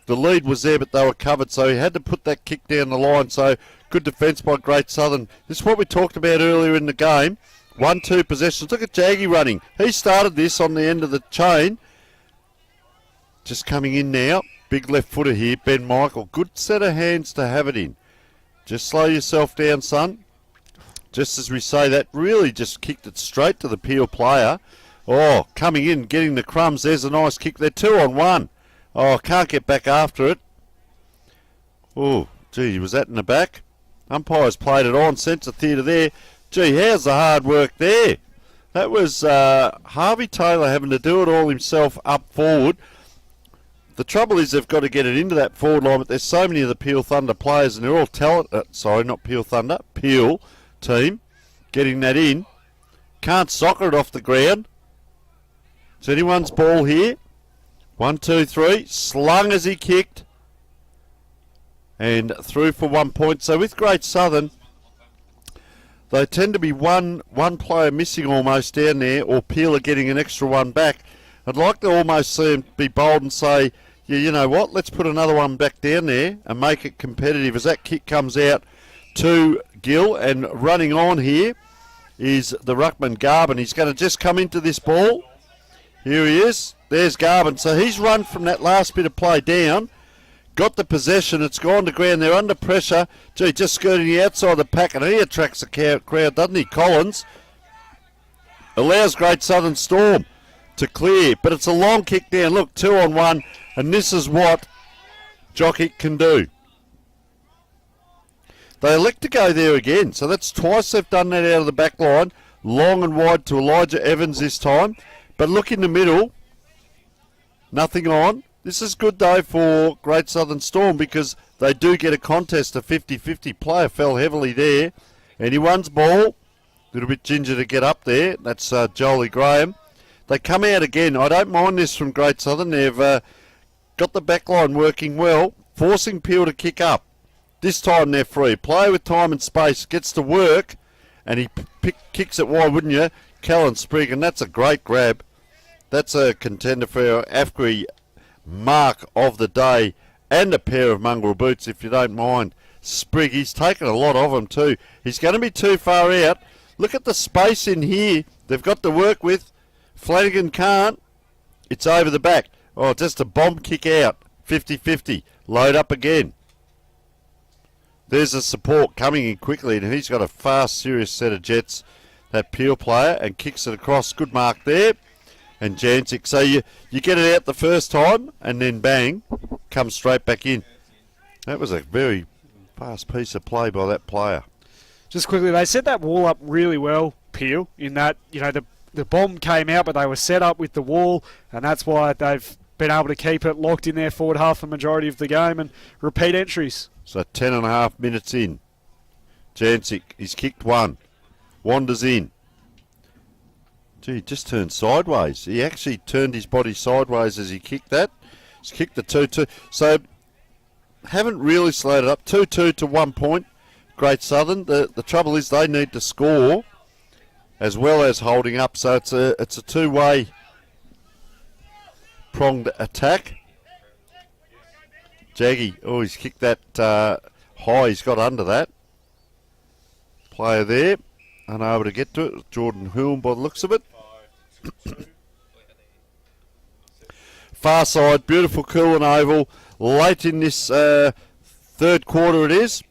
The lead was there, but they were covered, so he had to put that kick down the line. So good defence by Great Southern. This is what we talked about earlier in the game. 1-2 possessions. Look at Jaggy running. He started this on the end of the chain. Just coming in now. Big left footer here, Ben Michael. Good set of hands to have it in. Just slow yourself down, son. Just as we say that, really just kicked it straight to the Peel player. Oh, coming in, getting the crumbs. There's a nice kick. They're 2-on-1. Oh, can't get back after it. Oh, gee, was that in the back? Umpires played it on. Centre theatre there. Gee, how's the hard work there? That was Harvey Taylor having to do it all himself up forward. The trouble is they've got to get it into that forward line, but there's so many of the Peel Thunder players, and they're all Peel Thunder, Peel team, getting that in. Can't soccer it off the ground. It's anyone's ball here. 1, 2, 3. Slung as he kicked. And through for 1 point. So with Great Southern, they tend to be one player missing almost down there, or Peel are getting an extra one back. I'd like to almost see him be bold and say, yeah, you know what, let's put another one back down there and make it competitive as that kick comes out to Gill. And running on here is the ruckman Garvin. He's going to just come into this ball. Here he is. There's Garvin. So he's run from that last bit of play down, got the possession. It's gone to ground. They're under pressure. Gee, just skirting the outside of the pack, and he attracts the crowd, doesn't he? Collins allows Great Southern Storm to clear, but it's a long kick down. Look, 2-on-1, and this is what Jockey can do. They elect to go there again, so that's twice they've done that out of the back line. Long and wide to Elijah Evans this time, but look in the middle, nothing on. This is good though for Great Southern Storm, because they do get a contest. A 50-50 player fell heavily there. Anyone's ball, a little bit ginger to get up there. That's Jolie Graham. They come out again. I don't mind this from Great Southern. They've got the back line working well, forcing Peel to kick up. This time they're free. Play with time and space. Gets to work, and he kicks it wide, wouldn't you? Callan Sprigg, and that's a great grab. That's a contender for our AFCRI mark of the day, and a pair of mongrel boots, if you don't mind. Sprigg, he's taken a lot of them too. He's going to be too far out. Look at the space in here. They've got to work with. Flanagan can't. It's over the back. Oh, just a bomb kick out. 50-50. Load up again. There's a support coming in quickly, and he's got a fast, serious set of jets, that Peel player, and kicks it across. Good mark there. And Jancic. So you get it out the first time, and then bang, comes straight back in. That was a very fast piece of play by that player. Just quickly, they set that wall up really well, Peel, in that, you know, the bomb came out, but they were set up with the wall, and that's why they've been able to keep it locked in their forward half the majority of the game and repeat entries. So 10.5 minutes in. Jancic, he's kicked one. Wanders in. Gee, he just turned sideways. He actually turned his body sideways as he kicked that. He's kicked the 2-2. So, haven't really slowed it up. 2-2 to 1 point. Great Southern. The trouble is they need to score as well as holding up. So it's a two-way pronged attack. Jaggy, oh, he's kicked that high. He's got under that. Player there. Unable to get to it. Jordan Hulme by the looks of it. Far side, beautiful Coolan Oval. Late in this third quarter it is.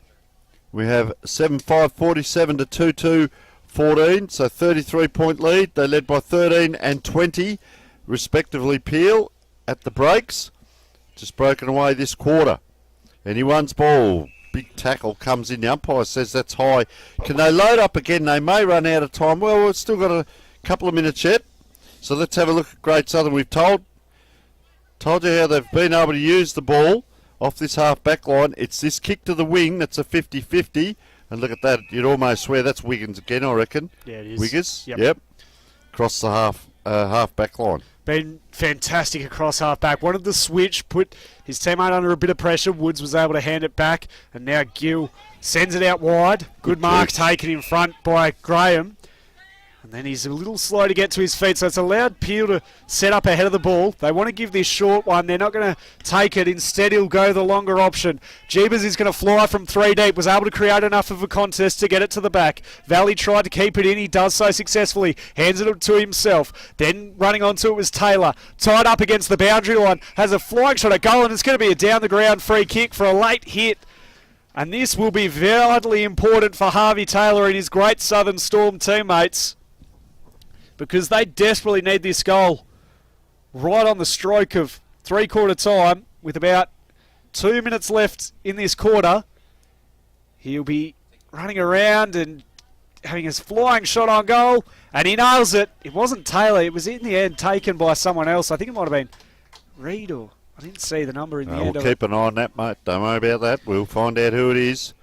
We have 7-5-47 to 2-2-14. So 33-point lead. They led by 13 and 20, respectively. Peel at the breaks. Just broken away this quarter. Anyone's ball. Big tackle comes in. The umpire says that's high. Can they load up again? They may run out of time. Well, we've still got a couple of minutes yet. So let's have a look at Great Southern. We've told you how they've been able to use the ball off this half-back line. It's this kick to the wing that's a 50-50. And look at that. You'd almost swear that's Wiggins again, I reckon. Yeah, it is. Wiggins? Yep. Across the half-back line. Been fantastic across half-back. Wanted the switch, put his teammate under a bit of pressure. Woods was able to hand it back. And now Gill sends it out wide. Good mark taken in front by Graham. And then he's a little slow to get to his feet, so it's allowed Peel to set up ahead of the ball. They want to give this short one. They're not going to take it. Instead, he'll go the longer option. Jeebers is going to fly from 3 deep. Was able to create enough of a contest to get it to the back. Valley tried to keep it in. He does so successfully. Hands it to himself. Then running onto it was Taylor. Tied up against the boundary line. Has a flying shot at goal, and it's going to be a down-the-ground free kick for a late hit. And this will be vitally important for Harvey Taylor and his Great Southern Storm teammates, because they desperately need this goal right on the stroke of three-quarter time with about 2 minutes left in this quarter. He'll be running around and having his flying shot on goal, and he nails it. It wasn't Taylor. It was in the end taken by someone else. I think it might have been Reed, or I didn't see the number in the end. We'll keep an eye on that, mate. Don't worry about that. We'll find out who it is.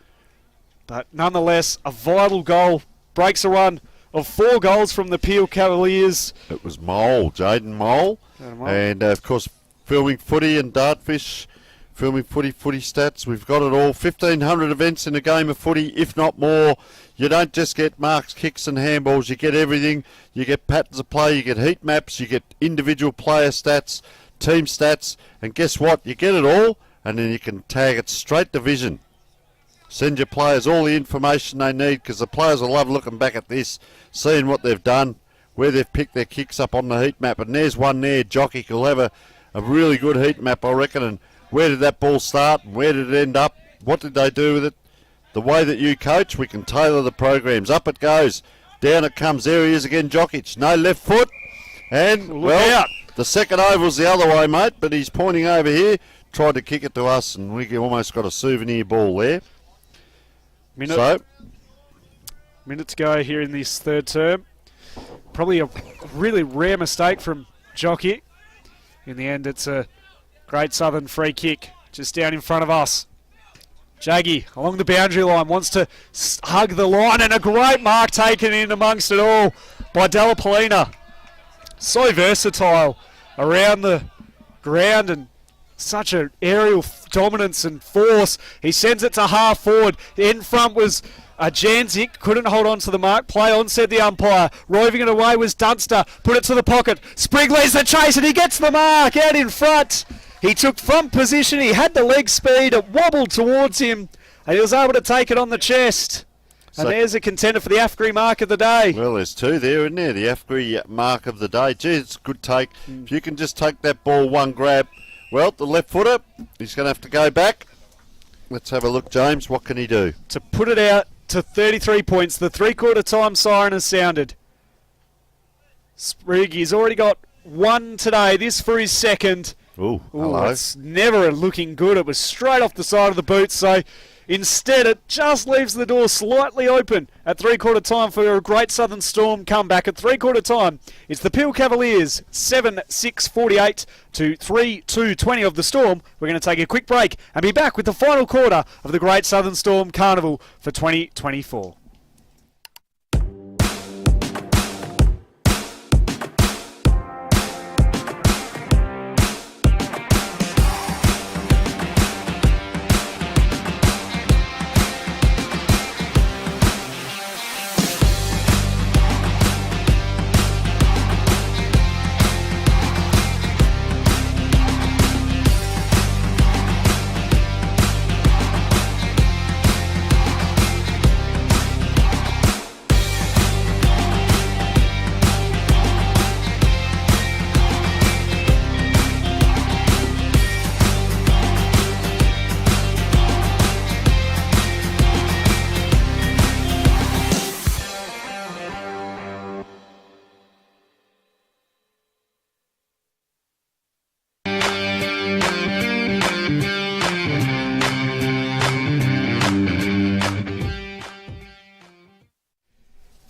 But nonetheless, a vital goal. Breaks a run of 4 goals from the Peel Cavaliers. It was Mole, Jaden Mole. And, of course, filming footy and dartfish, filming footy stats. We've got it all. 1,500 events in a game of footy, if not more. You don't just get marks, kicks and handballs. You get everything. You get patterns of play. You get heat maps. You get individual player stats, team stats. And guess what? You get it all, and then you can tag it straight to Vision. Send your players all the information they need, because the players will love looking back at this, seeing what they've done, where they've picked their kicks up on the heat map. And there's one there, Jockey, who'll have a really good heat map, I reckon. And where did that ball start and where did it end up? What did they do with it? The way that you coach, we can tailor the programs. Up it goes. Down it comes. There he is again, Jokic. No left foot. And, well, the second oval's the other way, mate, but he's pointing over here. Tried to kick it to us, and we almost got a souvenir ball there. Minute to go here in this third term. Probably a really rare mistake from Jockey. In the end, it's a Great Southern free kick just down in front of us. Jaggy along the boundary line wants to hug the line, and a great mark taken in amongst it all by Della Polina. So versatile around the ground and such an aerial dominance and force. He sends it to half forward. In front was Janzik. Couldn't hold on to the mark. Play on, said the umpire. Roving it away was Dunster. Put it to the pocket. Sprigg leads the chase, and he gets the mark out in front. He took front position. He had the leg speed. It wobbled towards him, and he was able to take it on the chest. And there's a contender for the AFGRI mark of the day. Well, there's two there, isn't there? The AFGRI mark of the day. Gee, it's a good take. If you can just take that ball one grab. Well, the left footer, he's going to have to go back. Let's have a look, James. What can he do? To put it out to 33 points, the three-quarter time siren has sounded. Sprigg, he's already got one today. This for his second. Ooh, hello. It's never looking good. It was straight off the side of the boot, so instead it just leaves the door slightly open at three-quarter time for a Great Southern Storm comeback. At three-quarter time, it's the Peel Cavaliers 7-6-48 to 3-2-20 of the Storm. We're going to take a quick break and be back with the final quarter of the Great Southern Storm Carnival for 2024.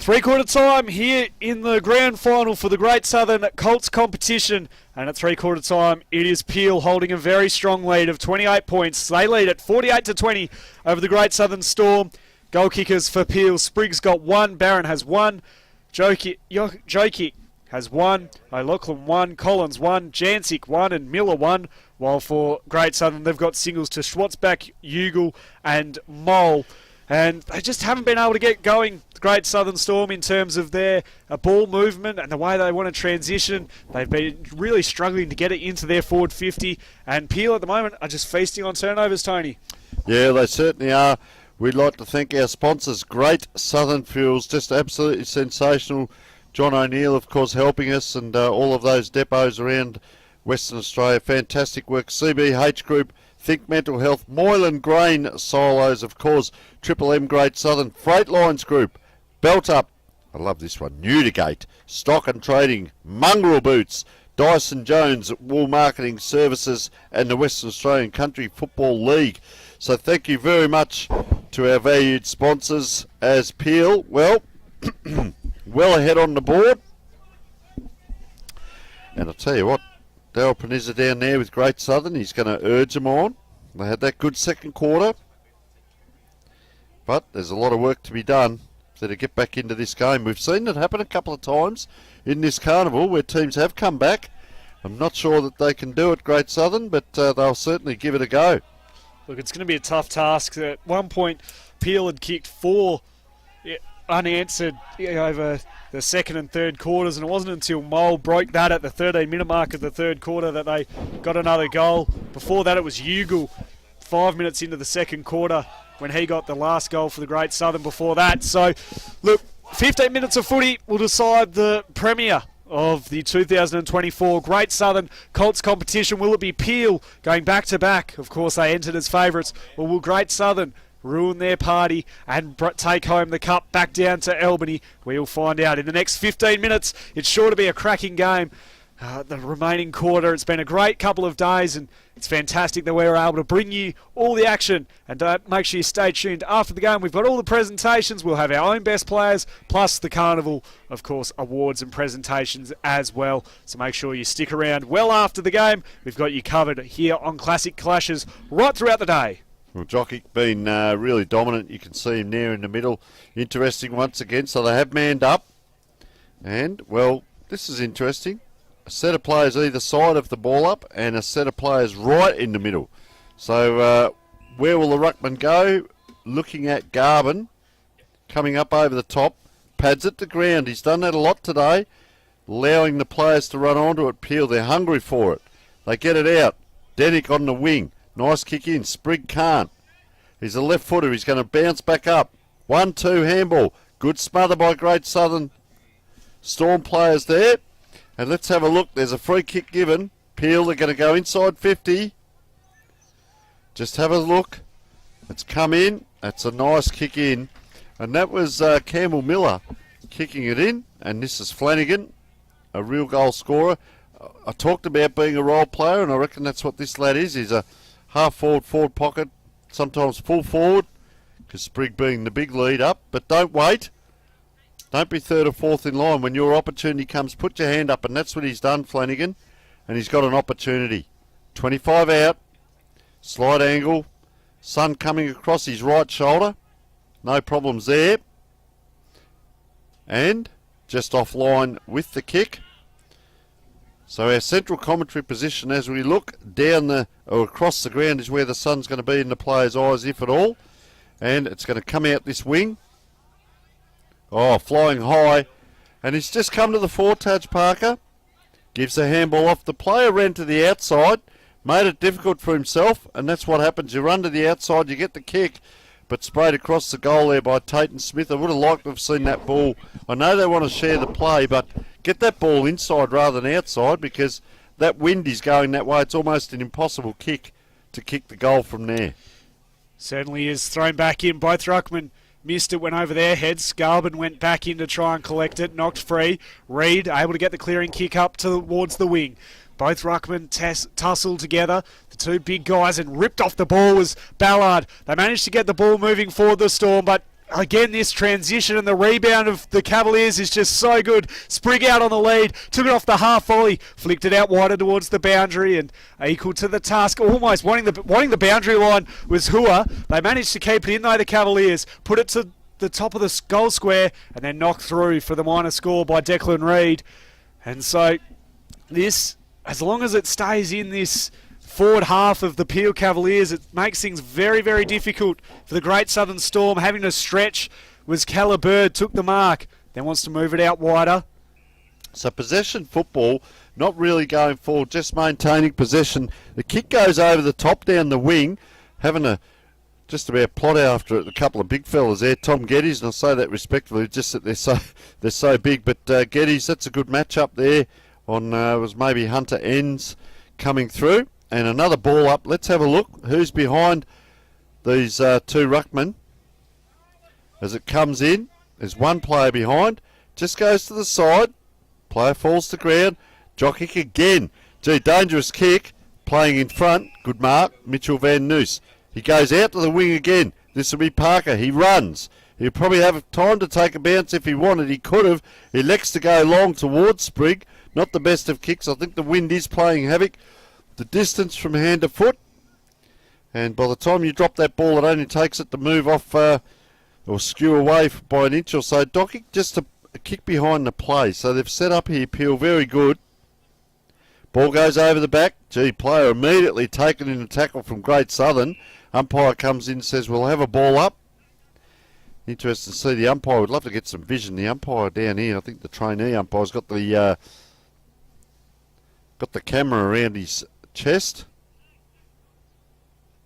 Three-quarter time here in the grand final for the Great Southern Colts competition. And at three-quarter time, it is Peel holding a very strong lead of 28 points. They lead at 48-20 over the Great Southern Storm. Goal kickers for Peel. Spriggs got 1, Barron has 1, Jokic has 1, O'Loughlin 1, Collins 1, Jancic 1 and Miller 1. While for Great Southern, they've got singles to Schwartzbach, Ugle and Mole. And they just haven't been able to get going, the Great Southern Storm, in terms of their ball movement and the way they want to transition. They've been really struggling to get it into their forward 50. And Peel at the moment are just feasting on turnovers, Tony. Yeah, they certainly are. We'd like to thank our sponsors, Great Southern Fuels, just absolutely sensational. John O'Neill, of course, helping us, and all of those depots around Western Australia. Fantastic work. CBH Group, Think Mental Health, Moylan Grain Silos, of course, Triple M Great Southern, Freight Lines Group, Belt Up, I love this one, Nudegate, Stock and Trading, Mongrel Boots, Dyson Jones, Wool Marketing Services, and the Western Australian Country Football League. So thank you very much to our valued sponsors as Peel, well ahead on the board. And I'll tell you what, Darryl Panizza down there with Great Southern. He's going to urge them on. They had that good second quarter. But there's a lot of work to be done to get back into this game. We've seen it happen a couple of times in this carnival where teams have come back. I'm not sure that they can do it, Great Southern, but they'll certainly give it a go. Look, it's going to be a tough task. At one point, Peel had kicked 4 unanswered over the second and third quarters, and it wasn't until Mole broke that at the 13-minute mark of the third quarter that they got another goal. Before that, it was Ugle 5 minutes into the second quarter when he got the last goal for the Great Southern before that. So, look, 15 minutes of footy will decide the premier of the 2024 Great Southern Colts competition. Will it be Peel going back-to-back? Of course, they entered as favourites. Or will Great Southern ruin their party and take home the cup back down to Albany? We'll find out in the next 15 minutes. It's sure to be a cracking game. The remaining quarter, it's been a great couple of days, and it's fantastic that we were able to bring you all the action. And make sure you stay tuned after the game. We've got all the presentations. We'll have our own best players, plus the carnival, of course, awards and presentations as well. So make sure you stick around well after the game. We've got you covered here on Classic Clashes right throughout the day. Well, Jokic been really dominant. You can see him there in the middle. Interesting once again. So they have manned up. And, well, this is interesting. A set of players either side of the ball up and a set of players right in the middle. So where will the ruckman go? Looking at Garvin coming up over the top. Pads at the ground. He's done that a lot today. Allowing the players to run onto it. Peel, they're hungry for it. They get it out. Denick on the wing. Nice kick in. Sprigg can't. He's a left footer. He's going to bounce back up. 1-2 handball. Good smother by Great Southern Storm players there. And let's have a look. There's a free kick given. Peel, they're going to go inside 50. Just have a look. It's come in. That's a nice kick in. And that was Campbell Miller kicking it in. And this is Flanagan, a real goal scorer. I talked about being a role player, and I reckon that's what this lad is. He's a half forward, forward pocket, sometimes full forward, because Sprigg being the big lead up. But don't wait. Don't be third or fourth in line. When your opportunity comes, put your hand up, and that's what he's done, Flanagan. And he's got an opportunity. 25 out, slide angle, sun coming across his right shoulder. No problems there. And just offline with the kick. So our central commentary position as we look down or across the ground is where the sun's going to be in the player's eyes, if at all. And it's going to come out this wing. Oh, flying high. And he's just come to the fore, Taj Parker. Gives the handball off. The player ran to the outside, made it difficult for himself, and that's what happens. You run to the outside, you get the kick, but sprayed across the goal there by Tate and Smith. I would have liked to have seen that ball. I know they want to share the play, but get that ball inside rather than outside, because that wind is going that way. It's almost an impossible kick to kick the goal from there. Certainly is. Thrown back in. Both ruckmen missed it, went over their heads. Garvin went back in to try and collect it. Knocked free. Reed able to get the clearing kick up towards the wing. Both ruckmen tussled together. The two big guys, and ripped off the ball was Ballard. They managed to get the ball moving forward, the Storm, but again, this transition and the rebound of the Cavaliers is just so good. Sprigg out on the lead, took it off the half volley, flicked it out wider towards the boundary, and equal to the task, almost wanting the boundary line was Hua. They managed to keep it in though, the Cavaliers, put it to the top of the goal square, and then knocked through for the minor score by Declan Reid. And so this, as long as it stays in this forward half of the Peel Cavaliers, it makes things very, very difficult for the Great Southern Storm. Having to stretch was Caliburd, took the mark, then wants to move it out wider. So possession football, not really going forward, just maintaining possession. The kick goes over the top down the wing, having to just about plot after it. A couple of big fellas there, Tom Geddes, and I say that respectfully, just that they're so big. But Geddes, that's a good match up there. On was maybe Hunter Ends coming through, and another ball up. Let's have a look. Who's behind these two ruckmen? As it comes in, there's one player behind. Just goes to the side. Player falls to ground. Jock kick again. Gee, dangerous kick. Playing in front. Good mark. Mitchell Van Noos. He goes out to the wing again. This will be Parker. He runs. He'll probably have time to take a bounce if he wanted. He could have. He elects to go long towards Sprigg. Not the best of kicks. I think the wind is playing havoc. The distance from hand to foot. And by the time you drop that ball, it only takes it to move off or skew away by an inch or so. Docking just a kick behind the play. So they've set up here, Peel, very good. Ball goes over the back. Gee, player immediately taken in a tackle from Great Southern. Umpire comes in and says, we'll have a ball up. Interesting to see the umpire. Would love to get some vision. The umpire down here, I think the trainee umpire's got the camera around his chest.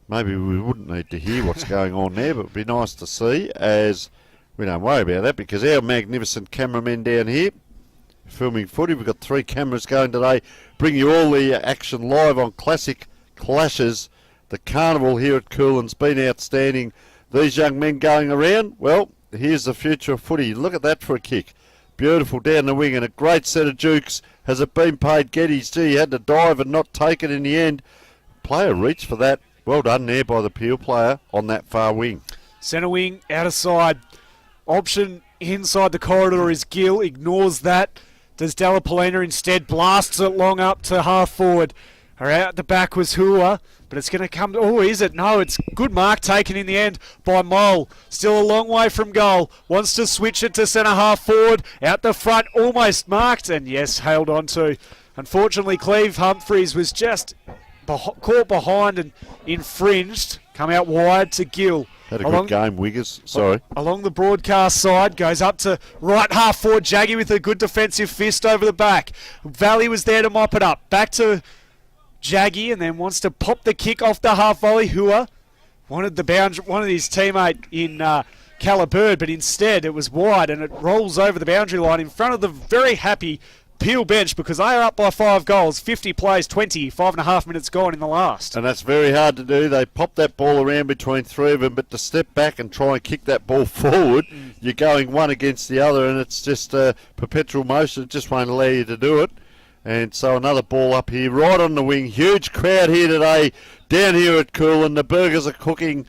Maybe we wouldn't need to hear what's going on there, but it'd be nice to see, as we don't worry about that because our magnificent cameramen down here filming footy. We've got 3 cameras going today, bring you all the action live on Classic Clashes. The carnival here at Coolan's been outstanding. These young men going around, well, here's the future of footy. Look at that for a kick. Beautiful down the wing and a great set of jukes. Has it been paid? Geddes, gee, he had to dive and not take it in the end. Player reached for that. Well done there by the Peel player on that far wing. Centre wing, out of side. Option inside the corridor is Gill, ignores that. Does Delapolina instead, blasts it long up to half forward. Or out the back was Hua, but it's going to come... Oh, is it? No, it's good mark taken in the end by Mole. Still a long way from goal. Wants to switch it to centre half forward. Out the front, almost marked, and yes, held on to. Unfortunately, Cleve Humphreys was just caught behind and infringed. Come out wide to Gill. Had a good game, Wiggers. Sorry. Along the broadcast side, goes up to right half forward. Jaggy with a good defensive fist over the back. Valley was there to mop it up. Back to Jaggy, and then wants to pop the kick off the half volley. Hua wanted the boundary, wanted his teammate in Caliburd, but instead it was wide, and it rolls over the boundary line in front of the very happy Peel bench because they are up by 5 goals, 50 plays, 20, 5.5 minutes gone in the last. And that's very hard to do. They pop that ball around between 3 of them, but to step back and try and kick that ball forward, you're going one against the other, and it's just perpetual motion. It just won't allow you to do it. And so another ball up here, right on the wing. Huge crowd here today, down here at Coolan. The burgers are cooking.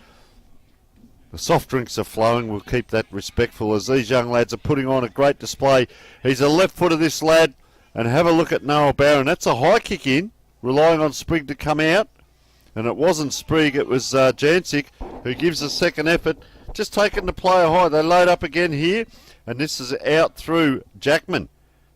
The soft drinks are flowing. We'll keep that respectful as these young lads are putting on a great display. He's a left footer, this lad. And have a look at Noah Barron. That's a high kick in, relying on Sprigg to come out. And it wasn't Sprigg, it was Jancic who gives a second effort. Just taking the player high. They load up again here. And this is out through Jackman.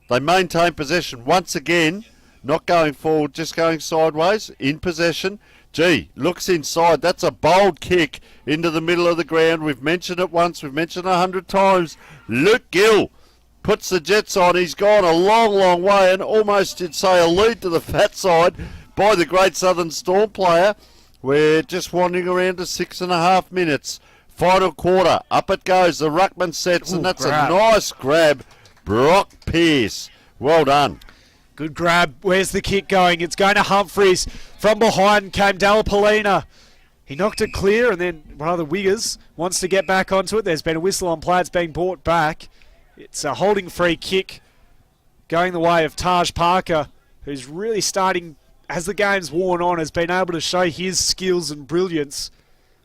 They maintain possession once again, not going forward, just going sideways, in possession. Gee, looks inside. That's a bold kick into the middle of the ground. We've mentioned it once, we've mentioned it 100 times. Luke Gill puts the Jets on. He's gone a long, long way and almost, you'd say, a lead to the fat side by the Great Southern Storm player. We're just wandering around to 6.5 minutes. Final quarter, up it goes. The ruckman sets, and that's a nice grab. Brock Pearce, well done. Good grab. Where's the kick going? It's going to Humphreys. From behind came Delapolina. He knocked it clear, and then one of the Wiggers wants to get back onto it. There's been a whistle on play. It's being brought back. It's a holding free kick going the way of Taj Parker, who's really starting, as the game's worn on, has been able to show his skills and brilliance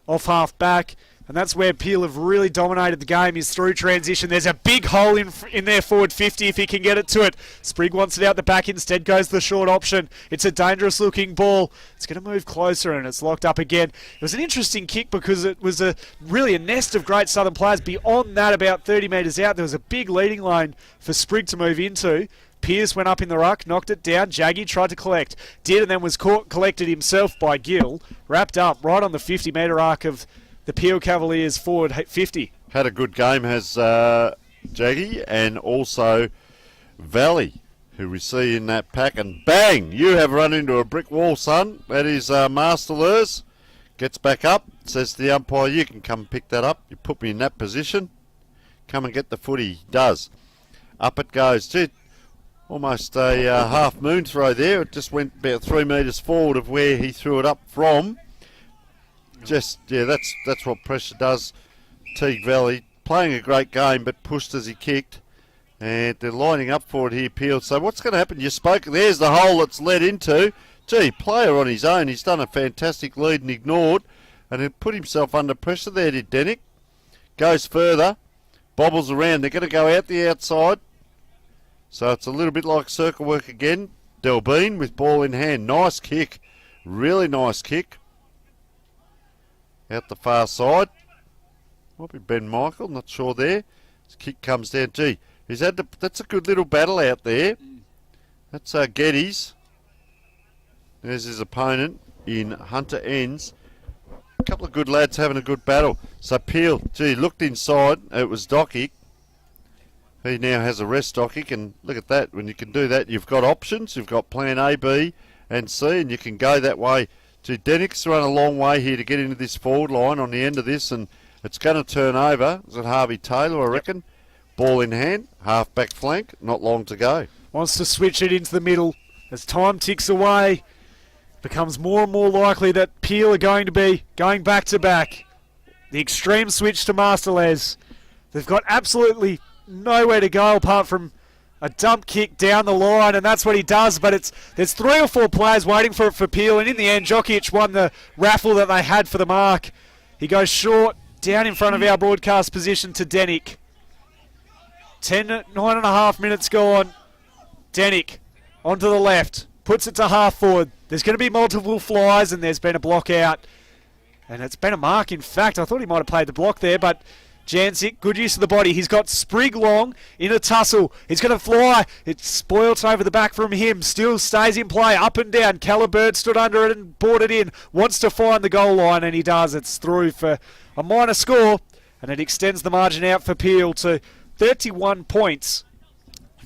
off half back. And that's where Peel have really dominated the game, is through transition. There's a big hole in their forward 50 if he can get it to it. Sprigg wants it out the back, instead goes the short option. It's a dangerous looking ball. It's going to move closer and it's locked up again. It was an interesting kick because it was really a nest of great Southern players. Beyond that, about 30 metres out, there was a big leading lane for Sprigg to move into. Pearce went up in the ruck, knocked it down. Jaggy tried to collect. Did, and then was collected himself by Gill. Wrapped up right on the 50-metre arc of the Peel Cavaliers forward 50. Had a good game, has Jaggy, and also Valley, who we see in that pack. And bang! You have run into a brick wall, son. That is Masterlers. Gets back up, says to the umpire, you can come and pick that up. You put me in that position. Come and get the footy. He does. Up it goes. Gee, almost a half moon throw there. It just went about 3 metres forward of where he threw it up from. Just, yeah, that's what pressure does. Teague Valley playing a great game, but pushed as he kicked. And they're lining up for it here, Peel. So what's going to happen? You spoke, there's the hole it's led into. Gee, player on his own. He's done a fantastic lead and ignored. And he put himself under pressure there, did Denick. Goes further. Bobbles around. They're going to go out the outside. So it's a little bit like circle work again. Delbene with ball in hand. Nice kick. Really nice kick. Out the far side. Might be Ben Michael, not sure there. His kick comes down. Gee, that's a good little battle out there. That's Geddes. There's his opponent in Hunter Ends. A couple of good lads having a good battle. So Peel, gee, looked inside. It was Dockick. He now has a rest Dockick, and look at that. When you can do that, you've got options. You've got plan A, B, and C, and you can go that way. Gee, Denick's run a long way here to get into this forward line on the end of this, and it's going to turn over. Is it Harvey Taylor, I reckon? Ball in hand, half-back flank, not long to go. Wants to switch it into the middle. As time ticks away, becomes more and more likely that Peel are going to be going back-to-back. The extreme switch to Masterles. They've got absolutely nowhere to go apart from a dump kick down the line, and that's what he does, but there's 3 or 4 players waiting for it for Peel, and in the end, Jokic won the raffle that they had for the mark. He goes short, down in front of our broadcast position to Denick. 9.5 minutes gone. Denick onto the left, puts it to half forward. There's going to be multiple flies, and there's been a block out. And it's been a mark, in fact. I thought he might have played the block there, but Jancic, good use of the body. He's got Sprigg long in a tussle. He's going to fly. It's spoilt over the back from him. Still stays in play, up and down. Callabird stood under it and brought it in. Wants to find the goal line, and he does. It's through for a minor score, and it extends the margin out for Peel to 31 points.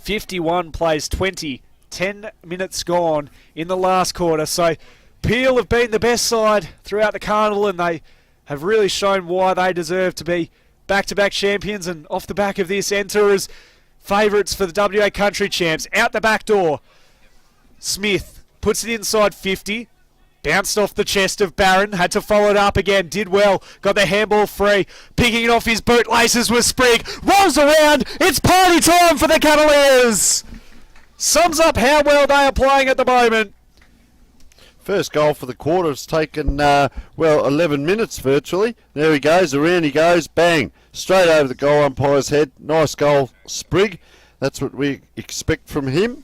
51 plays 20. 10 minutes gone in the last quarter. So Peel have been the best side throughout the carnival, and they have really shown why they deserve to be back-to-back champions, and off the back of this enter as favourites for the WA Country Champs. Out the back door, Smith puts it inside 50. Bounced off the chest of Barron, had to follow it up again, did well, got the handball free, picking it off his bootlaces with Sprigg, rolls around, it's party time for the Cavaliers! Sums up how well they are playing at the moment. First goal for the quarter has taken, 11 minutes virtually. There he goes, around he goes, bang, straight over the goal umpire's head. Nice goal, Sprigg. That's what we expect from him.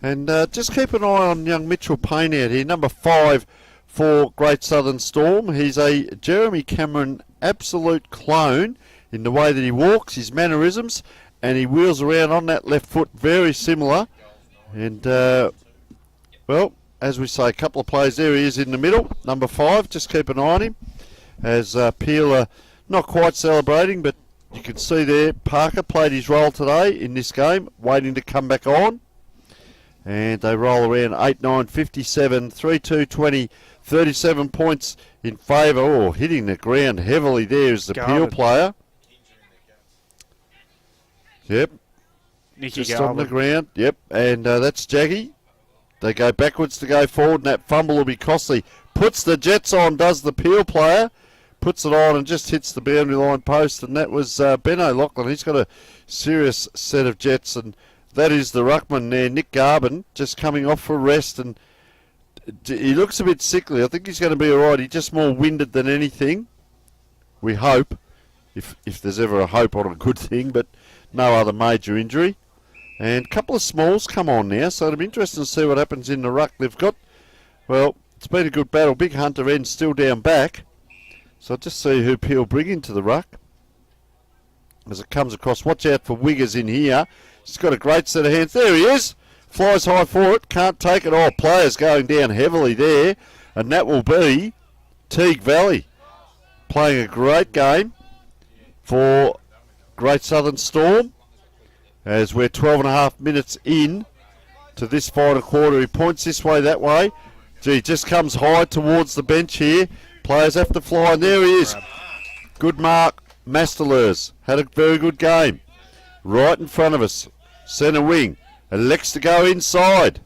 And just keep an eye on young Mitchell Payne out here, number 5 for Great Southern Storm. He's a Jeremy Cameron absolute clone in the way that he walks, his mannerisms, and he wheels around on that left foot, very similar. And, as we say, a couple of plays there. He is in the middle, number 5. Just keep an eye on him. As Peel not quite celebrating, but you can see there, Parker played his role today in this game, waiting to come back on. And they roll around 8-9, 57, 3-2, 20, 37 points in favour. Oh, hitting the ground heavily there is the Peel player. Yep. Nicky just on the ground. Yep, and that's Jaggy. They go backwards to go forward, and that fumble will be costly. Puts the Jets on, does the Peel player. Puts it on and just hits the boundary line post, and that was Ben O'Loughlin. He's got a serious set of Jets, and that is the ruckman there, Nick Garvin, just coming off for rest, and he looks a bit sickly. I think he's going to be all right. He's just more winded than anything. We hope, if there's ever a hope on a good thing, but no other major injury. And a couple of smalls come on now, so it'll be interesting to see what happens in the ruck. They've got, well, it's been a good battle. Big Hunter End still down back. So I'll just see who Peel bring into the ruck as it comes across. Watch out for Wiggers in here. He's got a great set of hands. There he is. Flies high for it. Can't take it. Oh, players going down heavily there. And that will be Teague Valley playing a great game for Great Southern Storm. As we're 12.5 minutes in to this final quarter. He points this way, that way. Gee, just comes high towards the bench here. Players have to fly, and there he is. Good mark, Masterlers. Had a very good game. Right in front of us. Centre wing. Elects to go inside.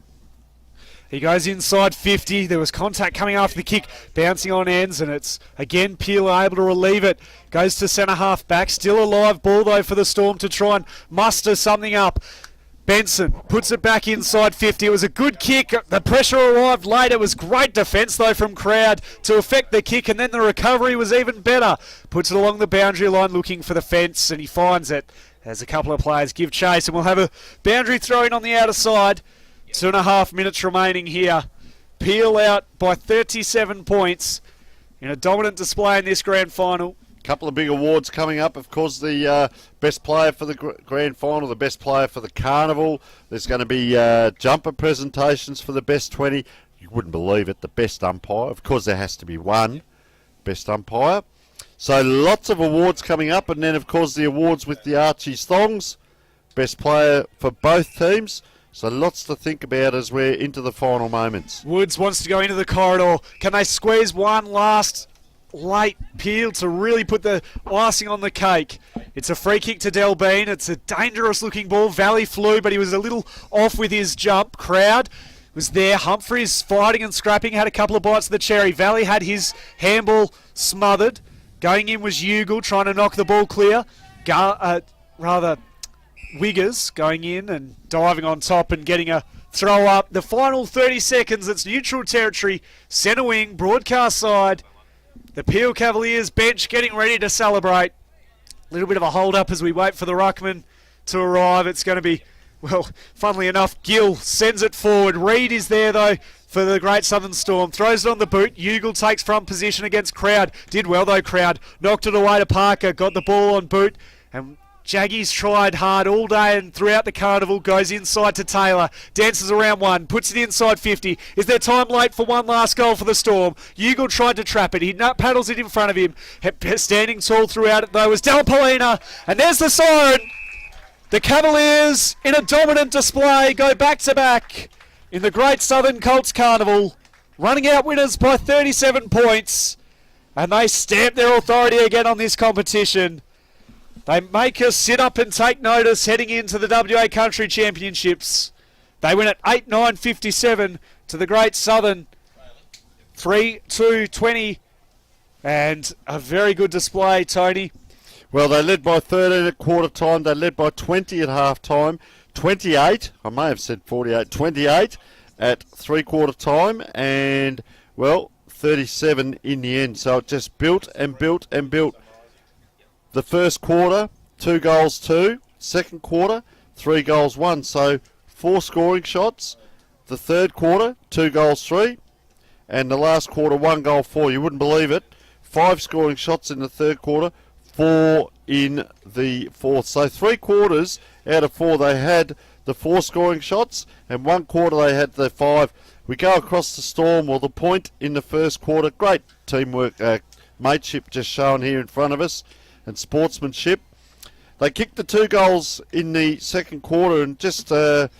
He goes inside 50. There was contact coming after the kick, bouncing on ends, and it's again Peel able to relieve it. Goes to centre half back. Still a live ball though for the Storm to try and muster something up. Benson puts it back inside 50. It was a good kick. The pressure arrived late. It was great defence though from Crowd to affect the kick, and then the recovery was even better. Puts it along the boundary line looking for the fence, and he finds it as a couple of players give chase, and we'll have a boundary throw in on the outer side. 2.5 minutes remaining here. Peel out by 37 points in a dominant display in this grand final. Couple of big awards coming up. Of course, the best player for the grand final, the best player for the carnival. There's going to be jumper presentations for the best 20. You wouldn't believe it, the best umpire. Of course, there has to be one best umpire. So lots of awards coming up. And then, of course, the awards with the Archie's thongs. Best player for both teams. So lots to think about as we're into the final moments. Woods wants to go into the corridor. Can they squeeze one last late Peel to really put the icing on the cake? It's a free kick to Delbene. It's a dangerous looking ball. Valley flew, but he was a little off with his jump. Crowd was there. Humphries fighting and scrapping. Had a couple of bites of the cherry. Valley had his handball smothered. Going in was Ugle trying to knock the ball clear. Wiggers going in and diving on top and getting a throw up. The final 30 seconds, it's neutral territory. Centre wing, broadcast side. The Peel Cavaliers bench getting ready to celebrate. A little bit of a hold up as we wait for the ruckman to arrive. It's going to be, well, funnily enough, Gill sends it forward. Reid is there though for the Great Southern Storm. Throws it on the boot. Ugle takes front position against Crowd. Did well though, Crowd. Knocked it away to Parker. Got the ball on boot. And Jaggy's tried hard all day and throughout the carnival. Goes inside to Taylor. Dances around one. Puts it inside 50. Is there time late for one last goal for the Storm? Ugle tried to trap it. He paddles it in front of him. Standing tall throughout it though was Del Polina. And there's the siren. The Cavaliers in a dominant display go back to back in the Great Southern Colts Carnival. Running out winners by 37 points. And they stamp their authority again on this competition. They make us sit up and take notice heading into the WA Country Championships. They win at 8-9-57 to the Great Southern. 3-2-20. And a very good display, Tony. Well, they led by 13 at quarter time. They led by 20 at half time. 28, I may have said 48, 28 at three-quarter time. And, well, 37 in the end. So it just built and built and built. The first quarter, 2 goals 2. Second quarter, 3 goals 1. So 4 scoring shots. The third quarter, 2 goals 3. And the last quarter, 1 goal 4. You wouldn't believe it. 5 scoring shots in the third quarter, 4 in the fourth. So 3 quarters out of 4 they had the 4 scoring shots, and 1 quarter they had the 5. We go across the Storm. Well, the point in the first quarter, great teamwork, mateship just shown here in front of us, and sportsmanship. They kicked the 2 goals in the second quarter and just, Peel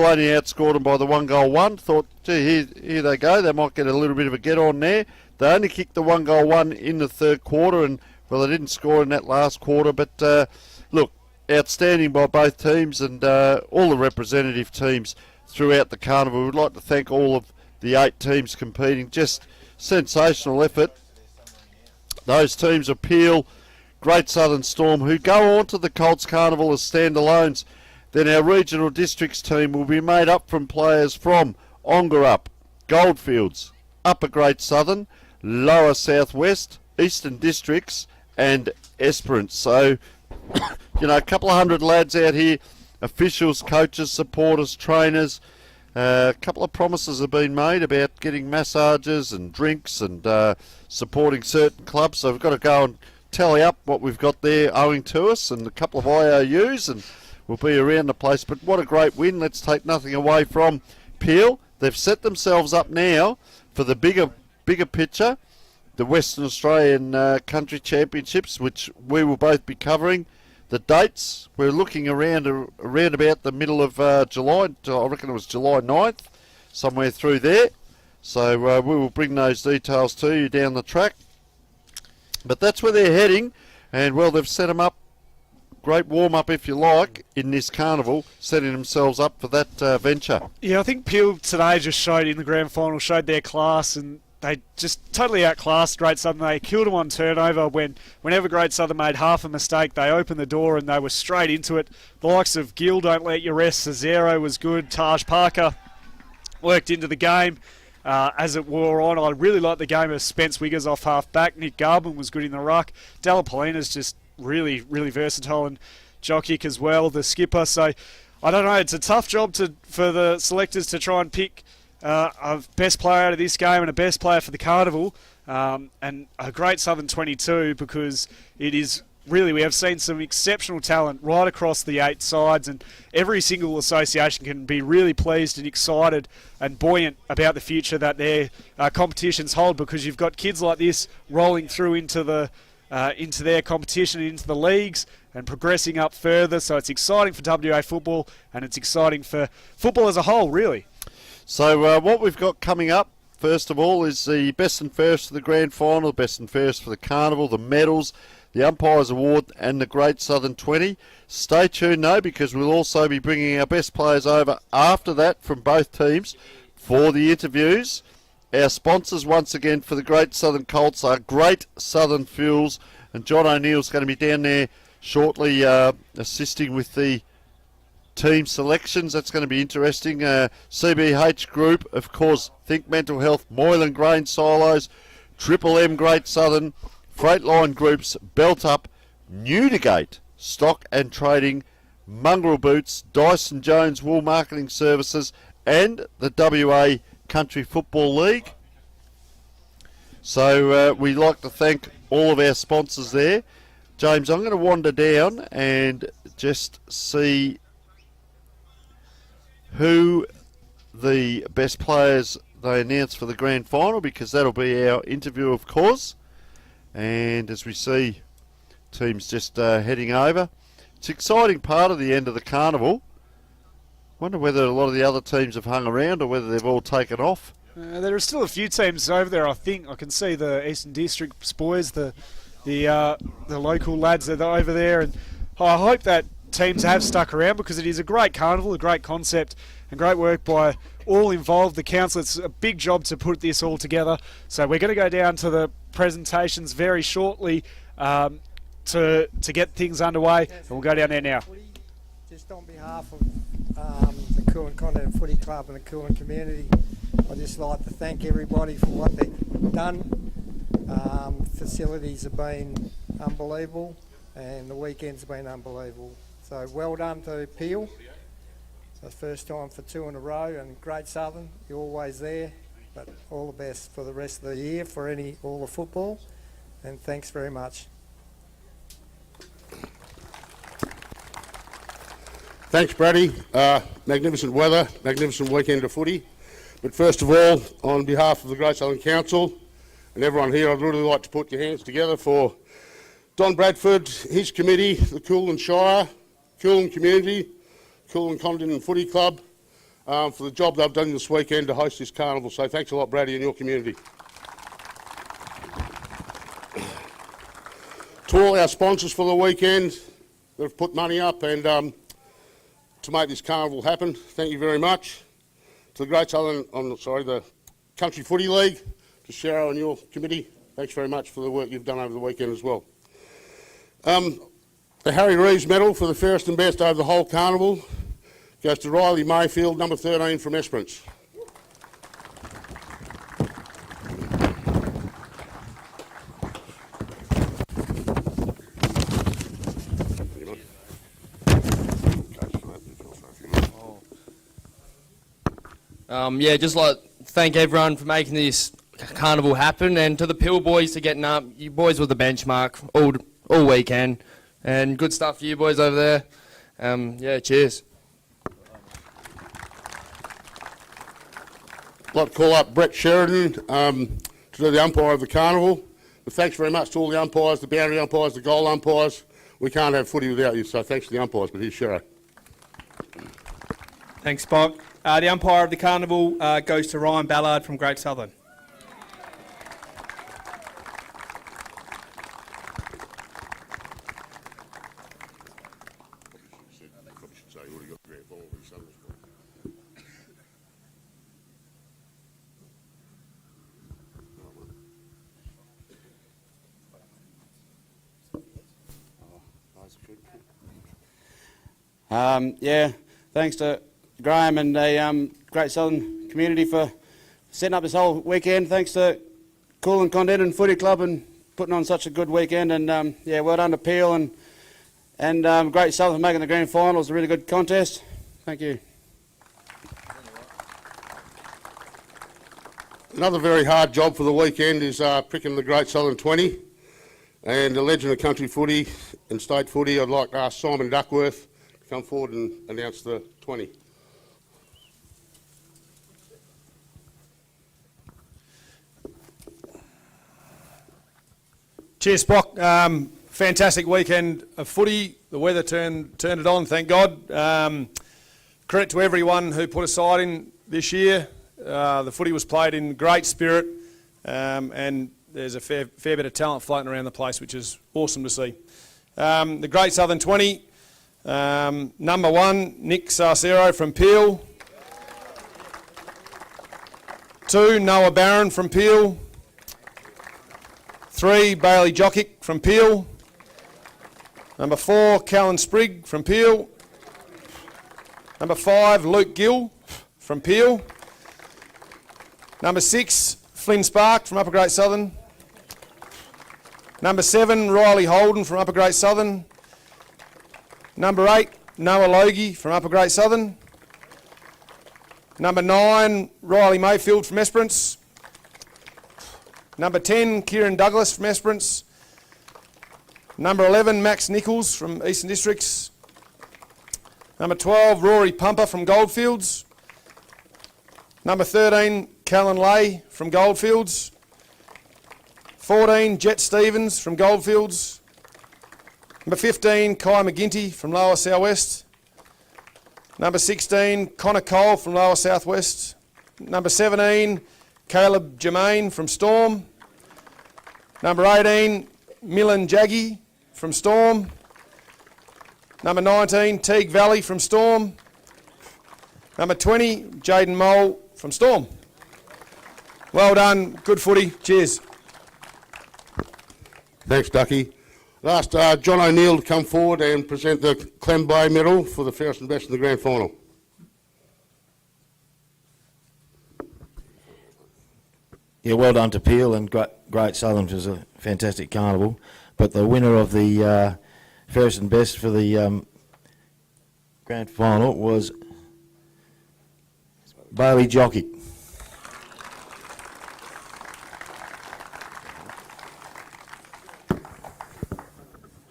only outscored them by the 1 goal 1. Thought, gee, here they go. They might get a little bit of a get on there. They only kicked the 1 goal 1 in the third quarter, and, well, they didn't score in that last quarter. But, look, outstanding by both teams and all the representative teams throughout the carnival. We'd like to thank all of the 8 teams competing. Just sensational effort. Those teams are Peel, Great Southern Storm, who go on to the Colts Carnival as standalones. Then our regional districts team will be made up from players from Ongar up, Goldfields, Upper Great Southern, Lower Southwest, Eastern Districts and Esperance. So, a couple of hundred lads out here, officials, coaches, supporters, trainers. A couple of promises have been made about getting massages and drinks and supporting certain clubs. So we've got to go and tally up what we've got there owing to us and a couple of IOUs, and we'll be around the place. But what a great win. Let's take nothing away from Peel. They've set themselves up now for the bigger picture, the Western Australian Country Championships, which we will both be covering. The dates, we're looking around about the middle of July. I reckon it was July 9th, somewhere through there. So we will bring those details to you down the track. But that's where they're heading, and well, they've set them up. Great warm-up, if you like, in this carnival, setting themselves up for that venture. Yeah, I think Peel today just showed in the grand final, showed their class, and they just totally outclassed Great Southern. They killed them on turnover. Whenever Great Southern made half a mistake, they opened the door and they were straight into it. The likes of Gill, Don't Let You Rest, Cesaro was good. Taj Parker worked into the game as it wore on. I really liked the game of Spence Wiggers off half-back. Nick Garban was good in the ruck. Delapolina's just really, really versatile, and Jokic as well, the skipper. So, I don't know, it's a tough job for the selectors to try and pick a best player out of this game and a best player for the carnival, and a Great Southern 22, because it is really, we have seen some exceptional talent right across the 8 sides, and every single association can be really pleased and excited and buoyant about the future that their competitions hold, because you've got kids like this rolling through into their competition, into the leagues, and progressing up further. So it's exciting for WA football, and it's exciting for football as a whole, really. So what we've got coming up, first of all, is the best and fairest for the grand final, best and fairest for the carnival, the medals, the Umpires Award and the Great Southern 20. Stay tuned, though, because we'll also be bringing our best players over after that from both teams for the interviews. Our sponsors, once again, for the Great Southern Colts are Great Southern Fuels, and John O'Neill's going to be down there shortly assisting with the team selections. That's going to be interesting. CBH Group, of course, Think Mental Health, Moylan Grain Silos, Triple M Great Southern, Freightline Groups, Belt Up, Newdigate, Stock and Trading, Mongrel Boots, Dyson Jones Wool Marketing Services, and the WA Country Football League. So we'd like to thank all of our sponsors there. James, I'm going to wander down and just see who the best players they announce for the grand final, because that'll be our interview, of course. And as we see teams just heading over, it's an exciting part of the end of the carnival. Wonder whether a lot of the other teams have hung around or whether they've all taken off. There are still a few teams over there, I think. I can see the Eastern Districts boys, the local lads that are over there, and I hope that teams have stuck around, because it is a great carnival, a great concept, and great work by all involved. The council, it's a big job to put this all together. So we're going to go down to the presentations very shortly to get things underway, and we'll go down there now. Just on behalf of the Coolin Continent Footy Club and the Coolin community, I'd just like to thank everybody for what they've done. Facilities have been unbelievable, and the weekend's been unbelievable. So well done to Peel. So first time for 2 in a row, and Great Southern, you're always there. But all the best for the rest of the year for all the football, and thanks very much. Thanks, Brady. Magnificent weather, magnificent weekend of footy. But first of all, on behalf of the Great Southern Council and everyone here, I'd really like to put your hands together for Don Bradford, his committee, the Coolin Shire, Coolin community, Coolin Continent Footy Club, for the job they've done this weekend to host this carnival. So thanks a lot, Brady, and your community. To all our sponsors for the weekend that have put money up and to make this carnival happen, thank you very much. To the Great Southern, the Country Footy League, to Cheryl and your committee, thanks very much for the work you've done over the weekend as well. The Harry Reeves Medal for the fairest and best over the whole carnival goes to Riley Mayfield, number 13 from Esperance. Yeah, just like thank everyone for making this carnival happen, and to the Pill boys for getting up. You boys were the benchmark all weekend, and good stuff for you boys over there. Yeah, cheers. I'd like to call up Brett Sheridan to do the umpire of the carnival. But thanks very much to all the umpires, the boundary umpires, the goal umpires. We can't have footy without you, so thanks to the umpires. But here's Shero. Thanks, Spock. The umpire of the carnival goes to Ryan Ballard from Great Southern. Yeah, thanks to Graham and the Great Southern community for setting up this whole weekend. Thanks to Coolin Condon Footy Club and putting on such a good weekend. And yeah, well done to Peel and Great Southern for making the grand final. It was a really good contest. Thank you. Another very hard job for the weekend is picking the Great Southern 20. And the legend of country footy and state footy, I'd like to ask Simon Duckworth to come forward and announce the 20. Cheers, Spock. Fantastic weekend of footy. The weather turned it on, thank God. Credit to everyone who put a side in this year. The footy was played in great spirit, and there's a fair bit of talent floating around the place, which is awesome to see. The Great Southern 20, number 1, Nick Sarcero from Peel. 2, Noah Barron from Peel. 3, Bailey Jockick from Peel. Number 4, Callan Sprigg from Peel. Number 5, Luke Gill from Peel. Number 6, Flynn Spark from Upper Great Southern. Number 7, Riley Holden from Upper Great Southern. Number 8, Noah Logie from Upper Great Southern. Number 9, Riley Mayfield from Esperance. Number 10, Kieran Douglas from Esperance. Number 11, Max Nichols from Eastern Districts. Number 12, Rory Pumper from Goldfields. Number 13, Callan Lay from Goldfields. 14, Jet Stevens from Goldfields. Number 15, Kai McGinty from Lower South West. Number 16, Connor Cole from Lower South West. Number 17, Caleb Germain from Storm. Number 18, Milan Jaggi from Storm. Number 19, Teague Valley from Storm. Number 20, Jaden Mole from Storm. Well done, good footy, cheers. Thanks, Ducky. I'll ask John O'Neill to come forward and present the Clem Bay medal for the fairest and best in the grand final. Yeah, well done to Peel and Great Southern, which was a fantastic carnival. But the winner of the fairest and best for the grand final was Bailey Jockey.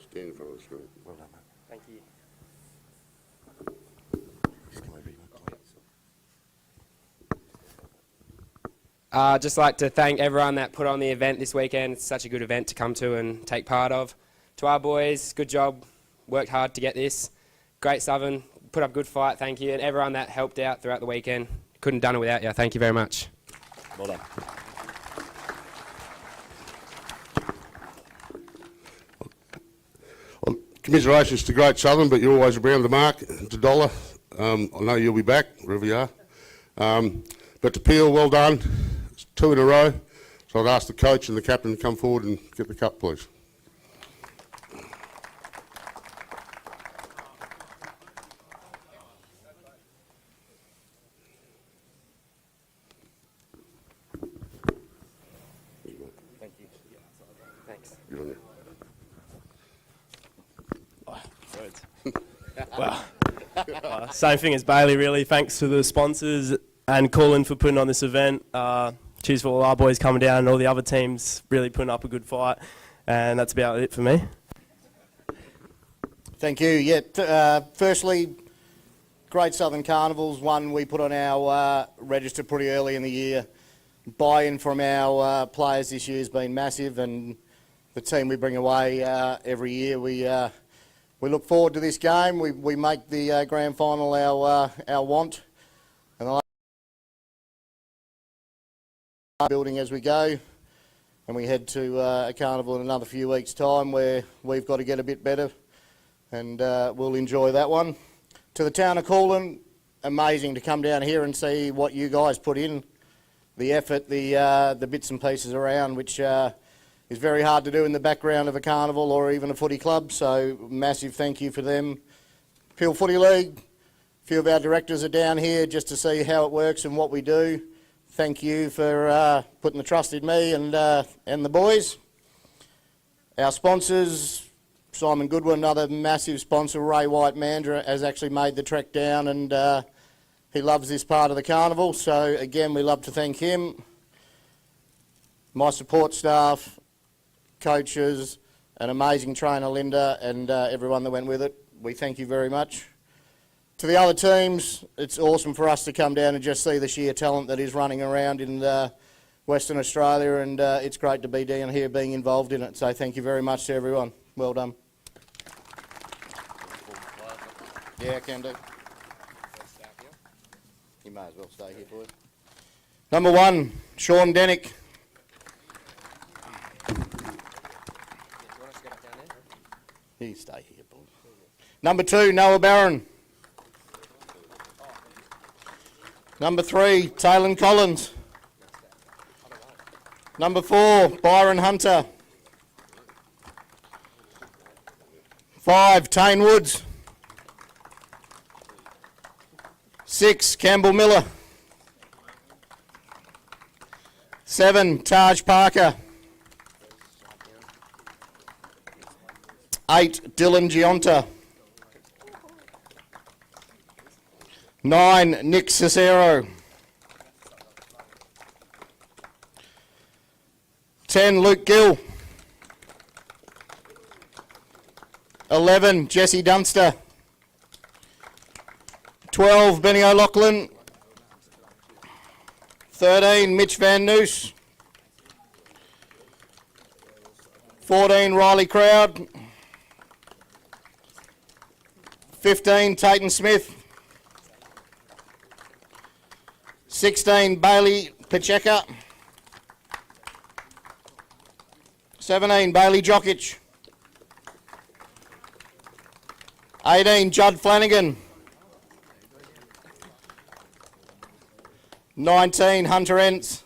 Stand in front of the screen. Well done, mate. Thank you. Just like to thank everyone that put on the event this weekend. It's such a good event to come to and take part of. To our boys, good job. Worked hard to get this. Great Southern, put up a good fight, thank you. And everyone that helped out throughout the weekend. Couldn't have done it without you. Thank you very much. Well done. Well, commiserations to Great Southern, but you're always around the mark. To Dollar, I know you'll be back, wherever you are. But to Peel, well done. It's 2 in a row. So I'd ask the coach and the captain to come forward and get the cup, please. Thank you. Thanks. Good on you. Well, same thing as Bailey, really. Thanks to the sponsors and Colin for putting on this event. Cheers for all our boys coming down and all the other teams really putting up a good fight. And that's about it for me. Thank you. Yeah. Firstly, Great Southern Carnival's one we put on our register pretty early in the year. Buy-in from our players this year has been massive, and the team we bring away every year, we look forward to this game. We make the grand final our want, and I building as we go, and we head to a carnival in another few weeks' time where we've got to get a bit better, and we'll enjoy that one. To the town of Coolin, amazing to come down here and see what you guys put in, the effort, the bits and pieces around, which is very hard to do in the background of a carnival or even a footy club, so massive thank you for them. Peel Footy League, a few of our directors are down here just to see how it works and what we do. Thank you for putting the trust in me and the boys. Our sponsors, Simon Goodwin, another massive sponsor, Ray White Mandra, has actually made the trek down, and he loves this part of the carnival, so again we love to thank him. My support staff, coaches, an amazing trainer Linda, and everyone that went with it, we thank you very much. To the other teams, it's awesome for us to come down and just see the sheer talent that is running around in Western Australia, and it's great to be down here being involved in it, so thank you very much to everyone. Well done. Yeah, can do. You may as well stay here, boys. Number 1, Sean Denick. You stay here, boys. Number 2, Noah Barron. Number 3, Taylor Collins. Number 4, Byron Hunter. 5, Tane Woods. 6, Campbell Miller. 7, Taj Parker. 8, Dylan Gionta. 9, Nick Cicero. 10, Luke Gill. 11, Jesse Dunster. 12, Benny O'Loughlin. 13, Mitch Van Noos. 14, Riley Crowd. 15, Tayton Smith. 16, Bailey Pacheca. 17, Bailey Jokic. 18, Judd Flanagan. 19, Hunter Entz.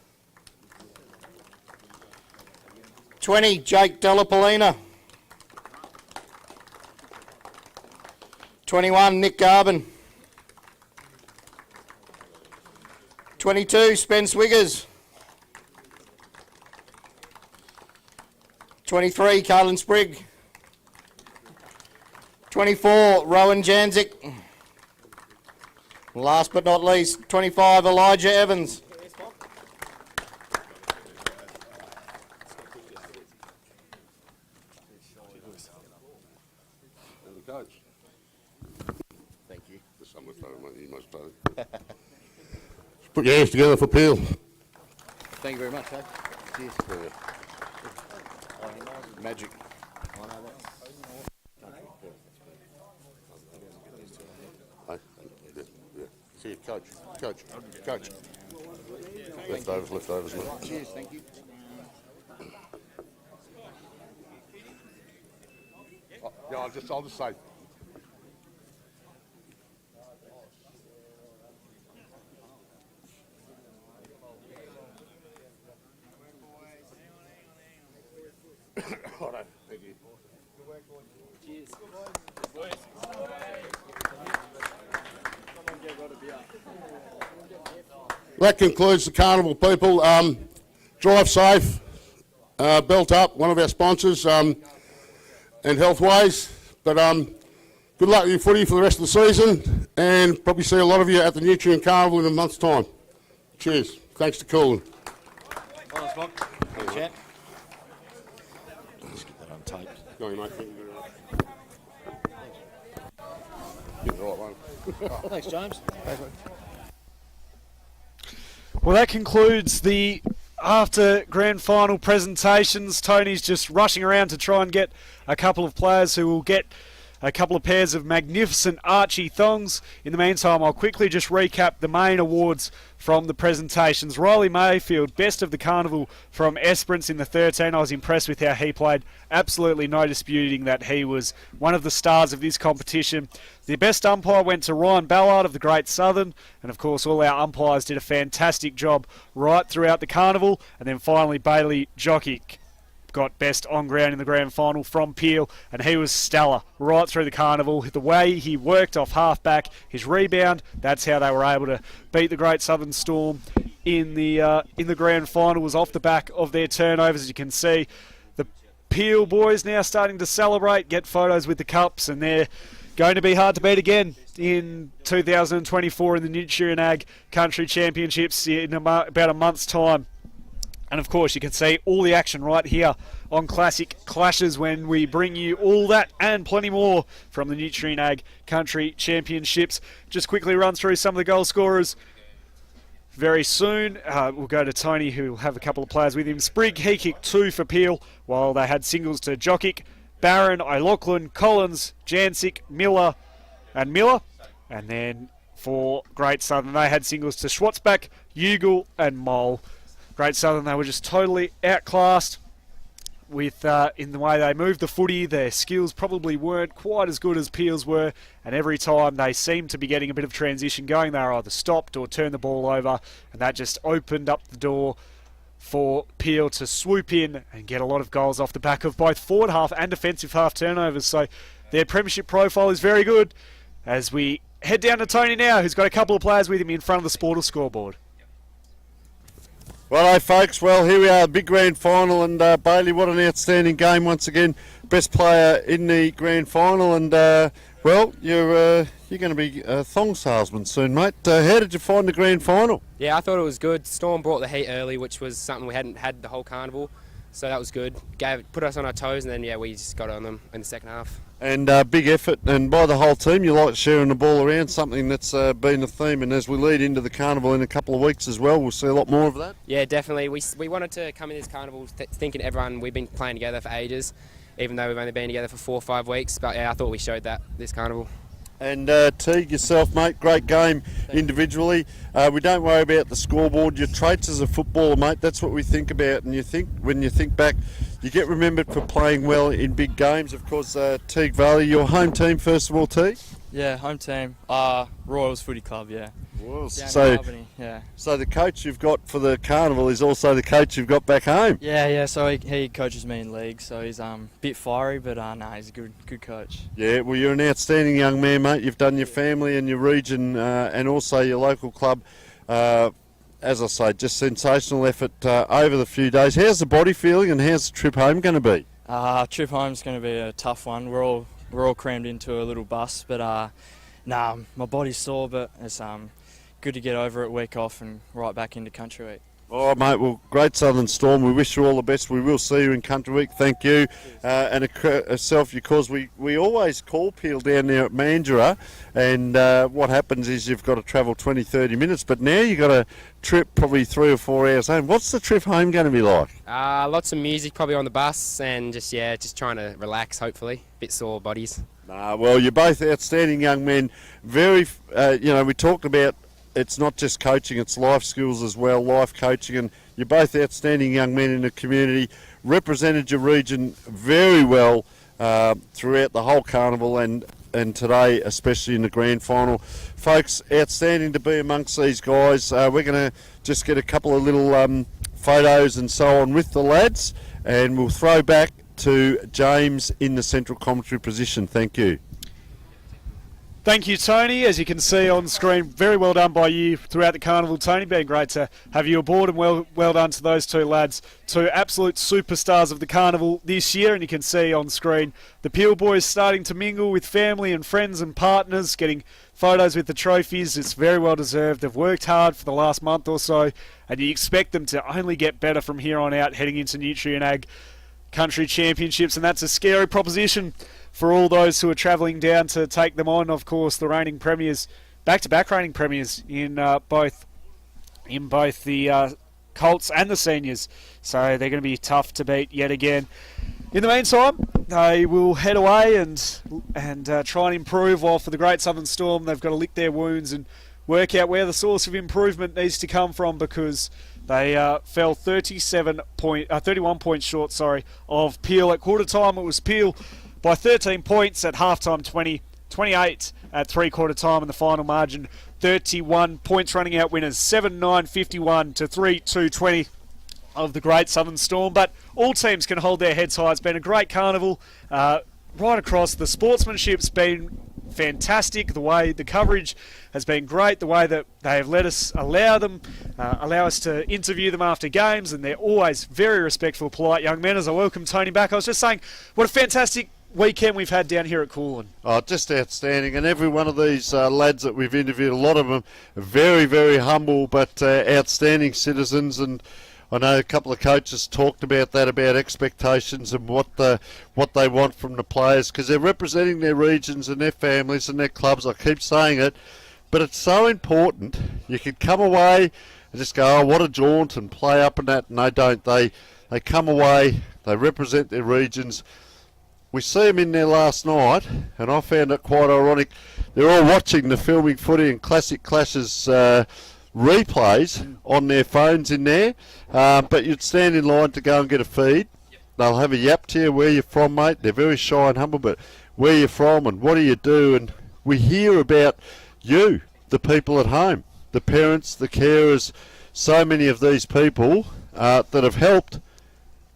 20, Jake Delapolina. 21, Nick Garvin. 22, Spence Wiggers. 23, Carlin Sprigg. 24, Rowan Janzik. Last but not least, 25, Elijah Evans. Coach. Thank you. Put your hands together for Peel. Thank you very much, Coach. Cheers. Magic. See you, Coach. Coach. Leftovers, mate. Cheers, thank you. Yeah, I'll just say. Righto, thank you. Cheers. That concludes the carnival, people. Drive safe, belt up, one of our sponsors, and Healthways. But good luck with your footy for the rest of the season, and probably see a lot of you at the Nutrient Carnival in a month's time. Cheers. Thanks to Coolin. Well, Spock. Hey, chat. Let's get that on tape. No, you mate. You're the right one. Thanks, James. Well, that concludes the after grand final presentations. Tony's just rushing around to try and get a couple of players who will get a couple of pairs of magnificent Archie thongs. In the meantime, I'll quickly just recap the main awards from the presentations. Riley Mayfield, best of the carnival from Esperance in the 13. I was impressed with how he played. Absolutely no disputing that he was one of the stars of this competition. The best umpire went to Ryan Ballard of the Great Southern, and of course all our umpires did a fantastic job right throughout the carnival. And then finally Bailey Jokic got best on ground in the grand final from Peel, and he was stellar right through the carnival. The way he worked off half-back, his rebound, that's how they were able to beat the Great Southern Storm in the grand final, was off the back of their turnovers. As you can see, the Peel boys now starting to celebrate, get photos with the cups, and they're going to be hard to beat again in 2024 in the Nutrien Ag Country Championships in about a month's time. And of course, you can see all the action right here on Classic Clashes when we bring you all that and plenty more from the Nutrien Ag Country Championships. Just quickly run through some of the goal scorers very soon. We'll go to Tony, who will have a couple of players with him. Sprigg, he kicked 2 for Peel, while they had singles to Jokic, Barron, O'Loughlin, Collins, Jancic, Miller. And then for Great Southern, they had singles to Schwartzbach, Ugle and Mole. Great Southern, they were just totally outclassed with in the way they moved the footy. Their skills probably weren't quite as good as Peel's were, and every time they seemed to be getting a bit of transition going, they were either stopped or turned the ball over, and that just opened up the door for Peel to swoop in and get a lot of goals off the back of both forward half and defensive half turnovers. So their premiership profile is very good. As we head down to Tony now, who's got a couple of players with him in front of the Sportal scoreboard. Well, folks, well, here we are, big grand final, and Bailey, what an outstanding game once again. Best player in the grand final, and, well, you're going to be a thong salesman soon, mate. How did you find the grand final? Yeah, I thought it was good. Storm brought the heat early, which was something we hadn't had the whole carnival, so that was good. Put us on our toes, and then, yeah, we just got on them in the second half. And big effort, and by the whole team. You like sharing the ball around, something that's been a theme, and as we lead into the carnival in a couple of weeks as well, we'll see a lot more of that. Yeah, definitely. We wanted to come in this carnival thinking everyone, we've been playing together for ages, even though we've only been together for 4 or 5 weeks, but yeah, I thought we showed that this carnival. And Teague, yourself, mate, great game individually. We don't worry about the scoreboard. Your traits as a footballer, mate, that's what we think about. And when you think back, you get remembered for playing well in big games. Of course, Teague Valley, your home team, first of all, Teague? Yeah, home team. Royals Footy Club, yeah. Royals. Down in So, Albany, yeah. so the coach you've got for the carnival is also the coach you've got back home? Yeah, so he coaches me in league, so he's a bit fiery, but he's a good coach. Yeah, well, you're an outstanding young man, mate. You've done your family and your region and also your local club. As I say, just sensational effort over the few days. How's the body feeling and how's the trip home going to be? Trip home's going to be a tough one. We're all crammed into a little bus, but my body's sore, but it's good to get over it, week off, and right back into country week. All right, mate. Well, Great Southern Storm, we wish you all the best. We will see you in Country Week. Thank you. And yourself, because we always call Peel down there at Mandurah, and what happens is you've got to travel 20, 30 minutes, but now you've got a trip probably 3 or 4 hours home. What's the trip home going to be like? Lots of music probably on the bus, and just trying to relax, hopefully. Bit sore bodies. Well, you're both outstanding young men. Very, we talked about it's not just coaching, it's life skills as well, life coaching, and you're both outstanding young men in the community, represented your region very well throughout the whole carnival and today, especially in the grand final. Folks, outstanding to be amongst these guys. We're going to just get a couple of little photos and so on with the lads, and we'll throw back to James in the central commentary position. Thank you. Thank you, Tony. As you can see on screen, very well done by you throughout the carnival, Tony. Been great to have you aboard, and well done to those two lads, two absolute superstars of the carnival this year. And you can see on screen the Peel boys starting to mingle with family and friends and partners, getting photos with the trophies. It's very well deserved. They've worked hard for the last month or so, and you expect them to only get better from here on out, heading into Nutrient Ag Country Championships, and that's a scary proposition for all those who are travelling down to take them on. Of course, the reigning premiers, back-to-back reigning premiers in both the Colts and the seniors, so they're going to be tough to beat yet again. In the meantime, they will head away and try and improve. While for the Great Southern Storm, they've got to lick their wounds and work out where the source of improvement needs to come from, because they fell 31 points short of Peel at quarter time. It was Peel by 13 points at half-time, 28 at three-quarter time, and the final margin 31 points, running out winners 7-9-51 to 3-2-20 of the Great Southern Storm. But all teams can hold their heads high. It's been a great carnival right across. The sportsmanship's been fantastic. The way the coverage has been great. The way that they have let us allow us to interview them after games, and they're always very respectful, polite young men. As I welcome Tony back, I was just saying, what a fantastic weekend we've had down here at Coolin. Oh, just outstanding. And every one of these lads that we've interviewed, a lot of them are very, very humble but outstanding citizens. And I know a couple of coaches talked about that, about expectations and what they want from the players, because they're representing their regions and their families and their clubs. I keep saying it, but it's so important. You can come away and just go, oh, what a jaunt, and play up and that, and they don't. They come away, they represent their regions. We see them in there last night, and I found it quite ironic. They're all watching the Filming Footy and Classic Clashes replays on their phones in there, but you'd stand in line to go and get a feed. They'll have a yap to you, where you're from, mate. They're very shy and humble, but where you're from and what do you do? And we hear about you, the people at home, the parents, the carers, so many of these people that have helped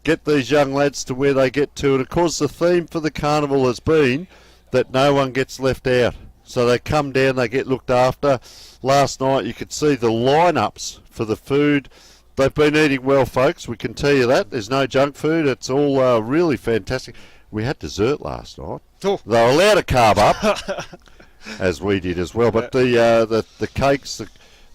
get these young lads to where they get to. And of course the theme for the carnival has been that no one gets left out. So they come down, they get looked after. Last night you could see the lineups for the food. They've been eating well, folks, we can tell you that. There's no junk food, it's all really fantastic. We had dessert last night. Oh. They were allowed to carb up, as we did as well, but the cakes, the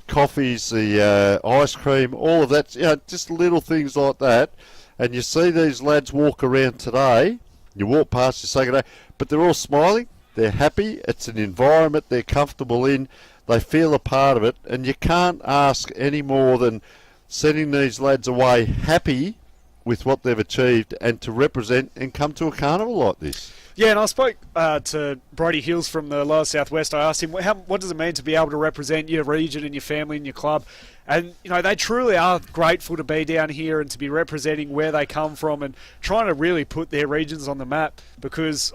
coffees, the ice cream, all of that, just little things like that. And you see these lads walk around today, you walk past, you say good day, but they're all smiling, they're happy, it's an environment they're comfortable in, they feel a part of it, and you can't ask any more than sending these lads away happy with what they've achieved and to represent and come to a carnival like this. Yeah, and I spoke to Brody Hills from the Lower South West. I asked him, what does it mean to be able to represent your region and your family and your club? And, they truly are grateful to be down here and to be representing where they come from and trying to really put their regions on the map, because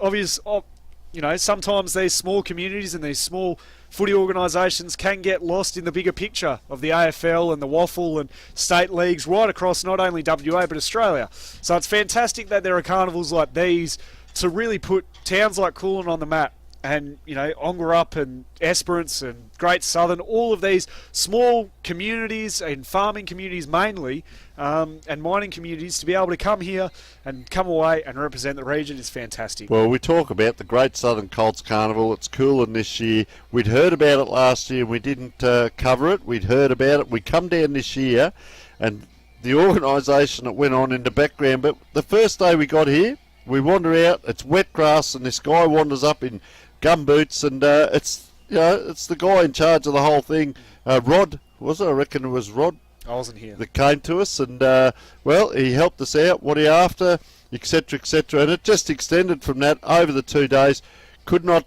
sometimes these small communities and these small footy organisations can get lost in the bigger picture of the AFL and the WAFL and state leagues right across not only WA but Australia. So it's fantastic that there are carnivals like these to really put towns like Coolin on the map. And, Ongerup and Esperance and Great Southern, all of these small communities and farming communities mainly, and mining communities, to be able to come here and come away and represent the region is fantastic. Well, we talk about the Great Southern Colts Carnival. It's Coolin this year. We'd heard about it last year and we didn't cover it. We'd heard about it. We come down this year and the organisation that went on in the background. But the first day we got here, we wander out, it's wet grass, and this guy wanders up in gumboots, and it's the guy in charge of the whole thing. Rod, was it? I reckon it was Rod. I wasn't here. That came to us, and he helped us out. What are you after? Etc. Etc. And it just extended from that over the 2 days. Could not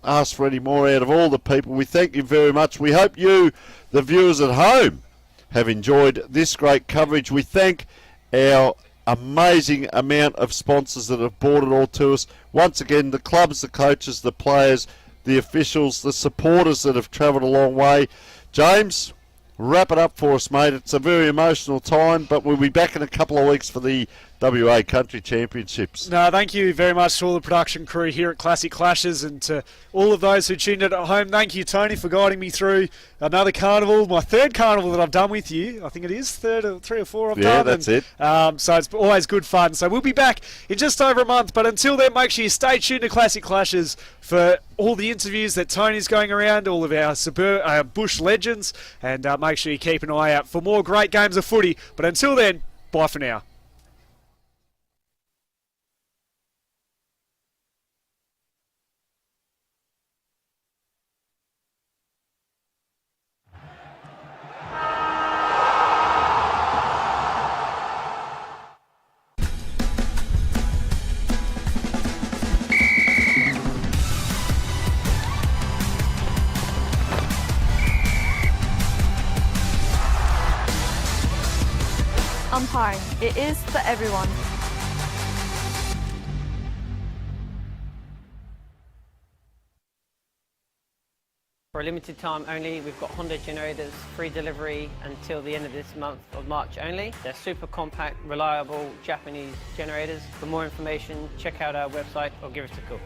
ask for any more out of all the people. We thank you very much. We hope you, the viewers at home, have enjoyed this great coverage. We thank our amazing amount of sponsors that have brought it all to us. Once again, the clubs, the coaches, the players, the officials, the supporters that have travelled a long way. James, wrap it up for us, mate. It's a very emotional time, but we'll be back in a couple of weeks for the WA Country Championships. No, thank you very much to all the production crew here at Classic Clashes, and to all of those who tuned in at home. Thank you, Tony, for guiding me through another carnival, my third carnival that I've done with you. I think it is three or four I've done. Yeah, that's it. So it's always good fun. So we'll be back in just over a month, but until then, make sure you stay tuned to Classic Clashes for all the interviews that Tony's going around, all of our bush legends, and make sure you keep an eye out for more great games of footy. But until then, bye for now. Umpiring. It is for everyone. For a limited time only, we've got Honda generators, free delivery until the end of this month of March only. They're super compact, reliable Japanese generators. For more information, check out our website or give us a call.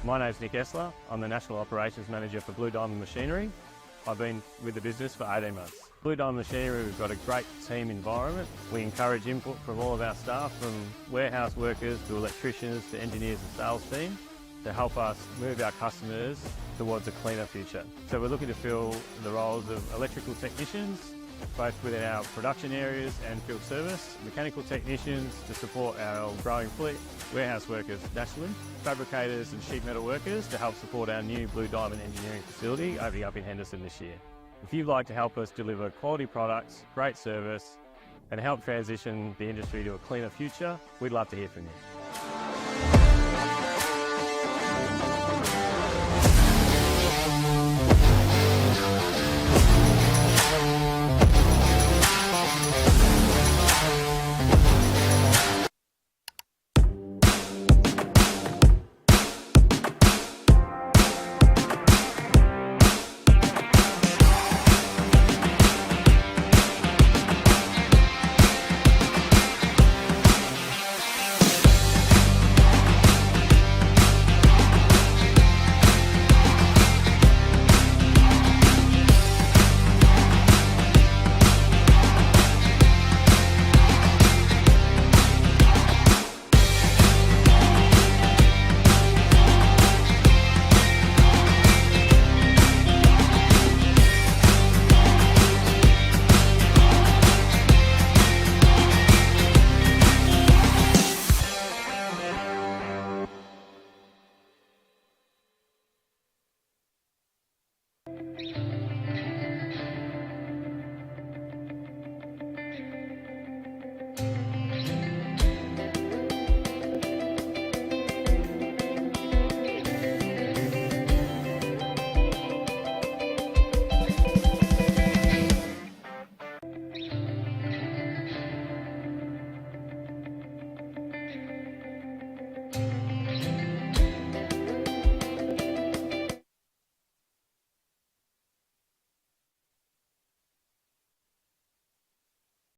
My name's Nick Essler. I'm the National Operations Manager for Blue Diamond Machinery. I've been with the business for 18 months. Blue Diamond Machinery, we've got a great team environment. We encourage input from all of our staff, from warehouse workers to electricians to engineers and sales team, to help us move our customers towards a cleaner future. So we're looking to fill the roles of electrical technicians, both within our production areas and field service, mechanical technicians to support our growing fleet, warehouse workers nationally, fabricators and sheet metal workers to help support our new Blue Diamond engineering facility opening up in Henderson this year. If you'd like to help us deliver quality products, great service, and help transition the industry to a cleaner future, we'd love to hear from you.